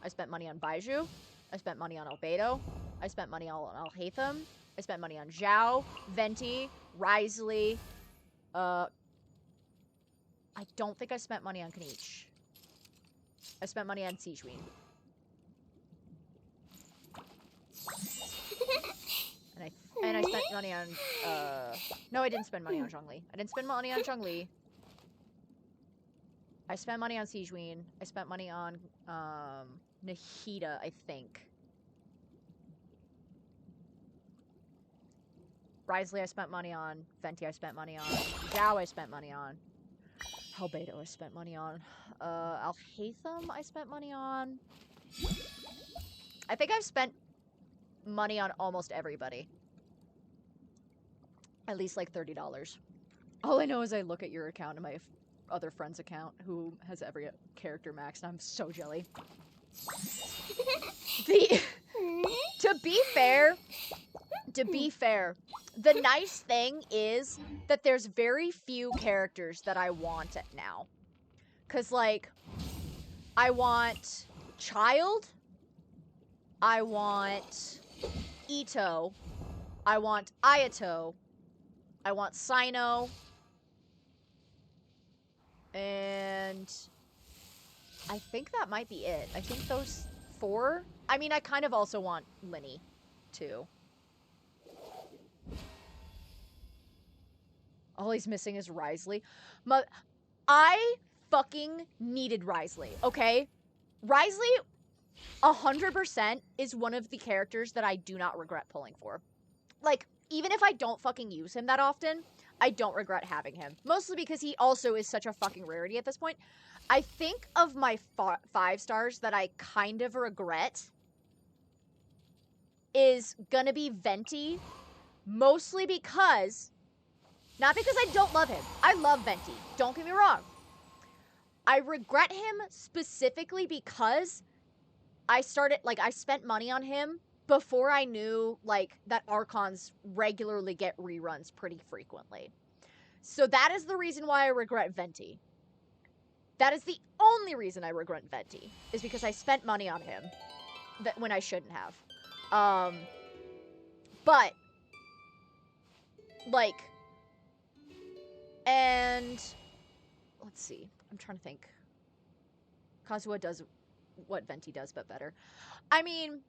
I spent money on Baiju. I spent money on Albedo. I spent money on Alhaitham. I spent money on Zhao, Venti, Risley. I don't think I spent money on Kanichi. I spent money on Sijuin. And I spent money on, no, I didn't spend money on Zhongli. I didn't spend money on Zhongli. I spent money on Sijuin. I spent money on, Nahida, I think. Risley, I spent money on. Venti, I spent money on. Zhao, I spent money on. Albedo, I spent money on. Alhaitham, I spent money on. I think I've spent money on almost everybody. At least like $30. All I know is I look at your account and my other friend's account who has every character maxed, and I'm so jelly. To be fair, the nice thing is that there's very few characters that I want now. 'Cause, like, I want Child, I want Ito, I want Ayato, I want Sino, and I think that might be it. I think those 4. I mean, I kind of also want Linny, too. All he's missing is Risley. I fucking needed Risley, okay? Risley, 100% is one of the characters that I do not regret pulling for. Like, even if I don't fucking use him that often, I don't regret having him. Mostly because he also is such a fucking rarity at this point. I think of my 5 stars that I kind of regret is gonna be Venti. Mostly because... Not because I don't love him. I love Venti. Don't get me wrong. I regret him specifically because I spent money on him before I knew, like, that Archons regularly get reruns pretty frequently. So that is the reason why I regret Venti. That is the only reason I regret Venti, is because I spent money on him when I shouldn't have. But, like, and let's see. I'm trying to think. Kazuha does what Venti does, but better. I mean,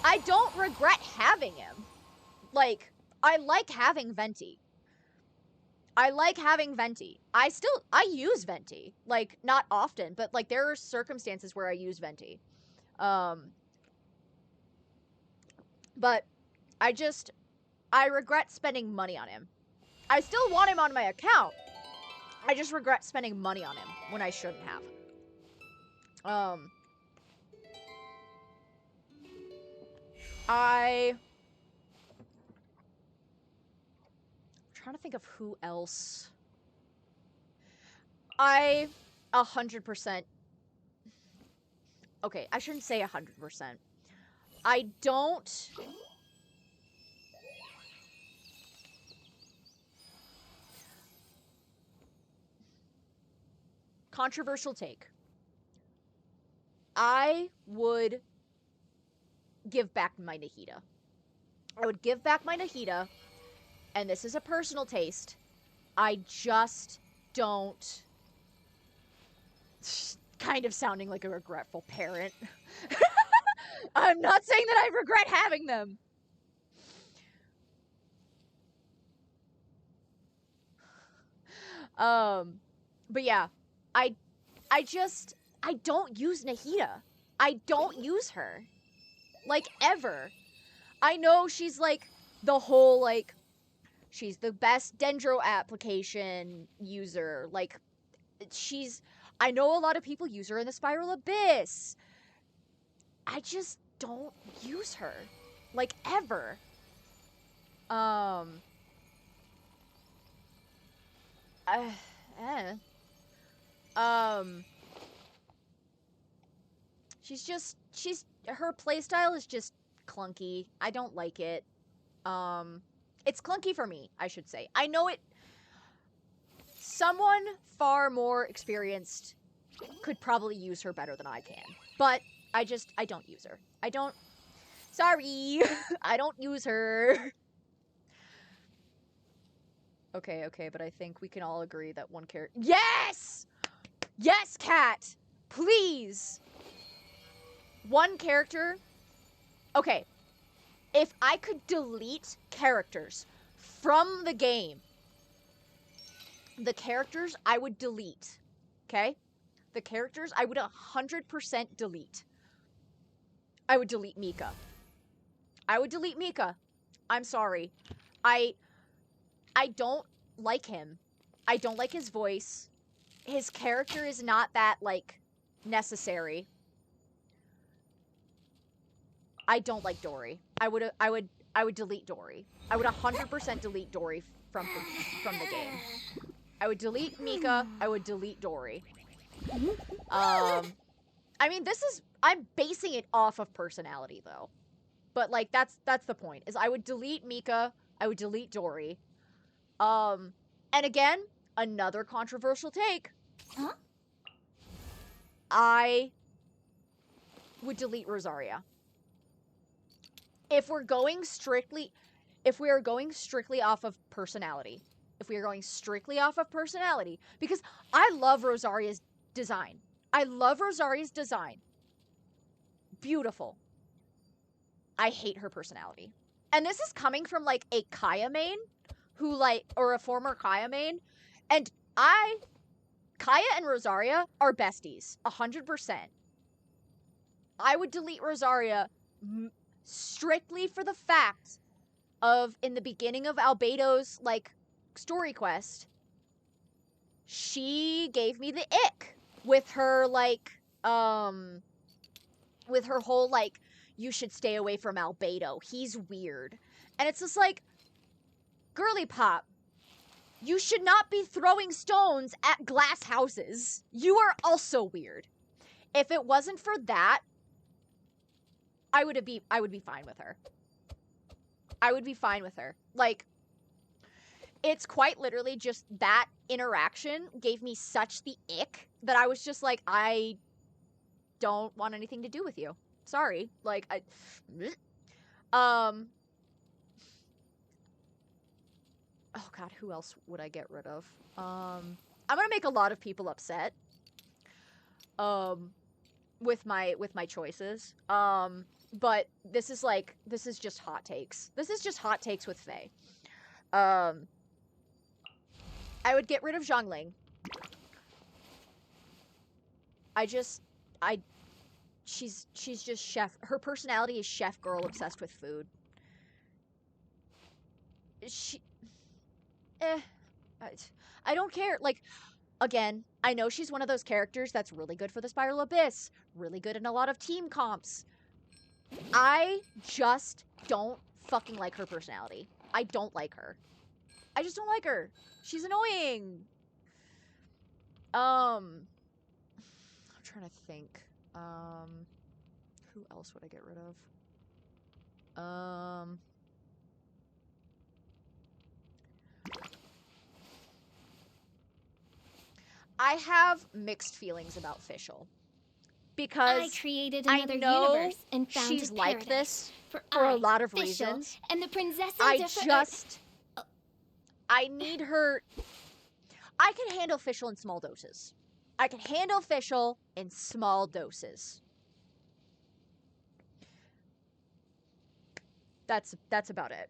I don't regret having him. Like, I like having Venti. I use Venti. Like, not often, but, like, there are circumstances where I use Venti. But I regret spending money on him. I still want him on my account. I just regret spending money on him when I shouldn't have. I'm trying to think of who else. 100%. Okay, I shouldn't say 100%. I don't... Controversial take. I would give back my Nahida. And this is a personal taste. I just don't... Kind of sounding like a regretful parent. I'm not saying that I regret having them. But yeah, I don't use Nahida. I don't use her. Like, ever. I know she's, like, the whole, like, she's the best Dendro application user. Like, I know a lot of people use her in the Spiral Abyss. I just don't use her. Like, ever. Eh. Her playstyle is just clunky. I don't like it. It's clunky for me, I should say. I know someone far more experienced could probably use her better than I can. But I don't use her. Sorry. I don't use her. Okay, but I think we can all agree that one character... Yes! Yes, Cat! Please! One character... Okay. If I could delete characters from the game, the characters I would delete. Okay? The characters I would 100% delete. I would delete Mika. I'm sorry. I don't like him. I don't like his voice. His character is not that, like, necessary. I don't like Dory. I would delete Dory. I would 100% delete Dory from the game. I would delete Mika. I would delete Dory. I mean, I'm basing it off of personality, though. But, like, that's the point, is I would delete Mika. I would delete Dory. And again, another controversial take. Huh? I would delete Rosaria. If we are going strictly off of personality, because I love Rosaria's design. Beautiful. I hate her personality. And this is coming from, like, a Kaya main, or a former Kaya main, and Kaya and Rosaria are besties, 100%. I would delete Rosaria strictly for the fact of, in the beginning of Albedo's, like, story quest, she gave me the ick with her, like, with her whole, like, you should stay away from Albedo. He's weird. And it's just like, girly pop, you should not be throwing stones at glass houses. You are also weird. If it wasn't for that, I would be fine with her. Like, it's quite literally just that interaction gave me such the ick that I was just like, I don't want anything to do with you. Sorry. Like, oh god, who else would I get rid of? I'm gonna make a lot of people upset. With my choices. But this is just hot takes. This is just hot takes with Faye. I would get rid of Zhongling. She's just chef. Her personality is chef girl obsessed with food. I don't care. Like, again, I know she's one of those characters that's really good for the Spiral Abyss, really good in a lot of team comps. I just don't fucking like her personality. I don't like her. I just don't like her. She's annoying. I'm trying to think. Who else would I get rid of? I have mixed feelings about Fischl. Because I created another universe and founded she's like paradise. this for a lot of Fischl, reasons. and the princess I need her. I can handle Fischl in small doses. That's about it.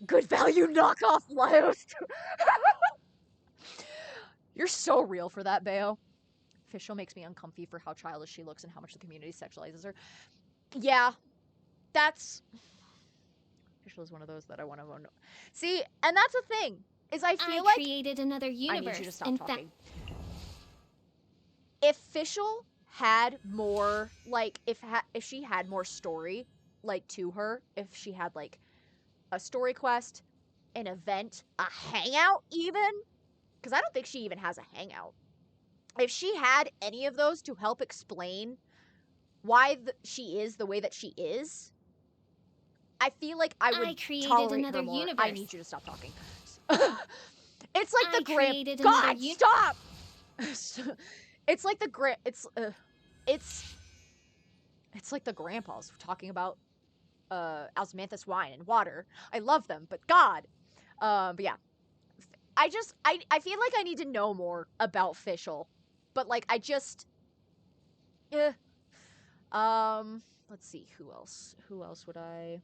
Good value knockoff Lyos. You're so real for that, Bayo. Official makes me uncomfy for how childish she looks and how much the community sexualizes her. Yeah, that's... Official is one of those that I want to know. See, and that's the thing, is I feel like... created another universe. I need you to stop talking. If Fischl had more, like, if she had more story, like, to her, if she had, like, a story quest, an event, a hangout even, because I don't think she even has a hangout. If she had any of those to help explain why she is the way that she is, I feel like I would tolerate her more. Universe. I need you to stop talking. It's like the created God, stop! It's like the it's like the grandpas talking about osmanthus wine and water. I love them, but God. But yeah. I feel like I need to know more about Fischl. But like I just let's see, who else? Who else would I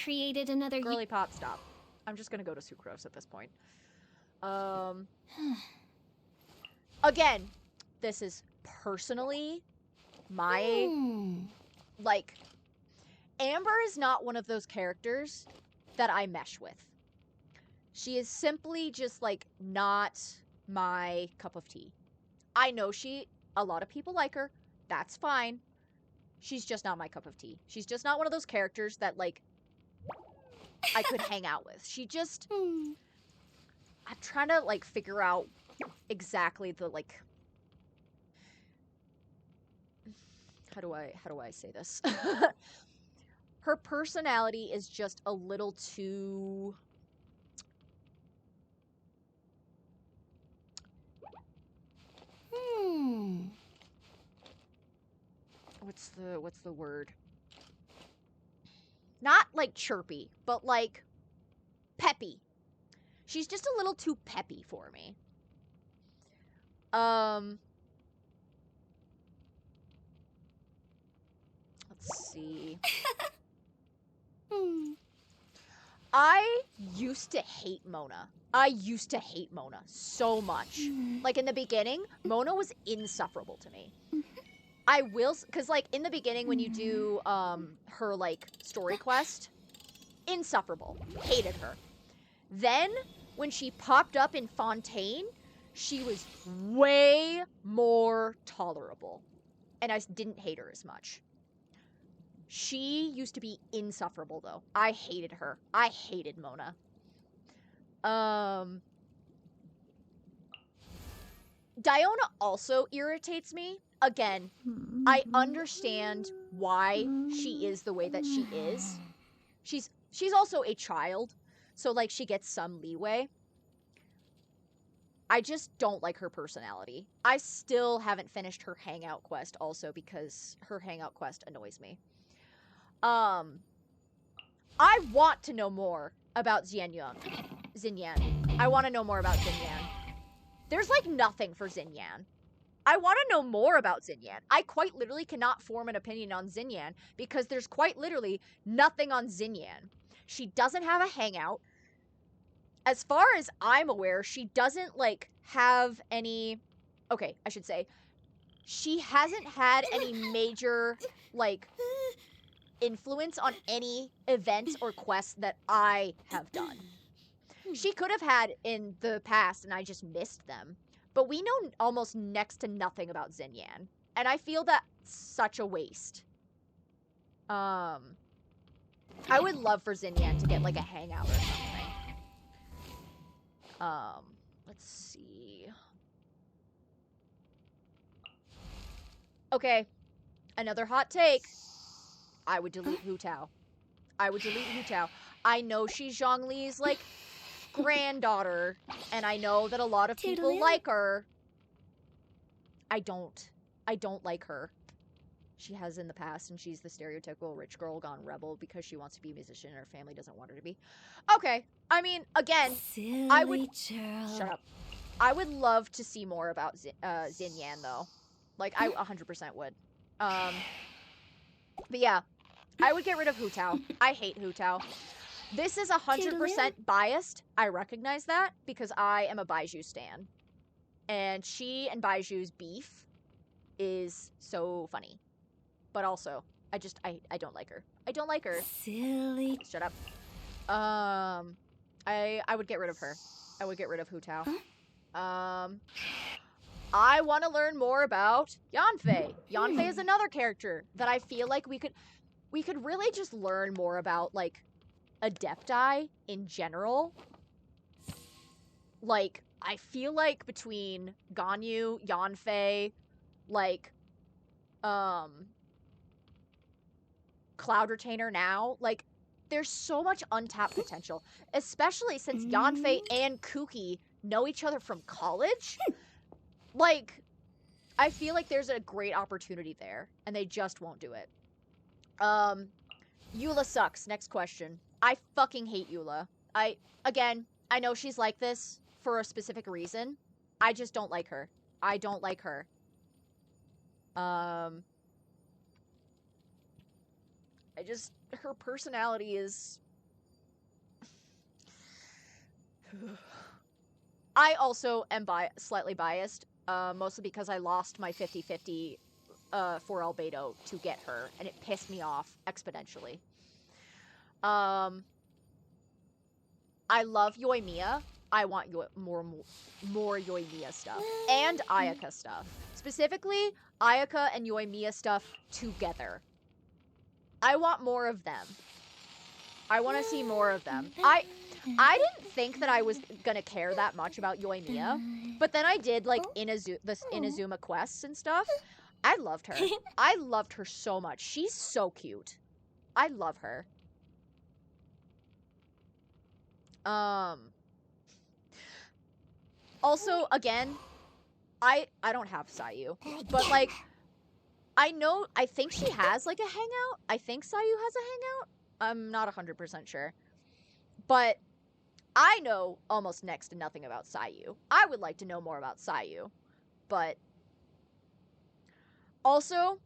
created another Girly Pop, stop. I'm just gonna go to Sucrose at this point. Again, this is personally my like Amber is not one of those characters that I mesh with. She is simply just like not my cup of tea. I know a lot of people like her. That's fine. She's just not my cup of tea. She's just not one of those characters that like I could hang out with. She just I'm trying to like figure out exactly the like how do I say this? Her personality is just a little too what's the word? Not like chirpy, but like peppy. She's just a little too peppy for me. Let's see. I used to hate Mona. I used to hate Mona so much. Like in the beginning, Mona was insufferable to me. I will, because like in the beginning when you do her like story quest, insufferable. Hated her. Then when she popped up in Fontaine, she was way more tolerable. And I didn't hate her as much. She used to be insufferable, though. I hated her. I hated Mona. Diona also irritates me. Again, I understand why she is the way that she is. She's also a child, so like she gets some leeway. I just don't like her personality. I still haven't finished her hangout quest also because her hangout quest annoys me. I want to know more about Xinyan. I want to know more about Xinyan. There's like nothing for Xinyan. I want to know more about Xinyan. I quite literally cannot form an opinion on Xinyan because there's quite literally nothing on Xinyan. She doesn't have a hangout. As far as I'm aware, she doesn't like have any... Okay, I should say, she hasn't had any major like influence on any events or quests that I have done. She could have had in the past and I just missed them. But we know almost next to nothing about Xinyan. And I feel that's such a waste. I would love for Xinyan to get like a hangout or something. Let's see. Okay. Another hot take. I would delete Hu Tao. I would delete Hu Tao. I know she's Zhongli's like granddaughter, and I know that a lot of people like her. I don't like her. She has in the past, and she's the stereotypical rich girl gone rebel because she wants to be a musician and her family doesn't want her to be. Okay, I mean, again, I would... Shut up. I would love to see more about Xinyan, though. Like, I 100% would. But yeah, I would get rid of Hu Tao. I hate Hu Tao. This is 100% biased. I recognize that because I am a Baiju stan. And she and Baiju's beef is so funny. But also, I don't like her. I don't like her. Silly. Shut up. I would get rid of her. I would get rid of Hu Tao. I want to learn more about Yanfei. Yanfei is another character that I feel like we could really just learn more about, like, Adepti in general. Like, I feel like between Ganyu, Yanfei, like, Cloud Retainer now, like, there's so much untapped potential, especially since Yanfei and Kuki know each other from college. Like, I feel like there's a great opportunity there, and they just won't do it. Eula sucks. Next question. I fucking hate Eula. Again, I know she's like this for a specific reason. I just don't like her. I don't like her. Her personality is... I also am slightly biased, mostly because I lost my 50-50 for Albedo to get her, and it pissed me off exponentially. I love Yoimiya. I want more Yoimiya stuff. And Ayaka stuff. Specifically, Ayaka and Yoimiya stuff together. I want more of them. I want to see more of them. I didn't think that I was gonna care that much about Yoimiya, but then I did, like, the Inazuma quests and stuff. I loved her. I loved her so much. She's so cute. I love her. Also, again, I don't have Sayu, but, like, I think she has, like, a hangout. I think Sayu has a hangout. I'm not 100% sure. But I know almost next to nothing about Sayu. I would like to know more about Sayu. But also,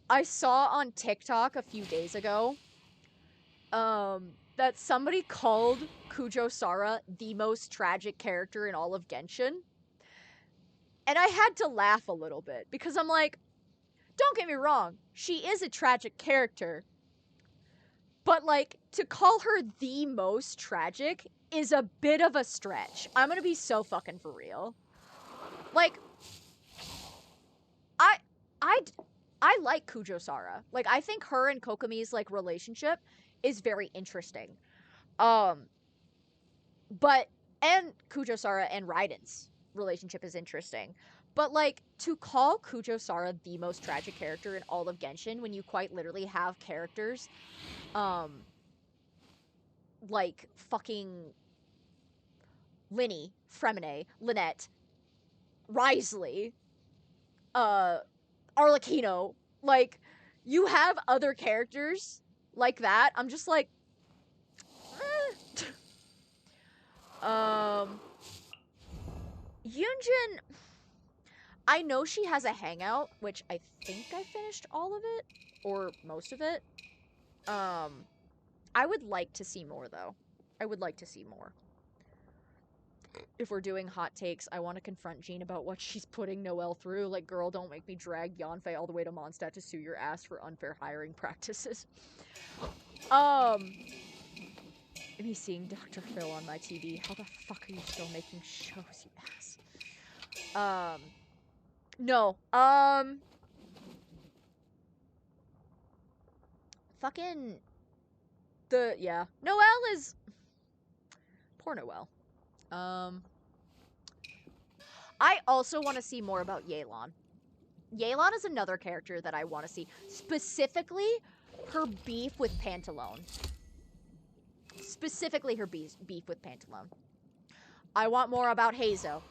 I saw on TikTok a few days ago that somebody called Kujo-Sara the most tragic character in all of Genshin. And I had to laugh a little bit because I'm like, don't get me wrong, she is a tragic character. But, like, to call her the most tragic is a bit of a stretch. I'm gonna be so fucking for real. Like, I like Kujo-Sara. Like, I think her and Kokomi's, like, relationship is very interesting. And Kujo-Sara and Raiden's relationship is interesting. But, like, to call Kujo-Sara the most tragic character in all of Genshin when you quite literally have characters, like, fucking Linny, Fremine, Lynette, Wriothesley, Arlecchino, like, you have other characters like that. I'm just like, Yunjin, I know she has a hangout, which I think I finished all of it, or most of it. I would like to see more, though. I would like to see more. If we're doing hot takes, I want to confront Jean about what she's putting Noelle through. Like, girl, don't make me drag Yanfei all the way to Mondstadt to sue your ass for unfair hiring practices. Me seeing Dr. Phil on my TV. How the fuck are you still making shows, you ass? No. Fucking... yeah. Noelle is... Poor Noelle. I also want to see more about Yelan. Yelan is another character that I want to see. Specifically, her beef with Pantalone. Specifically, her beef with Pantalone. I want more about Heizo.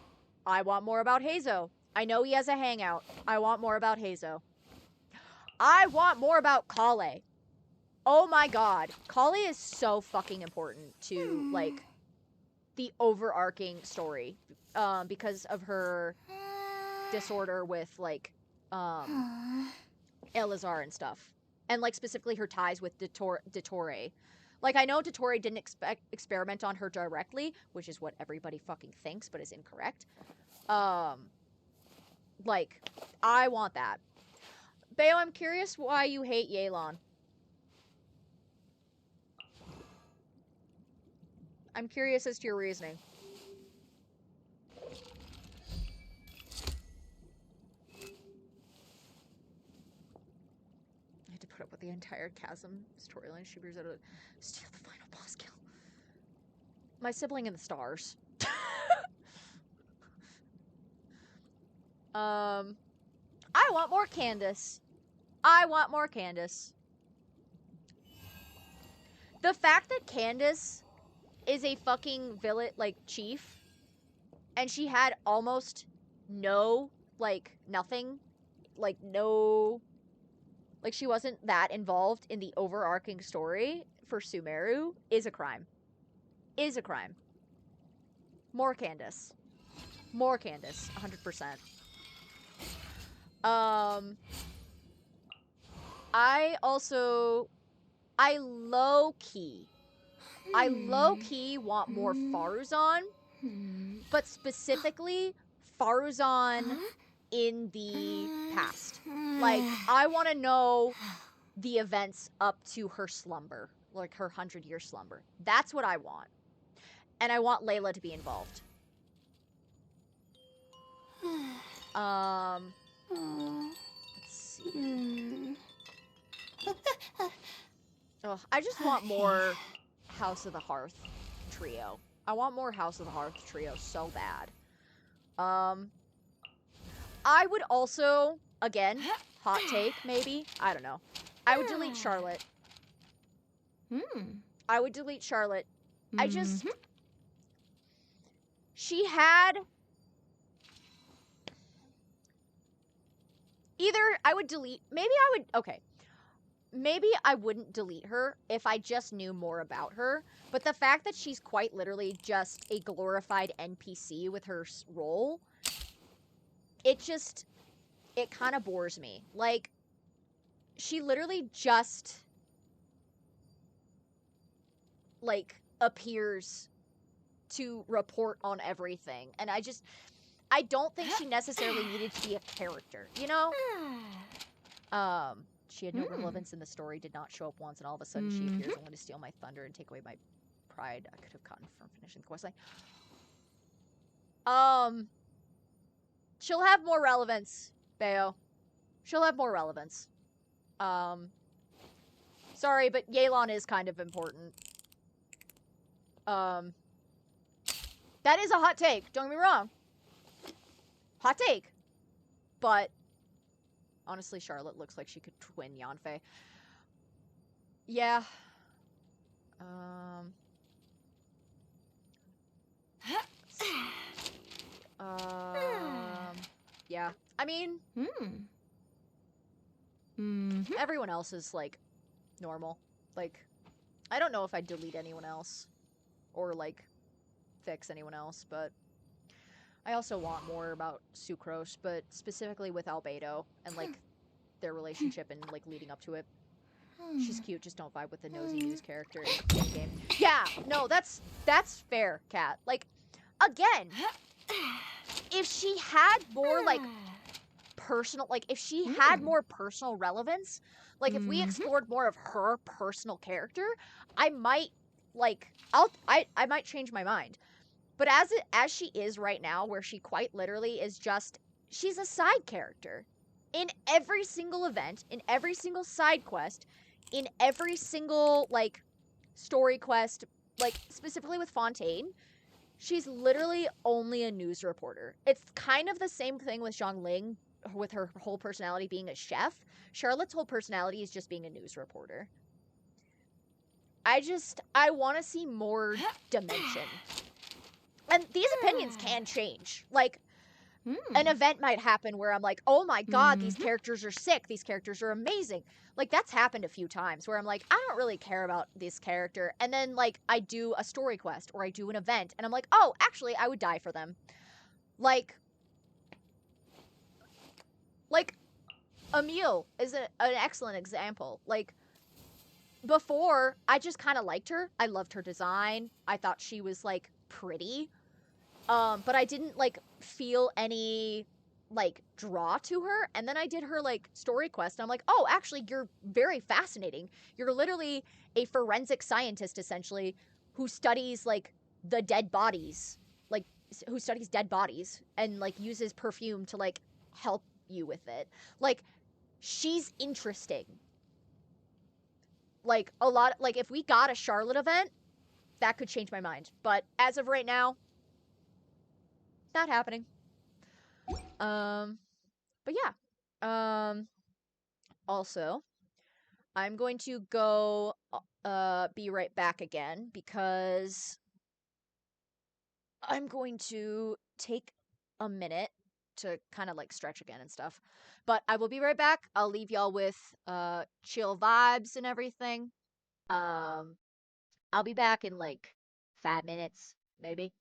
I want more about Heizo. I know he has a hangout. I want more about Heizo. I want more about Kale. Oh my god. Kale is so fucking important to, like, the overarching story. Because of her disorder with, like, Elazar and stuff. and like specifically her ties with Dottore. Like, I know Dottore didn't experiment on her directly, which is what everybody fucking thinks, but is incorrect. Like, I want that. Bayo, I'm curious why you hate Yelan. I'm curious as to your reasoning. I had to put up with the entire Chasm storyline. She was able to steal the final boss kill. My sibling in the stars. I want more Candace. I want more Candace. The fact that Candace is a fucking villain, like, chief, and she had almost no, like, nothing, like, no, like, she wasn't that involved in the overarching story for Sumeru is a crime. Is a crime. More Candace. More Candace, 100%. I low-key want more Faruzan, but specifically Faruzan in the past. Like, I want to know the events up to her slumber, like her 100-year slumber. That's what I want. And I want Layla to be involved. Let's see. Ugh, I just want more House of the Hearth trio. I want more House of the Hearth trio so bad. I would also, again, hot take maybe, I don't know. I would delete Charlotte. I would delete Charlotte. I just, she had, either I would delete, maybe I would, okay. Maybe I wouldn't delete her if I just knew more about her, but the fact that she's quite literally just a glorified NPC with her role, it kind of bores me. Like, she literally just, like, appears to report on everything, and I don't think she necessarily needed to be a character, you know? She had no relevance in the story, did not show up once, and all of a sudden she appears only to steal my thunder and take away my pride I could have gotten from finishing the questline. She'll have more relevance, Bayo. She'll have more relevance. Sorry, but Yelan is kind of important. That is a hot take, don't get me wrong. Hot take. But honestly, Charlotte looks like she could twin Yanfei. Yeah. Yeah. I mean, everyone else is, like, normal. Like, I don't know if I'd delete anyone else. Or, like, fix anyone else, but I also want more about Sucrose, but specifically with Albedo and, like, their relationship and, like, leading up to it. She's cute, just don't vibe with the nosy news character in the game. Yeah, no, that's fair, Kat. Like, again, if she had more, like, personal, like, if she had more personal relevance, like, if we explored more of her personal character, I might, like, I might change my mind. But as she is right now, where she quite literally is just, she's a side character. In every single event, in every single side quest, in every single, like, story quest, like, specifically with Fontaine, she's literally only a news reporter. It's kind of the same thing with Zhongling, with her whole personality being a chef. Charlotte's whole personality is just being a news reporter. I want to see more dimension. And these opinions can change. Like, an event might happen where I'm like, oh my god, these characters are sick, these characters are amazing. Like, that's happened a few times where I'm like, I don't really care about this character. And then, like, I do a story quest or I do an event and I'm like, oh, actually, I would die for them. Like, Emile is an excellent example. Like, before, I just kind of liked her. I loved her design. I thought she was, like, pretty. But I didn't, like, feel any, like, draw to her. And then I did her, like, story quest, and I'm like, oh, actually, you're very fascinating. You're literally a forensic scientist, essentially, who studies, like, the dead bodies. Like, who studies dead bodies and, like, uses perfume to, like, help you with it. Like, she's interesting. Like, a lot, like, if we got a Charlotte event, that could change my mind. But as of right now, not happening. But yeah. Also, I'm going to go, be right back again, because I'm going to take a minute to kind of, like, stretch again and stuff. But I will be right back. I'll leave y'all with, chill vibes and everything. I'll be back in, like, 5 minutes, maybe.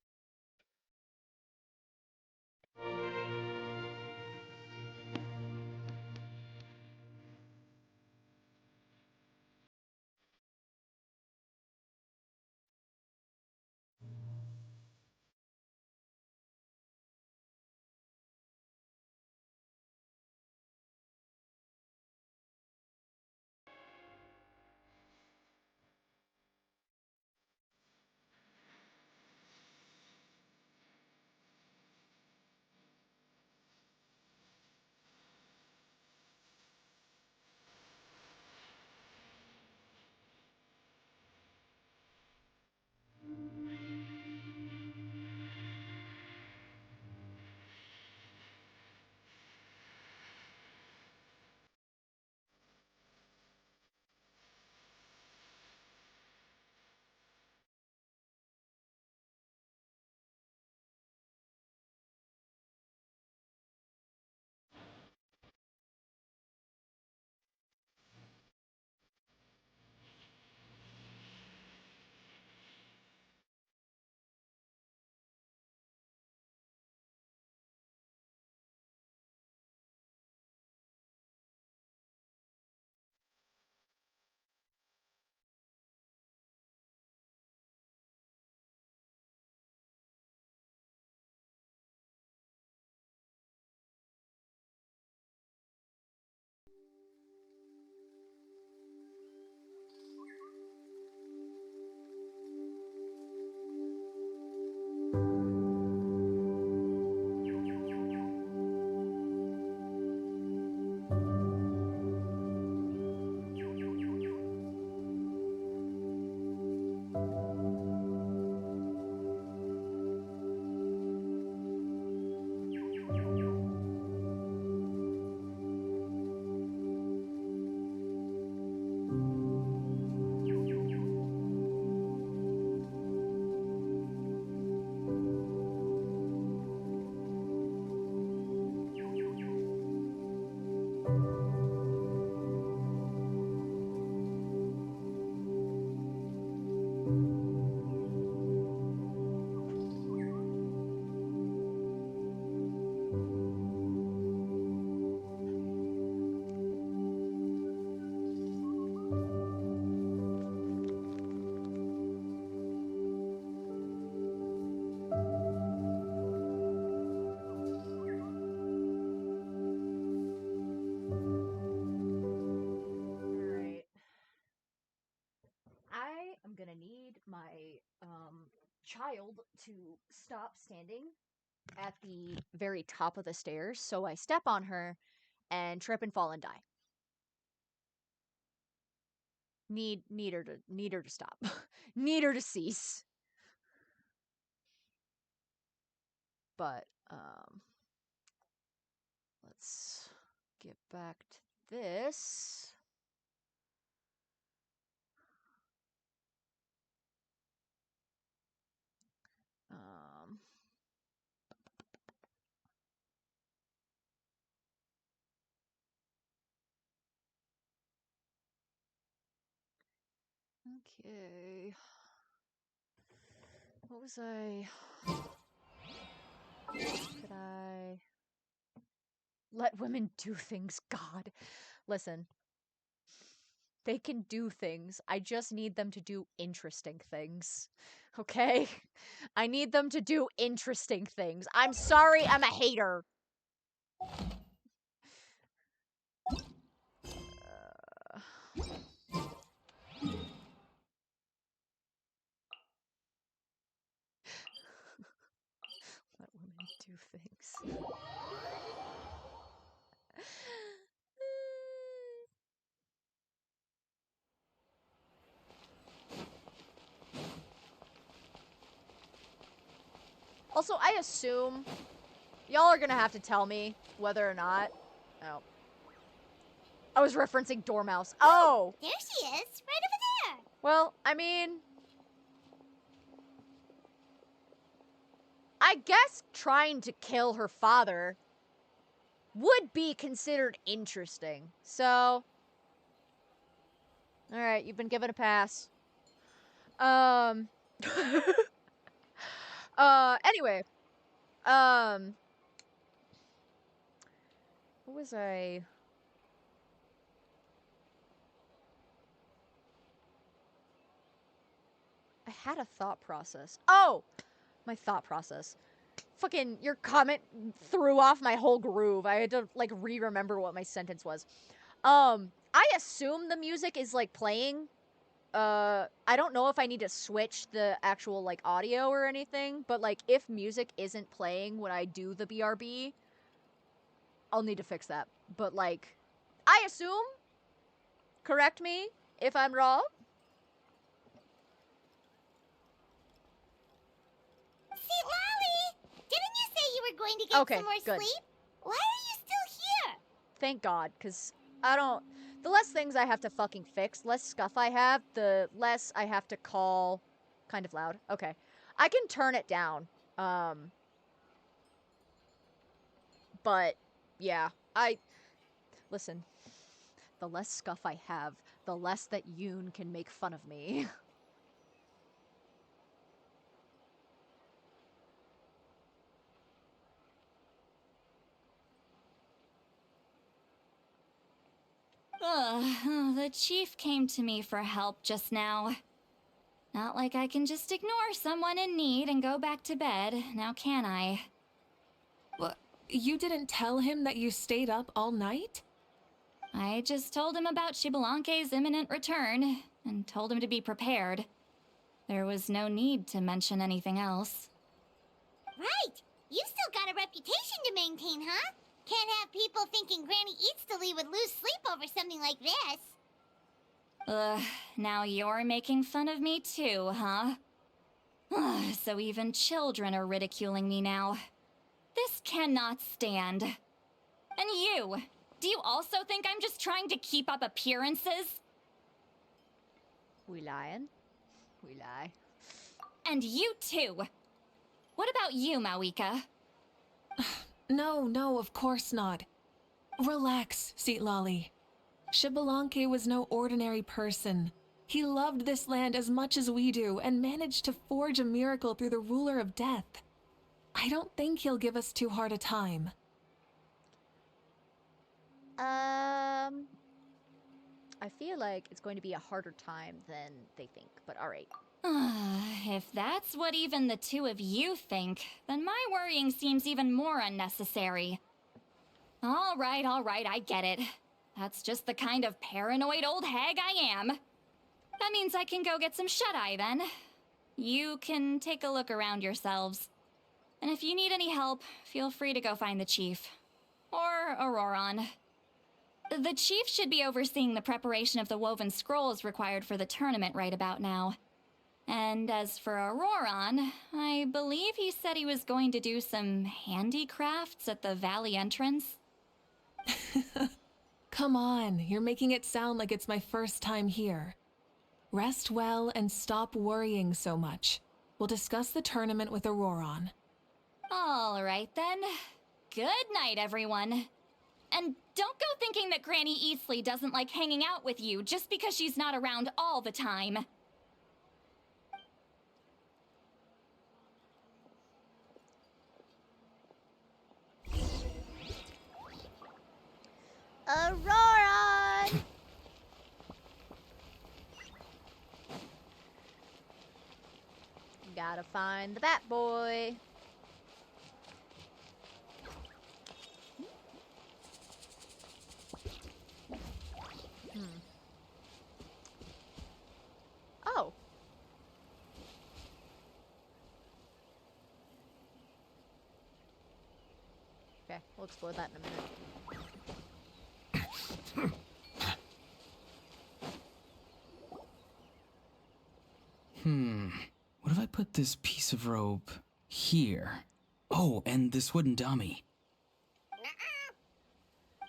Alright. I am gonna need my child to stop standing at the very top of the stairs, so I step on her and trip and fall and die. Need her to stop. Need her to cease. But let's get back to this. Okay. What was I? Could I? Let women do things, God. Listen. They can do things. I just need them to do interesting things. Okay? I need them to do interesting things. I'm sorry, I'm a hater. Let women do things. Also, I assume y'all are gonna have to tell me whether or not. Oh. I was referencing Dormouse. Oh! There she is, right over there. Well, I mean, I guess trying to kill her father would be considered interesting. So, alright, you've been given a pass. Anyway. What was I... I had a thought process. Oh! My thought process. Fucking, your comment threw off my whole groove. I had to, like, re-remember what my sentence was. I assume the music is, like, playing. I don't know if I need to switch the actual, like, audio or anything, but, like, if music isn't playing when I do the BRB, I'll need to fix that. But, like, I assume, correct me if I'm wrong. See, Lolly, didn't you say you were going to get some more good. sleep? Why are you still here? Thank God, because I don't... The less things I have to fucking fix, less scuff I have, the less I have to call... Kind of loud. Okay. I can turn it down. But, yeah. Listen. The less scuff I have, the less that Yoon can make fun of me. Ugh, the chief came to me for help just now. Not like I can just ignore someone in need and go back to bed, now can I? What? You didn't tell him that you stayed up all night? I just told him about Shibalanke's imminent return, and told him to be prepared. There was no need to mention anything else. Right. You still got a reputation to maintain, huh? Can't have people thinking Granny Eatstily would lose sleep over something like this. Ugh, now you're making fun of me too, huh? Ugh, so even children are ridiculing me now. This cannot stand. And you! Do you also think I'm just trying to keep up appearances? We lying? We lie. And you too! What about you, Mawika? No, of course not. Relax, Seatlolly. Shibalanke was no ordinary person. He loved this land as much as we do and managed to forge a miracle through the ruler of death. I don't think he'll give us too hard a time. I feel like it's going to be a harder time than they think, but alright. If that's what even the two of you think, then my worrying seems even more unnecessary. Alright, I get it. That's just the kind of paranoid old hag I am. That means I can go get some shut-eye then. You can take a look around yourselves. And if you need any help, feel free to go find the chief. Or Auroron. The chief should be overseeing the preparation of the woven scrolls required for the tournament right about now. And as for Auroron, I believe he said he was going to do some handicrafts at the valley entrance. Come on, you're making it sound like it's my first time here. Rest well and stop worrying so much. We'll discuss the tournament with Auroron. Alright then. Good night, everyone. And don't go thinking that Granny Eastly doesn't like hanging out with you just because she's not around all the time. Aurora! Gotta find the Bat Boy. Oh. Okay, we'll explore that in a minute. What if I put this piece of rope here? Oh, and this wooden dummy.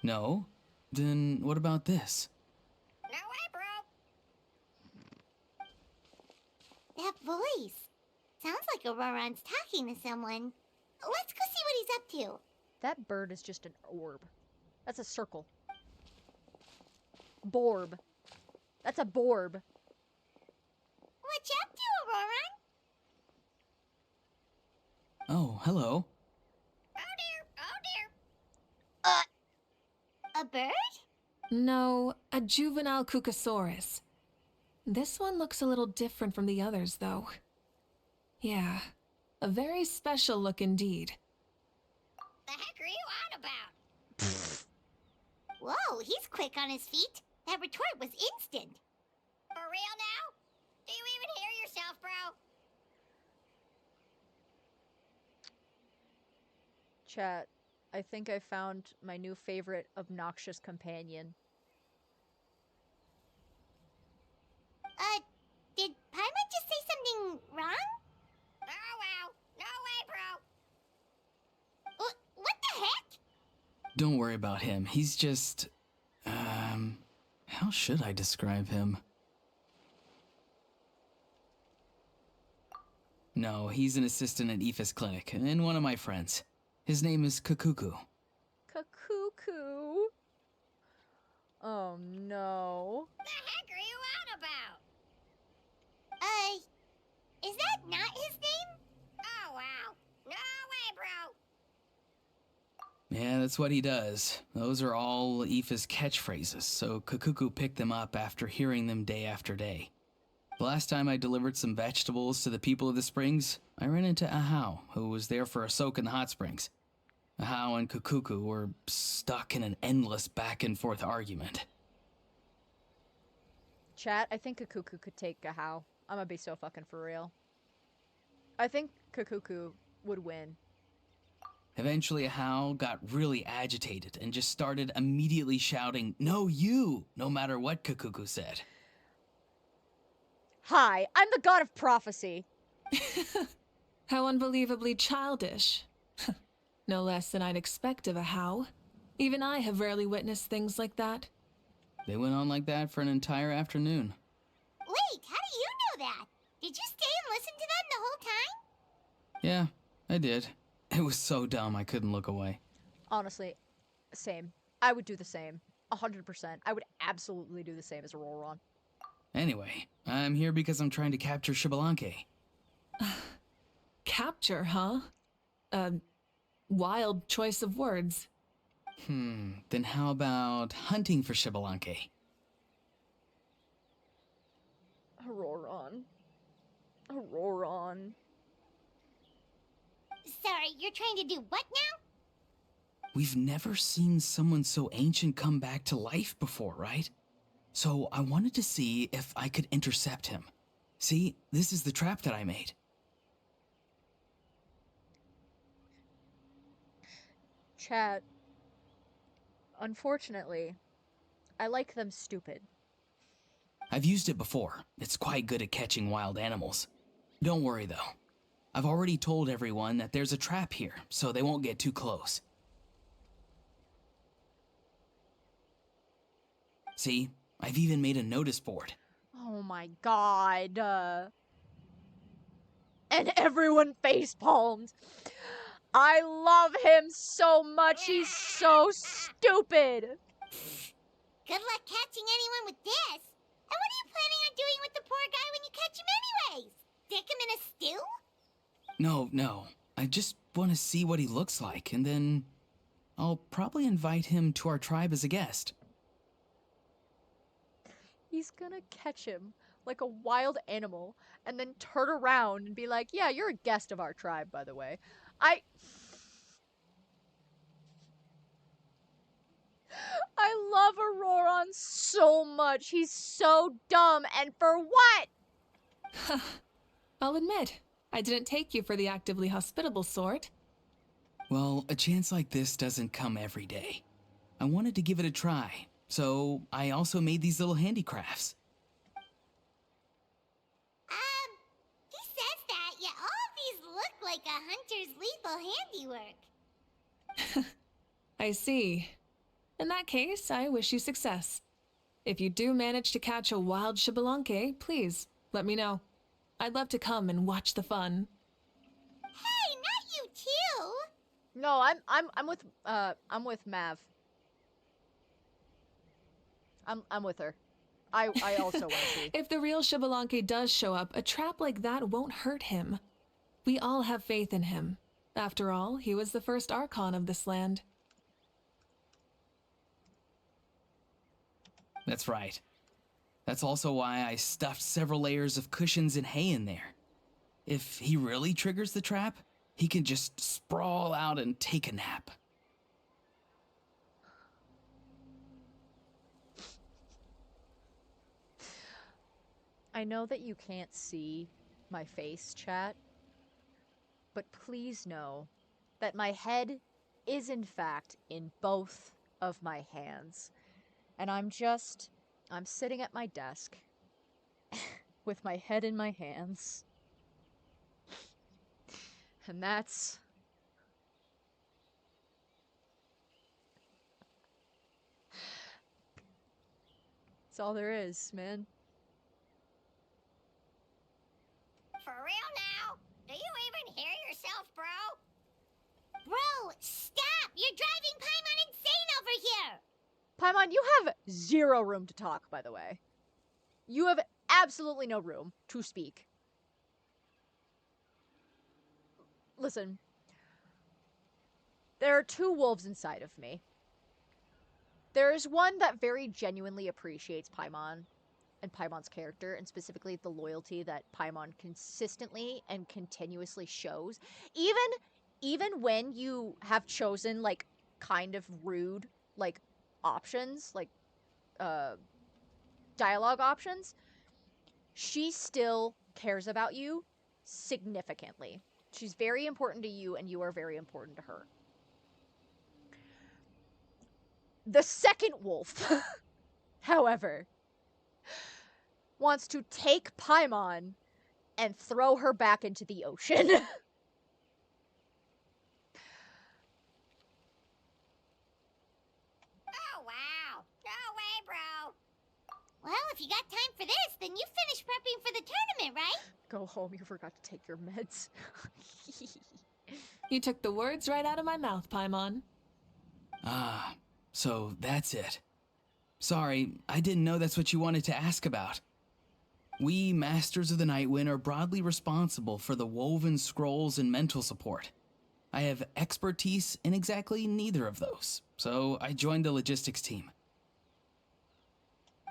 No? Then what about this? No way, bro. That voice. Sounds like Auroron's talking to someone. Let's go see what he's up to. That bird is just an orb. That's a circle. Borb. That's a borb. What you up to, Auroron? Oh, hello. Oh dear. A bird? No, a juvenile Cucosaurus. This one looks a little different from the others, though. Yeah, a very special look indeed. The heck are you on about? Whoa, he's quick on his feet. That retort was instant. For real now? Do you even hear yourself, bro? Chat, I think I found my new favorite obnoxious companion. Did Paimon just say something wrong? Oh wow, no way, bro. What the heck? Don't worry about him. He's just... how should I describe him? No, he's an assistant at Aoife's clinic, and one of my friends. His name is Kakuku. Kakuku? Oh no. The heck are you on about? Is that not his name? Oh wow, no way, bro. Yeah, that's what he does. Those are all Aoife's catchphrases, so Kakuku picked them up after hearing them day after day. The last time I delivered some vegetables to the people of the springs, I ran into Ahau, who was there for a soak in the hot springs. Ahau and Kakuku were stuck in an endless back-and-forth argument. Chat, I think Kakuku could take a how. I'm gonna be so fucking for real. I think Kakuku would win. Eventually, Ahau got really agitated and just started immediately shouting, "No, you!" no matter what Kakuku said. Hi, I'm the god of prophecy. How unbelievably childish. No less than I'd expect of a how. Even I have rarely witnessed things like that. They went on like that for an entire afternoon. Wait, how do you know that? Did you stay and listen to them the whole time? Yeah, I did. It was so dumb I couldn't look away. Honestly, same. I would do the same. 100%. I would absolutely do the same as Auroron. Anyway, I'm here because I'm trying to capture Xbalanque. Capture, huh? Wild choice of words. Then how about hunting for Xbalanque? Auroron. Auroron. Sorry, you're trying to do what now? We've never seen someone so ancient come back to life before, right? So I wanted to see if I could intercept him. See, this is the trap that I made. Chat. Unfortunately, I like them stupid. I've used it before. It's quite good at catching wild animals. Don't worry though. I've already told everyone that there's a trap here, so they won't get too close. See, I've even made a notice board. Oh my god. And everyone facepalmed. I love him so much. He's so stupid. Good luck catching anyone with this. And what are you planning on doing with the poor guy when you catch him anyways? Stick him in a stew? No. I just want to see what he looks like, and then I'll probably invite him to our tribe as a guest. He's gonna catch him like a wild animal and then turn around and be like, yeah, you're a guest of our tribe, by the way. I love Auroron so much. He's so dumb, and for what? I'll admit, I didn't take you for the actively hospitable sort. Well, a chance like this doesn't come every day. I wanted to give it a try, so I also made these little handicrafts. He says that, yet all of these look like a hunter's lethal handiwork. I see. In that case, I wish you success. If you do manage to catch a wild Xbalanque, please let me know. I'd love to come and watch the fun. Hey, not you too! No, I'm with Mav. I'm with her. I also want to see. If the real Xbalanque does show up, a trap like that won't hurt him. We all have faith in him. After all, he was the first Archon of this land. That's right. That's also why I stuffed several layers of cushions and hay in there. If he really triggers the trap, he can just sprawl out and take a nap. I know that you can't see my face, chat, but please know that my head is in fact in both of my hands. And I'm sitting at my desk with my head in my hands. And that's all there is, man. For real now? Do you even hear yourself, bro? Bro, stop! You're driving Paimon insane over here! Paimon, you have zero room to talk, by the way. You have absolutely no room to speak. Listen. There are two wolves inside of me. There is one that very genuinely appreciates Paimon and Paimon's character, and specifically the loyalty that Paimon consistently and continuously shows. Even when you have chosen, like, kind of rude, like, options, like, dialogue options, she still cares about you significantly. She's very important to you, and you are very important to her. The second wolf, however, wants to take Paimon and throw her back into the ocean. Oh, wow. No way, bro. Well, if you got time for this, then you finished prepping for the tournament, right? Go home, you forgot to take your meds. You took the words right out of my mouth, Paimon. Ah, so that's it. Sorry, I didn't know that's what you wanted to ask about. We, Masters of the Nightwind, are broadly responsible for the woven scrolls and mental support. I have expertise in exactly neither of those, so I joined the logistics team.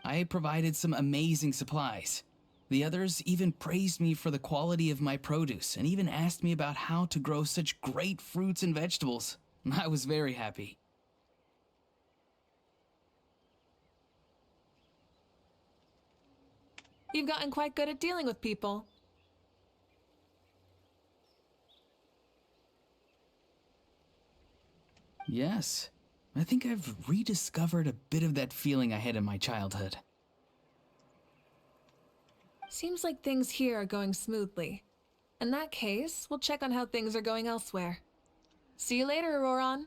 I provided some amazing supplies. The others even praised me for the quality of my produce and even asked me about how to grow such great fruits and vegetables. I was very happy. You've gotten quite good at dealing with people. Yes, I think I've rediscovered a bit of that feeling I had in my childhood. Seems like things here are going smoothly. In that case, we'll check on how things are going elsewhere. See you later, Auroron.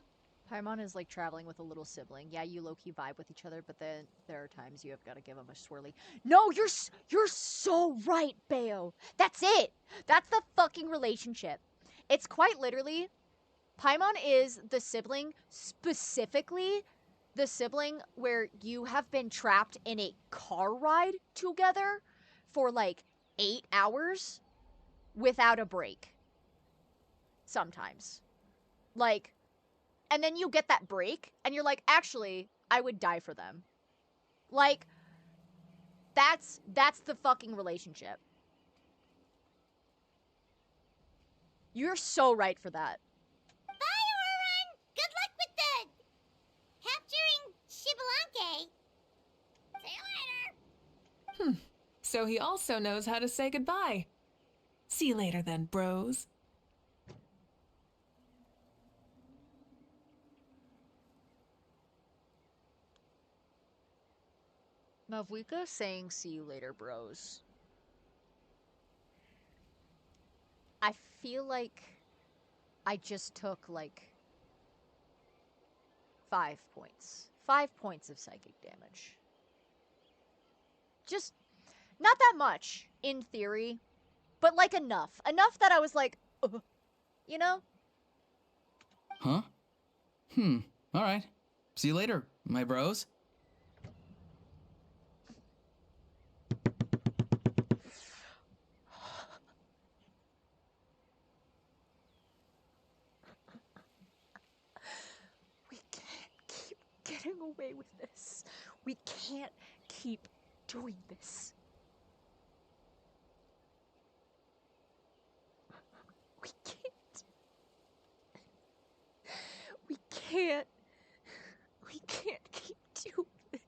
Paimon is like traveling with a little sibling. Yeah, you low-key vibe with each other, but then there are times you have got to give them a swirly. No, you're so right, Bayo. That's it. That's the fucking relationship. It's quite literally, Paimon is the sibling, specifically the sibling where you have been trapped in a car ride together for like 8 hours without a break. Sometimes. Like, and then you get that break, and you're like, actually, I would die for them. Like, that's the fucking relationship. You're so right for that. Bye, Auron! Good luck with the capturing Shibalanke. See you later. So he also knows how to say goodbye. See you later then, bros. Mavwika saying see you later, bros. I feel like I just took, like, 5 points. 5 points of psychic damage. Just not that much, in theory, but, like, enough. Enough that I was like, you know? Huh? Alright. See you later, my bros. We can't keep getting away with this. We can't keep doing this. We can't. We can't. We can't keep doing this.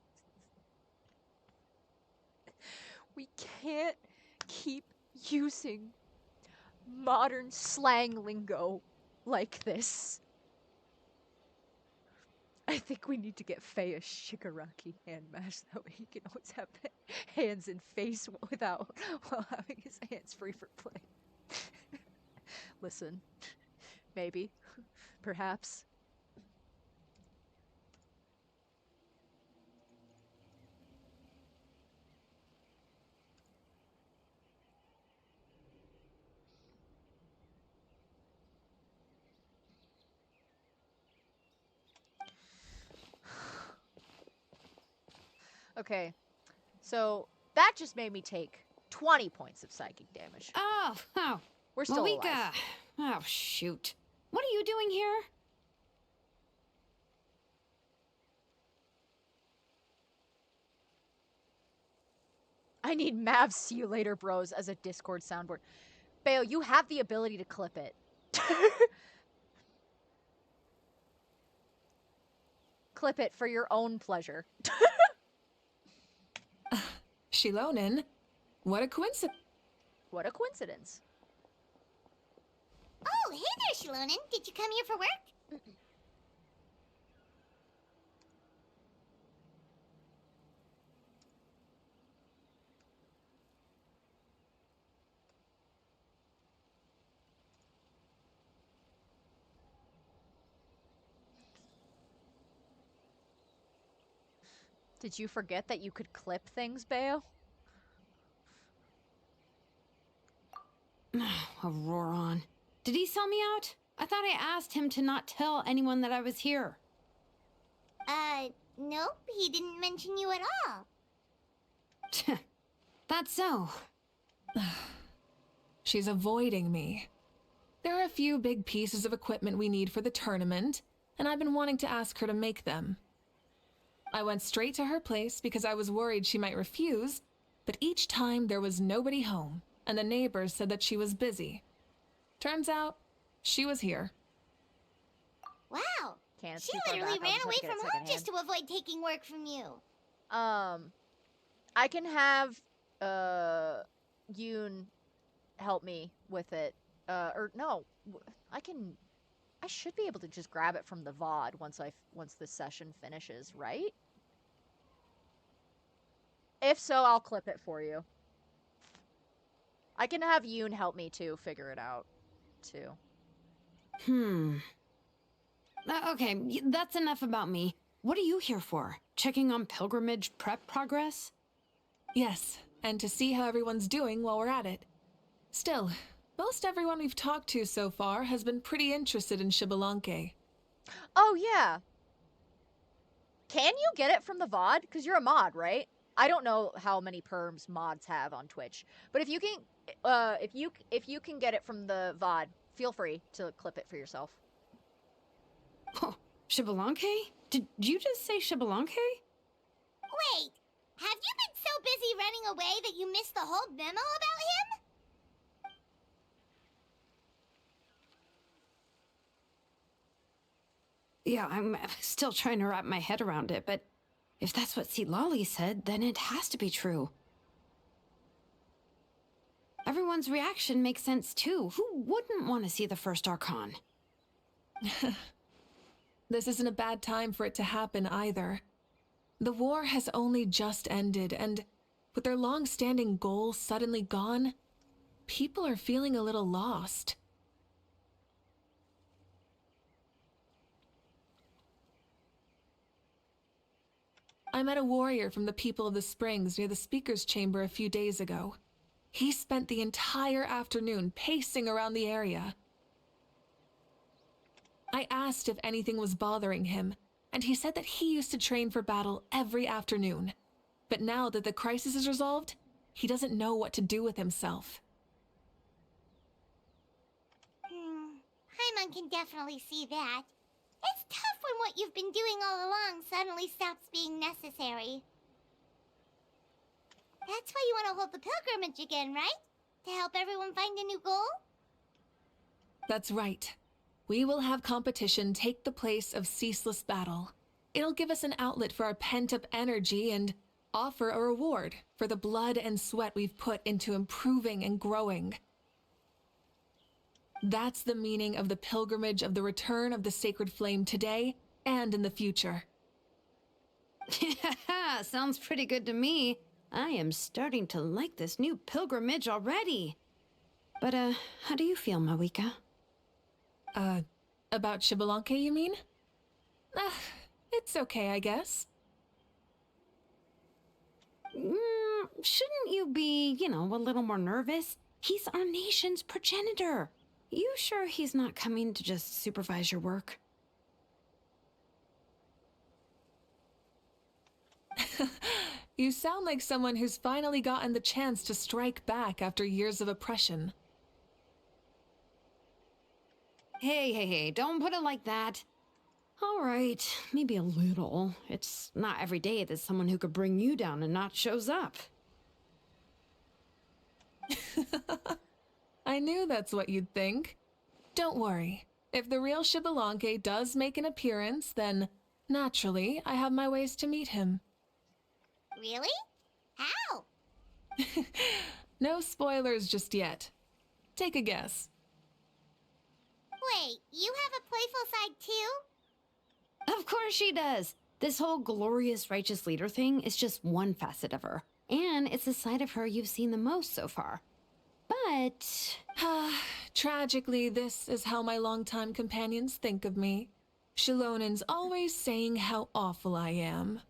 We can't keep using modern slang lingo like this. I think we need to get Faye a Shigaraki hand mash. That way he can always have hands and face while having his hands free for play. Listen, maybe, perhaps. Okay, so that just made me take 20 points of psychic damage. Oh, We're still Malika. alive. Oh, shoot. What are you doing here? I need Mav's see you later, bros, as a Discord soundboard. Bayo, you have the ability to clip it. Clip it for your own pleasure. Shilonen, what a coincidence. What a coincidence. Oh, hey there, Shilonen. Did you come here for work? Did you forget that you could clip things, Bayo? Auroron. Did he sell me out? I thought I asked him to not tell anyone that I was here. Nope. He didn't mention you at all. That's so. She's avoiding me. There are a few big pieces of equipment we need for the tournament, and I've been wanting to ask her to make them. I went straight to her place because I was worried she might refuse, but each time there was nobody home, and the neighbors said that she was busy. Turns out, she was here. Wow. Can't She too far literally back. I'll ran just have away to get from it home just secondhand. to avoid taking work from you. I can have Yoon help me with it. Or no, I should be able to just grab it from the VOD once the session finishes, right? If so, I'll clip it for you. I can have Yoon help me too figure it out too. Okay, that's enough about me. What are you here for? Checking on pilgrimage prep progress? Yes, and to see how everyone's doing while we're at it. Still, most everyone we've talked to so far has been pretty interested in Shibalanke. Oh yeah. Can you get it from the VOD? Because you're a mod, right? I don't know how many perms mods have on Twitch, but if you can, if you can get it from the VOD, feel free to clip it for yourself. Xbalanque? Did you just say Xbalanque? Wait, have you been so busy running away that you missed the whole memo about him? Yeah, I'm still trying to wrap my head around it, but if that's what Lolly said, then it has to be true. Everyone's reaction makes sense too. Who wouldn't want to see the first Archon? This isn't a bad time for it to happen either. The war has only just ended, and with their long-standing goals suddenly gone, people are feeling a little lost. I met a warrior from the People of the Springs near the speaker's chamber a few days ago. He spent the entire afternoon pacing around the area. I asked if anything was bothering him, and he said that he used to train for battle every afternoon. But now that the crisis is resolved, he doesn't know what to do with himself. Paimon can definitely see that. It's tough when what you've been doing all along suddenly stops being necessary. That's why you want to hold the pilgrimage again, right? To help everyone find a new goal? That's right. We will have competition take the place of ceaseless battle. It'll give us an outlet for our pent-up energy and offer a reward for the blood and sweat we've put into improving and growing. That's the meaning of the pilgrimage of the return of the sacred flame today and in the future. Yeah, sounds pretty good to me. I am starting to like this new pilgrimage already. But, how do you feel, Mawika? About Xbalanque, you mean? It's okay, I guess. Shouldn't you be, a little more nervous? He's our nation's progenitor. You sure he's not coming to just supervise your work? You sound like someone who's finally gotten the chance to strike back after years of oppression. Hey, don't put it like that. All right, maybe a little. It's not every day that someone who could bring you down and not shows up. I knew that's what you'd think. Don't worry. If the real Xbalanque does make an appearance, then naturally I have my ways to meet him. Really? How? No spoilers just yet. Take a guess. Wait, you have a playful side too? Of course she does. This whole glorious righteous leader thing is just one facet of her. And it's the side of her you've seen the most so far. But... Tragically, this is how my longtime companions think of me. Shilonen's always saying how awful I am.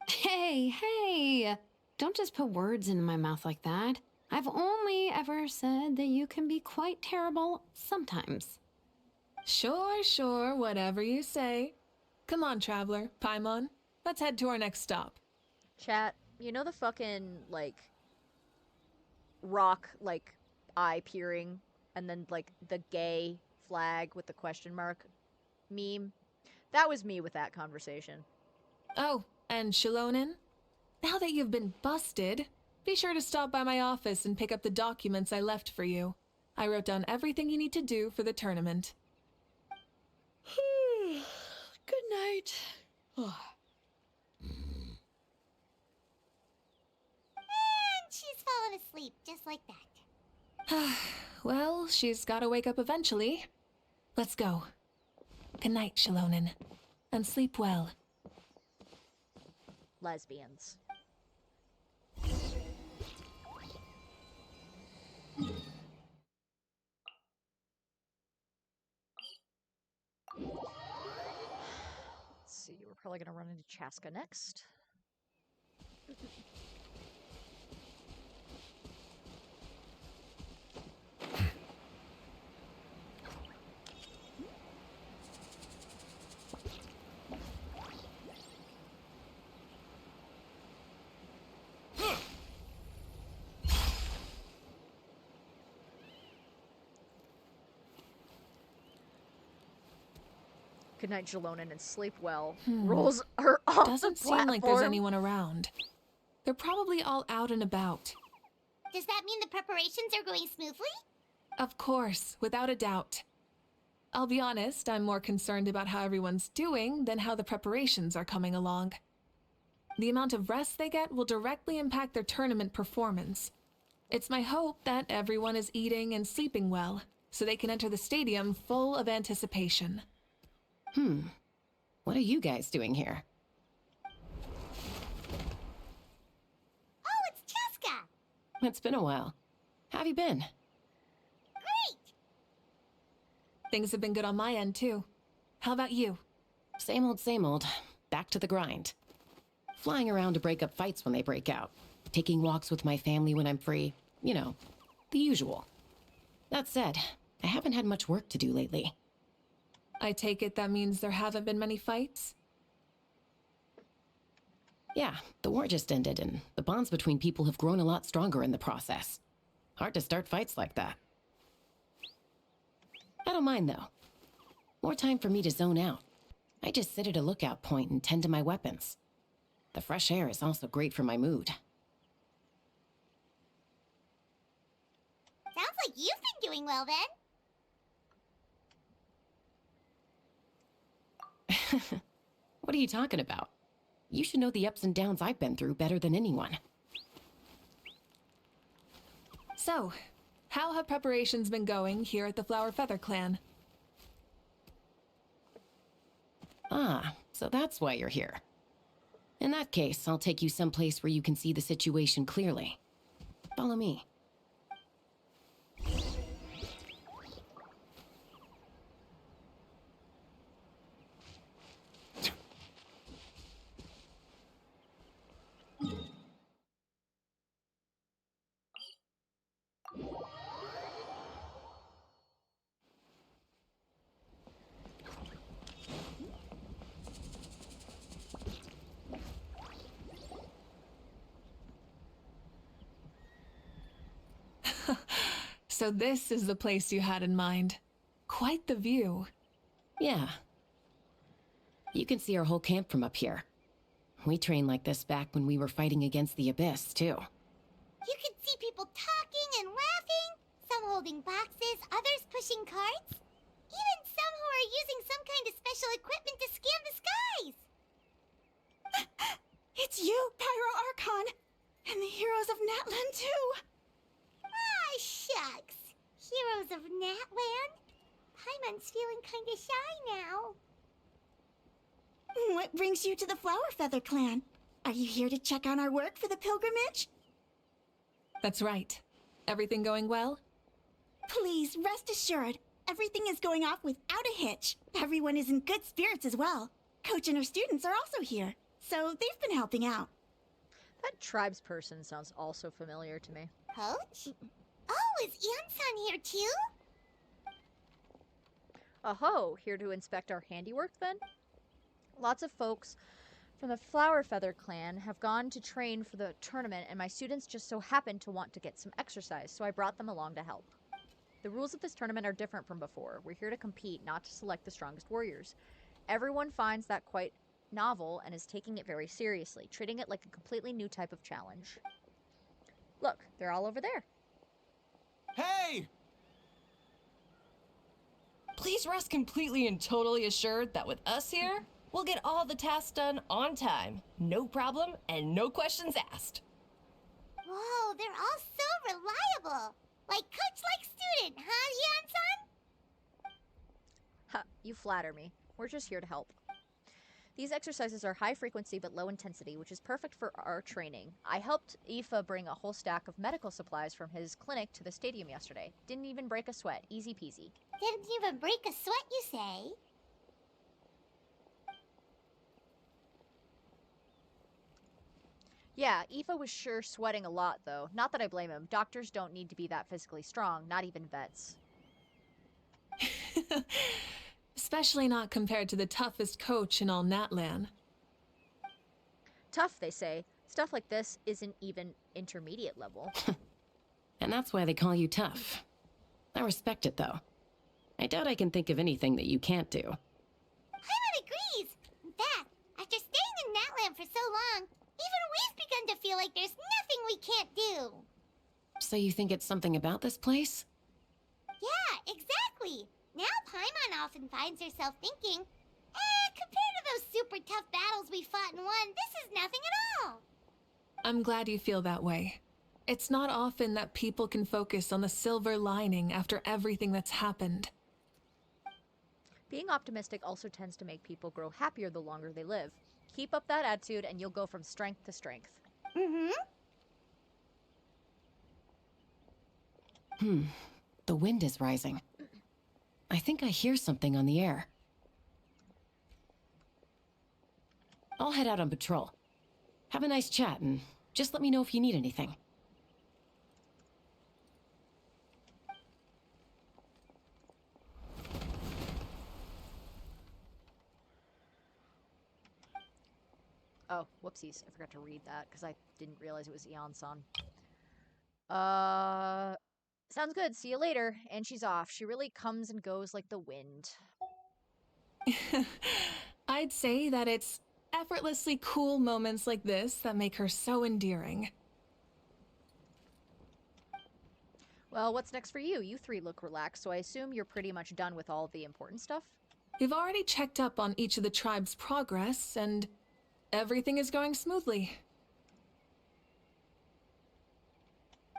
Hey, don't just put words into my mouth like that. I've only ever said that you can be quite terrible sometimes. Sure, whatever you say. Come on, Traveler, Paimon, let's head to our next stop. Chat, you know the fucking, rock, eye peering, and then, the gay flag with the question mark meme? That was me with that conversation. Oh, and Shilonen? Now that you've been busted, be sure to stop by my office and pick up the documents I left for you. I wrote down everything you need to do for the tournament. Good night. And she's fallen asleep just like that. Well, she's gotta wake up eventually. Let's go. Good night, Shilonen. And sleep well. Lesbians. Let's see, we're probably gonna run into Chaska next. Good night, Jalonin, and sleep well. Rolls her off Doesn't the seem like there's platform. anyone around. They're probably all out and about. Does that mean the preparations are going smoothly? Of course, without a doubt. I'll be honest, I'm more concerned about how everyone's doing than how the preparations are coming along. The amount of rest they get will directly impact their tournament performance. It's my hope that everyone is eating and sleeping well, so they can enter the stadium full of anticipation. What are you guys doing here? Oh, it's Cheska! It's been a while. How have you been? Great! Things have been good on my end, too. How about you? Same old, same old. Back to the grind. Flying around to break up fights when they break out. Taking walks with my family when I'm free. You know, the usual. That said, I haven't had much work to do lately. I take it that means there haven't been many fights? Yeah, the war just ended, and the bonds between people have grown a lot stronger in the process. Hard to start fights like that. I don't mind, though. More time for me to zone out. I just sit at a lookout point and tend to my weapons. The fresh air is also great for my mood. Sounds like you've been doing well then. What are you talking about? You should know the ups and downs I've been through better than anyone. So, how have preparations been going here at the Flower Feather Clan? Ah, so that's why you're here. In that case, I'll take you someplace where you can see the situation clearly. Follow me. So this is the place you had in mind. Quite the view. Yeah. You can see our whole camp from up here. We trained like this back when we were fighting against the Abyss, too. You can see people talking and laughing, some holding boxes, others pushing carts. Even some who are using some kind of special equipment to scan the skies. It's you, Pyro Archon! And the heroes of Natlan, too! Ah, shucks. Heroes of Natland? Paimon's feeling kinda shy now. What brings you to the Flower Feather Clan? Are you here to check on our work for the pilgrimage? That's right. Everything going well? Please, rest assured, everything is going off without a hitch. Everyone is in good spirits as well. Coach and her students are also here, so they've been helping out. That tribes person sounds also familiar to me. Coach? Oh, is Ian-san here too? Oh, here to inspect our handiwork then? Lots of folks from the Flower Feather Clan have gone to train for the tournament, and my students just so happen to want to get some exercise, so I brought them along to help. The rules of this tournament are different from before. We're here to compete, not to select the strongest warriors. Everyone finds that quite novel and is taking it very seriously, treating it like a completely new type of challenge. Look, they're all over there. Hey! Please rest completely and totally assured that with us here, we'll get all the tasks done on time. No problem and no questions asked. Whoa, they're all so reliable. Like coach like student, huh, Ian-san? Ha, you flatter me. We're just here to help. These exercises are high frequency but low intensity, which is perfect for our training. I helped Aoife bring a whole stack of medical supplies from his clinic to the stadium yesterday. Didn't even break a sweat. Easy peasy. Didn't even break a sweat, you say? Yeah, Aoife was sure sweating a lot, though. Not that I blame him. Doctors don't need to be that physically strong, not even vets. Especially not compared to the toughest coach in all Natlan. Tough, they say. Stuff like this isn't even intermediate level. And that's why they call you tough. I respect it, though. I doubt I can think of anything that you can't do. I'm for so long, even we've begun to feel like there's nothing we can't do. So you think it's something about this place? Yeah, exactly. Now Paimon often finds herself thinking, compared to those super tough battles we fought and won, this is nothing at all. I'm glad you feel that way. It's not often that people can focus on the silver lining after everything that's happened. Being optimistic also tends to make people grow happier the longer they live. Keep up that attitude and you'll go from strength to strength. The wind is rising. I think I hear something on the air. I'll head out on patrol. Have a nice chat and just let me know if you need anything. Oh, whoopsies. I forgot to read that because I didn't realize it was Eon-san. Sounds good. See you later. And she's off. She really comes and goes like the wind. I'd say that it's effortlessly cool moments like this that make her so endearing. Well, what's next for you? You three look relaxed, so I assume you're pretty much done with all the important stuff? We've already checked up on each of the tribe's progress, and everything is going smoothly.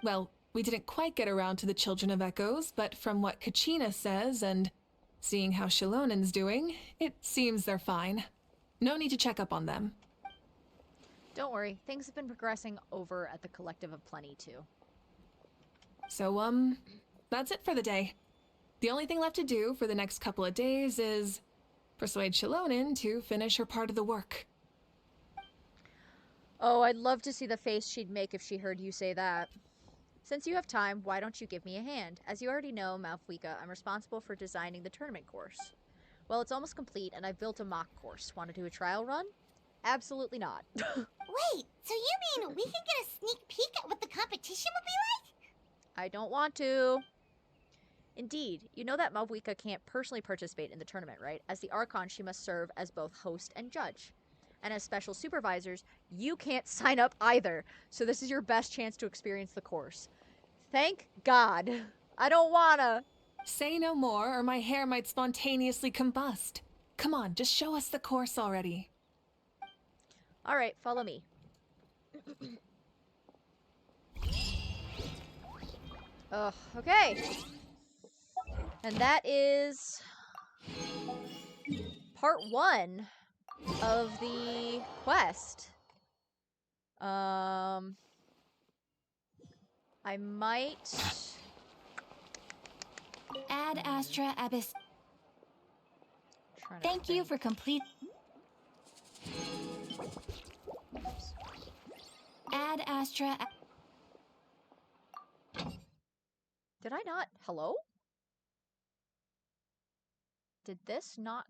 Well, we didn't quite get around to the Children of Echoes, but from what Kachina says and seeing how Shilonen's doing, it seems they're fine. No need to check up on them. Don't worry, things have been progressing over at the Collective of Plenty, too. So, that's it for the day. The only thing left to do for the next couple of days is persuade Shilonen to finish her part of the work. Oh, I'd love to see the face she'd make if she heard you say that. Since you have time, why don't you give me a hand? As you already know, Malfuika, I'm responsible for designing the tournament course. Well, it's almost complete, and I've built a mock course. Want to do a trial run? Absolutely not. Wait, so you mean we can get a sneak peek at what the competition would be like? I don't want to. Indeed, you know that Malfuika can't personally participate in the tournament, right? As the Archon, she must serve as both host and judge. And as special supervisors, you can't sign up either. So this is your best chance to experience the course. Thank God. I don't wanna. Say no more, or my hair might spontaneously combust. Come on, just show us the course already. Alright, follow me. Ugh, okay. And that is part 1 of the quest. I might... Ad Astra Abyss. Thank you for complete... Ad Astra... Did I not? Hello? Did this not...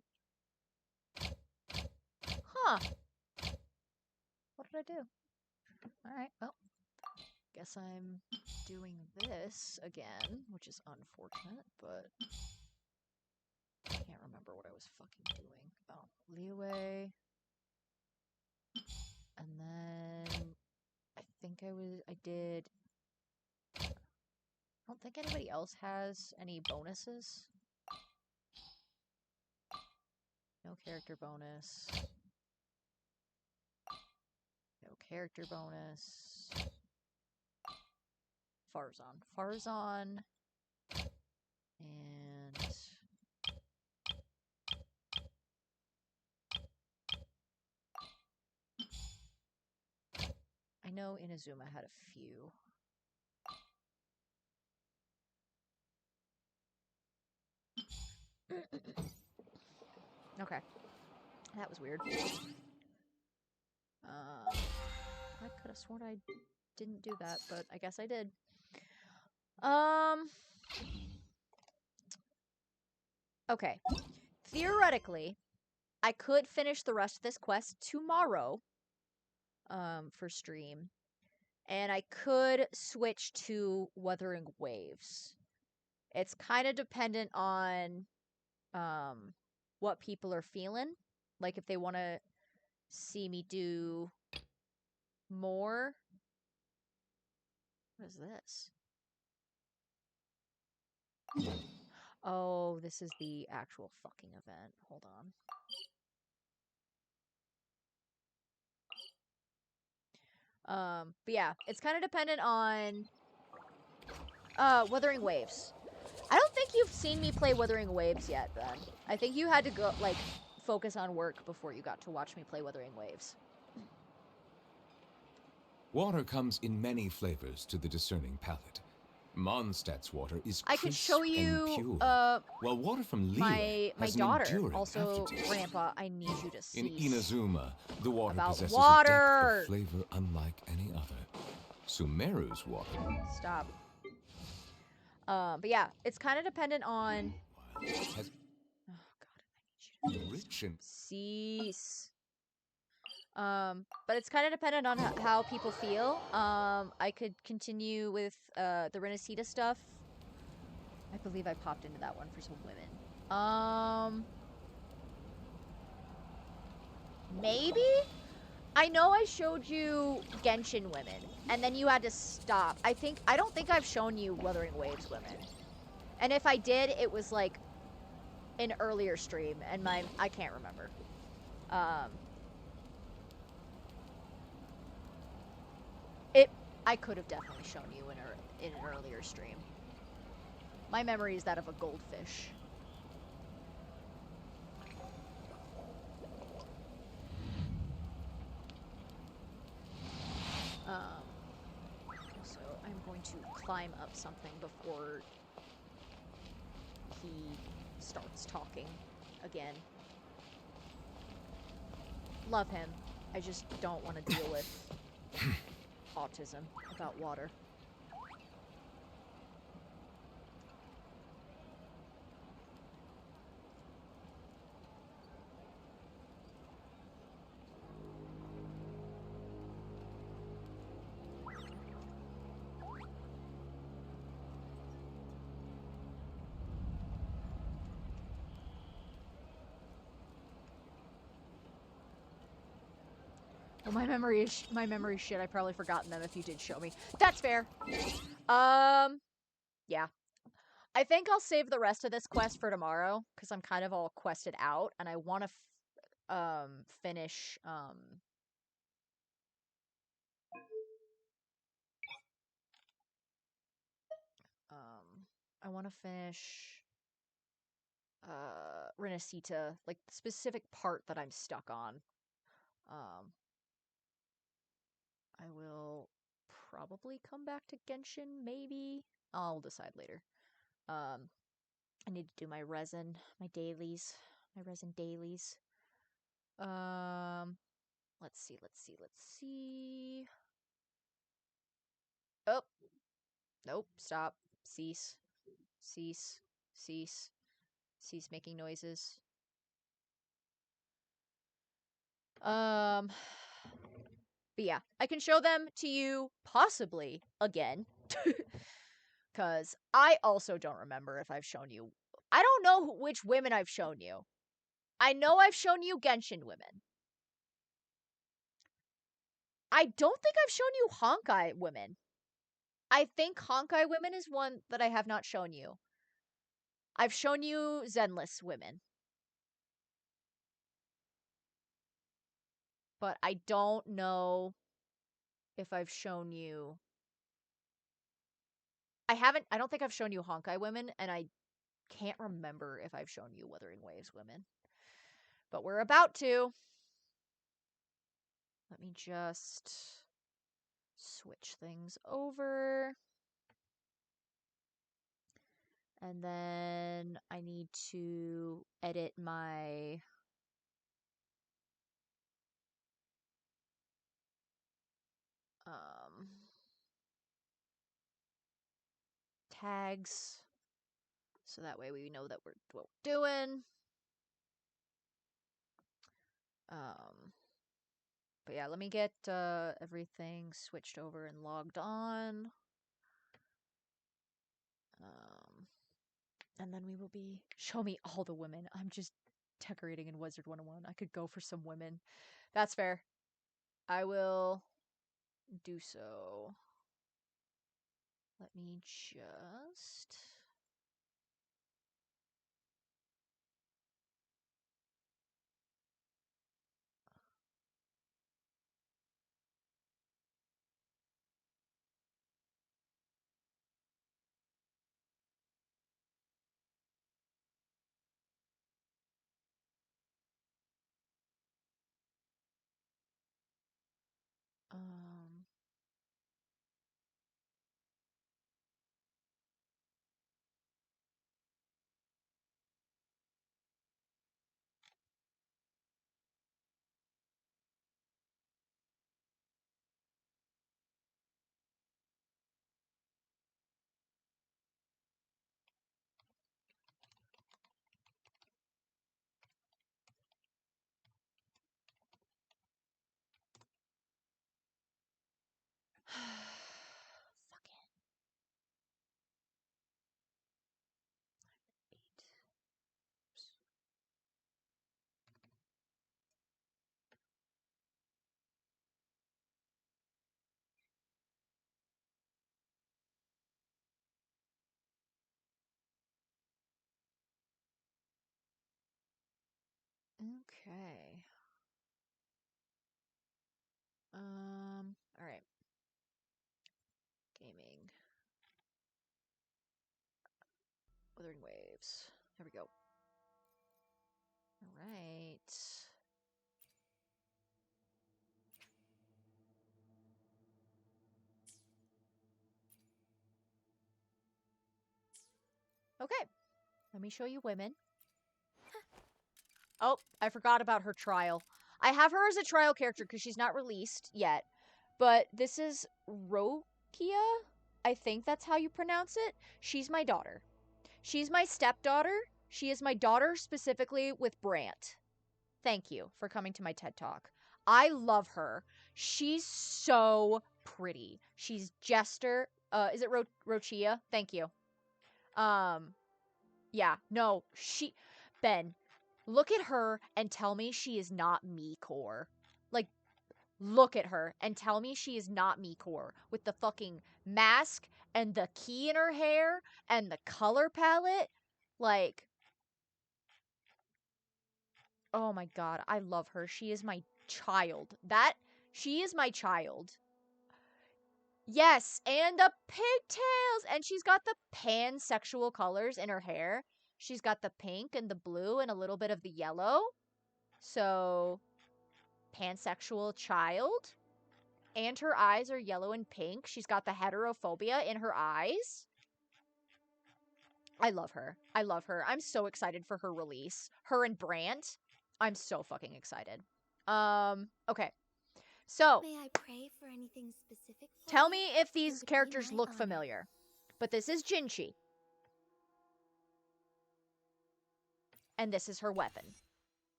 Huh. What did I do? Alright, well. Guess I'm doing this again, which is unfortunate, but... I can't remember what I was fucking doing. Oh, leeway. And then... I think I did... I don't think anybody else has any bonuses. No character bonus. No character bonus. Farzan. And... I know Inazuma had a few. Okay. That was weird. I could have sworn I didn't do that, but I guess I did. Okay. Theoretically, I could finish the rest of this quest tomorrow, for stream. And I could switch to Wuthering Waves. It's kind of dependent on, what people are feeling. Like, if they want to see me do more. What is this? Oh, this is the actual fucking event. Hold on. But yeah, it's kind of dependent on Wuthering Waves. I don't think you've seen me play Wuthering Waves yet, Ben. I think you had to go, like, focus on work before you got to watch me play Wuthering Waves. Water comes in many flavors to the discerning palate. Mondstadt's water is I crisp could show you, and pure, while water from my Liyue has an daughter. enduring Also, aftertaste. Grandpa, I need you to In see Inazuma, the water about possesses a water. depth of flavor unlike any other. Sumeru's water. Stop. But yeah, it's kind of dependent on. Has rich and Cease. But it's kind of dependent on how people feel. I could continue with the Renacita stuff. I believe I popped into that one for some women. Maybe? I know I showed you Genshin women, and then you had to stop. I don't think I've shown you Wuthering Waves women. And if I did, it was like an earlier stream, and I can't remember. I could have definitely shown you in an earlier stream. My memory is that of a goldfish. So I'm going to climb up something before he starts talking again. Love him. I just don't want to deal with autism about water. Well, my memory is shit. I've probably forgotten them if you did show me. That's fair. Yeah. I think I'll save the rest of this quest for tomorrow because I'm kind of all quested out, and I want to finish I want to finish Renacita, like the specific part that I'm stuck on. I will probably come back to Genshin, maybe. I'll decide later. I need to do my resin dailies. Let's see. Oh, nope, stop. Cease making noises. But yeah, I can show them to you possibly again. Because I also don't remember if I've shown you. I don't know which women I've shown you. I know I've shown you Genshin women. I don't think I've shown you Honkai women. I think Honkai women is one that I have not shown you. I've shown you Zenless women. But I don't know if I've shown you. I don't think I've shown you Honkai women, and I can't remember if I've shown you Wuthering Waves women. But we're about to. Let me just switch things over. And then I need to edit my tags, so that way we know that what we're doing. But yeah, let me get everything switched over and logged on. And then we will be... Show me all the women. I'm just decorating in Wizard 101. I could go for some women. That's fair. I will do so. Let me just... Um... Okay. All right. Gaming. Withering Waves. Here we go. All right. Okay. Let me show you women. Oh, I forgot about her trial. I have her as a trial character because she's not released yet. But this is Rokia? I think that's how you pronounce it. She's my daughter. She's my stepdaughter. She is my daughter specifically with Brant. Thank you for coming to my TED Talk. I love her. She's so pretty. She's Jester. Is it Rochia? Thank you. Yeah, no, Ben, look at her and tell me she is not me core. Like, look at her and tell me she is not me core with the fucking mask and the key in her hair and the color palette. Like, oh my god, I love her. She is my child. She is my child. Yes, and the pigtails! And she's got the pansexual colors in her hair. She's got the pink and the blue and a little bit of the yellow. So, pansexual child. And her eyes are yellow and pink. She's got the heterophobia in her eyes. I love her. I love her. I'm so excited for her release. Her and Brant. I'm so fucking excited. Okay. So, May I pray for anything specific? Tell me if these characters look familiar. But this is Jinchi. And this is her weapon.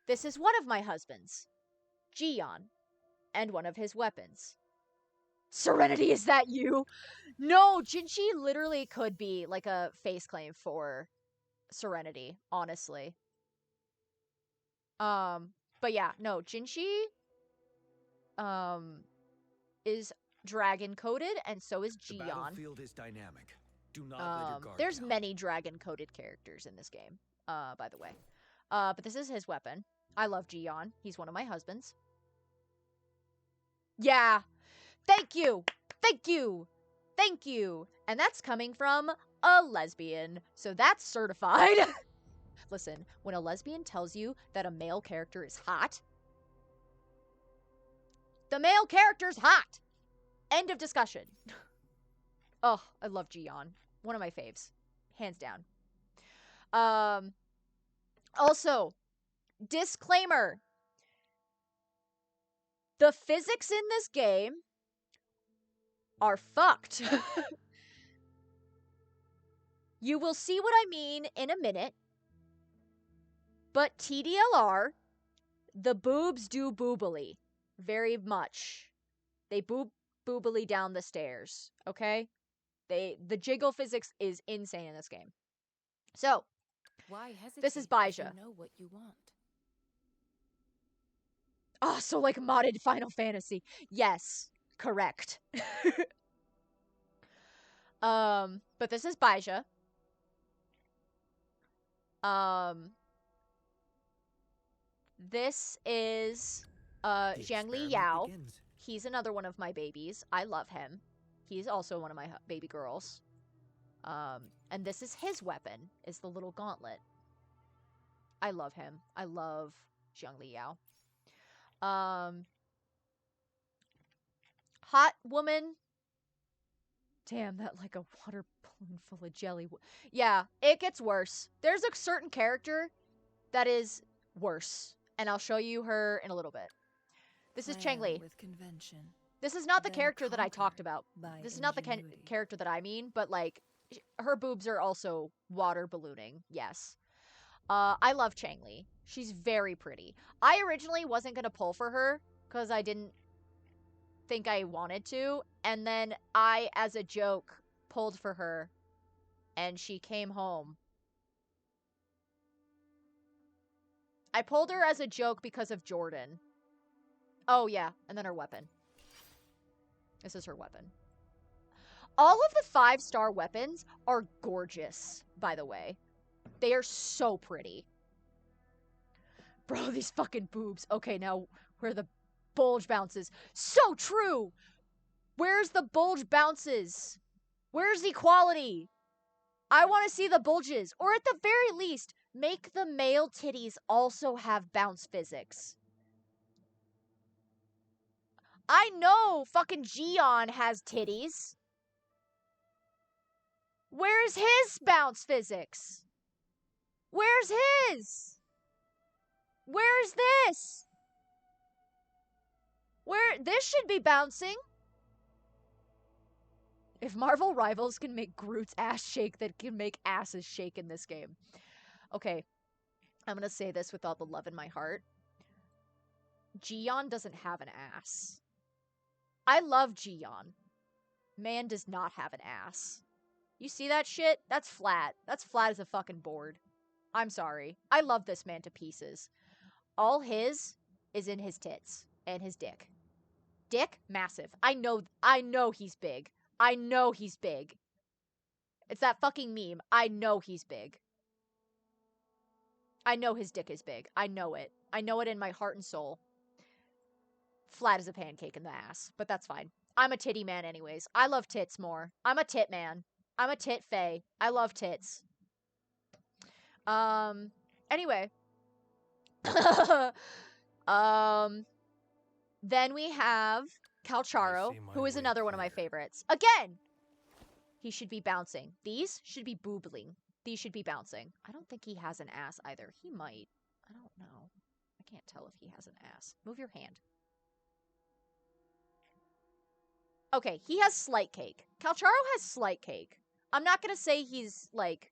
This is one of my husbands, Gion, and one of his weapons. Serenity, is that you? No, Jinchi literally could be like a face claim for Serenity, honestly. But yeah, no, Jinchi, is dragon coded, and so is Gion. The battlefield is dynamic. Do not let your guard There's down. many dragon coded characters in this game, by the way. But this is his weapon. I love Gion. He's one of my husbands. Yeah. Thank you. Thank you. Thank you. And that's coming from a lesbian. So that's certified. Listen, when a lesbian tells you that a male character is hot, the male character's hot. End of discussion. Oh, I love Gion. One of my faves. Hands down. Also, disclaimer. The physics in this game are fucked. You will see what I mean in a minute. But TDLR, the boobs do boobily. Very much. They boobily down the stairs, okay? The jiggle physics is insane in this game. So, Why hesitate? This is if Baija. You know what you want. Oh, so like modded Final Fantasy. Yes, correct. But this is Baija. This is Zhangli Yao. Begins. He's another one of my babies. I love him. He's also one of my baby girls. And this is his weapon, is the little gauntlet. I love him. I love Zhangli Yao. Hot woman. Damn, that like a water balloon full of jelly. Yeah, it gets worse. There's a certain character that is worse, and I'll show you her in a little bit. This is Changli. With convention. This is not the Then character that I talked about. by This is not the character that I mean, but like her boobs are also water ballooning. Yes. I love Changli. She's very pretty. I originally wasn't going to pull for her because I didn't think I wanted to. And then I, as a joke, pulled for her and she came home. I pulled her as a joke because of Jordan. Oh, yeah. And then her weapon. This is her weapon. All of the 5-star weapons are gorgeous, by the way. They are so pretty. Bro, these fucking boobs. Okay, now where are the bulge bounces? So true! Where's the bulge bounces? Where's equality? I want to see the bulges. Or at the very least, make the male titties also have bounce physics. I know fucking Gion has titties. Where's his bounce physics? Where's his? Where's this? This should be bouncing. If Marvel Rivals can make Groot's ass shake, that can make asses shake in this game. Okay, I'm gonna say this with all the love in my heart. Gion doesn't have an ass. I love Gion. Man does not have an ass. You see that shit? That's flat. That's flat as a fucking board. I'm sorry. I love this man to pieces. All his is in his tits and his dick. Dick? Massive. I know he's big. I know he's big. It's that fucking meme. I know he's big. I know his dick is big. I know it. I know it in my heart and soul. Flat as a pancake in the ass, but that's fine. I'm a titty man anyways. I love tits more. I'm a tit man. I'm a tit fae. I love tits. Anyway. Then we have Calcharo, who is another one of my favorites. Again, he should be bouncing. These should be boobling. These should be bouncing. I don't think he has an ass either. He might. I don't know. I can't tell if he has an ass. Move your hand. Okay, he has slight cake. Calcharo has slight cake. I'm not gonna say he's, like,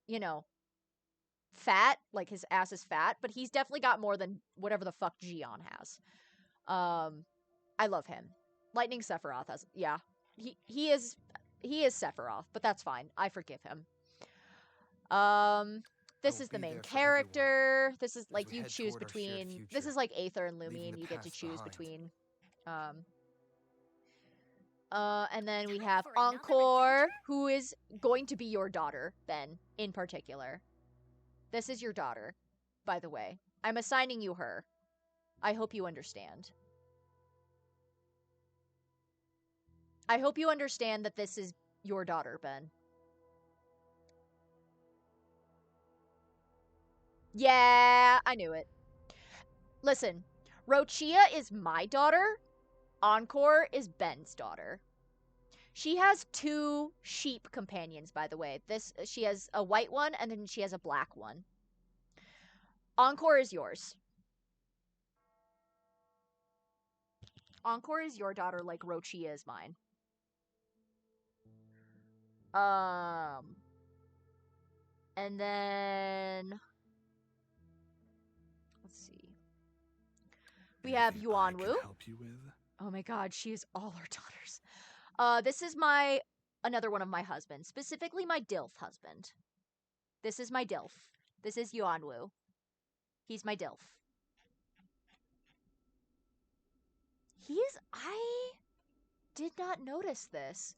you know, fat, like his ass is fat, but he's definitely got more than whatever the fuck Gion has. I love him. Lightning Sephiroth has, yeah. He is Sephiroth, but that's fine. I forgive him. This is the main character. This is like you choose between. This is like Aether and Lumine. You get to choose between. And then we have Encore, who is going to be your daughter, Ben, in particular. This is your daughter, by the way. I'm assigning you her. I hope you understand. I hope you understand that this is your daughter, Ben. Yeah, I knew it. Listen, Rochia is my daughter. Encore is Ben's daughter. She has 2 sheep companions, by the way. She has a white one, and then she has a black one. Encore is yours. Encore is your daughter like Rochia is mine. And then... let's see. We have Yuanwu. Oh my god, she is all our daughters. This is another one of my husbands, specifically my DILF husband. This is my DILF. This is Yuanwu. He's my DILF. I did not notice this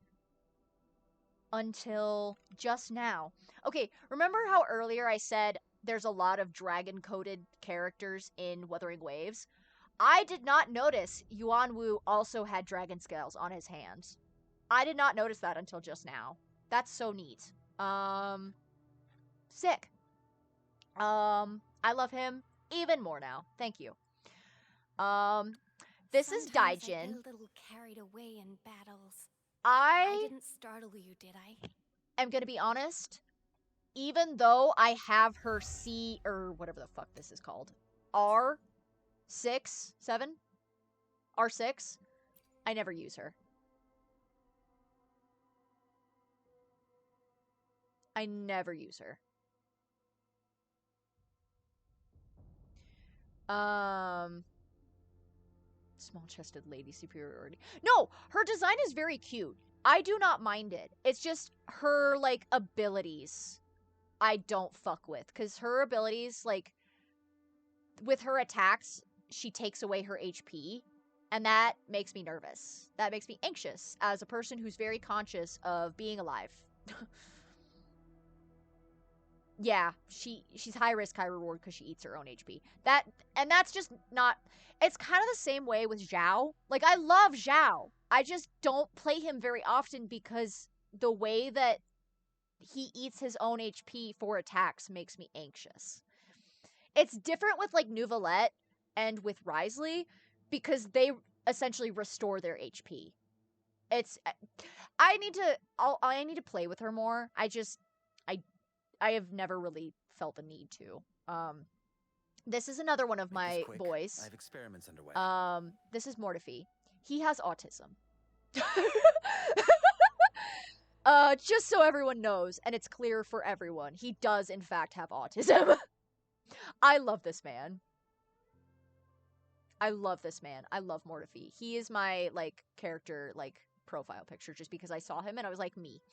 until just now. Okay, remember how earlier I said there's a lot of dragon-coded characters in Wuthering Waves? I did not notice Yuanwu also had dragon scales on his hands. I did not notice that until just now. That's so neat. Sick. I love him even more now. Thank you. This is Daijin. I get a little carried away in battles. I didn't startle you, did I? am gonna be honest. Even though I have her C, or whatever the fuck this is called, R6, 7? R6, I never use her. I never use her. Small-chested lady superiority. No, her design is very cute. I do not mind it. It's just her, like, abilities I don't fuck with. Because her abilities, like, with her attacks, she takes away her HP. And that makes me nervous. That makes me anxious as a person who's very conscious of being alive. Yeah, she's high risk, high reward because she eats her own HP. That's just not... It's kind of the same way with Zhao. Like, I love Zhao. I just don't play him very often because the way that he eats his own HP for attacks makes me anxious. It's different with, like, Neuvillette and with Wriothesley because they essentially restore their HP. I need to play with her more. I have never really felt the need to. This is another one of my boys. I have experiments underway. This is Mortifi. He has autism. Just so everyone knows, and it's clear for everyone, he does in fact have autism. I love this man. I love this man. I love Mortifi. He is my, like, character, like, profile picture just because I saw him and I was like, me.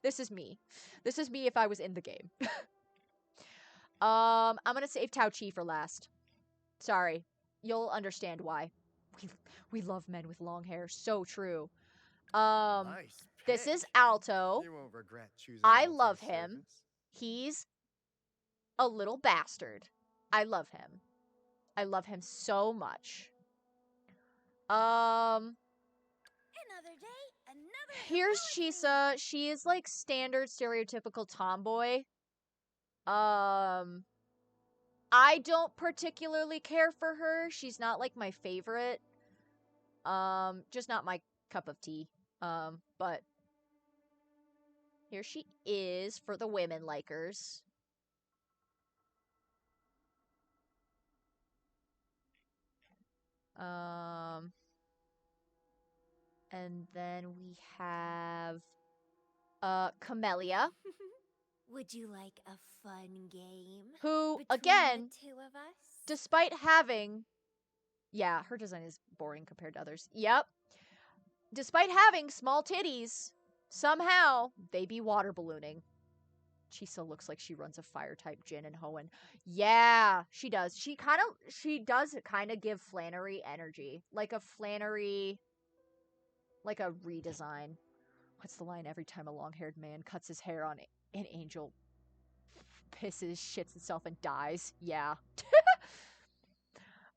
This is me. This is me if I was in the game. I'm gonna save Tao Chi for last. Sorry. You'll understand why. We love men with long hair. So true. Nice this pick. is Alto. You won't regret choosing I Alto's love him. service. He's a little bastard. I love him. I love him so much. Another day, another Here's Chisa. She is like standard stereotypical tomboy. I don't particularly care for her. She's not like my favorite. Just not my cup of tea. But here she is for the women likers. And then we have Camellia. Would you like a fun game? Who, between again, the two of us? despite having... Yeah, her design is boring compared to others. Yep. Despite having small titties, somehow they be water ballooning. Chisa looks like she runs a fire-type Jin and Hoenn. Yeah, she does. She does kind of give Flannery energy. Like a Flannery... Like a redesign. What's the line? Every time a long-haired man cuts his hair on an angel pisses, shits itself, and dies. Yeah.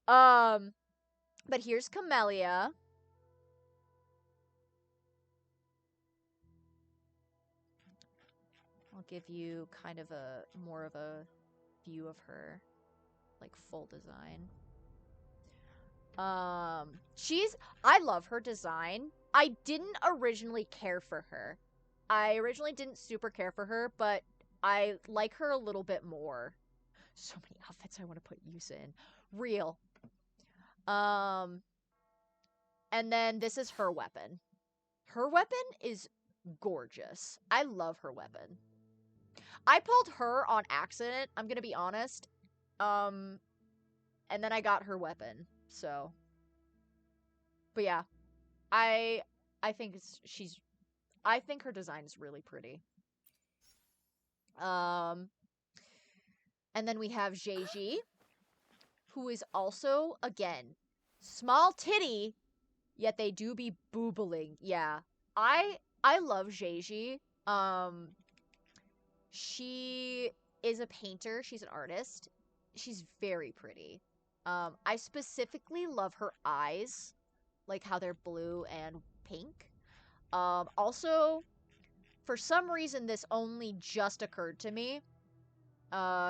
But here's Camellia. I'll give you kind of more of a view of her, like, full design. I love her design. I didn't originally care for her. I originally didn't super care for her, but I like her a little bit more. So many outfits I want to put Yusa in. Real. And then this is her weapon. Her weapon is gorgeous. I love her weapon. I pulled her on accident, I'm gonna be honest. And then I got her weapon, so. But yeah. I think I think her design is really pretty. And then we have Jeji, who is also, again, small titty, yet they do be boobling. Yeah. I love Jeji. She is a painter. She's an artist. She's very pretty. I specifically love her eyes, like how they're blue and pink. Also, for some reason, this only just occurred to me.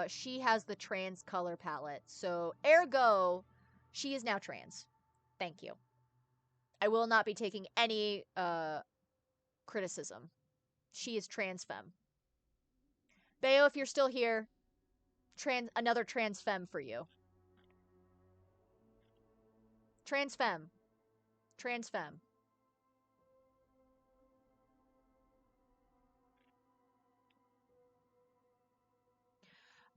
She has the trans color palette, so ergo, she is now trans. Thank you. I will not be taking any criticism. She is trans femme. Bayo, if you're still here, another trans femme for you. Trans femme. Trans femme.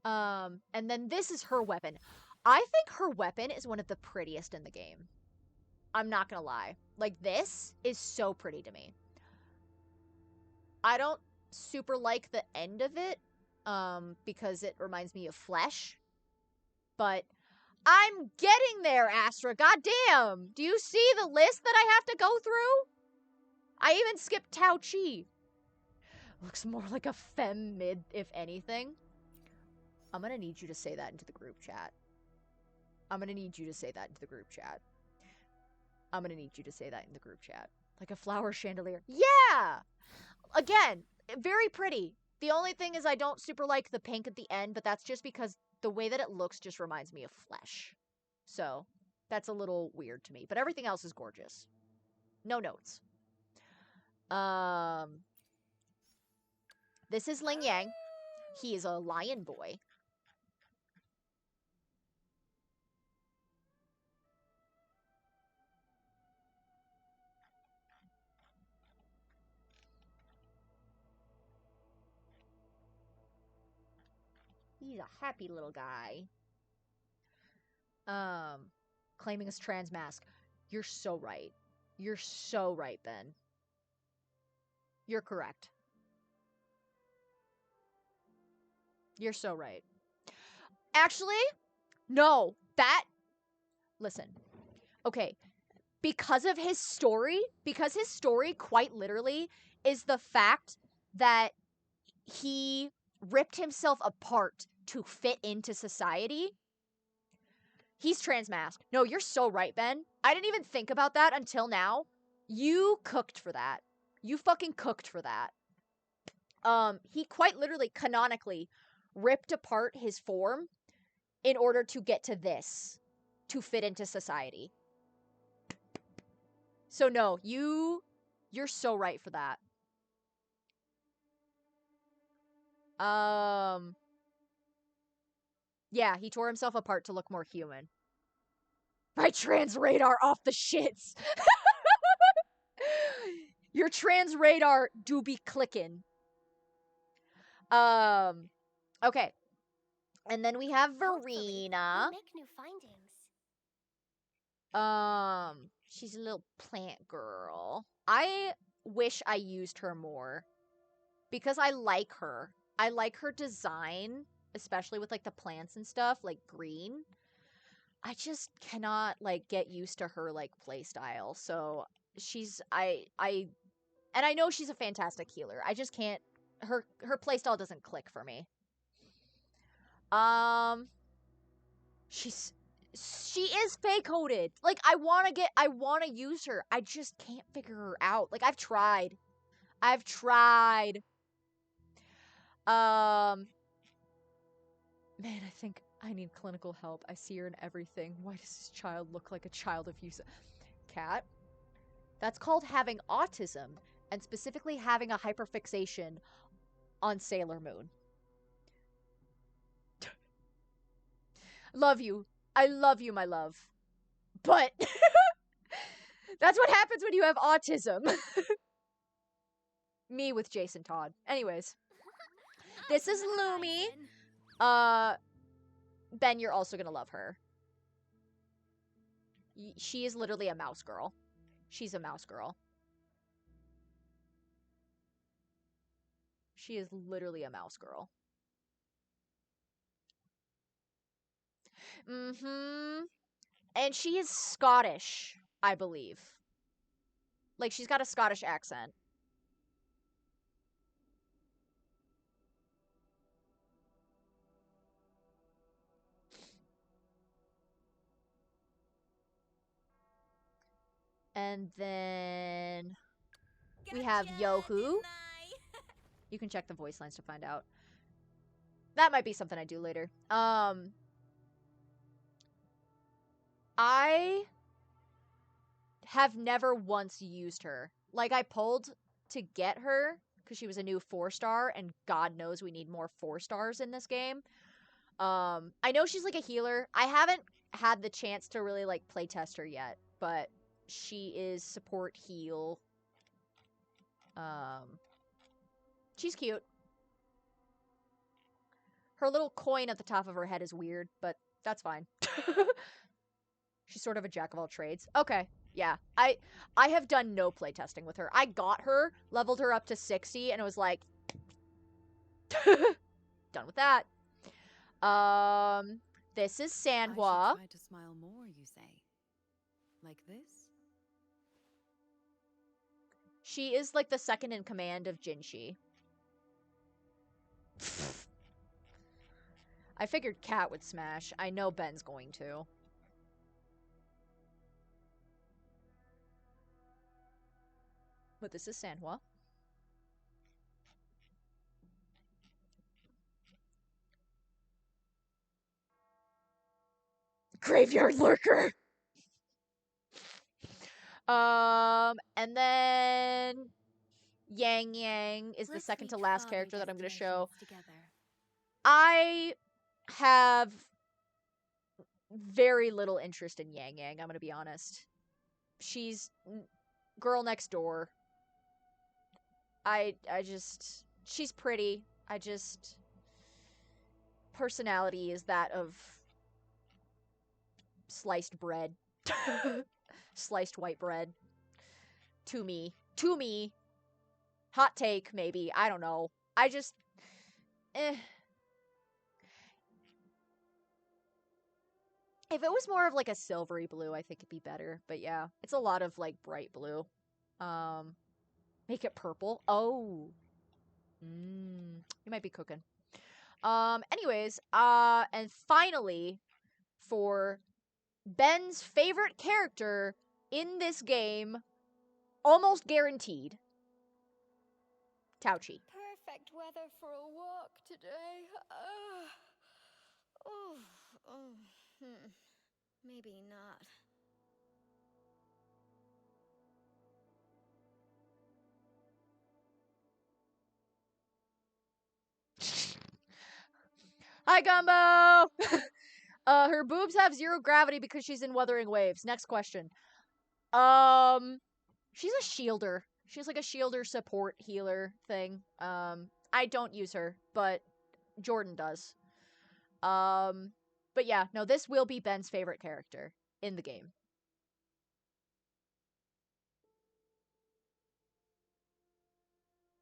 And then this is her weapon. I think her weapon is one of the prettiest in the game. I'm not gonna lie. Like, this is so pretty to me. I don't super like the end of it, because it reminds me of flesh. But I'm getting there, Astra. Goddamn! Do you see the list that I have to go through? I even skipped Tao Chi. Looks more like a femme mid, if anything. I'm gonna need you to say that into the group chat. I'm gonna need you to say that into the group chat. I'm gonna need you to say that in the group chat. Like a flower chandelier. Yeah! Again, very pretty. The only thing is I don't super like the pink at the end, but that's just because the way that it looks just reminds me of flesh. So, that's a little weird to me. But everything else is gorgeous. No notes. This is Ling Yang. He is a lion boy. He's a happy little guy. Claiming his trans mask. You're so right. You're so right, Ben. You're correct. You're so right. Actually, no. Listen. Okay. Because his story quite literally is the fact that he ripped himself apart to fit into society. He's transmasked. No, you're so right, Ben. I didn't even think about that until now. You cooked for that. You fucking cooked for that. He quite literally, canonically, ripped apart his form in order to get to this, to fit into society. So no, you're so right for that. Yeah, he tore himself apart to look more human. My trans radar off the shits. Your trans radar do be clicking. Okay. And then we have Verena. We'll make new findings. She's a little plant girl. I wish I used her more because I like her. I like her design, especially with like the plants and stuff, like green. I just cannot like get used to her like playstyle. So and I know she's a fantastic healer. I just can't her playstyle doesn't click for me. She is fake coded. Like I want to use her. I just can't figure her out. Like I've tried. Man, I think I need clinical help. I see her in everything. Why does this child look like a child of use? Cat? That's called having autism, and specifically having a hyperfixation on Sailor Moon. Love you. I love you, my love. But that's what happens when you have autism. Me with Jason Todd. Anyways. This is Lumi. Ben, you're also gonna love her. She is literally a mouse girl. She's a mouse girl. She is literally a mouse girl. Mm-hmm. And she is Scottish, I believe. Like, she's got a Scottish accent. And then we have Yohu. You can check the voice lines to find out. That might be something I do later. I have never once used her. Like, I pulled to get her because she was a new 4-star, and God knows we need more 4-stars in this game. I know she's like a healer. I haven't had the chance to really like play test her yet, but she is support heal. She's cute. Her little coin at the top of her head is weird, but that's fine. She's sort of a jack of all trades. Okay, yeah. I have done no playtesting with her. I got her, leveled her up to 60, and it was like, done with that. This is Sanhua. I should try to smile more, you say? Like this? She is like the second in command of Jinshi. I figured Cat would smash. I know Ben's going to. But this is Sanhua. Graveyard Lurker! And then Yang Yang is the second to last character that I'm going to show. I have very little interest in Yang Yang, I'm going to be honest. She's girl next door. She's pretty. Personality is that of sliced bread. Sliced white bread. To me. Hot take, maybe. I don't know. If it was more of like a silvery blue, I think it'd be better. But yeah, it's a lot of like bright blue. Make it purple. Oh. You might be cooking. Anyways, and finally, for Ben's favorite character in this game, almost guaranteed, Tauchi. Perfect weather for a walk today. Maybe not. Hi, Gumbo! Her boobs have 0 gravity because she's in Wuthering Waves. Next question. She's a shielder. She's like a shielder support healer thing. I don't use her, but Jordan does. But yeah, no, this will be Ben's favorite character in the game.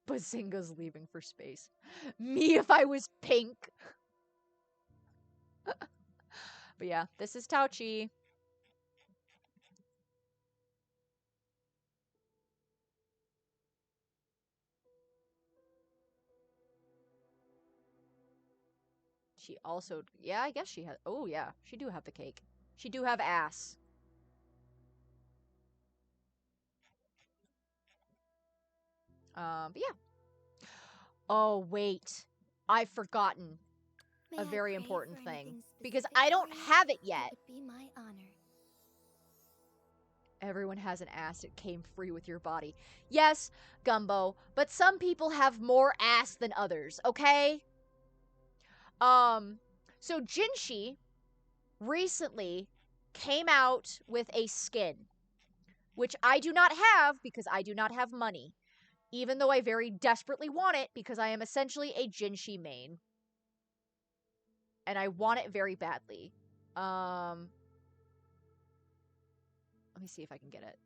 Bazinga's leaving for space. Me if I was pink. But yeah, this is Tauchi. She also, yeah, I guess she has, oh yeah, she do have the cake. She do have ass. But yeah. Oh, wait. I've forgotten a very important thing. Because I don't have it yet. It would be my honor. Everyone has an ass. It came free with your body. Yes, Gumbo, but some people have more ass than others, okay? So Jinshi recently came out with a skin, which I do not have because I do not have money. Even though I very desperately want it because I am essentially a Jinshi main. And I want it very badly. Let me see if I can get it.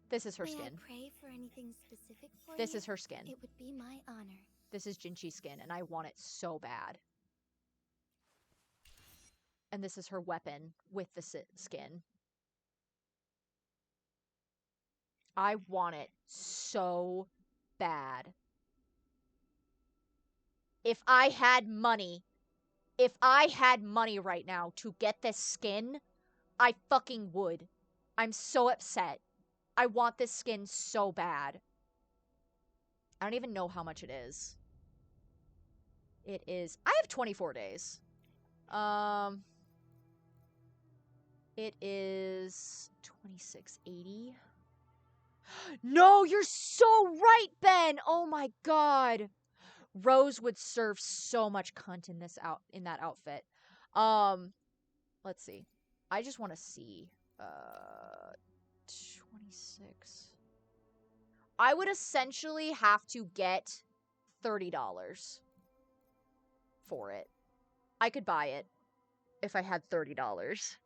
This is her skin. May I pray for anything specific for This you? is her skin. It would be my honor. This is Jinshi's skin, and I want it so bad. And this is her weapon with the skin. I want it so bad. If I had money right now to get this skin, I fucking would. I'm so upset. I want this skin so bad. I don't even know how much it is. It is... I have 24 days. It is... 2680. No, you're so right, Ben! Oh my god. Rose would serve so much cunt in that outfit. Let's see. I just want to see. 26. I would essentially have to get $30 for it. I could buy it if I had $30.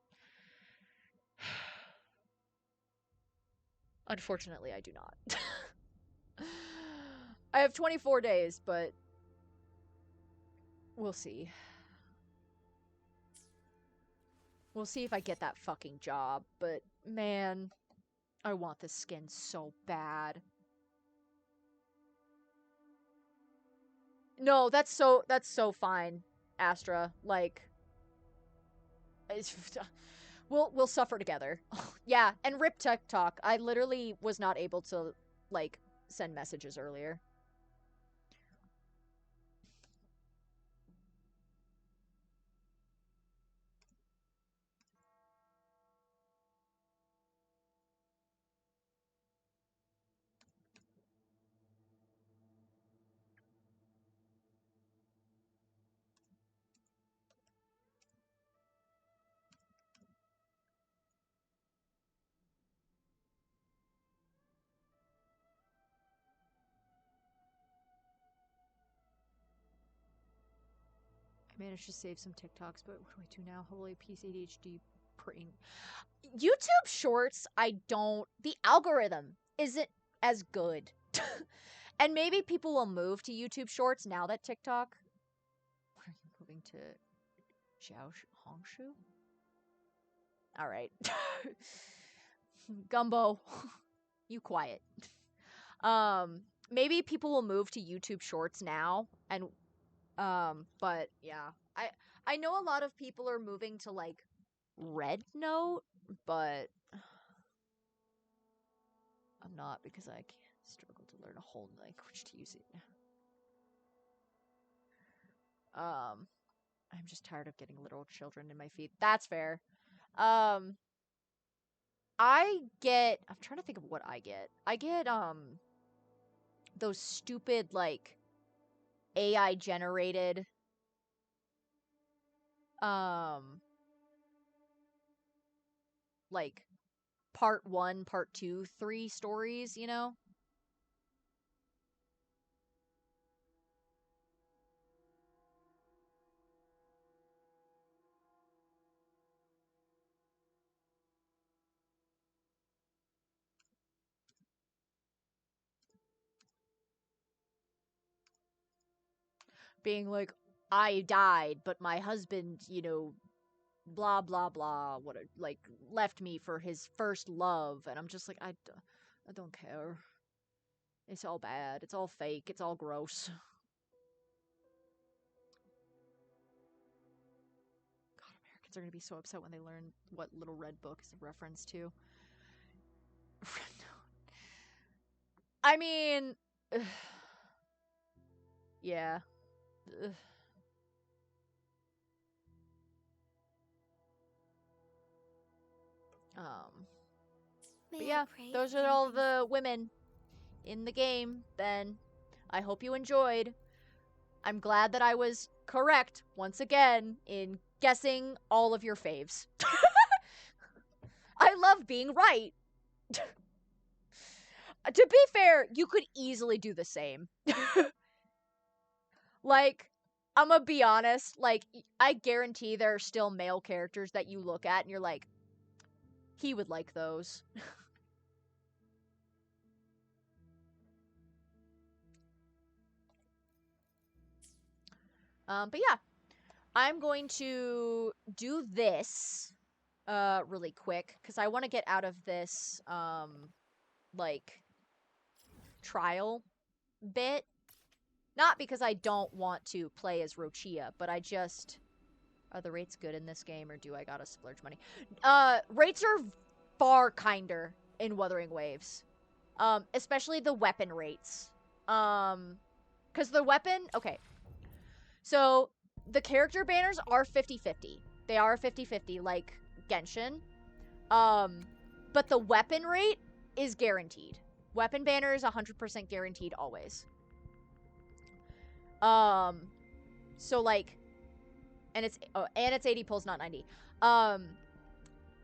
Unfortunately, I do not. I have 24 days, but we'll see. We'll see if I get that fucking job, but man, I want this skin so bad. No, that's so fine, Astra. Like, we'll suffer together. Yeah, and rip TikTok. I literally was not able to, like, send messages earlier. I managed to save some TikToks, but what do I do now? Holy PCDHD brain. YouTube Shorts, the algorithm isn't as good. And maybe people will move to YouTube Shorts now that TikTok... Are you moving to Hongshu? Alright. Gumbo, you quiet. Maybe people will move to YouTube Shorts now, and but yeah, I know a lot of people are moving to like Red Note, but I'm not, because I struggle to learn a whole language to use it. I'm just tired of getting little children in my feet. That's fair. I'm trying to think of what I get. I get those stupid like AI generated like part 1, part 2, 3 stories, you know? Being like, I died, but my husband, you know, blah blah blah, what like left me for his first love, and I'm just like, I don't care. It's all bad. It's all fake. It's all gross. God, Americans are gonna be so upset when they learn what Little Red Book is a reference to. I mean, yeah. But yeah, those are all the women in the game, Ben. I hope you enjoyed. I'm glad that I was correct once again in guessing all of your faves. I love being right. To be fair, you could easily do the same. Like, I'm gonna be honest, like, I guarantee there are still male characters that you look at and you're like, he would like those. But yeah, I'm going to do this really quick because I want to get out of this like trial bit. Not because I don't want to play as Rochia, but I just... Are the rates good in this game, or do I gotta splurge money? Rates are far kinder in Wuthering Waves. Especially the weapon rates. Because the weapon... Okay. So, the character banners are 50-50. They are 50-50, like Genshin. But the weapon rate is guaranteed. Weapon banner is 100% guaranteed always. So, like... And it's 80 pulls, not 90.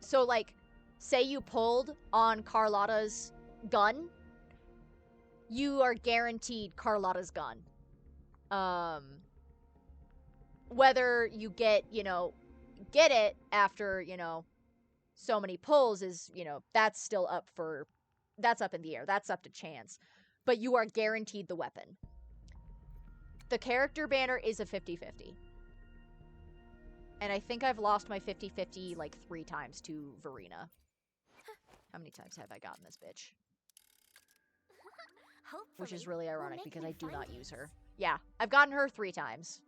So, like, say you pulled on Carlotta's gun, you are guaranteed Carlotta's gun. Whether you get, get it after, so many pulls is, that's still up for, that's up in the air. That's up to chance. But you are guaranteed the weapon. The character banner is a 50-50. And I think I've lost my 50-50 like 3 times to Verena. How many times have I gotten this bitch? Which is really ironic because I do not use her. Yeah, I've gotten her 3 times.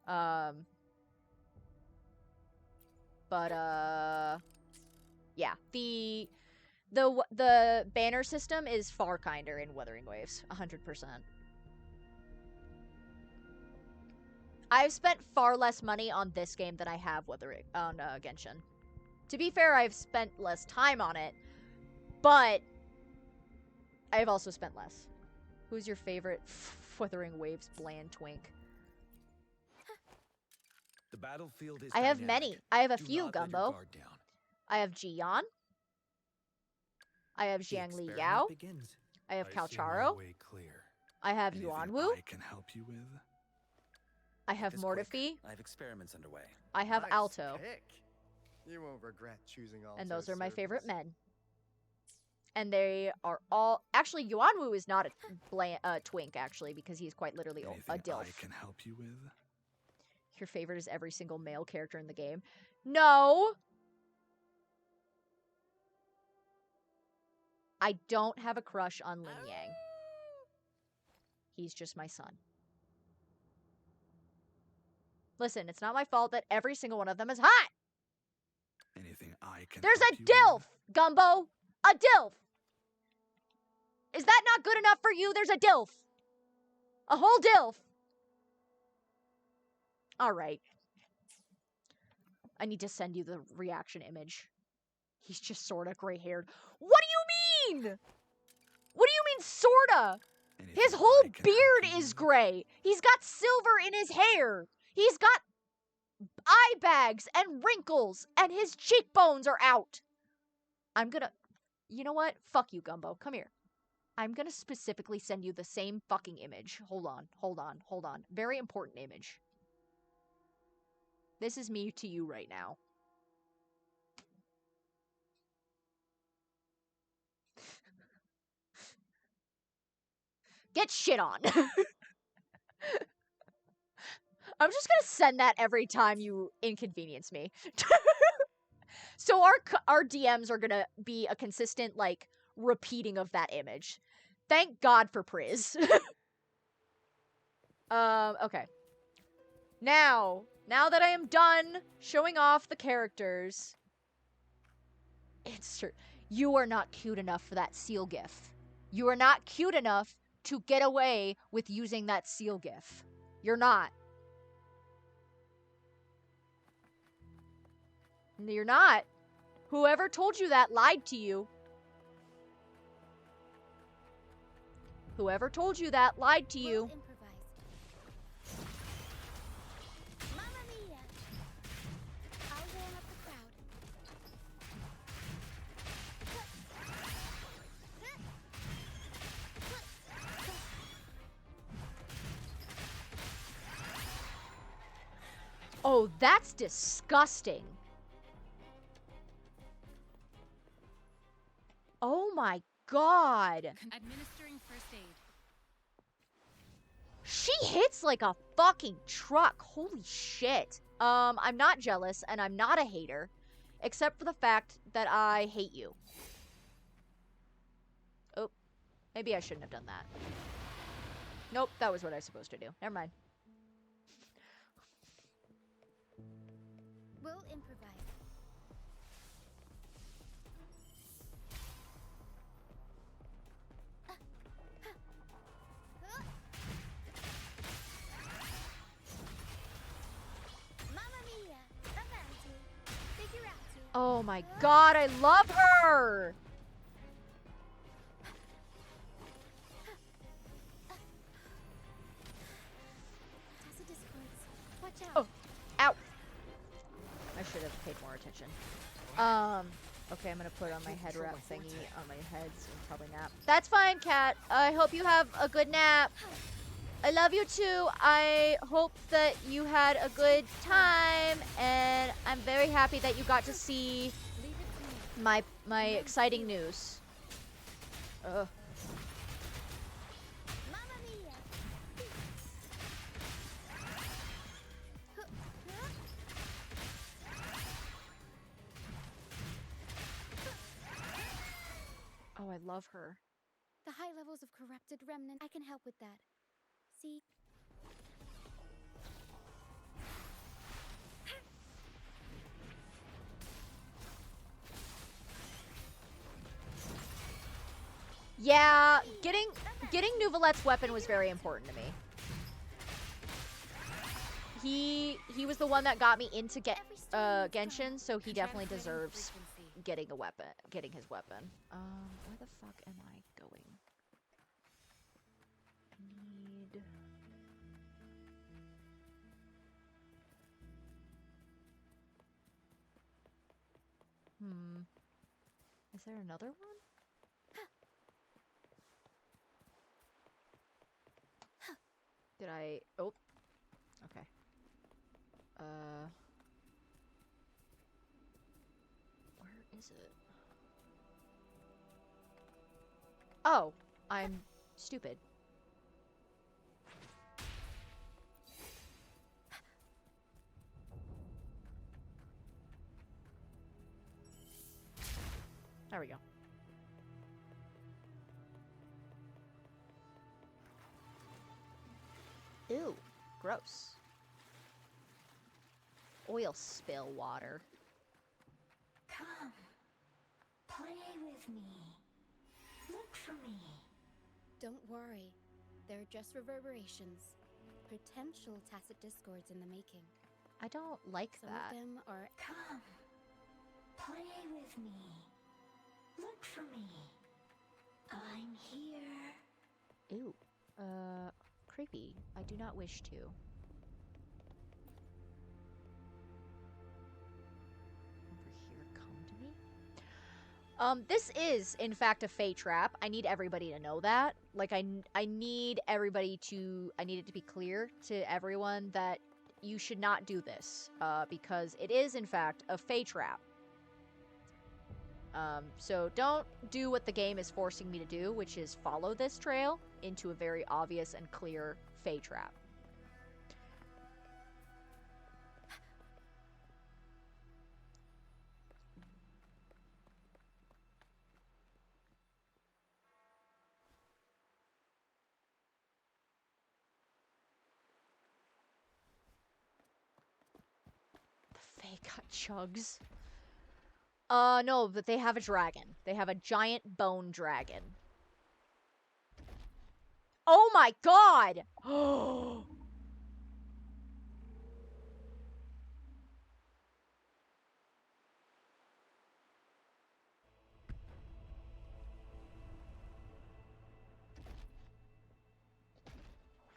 But, yeah. The banner system is far kinder in Wuthering Waves. 100%. I've spent far less money on this game than I have on Genshin. To be fair, I've spent less time on it, but I've also spent less. Who's your favorite Wuthering Waves bland twink? The battlefield is I have dynamic. many. I have a Do few, not let your Gumbo. guard down. I have Jiyan. I have Jiangli Experiment Yao. begins. I have I see my Calcharo. way clear. I have Anything Yuanwu. I can help you with. I have This quick. Mortifi. I have experiments underway. I have Nice Alto. pick. You won't regret choosing all. And those are my favorite men. And they are all... Actually, Yuanwu is not a twink, actually, because he's quite literally a dilf. I can help you with. Your favorite is every single male character in the game. No! I don't have a crush on Lin Yang. He's just my son. Listen, it's not my fault that every single one of them is hot! Anything I can There's help a you DILF, with? Gumbo! A DILF! Is that not good enough for you? There's a DILF! A whole DILF! Alright. I need to send you the reaction image. He's just sorta gray-haired. What do you mean? What do you mean, sorta? His whole beard is gray. He's got silver in his hair. He's got eye bags and wrinkles, and his cheekbones are out. I'm gonna... You know what? Fuck you, Gumbo. Come here. I'm gonna specifically send you the same fucking image. Hold on, hold on, hold on. Very important image. This is me to you right now. Get shit on. I'm just gonna send that every time you inconvenience me. So our DMs are gonna be a consistent, like, repeating of that image. Thank God for Priz. Okay. Now that I am done showing off the characters, it's true. You are not cute enough for that seal gif. You are not cute enough to get away with using that seal gif. You're not. You're not. Whoever told you that lied to you. Whoever told you that lied to you. Mamma mia! I ran up the crowd. Oh, that's disgusting. Oh my God. Administering first aid. She hits like a fucking truck. Holy shit. I'm not jealous and I'm not a hater, except for the fact that I hate you. Oh, maybe I shouldn't have done that. Nope, that was what I was supposed to do. Never mind. We'll improvise. Oh my god, I love her! Watch out. Oh, ow. I should have paid more attention. Okay, I'm gonna put on my head wrap thingy on my head and probably nap. That's fine, Cat. I hope you have a good nap. I love you too. I hope that you had a good time, and I'm very happy that you got to see my exciting news. Ugh. Oh, I love her. The high levels of corrupted remnant. I can help with that. See? Yeah, getting Nuvalet's weapon was very important to me. He was the one that got me into Genshin, so he definitely deserves getting his weapon. Where the fuck am I going? Is there another one? Did I? Oh. Okay. Where is it? Oh, I'm stupid. There we go. Ew, gross. Oil spill water. Come, play with me. Look for me. Don't worry. They're just reverberations. Potential tacit discords in the making. I don't like Some that. of them are... Come, play with me. Look for me. I'm here. Ew. Creepy. I do not wish to. Over here, come to me. This is, in fact, a Fey trap. I need everybody to know that. Like, I need everybody to... I need it to be clear to everyone that you should not do this. Because it is, in fact, a Fey trap. So don't do what the game is forcing me to do, which is follow this trail into a very obvious and clear Fey trap. The Fey got chugs. No, but they have a dragon. They have a giant bone dragon. Oh my god!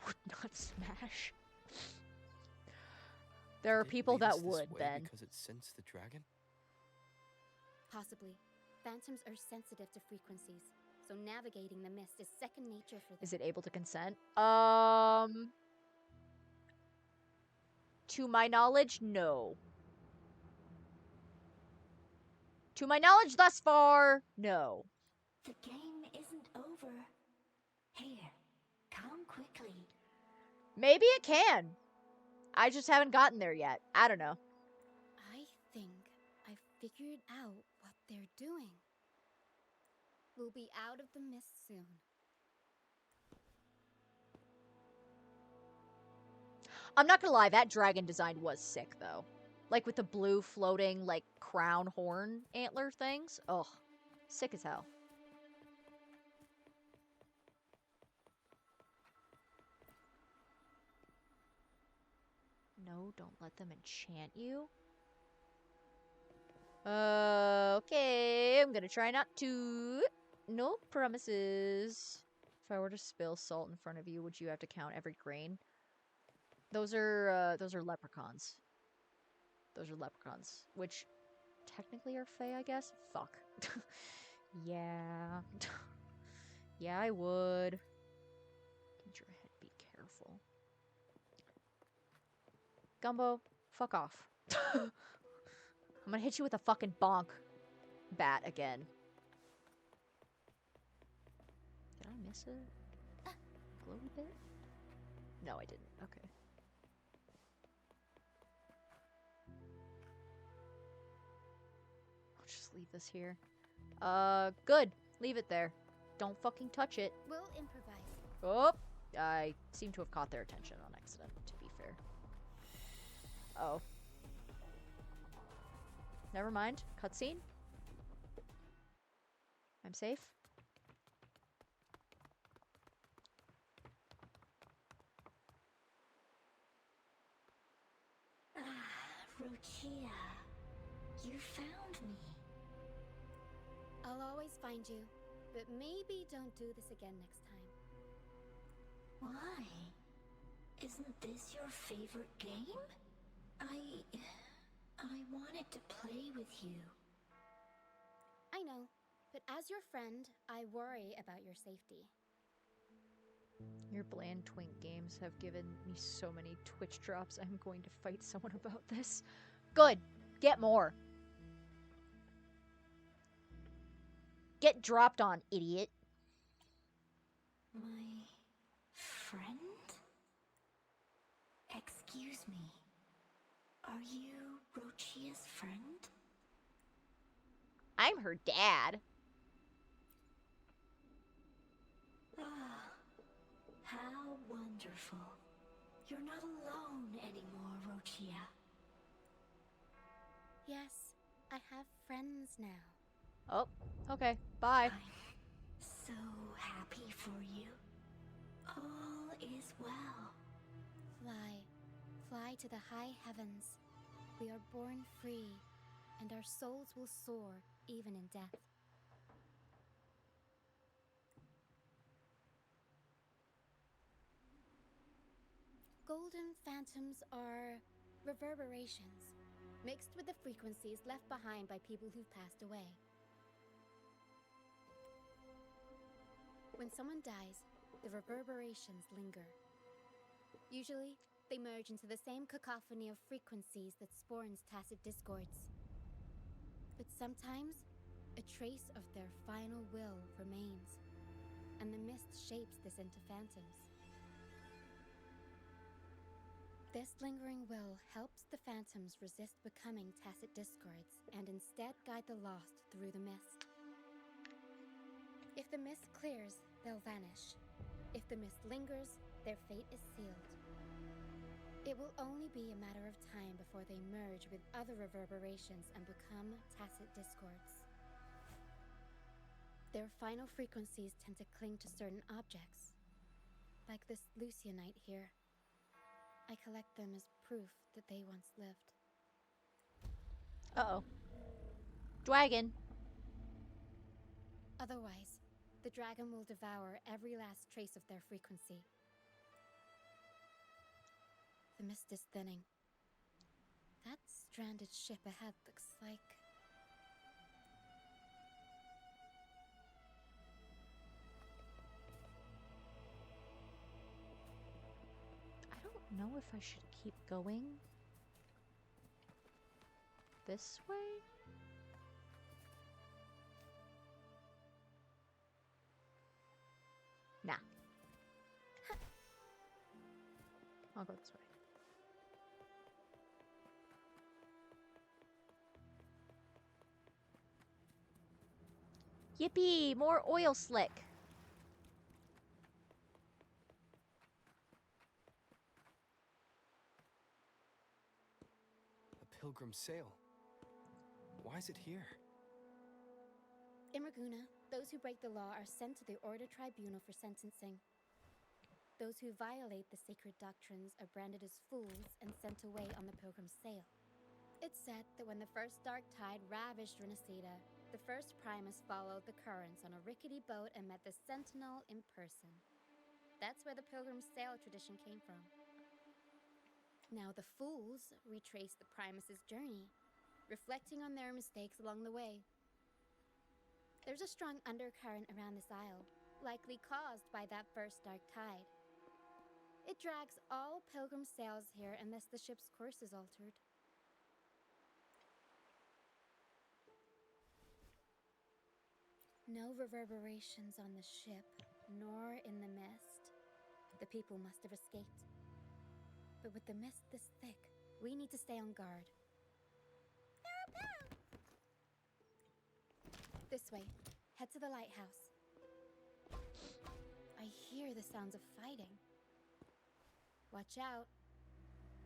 Would not smash. There are people that would, Ben. Because it sensed the dragon? Possibly. Phantoms are sensitive to frequencies, so navigating the mist is second nature for them. Is it able to consent? To my knowledge, no. To my knowledge thus far, no. The game isn't over. Here, come quickly. Maybe it can. I just haven't gotten there yet. I don't know. I think I've figured out what they're doing. We'll be out of the mist soon. I'm not gonna lie, that dragon design was sick, though. Like, with the blue floating, like, crown horn antler things. Ugh. Sick as hell. No, don't let them enchant you. Okay, I'm gonna try not to. No promises. If I were to spill salt in front of you, would you have to count every grain? Those are leprechauns. Those are leprechauns, which technically are Fae, I guess? Fuck. Yeah. Yeah, I would. Get your head, be careful. Gumbo, fuck off. I'm gonna hit you with a fucking bonk bat again. Did I miss a glowy bit? No, I didn't. Okay. I'll just leave this here. Good. Leave it there. Don't fucking touch it. We'll improvise. Oh, I seem to have caught their attention on accident, to be fair. Oh. Never mind. Cutscene. I'm safe. Rochia, you found me. I'll always find you, but maybe don't do this again next time. Why? Isn't this your favorite game? I wanted to play with you. I know, but as your friend, I worry about your safety. Your bland twink games have given me so many Twitch drops. I'm going to fight someone about this. Good. Get more. Get dropped on, idiot. My friend? Excuse me. Are you Rochia's friend? I'm her dad. Ah, how wonderful. You're not alone anymore, Rochia. Yes, I have friends now. Oh, okay. Bye. I'm so happy for you. All is well. Fly to the high heavens. We are born free, and our souls will soar even in death. Golden phantoms are reverberations, mixed with the frequencies left behind by people who've passed away. When someone dies, the reverberations linger. Usually, they merge into the same cacophony of frequencies that spawns tacit discords. But sometimes, a trace of their final will remains, and the mist shapes this into phantoms. This lingering will helps the phantoms resist becoming tacit discords and instead guide the lost through the mist. If the mist clears, they'll vanish. If the mist lingers, their fate is sealed. It will only be a matter of time before they merge with other reverberations and become tacit discords. Their final frequencies tend to cling to certain objects, like this Lucianite here. I collect them as proof that they once lived. Uh-oh. Dragon. Otherwise, the dragon will devour every last trace of their frequency. The mist is thinning. That stranded ship ahead looks like... I don't know if I should keep going this way. Nah. I'll go this way. Yippee! More oil slick. A pilgrim sail. Why is it here? In Raguna, those who break the law are sent to the Order Tribunal for sentencing. Those who violate the sacred doctrines are branded as fools and sent away on the pilgrim's sail. It's said that when the first dark tide ravaged Renacida, the first Primus followed the currents on a rickety boat and met the Sentinel in person. That's where the pilgrim's sail tradition came from. Now the fools retrace the Primus's journey, reflecting on their mistakes along the way. There's a strong undercurrent around this isle, likely caused by that first dark tide. It drags all pilgrim sails here unless the ship's course is altered. No reverberations on the ship, nor in the mist. The people must have escaped. But with the mist this thick, we need to stay on guard. This way. Head to the lighthouse. I hear the sounds of fighting. Watch out.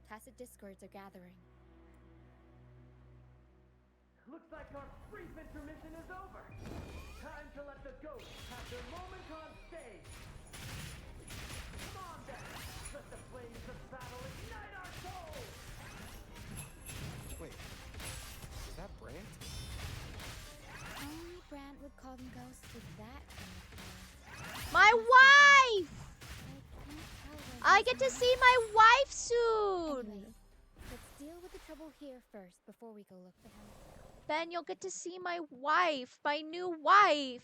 Tacit discords are gathering. Looks like our brief intermission is over. Time to let the ghosts have their moment on stage. Come on then. Let the flames of battle ignite our souls. Wait, is that Brant? Only Brant would call them ghosts with that kind of power. My wife! I get to see my wife soon! Anyway, let's deal with the trouble here first before we go look for him. Ben, you'll get to see my wife, my new wife.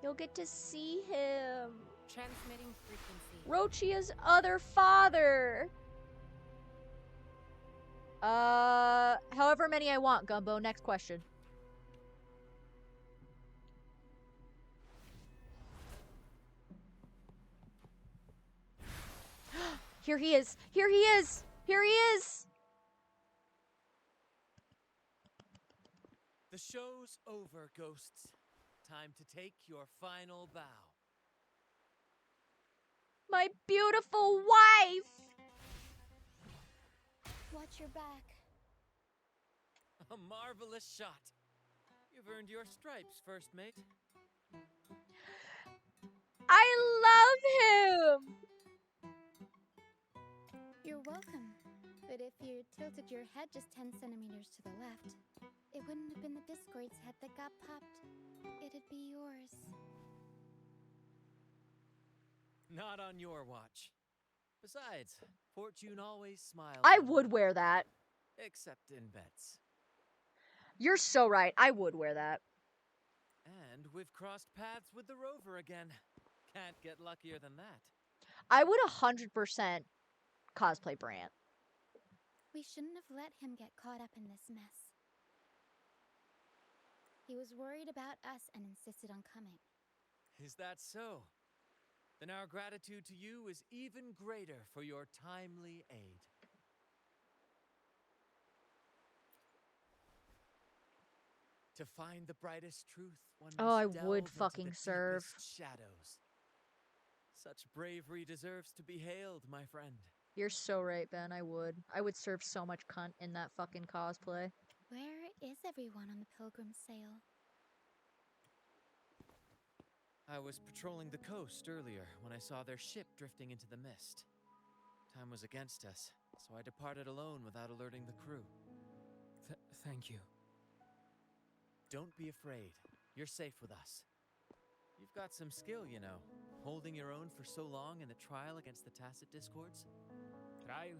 You'll get to see him. Transmitting frequency. Rochia's other father. However many I want, Gumbo. Next question. Here he is. Here he is. Here he is. The show's over, ghosts. Time to take your final bow. My beautiful wife. Watch your back. A marvelous shot. You've earned your stripes, first mate. I love him. You're welcome. But if you tilted your head just 10 centimeters to the left, it wouldn't have been the Discord's head that got popped. It'd be yours. Not on your watch. Besides, fortune always smiles. I would wear that. Except in bets. You're so right. I would wear that. And we've crossed paths with the rover again. Can't get luckier than that. I would 100% cosplay Brant. We shouldn't have let him get caught up in this mess. He was worried about us and insisted on coming. Is that so? Then our gratitude to you is even greater for your timely aid. To find the brightest truth, one must I delve would into fucking the serve. deepest shadows. Such bravery deserves to be hailed, my friend. You're so right, Ben. I would. I would serve so much cunt in that fucking cosplay. Where is everyone on the pilgrim sail? I was patrolling the coast earlier when I saw their ship drifting into the mist. Time was against us, so I departed alone without alerting the crew. Thank you. Don't be afraid. You're safe with us. You've got some skill, you know, holding your own for so long in the trial against the Tacit Discords. Trial?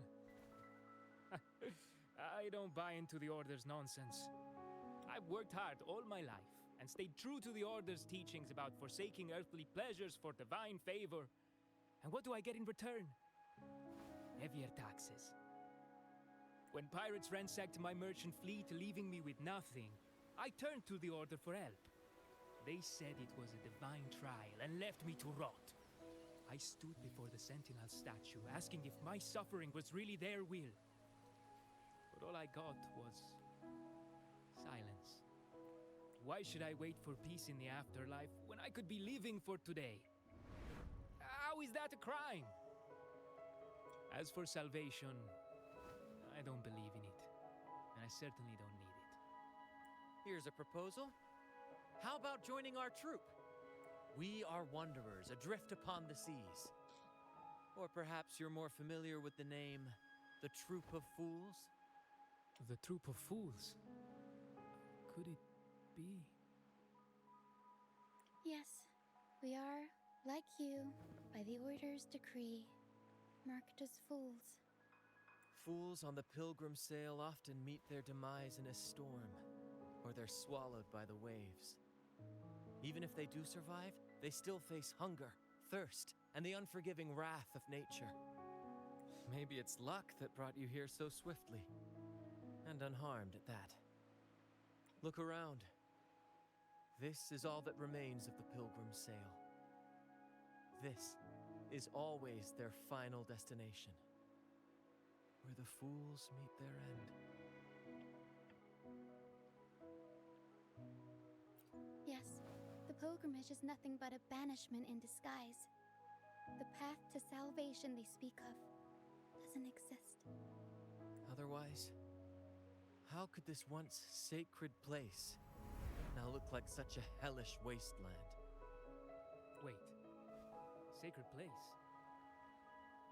I don't buy into the Order's nonsense. I've worked hard all my life and stayed true to the Order's teachings about forsaking earthly pleasures for divine favor. And what do I get in return? Heavier taxes. When pirates ransacked my merchant fleet, leaving me with nothing, I turned to the Order for help. They said it was a divine trial and left me to rot. I stood before the Sentinel statue, asking if my suffering was really their will. But all I got was silence. Why should I wait for peace in the afterlife when I could be living for today? How is that a crime? As for salvation, I don't believe in it, and I certainly don't need it. Here's a proposal. How about joining our troop? We are wanderers adrift upon the seas. Or perhaps you're more familiar with the name, the Troop of Fools? The Troop of Fools? Could it be? Yes, we are, like you, by the Order's decree, marked as fools. Fools on the pilgrim sail often meet their demise in a storm, or they're swallowed by the waves. Even if they do survive, they still face hunger, thirst, and the unforgiving wrath of nature. Maybe it's luck that brought you here so swiftly, and unharmed at that. Look around. This is all that remains of the pilgrim sail. This is always their final destination, where the fools meet their end. Yes, the pilgrimage is nothing but a banishment in disguise. The path to salvation they speak of doesn't exist. Otherwise, how could this once sacred place now look like such a hellish wasteland? Wait. Sacred place?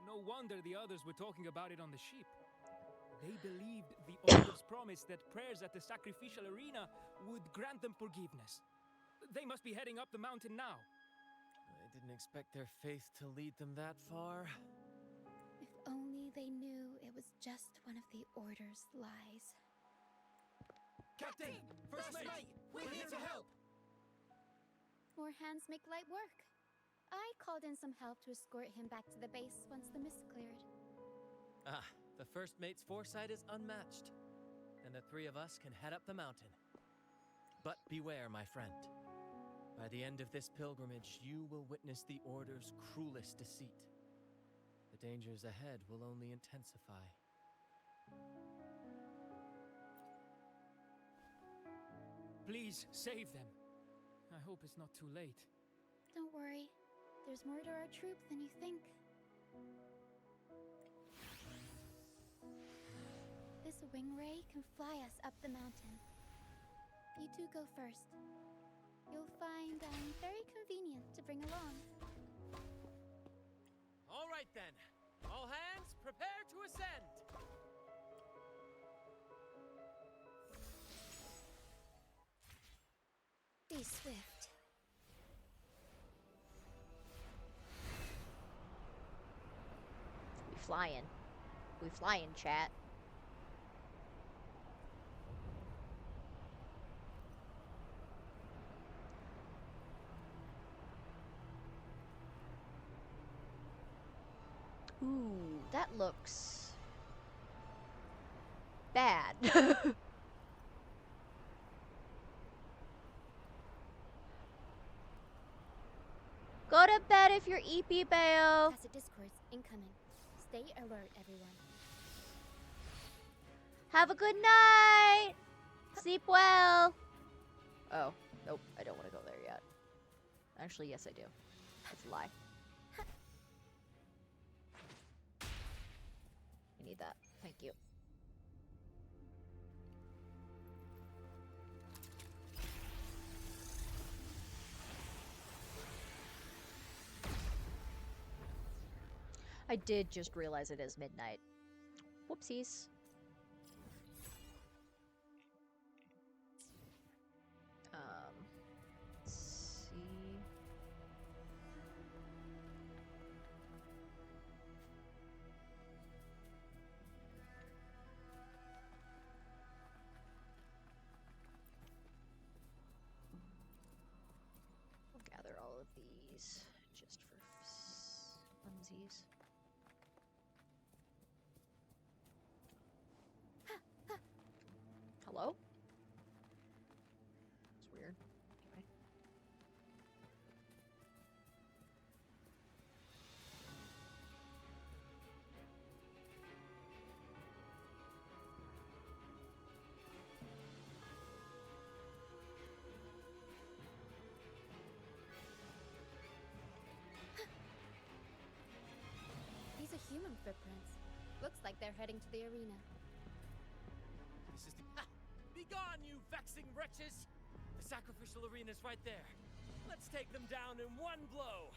No wonder the others were talking about it on the ship. They believed the Order's promise that prayers at the sacrificial arena would grant them forgiveness. They must be heading up the mountain now. I didn't expect their faith to lead them that far. If only they knew it was just one of the Order's lies. Captain! First mate! We're here to help! More hands make light work. I called in some help to escort him back to the base once the mist cleared. Ah, the first mate's foresight is unmatched. And the three of us can head up the mountain. But beware, my friend. By the end of this pilgrimage, you will witness the Order's cruelest deceit. The dangers ahead will only intensify. Please, save them. I hope it's not too late. Don't worry. There's more to our troop than you think. This wing ray can fly us up the mountain. You two go first. You'll find I'm very convenient to bring along. All right then. All hands, prepare to ascend. Be swift. We flying. We flying, chat. Ooh, that looks bad. Go to bed if you're EP, Bayo. Tacit discords incoming. Stay alert, everyone. Have a good night. Sleep well. Oh, nope. I don't want to go there yet. Actually, yes, I do. That's a lie. I need that. Thank you. I did just realize it is midnight. Whoopsies. Let's see. We'll gather all of these just for funsies. Hello? It's weird. Anyway. human footprints. Looks like they're heading to the arena. This is the... Ha! Be gone, you vexing wretches! The sacrificial arena's right there. Let's take them down in one blow!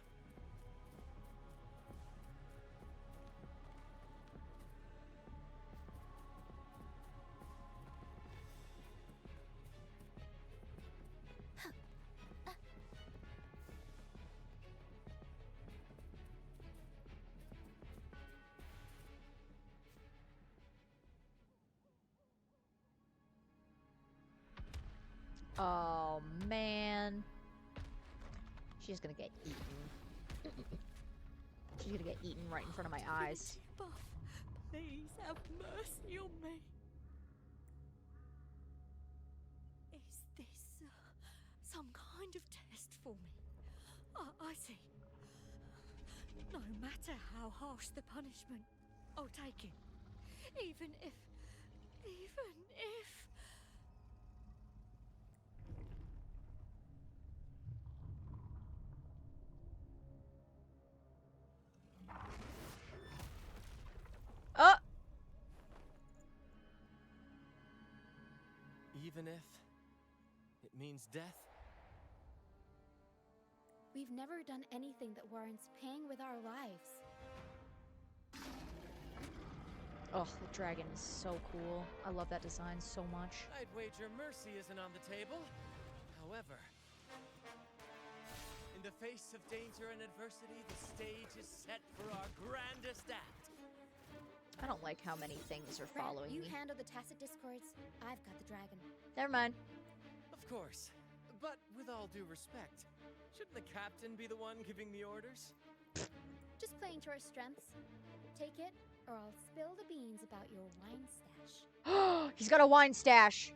Oh, man. She's gonna get eaten. She's gonna get eaten right in front of my eyes. Buff, please have mercy on me. Is this some kind of test for me? I see. No matter how harsh the punishment, I'll take it. Even if... Oh! Even if it means death? We've never done anything that warrants paying with our lives. Oh, the dragon is so cool. I love that design so much. I'd wager mercy isn't on the table. However, in the face of danger and adversity, the stage is set for our grandest act. I don't like how many things are following you me. handle the tacit discords. I've got the dragon. Never mind. Of course. But with all due respect, shouldn't the captain be the one giving the orders? Just playing to our strengths. Take it, or I'll spill the beans about your wine stash. He's got a wine stash.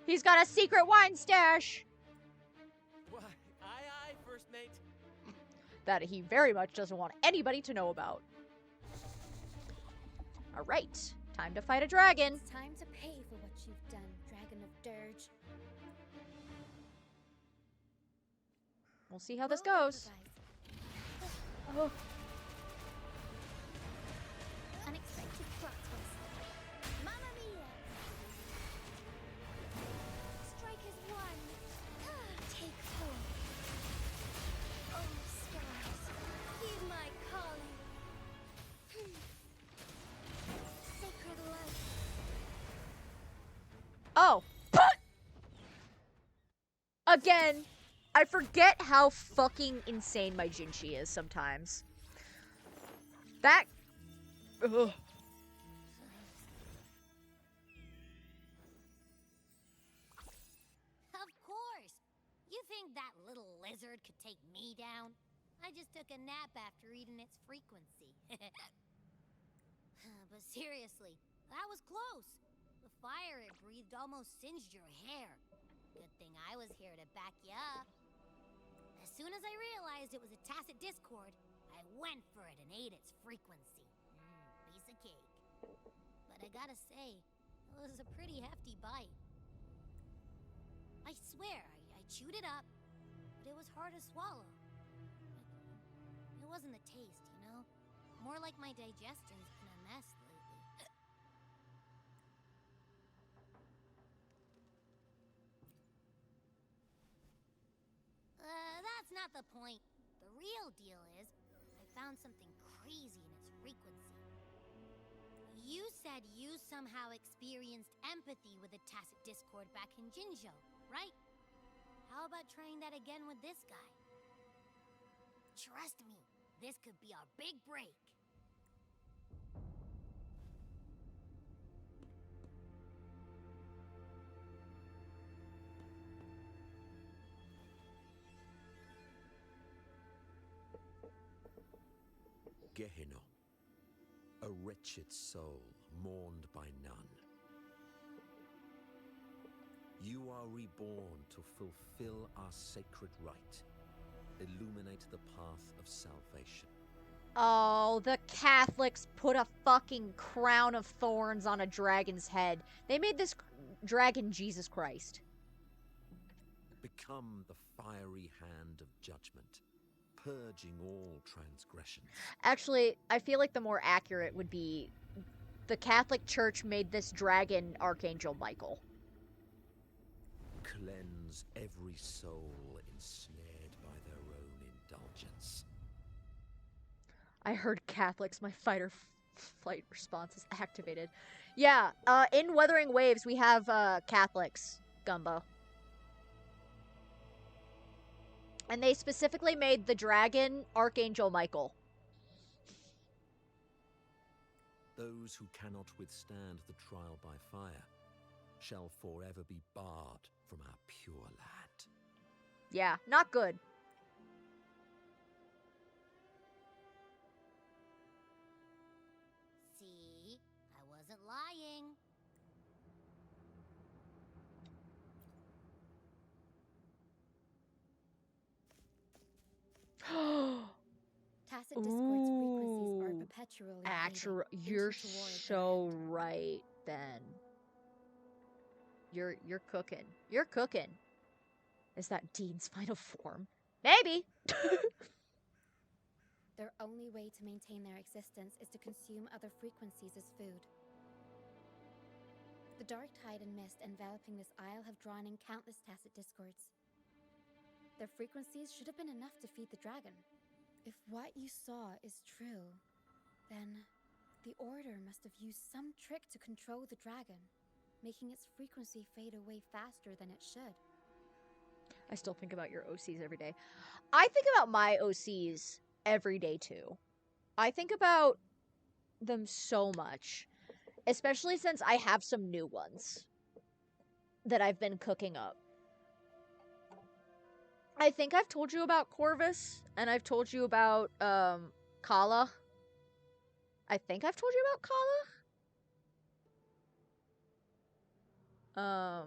He's got a secret wine stash. Why, aye, first mate. That he very much doesn't want anybody to know about. Alright, time to fight a dragon. It's time to pay for what you've done, Dragon of Dirge. We'll see how this goes. Oh. Unexpected plot twist. Mamma mia! Strikers one. Take four. Oh, stars, heed my calling. Sacred light. Oh. Again, I forget how fucking insane my Jinchi is sometimes. That... Ugh. Of course! You think that little lizard could take me down? I just took a nap after eating its frequency. But seriously, that was close. The fire it breathed almost singed your hair. Good thing I was here to back you up. As soon as I realized it was a tacit discord, I went for it and ate its frequency. Piece of cake. But I gotta say, it was a pretty hefty bite. I swear, I chewed it up, but it was hard to swallow. It wasn't the taste, you know? More like my digestion's been a mess lately. That's not the point. The real deal is, I found something crazy in its frequency. You said you somehow experienced empathy with the tacit discord back in Jinzhou, right? How about trying that again with this guy? Trust me, this could be our big break. Gehenna, a wretched soul mourned by none. You are reborn to fulfill our sacred rite, illuminate the path of salvation. Oh, the Catholics put a fucking crown of thorns on a dragon's head. They made this dragon Jesus Christ. Become the fiery hand of judgment, purging all transgressions. Actually, I feel like the more accurate would be the Catholic Church made this dragon Archangel Michael. Cleanse every soul ensnared by their own indulgence. I heard Catholics, my fight or flight response is activated. Yeah, in Wuthering Waves, we have Catholics, Gumbo. And they specifically made the dragon Archangel Michael. Those who cannot withstand the trial by fire shall forever be barred from our pure land. Yeah, not good. See? I wasn't lying. Tacit Discord's frequencies are perpetually Actually, fading you're into toward so right, Ben. You're cooking. You're cooking. Is that Dean's final form? Maybe. Their only way to maintain their existence is to consume other frequencies as food. The dark tide and mist enveloping this isle have drawn in countless Tacit Discords. Their frequencies should have been enough to feed the dragon. If what you saw is true, then the Order must have used some trick to control the dragon, making its frequency fade away faster than it should. I still think about your OCs every day. I think about my OCs every day too. I think about them so much, especially since I have some new ones that I've been cooking up. I think I've told you about Corvus, and I've told you about Kala. I think I've told you about Kala.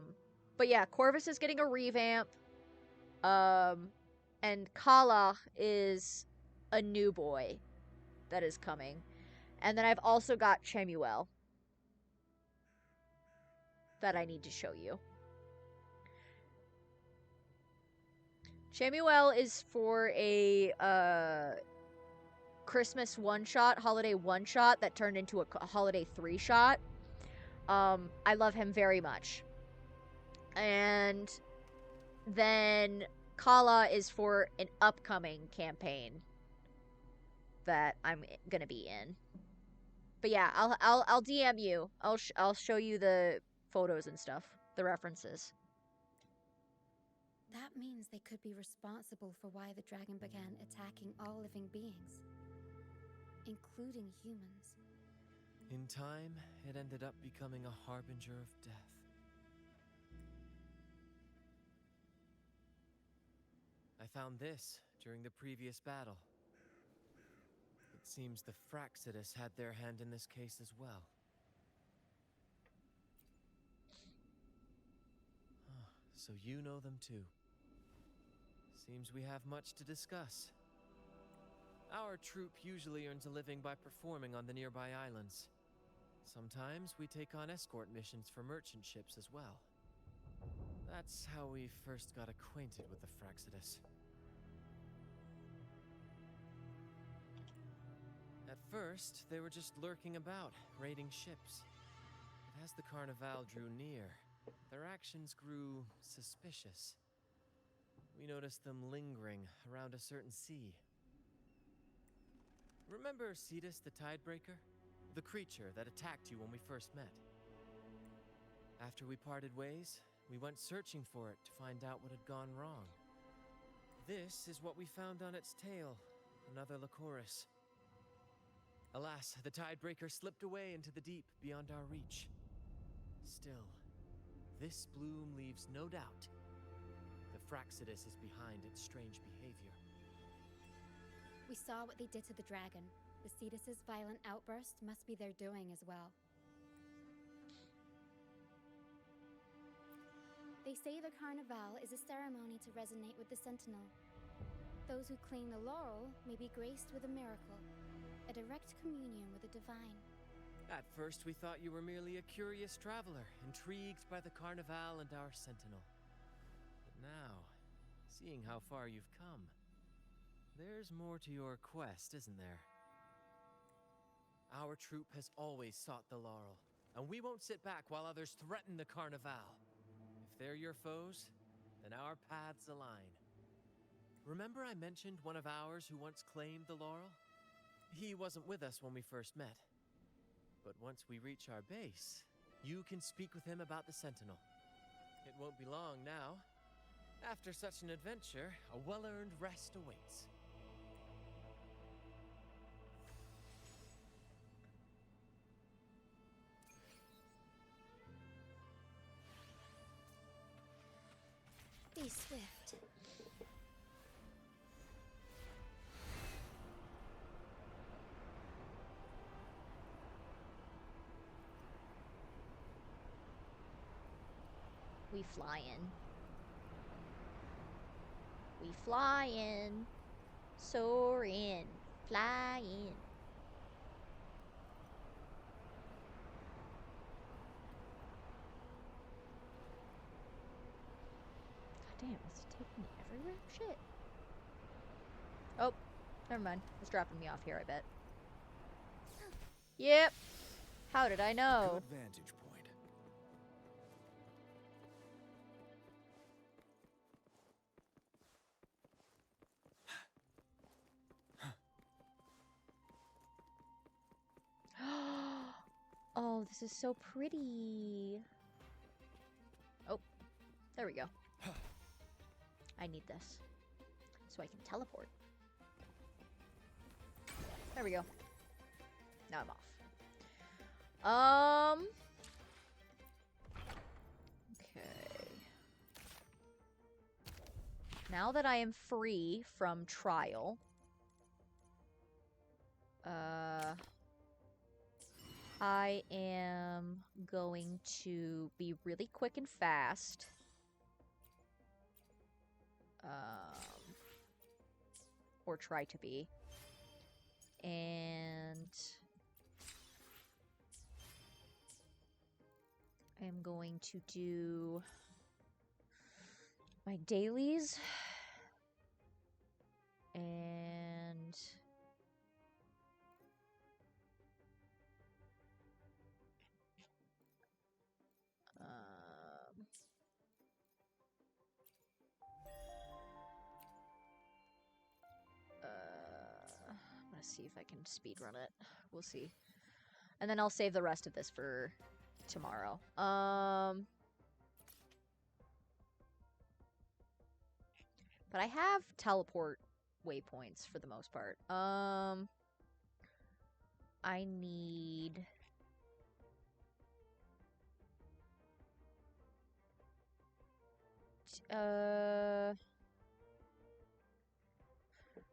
But yeah, Corvus is getting a revamp. And Kala is a new boy that is coming. And then I've also got Chemuel that I need to show you. Chemuel is for a Christmas one-shot, holiday one-shot that turned into a holiday three-shot. I love him very much. And then Kala is for an upcoming campaign that I'm gonna be in. But yeah, I'll DM you. I'll show you the photos and stuff, the references. That means they could be responsible for why the dragon began attacking all living beings, including humans. In time, it ended up becoming a harbinger of death. I found this during the previous battle. It seems the Fraxidus had their hand in this case as well. So you know them too. Seems we have much to discuss. Our troop usually earns a living by performing on the nearby islands. Sometimes we take on escort missions for merchant ships as well. That's how we first got acquainted with the Fraxidus. At first, they were just lurking about, raiding ships. But as the Carnival drew near, their actions grew suspicious. We noticed them lingering around a certain sea. Remember Cetus the Tidebreaker? The creature that attacked you when we first met. After we parted ways, we went searching for it to find out what had gone wrong. This is what we found on its tail, another Lycoris. Alas, the Tidebreaker slipped away into the deep beyond our reach. Still, this bloom leaves no doubt. The Fraxidus is behind its strange behavior. We saw what they did to the dragon. The Cetus's violent outburst must be their doing as well. They say the Carnival is a ceremony to resonate with the Sentinel. Those who cling the laurel may be graced with a miracle, a direct communion with the divine. At first, we thought you were merely a curious traveler, intrigued by the Carnival and our Sentinel. But now, seeing how far you've come, there's more to your quest, isn't there? Our troop has always sought the laurel, and we won't sit back while others threaten the Carnival. If they're your foes, then our paths align. Remember I mentioned one of ours who once claimed the laurel? He wasn't with us when we first met. But once we reach our base, you can speak with him about the Sentinel. It won't be long now. After such an adventure, a well-earned rest awaits. Be swift. We flyin'. We flyin'. Soarin'. Flyin'. God damn, it's taking me everywhere? Shit. Oh, never mind. It's dropping me off here, I bet. Yep. How did I know? Good vantage point. Oh, this is so pretty. Oh, there we go. I need this so I can teleport. There we go. Now I'm off. Okay. Now that I am free from trial, I am going to be really quick and fast. Or try to be. And I'm going to do my dailies. And I'm gonna see if I can speedrun it. We'll see. And then I'll save the rest of this for tomorrow. But I have teleport waypoints for the most part. I need...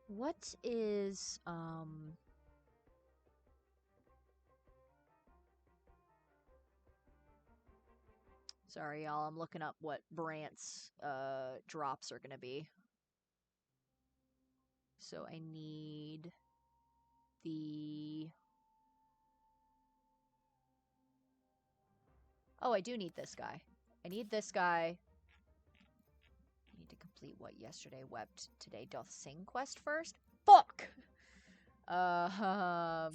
What is, Sorry, y'all, I'm looking up what Brant's, drops are gonna be. So I need the... Oh, I do need this guy. I need this guy. I need to complete what yesterday wept, today doth sing quest first? Fuck! Well,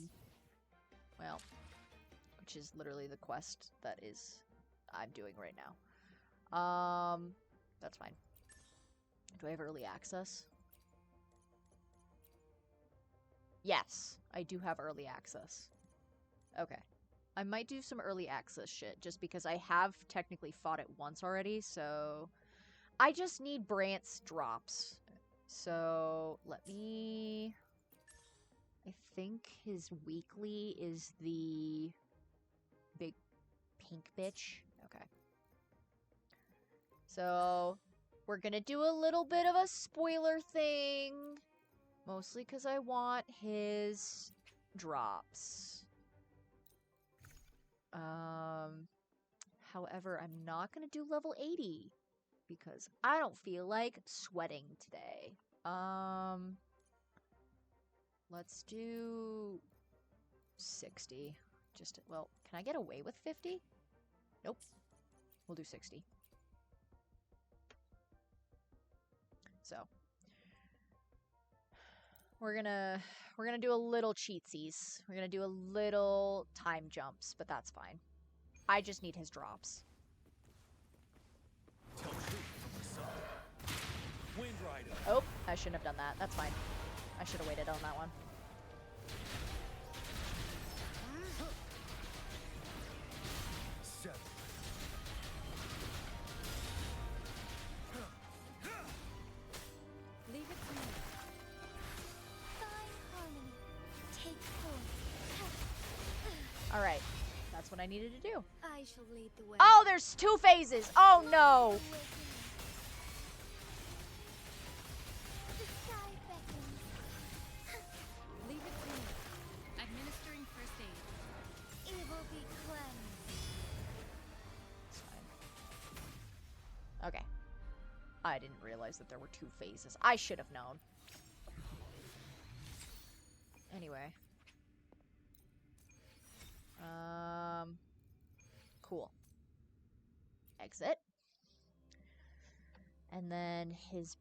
which is literally the quest that I'm doing right now. That's fine. Do I have early access? Yes, I do have early access. Okay. I might do some early access shit, just because I have technically fought it once already, so... I just need Brant's drops. So, let me... I think his weekly is the big pink bitch. Okay. So, we're gonna do a little bit of a spoiler thing. Mostly because I want his drops. However, I'm not gonna do level 80. Because I don't feel like sweating today. Let's do 60. Well, can I get away with 50? Nope. We'll do 60. So. we're gonna do a little cheatsies. We're gonna do a little time jumps, but that's fine. I just need his drops. Oh, I shouldn't have done that. That's fine. I should have waited on that one. Leave it to me. Find harmony. Take force. All right, that's what I needed to do. I shall lead the way. Oh, there's 2 phases. Oh no. The sky beckons. Leave it to me. Administering first aid. Evil be cleansed. It's fine. Okay. I didn't realize that there were 2 phases. I should have known. Anyway. Cool. Exit. And then his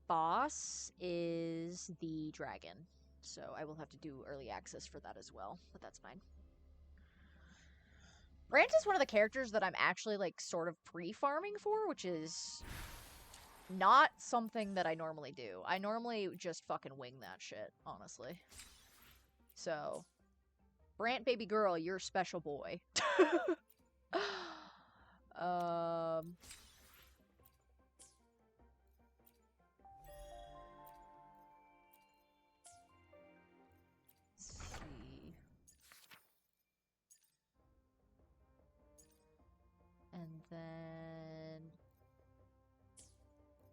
boss is the dragon. So I will have to do early access for that as well, but that's fine. Brant is one of the characters that I'm actually, like, sort of pre-farming for, which is not something that I normally do. I normally just fucking wing that shit, honestly. So, Brant, baby girl, you're a special boy. Let's see. And then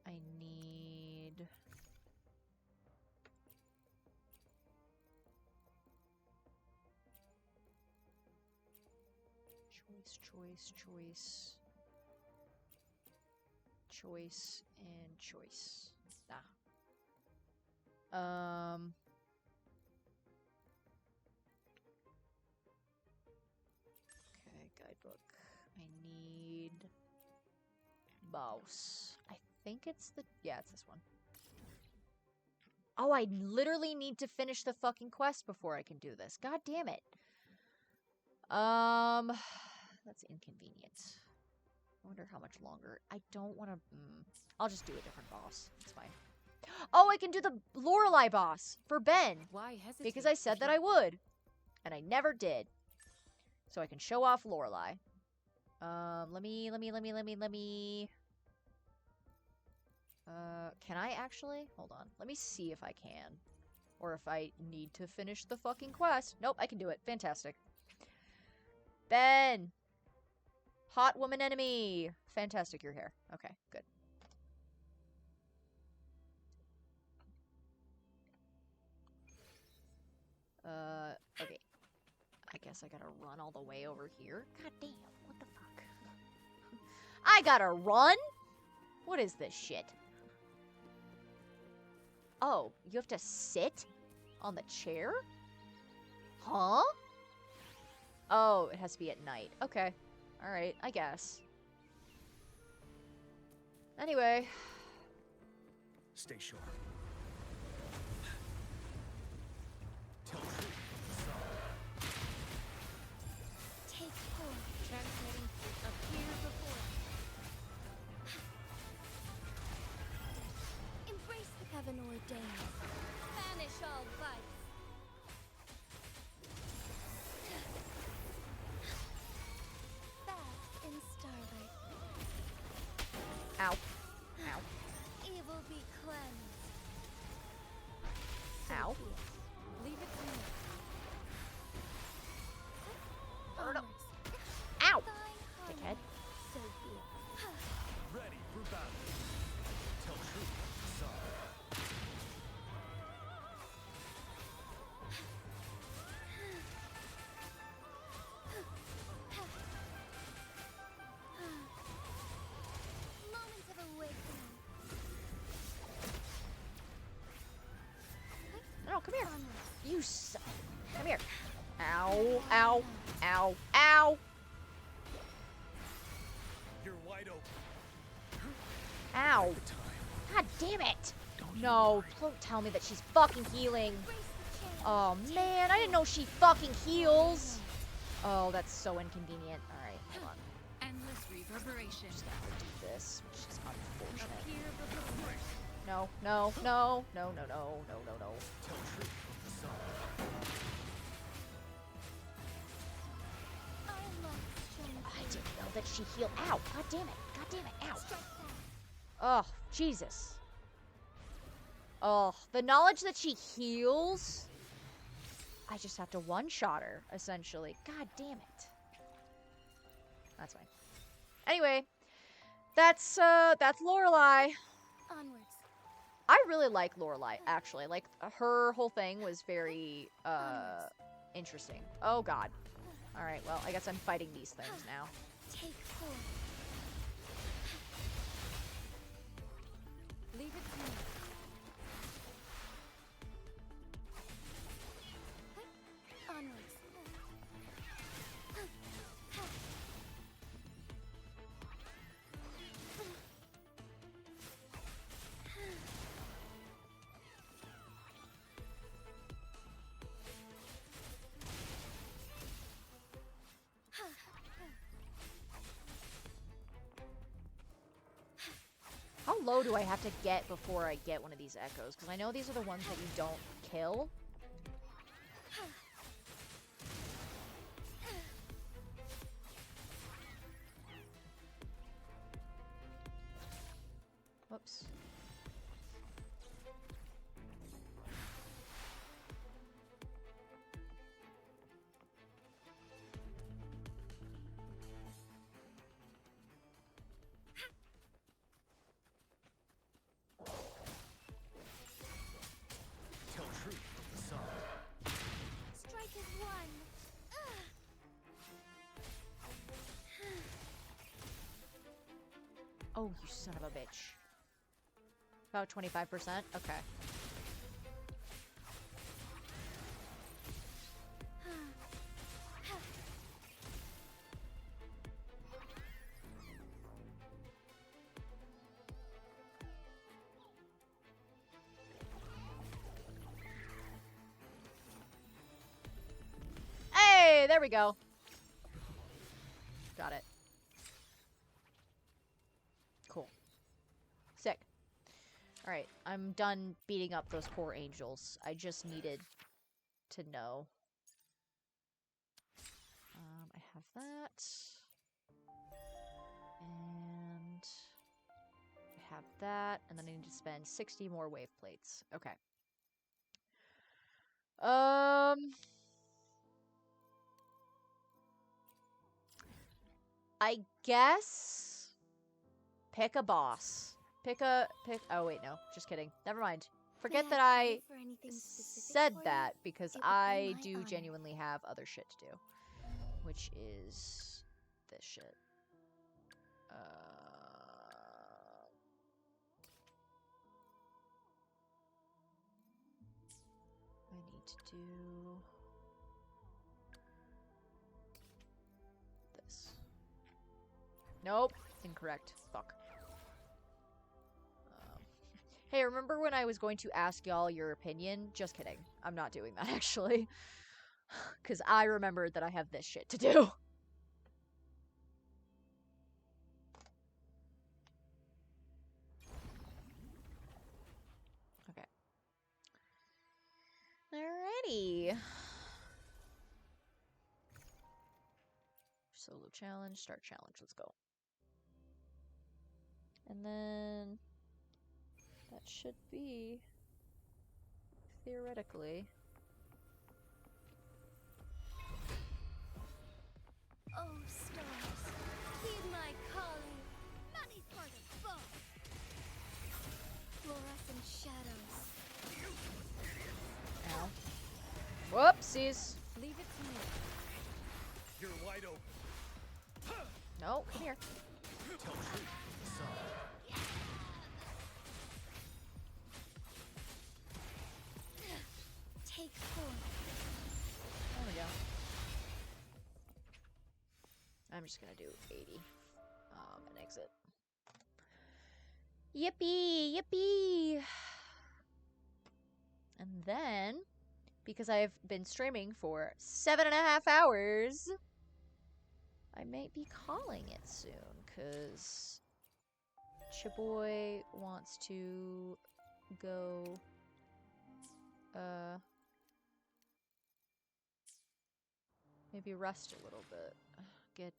I need choice, and choice. Okay, guidebook. I need mouse. I think it's the, yeah, it's this one. Oh, I literally need to finish the fucking quest before I can do this. God damn it. That's inconvenient. I wonder how much longer. I don't want to... I'll just do a different boss. It's fine. Oh, I can do the Lorelei boss for Ben. Why hesitate? Because I said that I would. And I never did. So I can show off Lorelei. Let me... can I actually? Hold on. Let me see if I can. Or if I need to finish the fucking quest. Nope, I can do it. Fantastic. Ben! Hot woman enemy! Fantastic, you're here. Okay, good. Okay. I guess I gotta run all the way over here. God damn, what the fuck? I gotta run? What is this shit? Oh, you have to sit on the chair? Huh? Oh, it has to be at night. Okay. Alright, I guess. Anyway. Stay sharp. Take hold. Transmitting appear before. Embrace the heaven ordained. Banish all vice. Bask in starlight. Ow. Ow. Evil be cleansed. Ow. Leave it to me. Onwards. Ow! Dickhead. So be it. Ready for battle. Tell truth. Sorry. Moment of awakening. No, come here. You suck. Come here. Ow, ow, ow, ow. You're wide open. Ow. God damn it. Don't No, don't tell me that she's fucking healing. Oh man, I didn't know she fucking heals. Oh, that's so inconvenient. Alright, hold on. Endless reverberation. Just gonna have to do this, which is unfortunate. Appear before us. No, no, no, no, no, no, no, no, no. Tell truth to some. I didn't know that she healed. Ow! God damn it! God damn it! Ow! Oh, Jesus. Oh, the knowledge that she heals. I just have to one-shot her, essentially. God damn it. That's fine. Anyway, that's Lorelei. Onwards. I really like Lorelei, actually. Like, her whole thing was very, interesting. Oh, God. Alright, well, I guess I'm fighting these things now. Take 4. Leave it to me. Onwards. How low do I have to get before I get one of these echoes? Because I know these are the ones that you don't kill. Whoops. Tell truth to some. Strike as one. Oh, you son of a bitch. About 25%? Okay. Hey, there we go. Got it. Cool. Sick. Alright, I'm done beating up those poor angels. I just needed to know. I have that. And I have that. And then I need to spend 60 more wave plates. Okay. I guess pick a boss. Oh wait, no, just kidding. Never mind. Forget that I said that because I do genuinely have other shit to do, which is this shit. I need to do this. Nope, incorrect. Fuck. Hey, remember when I was going to ask y'all your opinion? Just kidding. I'm not doing that, actually. Because I remembered that I have this shit to do. Okay. Alrighty. Solo challenge, start challenge, let's go. And then that should be theoretically. Oh, stars, heed my calling. Money for the bow. Fluorescent shadows. Ow. Whoopsies. Leave it to me. You're wide open. No, come here. Tell truth to some. Take 4. There we go. I'm just gonna do 80. And exit. Yippee! Yippee! And then, because I've been streaming for 7.5 hours, I might be calling it soon, because Chaboy wants to go, maybe rest a little bit. Get,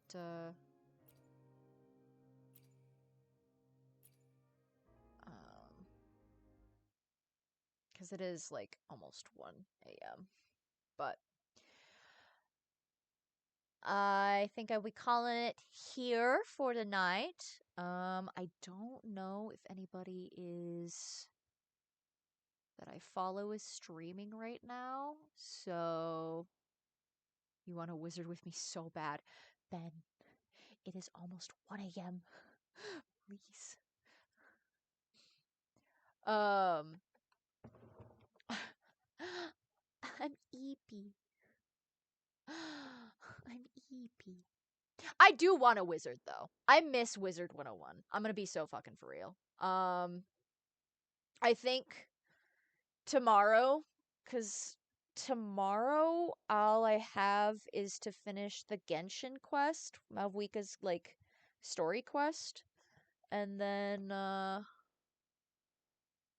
because it is, like, almost 1 a.m. But I think I'll be calling it here for tonight. I don't know if anybody that I follow is streaming right now, so you want to wizard with me so bad. Ben, it is almost 1 a.m. Please. I'm eepy. I'm eepy. I do want a wizard, though. I miss Wizard 101. I'm gonna be so fucking for real. I think tomorrow, because tomorrow all I have is to finish the Genshin quest, Malvika's, like, story quest, and then,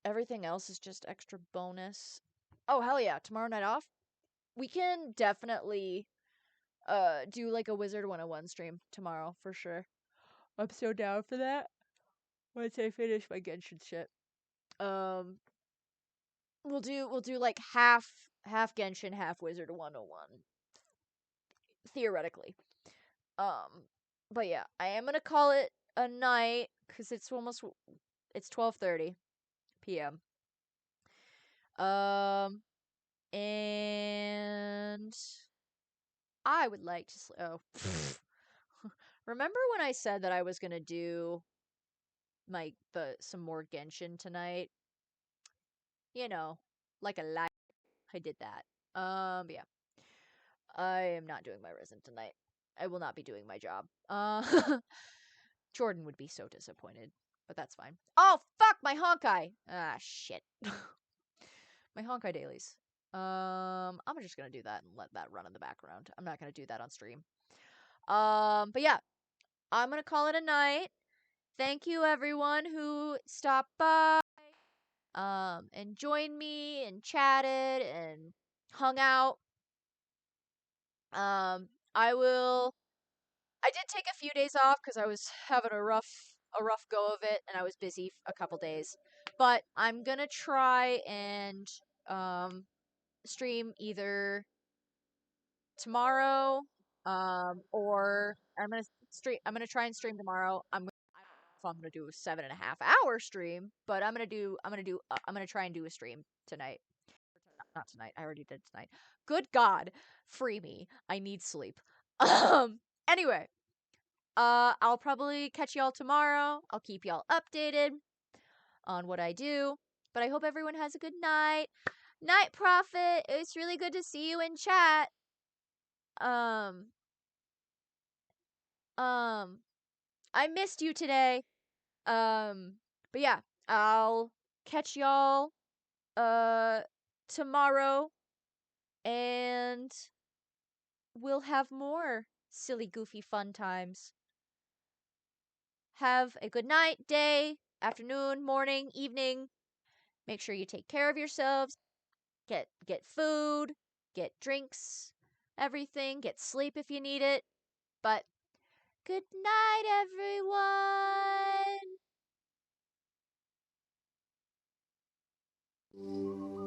everything else is just extra bonus. Oh, hell yeah, tomorrow night off? We can definitely, do, like, a Wizard 101 stream tomorrow, for sure. I'm so down for that. Once I finish my Genshin shit. We'll do like half Genshin, half Wizard 101. Theoretically. But yeah, I am gonna call it a night, because it's 12:30 p.m. And I would like to remember when I said that I was gonna do some more Genshin tonight? You know, like a lie. I did that. Yeah. I am not doing my resin tonight. I will not be doing my job. Jordan would be so disappointed, but that's fine. Oh, fuck, my Honkai! Ah, shit. My Honkai dailies. I'm just gonna do that and let that run in the background. I'm not gonna do that on stream. But yeah, I'm gonna call it a night. Thank you, everyone who stopped by, and joined me and chatted and hung out. I did take a few days off because I was having a rough go of it, and I was busy a couple days. But I'm gonna try and stream either tomorrow, or I'm gonna try and stream tomorrow. I don't know if I'm gonna do a 7.5 hour stream, but I'm gonna try and do a stream tonight. Not tonight. I already did tonight. Good God, free me. I need sleep. Anyway, I'll probably catch y'all tomorrow. I'll keep y'all updated on what I do. But I hope everyone has a good night. Night, Prophet. It's really good to see you in chat. I missed you today. But yeah, I'll catch y'all tomorrow, and we'll have more silly, goofy, fun times. Have a good night, day, afternoon, morning, evening. Make sure you take care of yourselves. Get food, get drinks, everything. Get sleep if you need it. But good night, everyone.